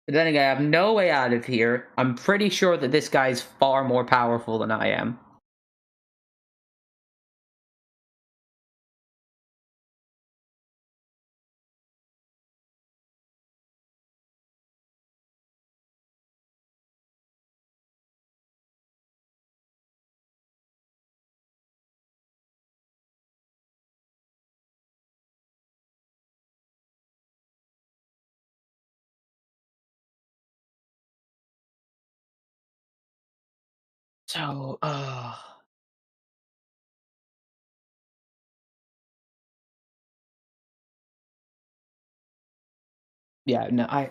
But then again, I have no way out of here. I'm pretty sure that this guy's far more powerful than I am. So, yeah, no, I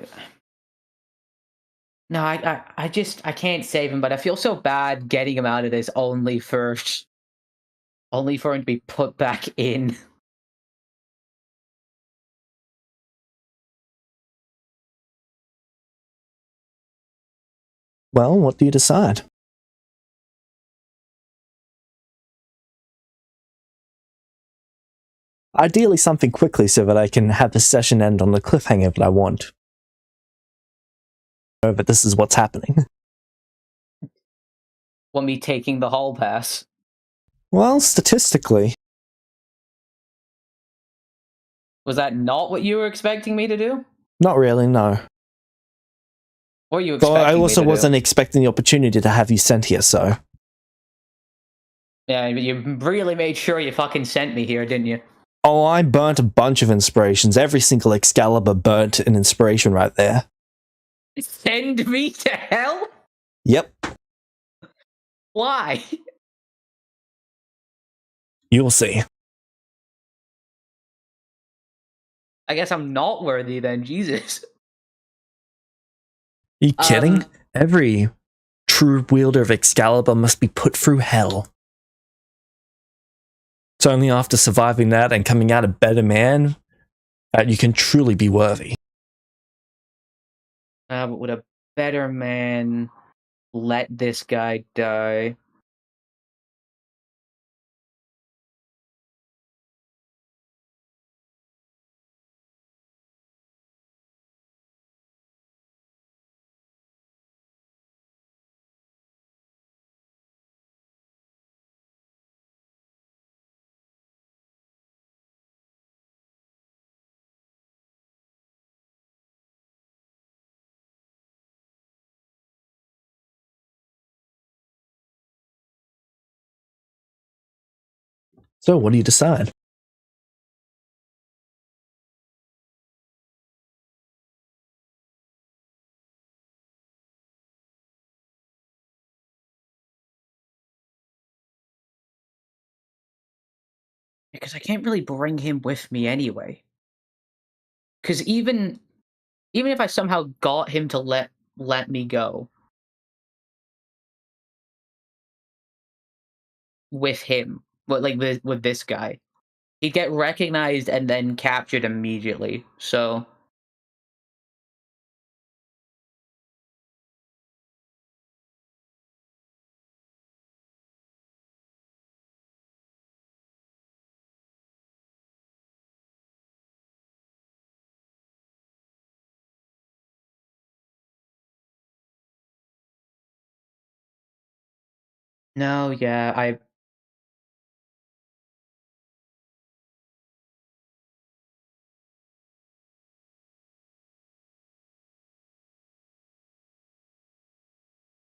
just I can't save him, but I feel so bad getting him out of this only for him to be put back in. Well, what do you decide? Ideally something quickly so that I can have the session end on the cliffhanger that I want. Oh, but this is what's happening. Want me taking the hall pass? Well, statistically. Was that not what you were expecting me to do? Not really, no. Or you But expecting I also me to wasn't do? expecting the opportunity to have you sent here, so. Yeah, you really made sure you fucking sent me here, didn't you? Oh, I burnt a bunch of inspirations. Every single Excalibur burnt an inspiration right there. Send me to hell? Yep. Why? You'll see. I guess I'm not worthy then, Jesus. Are you kidding? Every true wielder of Excalibur must be put through hell. It's only after surviving that and coming out a better man that you can truly be worthy. But would a better man let this guy die? So, what do you decide? Because I can't really bring him with me anyway. Because even if I somehow got him to let me go with him, but like with this guy, he'd get recognized and then captured immediately. So no, yeah,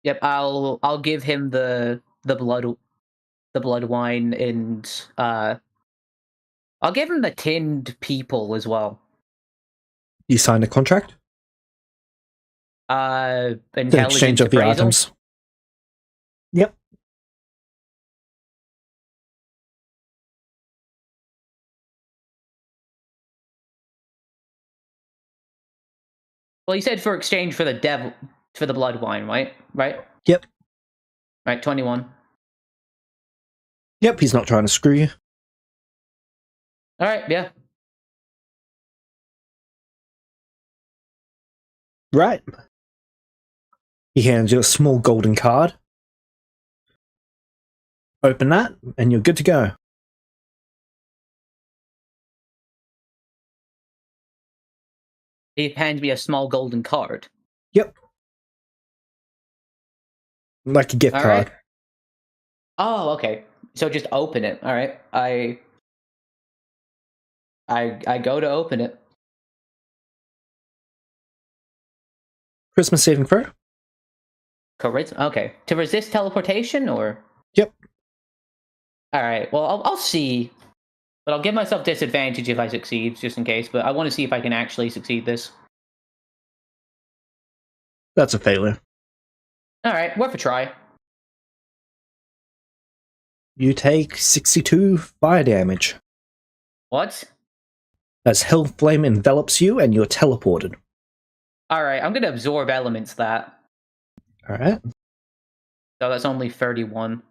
yep, I'll give him the blood wine, and I'll give him the tinned people as well. You signed a contract? Intelligence The exchange of the appraisal? items. Yep. Well, you said for exchange for the blood wine, right? Right? Yep. Right, 21. Yep, he's not trying to screw you. All right, yeah. Right. He hands you a small golden card. Open that, and you're good to go. He hands me a small golden card. Yep. Like a gift All card. right. Oh, okay. So just open it. All right. I go to open it. Christmas saving throw? Charisma. Okay. To resist teleportation, or? Yep. All right. Well, I'll see, but I'll give myself disadvantage if I succeed, just in case. But I want to see if I can actually succeed this. That's a failure. All right. Worth a try. You take 62 fire damage What? as hell flame envelops you and you're teleported. All right. I'm gonna absorb elements that. All right. So that's only 31.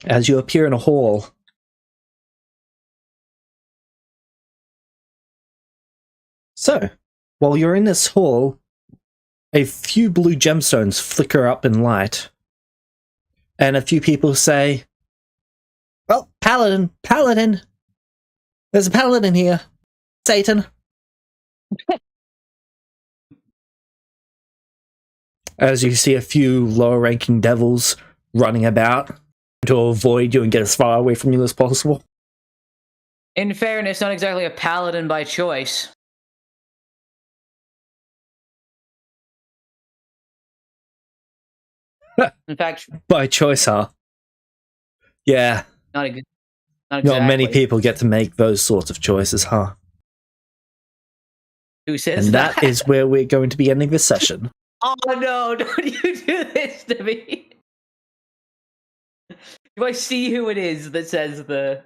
As you appear in a hall, so while you're in this hall, a few blue gemstones flicker up in light, and a few people say, "Well, paladin, there's a paladin here, Satan." As you see a few lower-ranking devils running about to avoid you and get as far away from you as possible. In fairness, not exactly a paladin by choice. In fact, By choice, huh? Yeah, not exactly. not many people get to make those sorts of choices, huh? Who says And that? that is where we're going to be ending this session. Oh no, don't you do this to me. Do I see who it is that says the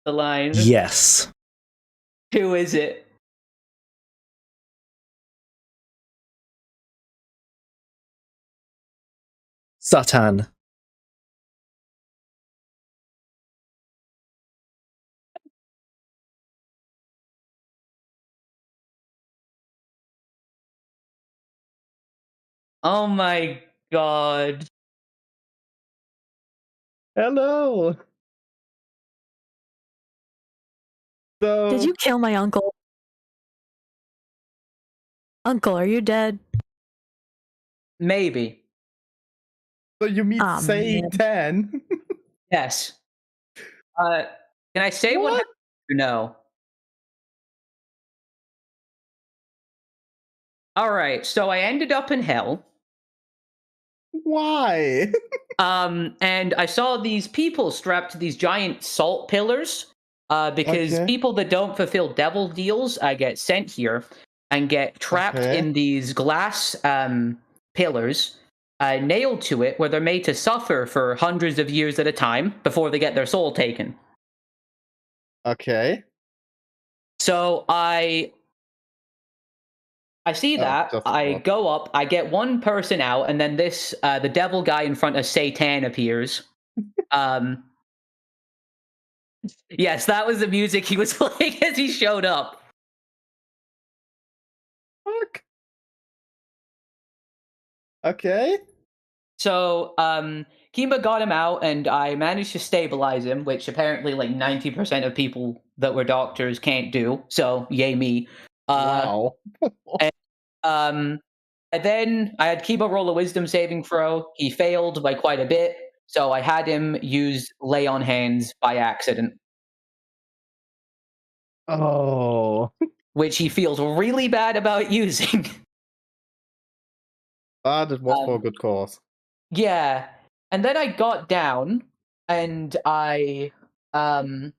line? Yes. Who is it? Satan. Oh my god. Hello. So Did you kill my uncle? Uncle, are you dead? Maybe. So you meet Aw, Satan. Yes. Can I say what happened? No. Alright, so I ended up in hell. Why? And I saw these people strapped to these giant salt pillars. Because Okay. people that don't fulfill devil deals get sent here and get trapped Okay. in these glass pillars, nailed to it, where they're made to suffer for hundreds of years at a time before they get their soul taken. Okay. So I see that, just a I thought. go up, I get one person out, and then this the devil guy in front of Satan appears. Yes, that was the music he was playing as he showed up. Fuck. Okay. So, Kima got him out, and I managed to stabilize him, which apparently like 90% of people that were doctors can't do. So, yay me. Wow. And then I had Kima roll a wisdom saving throw. He failed by quite a bit, so I had him use lay on hands by accident, Oh. which he feels really bad about using. That was for a good cause. Yeah. And then I got down, and then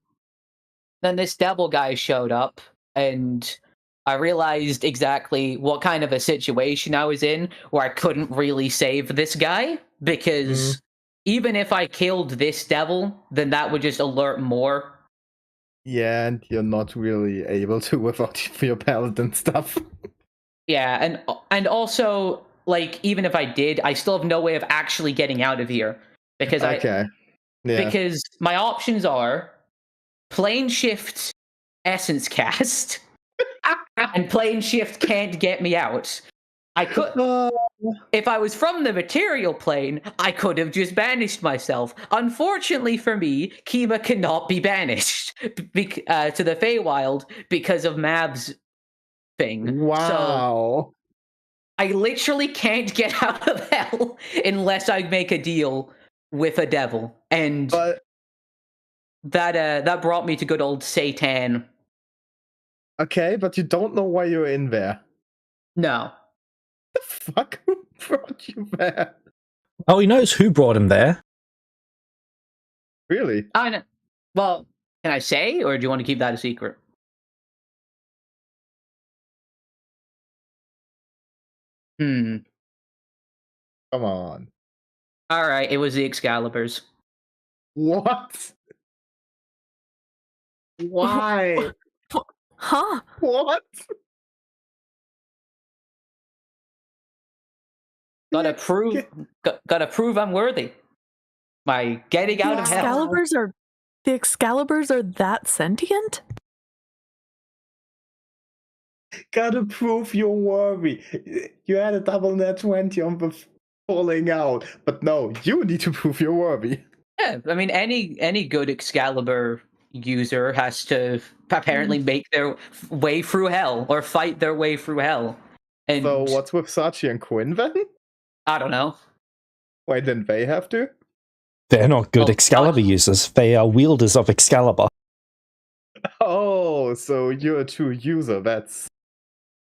this devil guy showed up, and I realized exactly what kind of a situation I was in, where I couldn't really save this guy, because even if I killed this devil, then that would just alert more. Yeah, and you're not really able to without your paladin stuff. Yeah, and also, like, even if I did, I still have no way of actually getting out of here, because Okay. Yeah. because my options are plane shift essence cast, and plane shift can't get me out. I could, if I was from the material plane, I could have just banished myself. Unfortunately for me, Kima cannot be banished to the Feywild because of Mav's thing. Wow. So I literally can't get out of hell unless I make a deal with a devil, and But that brought me to good old Satan. okay, but you don't know why you're in there. No. The fuck? Who brought you there? Oh, he knows who brought him there. Really? I know. Well, can I say, or do you want to keep that a secret? Come on. All right, it was the Excaliburs. What? Why? Huh? What? Gotta prove I'm worthy by getting out of hell. The Excaliburs are that sentient? Gotta prove you're worthy. You had a double net 20 on the falling out, but no, you need to prove you're worthy. Yeah, I mean, any good Excalibur user has to apparently make their way through hell or fight their way through hell. And So what's with Sachi and Quinn then? I don't know. Why didn't they have to? They're not good Well, Excalibur users. They are wielders of Excalibur. Oh, so you're a true user. That's...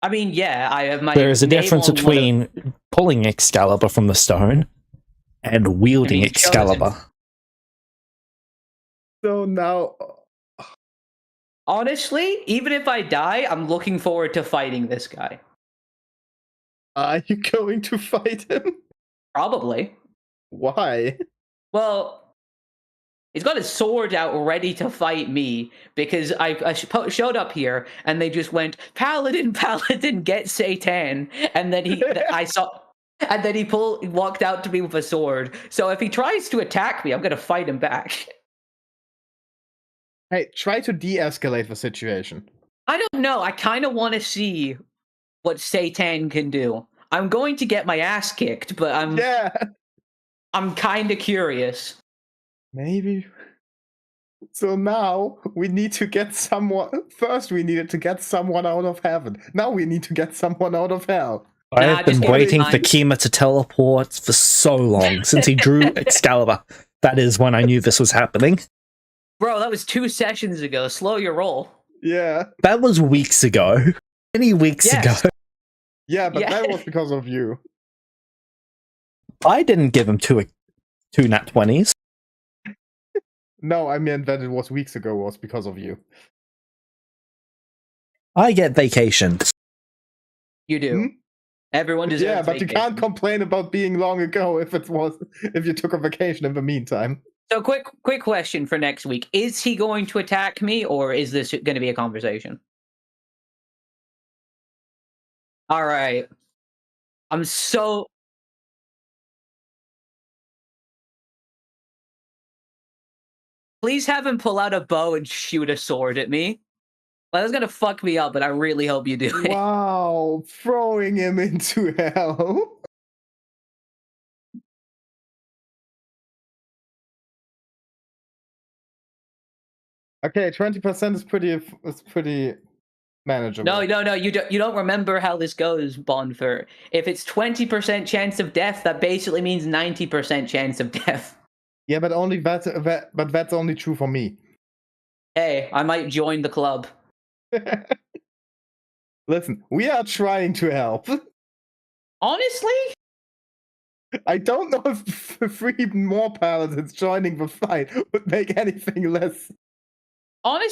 I mean, yeah, I have my. There is a name difference on one of- between pulling Excalibur from the stone and wielding Being chosen. Excalibur. So now... Honestly, even if I die, I'm looking forward to fighting this guy. Are you going to fight him? Probably. Why? Well, he's got his sword out ready to fight me because I showed up here and they just went, Paladin, Paladin, get Satan. And then he walked out to me with a sword. So if he tries to attack me, I'm going to fight him back. Hey, try to de-escalate the situation. I don't know. I kind of want to see what Satan can do. I'm going to get my ass kicked, but I'm kind of curious. Maybe. So now we need to get someone. First, we needed to get someone out of heaven. Now we need to get someone out of hell. I have been just give me waiting time. for Kima to teleport for so long. Since he drew Excalibur, that is when I knew this was happening. Bro, that was 2 sessions ago. Slow your roll. Yeah. That was weeks ago. Many weeks Yes. ago. Yeah, but Yeah. that was because of you. I didn't give him two nat 20s. No, I meant that it was weeks ago was because of you. I get vacation. You do. Hmm? Everyone deserves. Yeah, but you vacation. can't complain about being long ago if you took a vacation in the meantime. So quick question for next week. Is he going to attack me, or is this going to be a conversation? All right. I'm so... Please have him pull out a bow and shoot a sword at me. Well, that's going to fuck me up, but I really hope you do it. Wow, throwing him into hell. Okay, 20% is pretty manageable. No, you don't remember how this goes, Bonfer. If it's 20% chance of death, that basically means 90% chance of death. Yeah, but that's only true for me. Hey, I might join the club. Listen, we are trying to help. Honestly? I don't know if 3 more paladins joining the fight would make anything less. Honestly?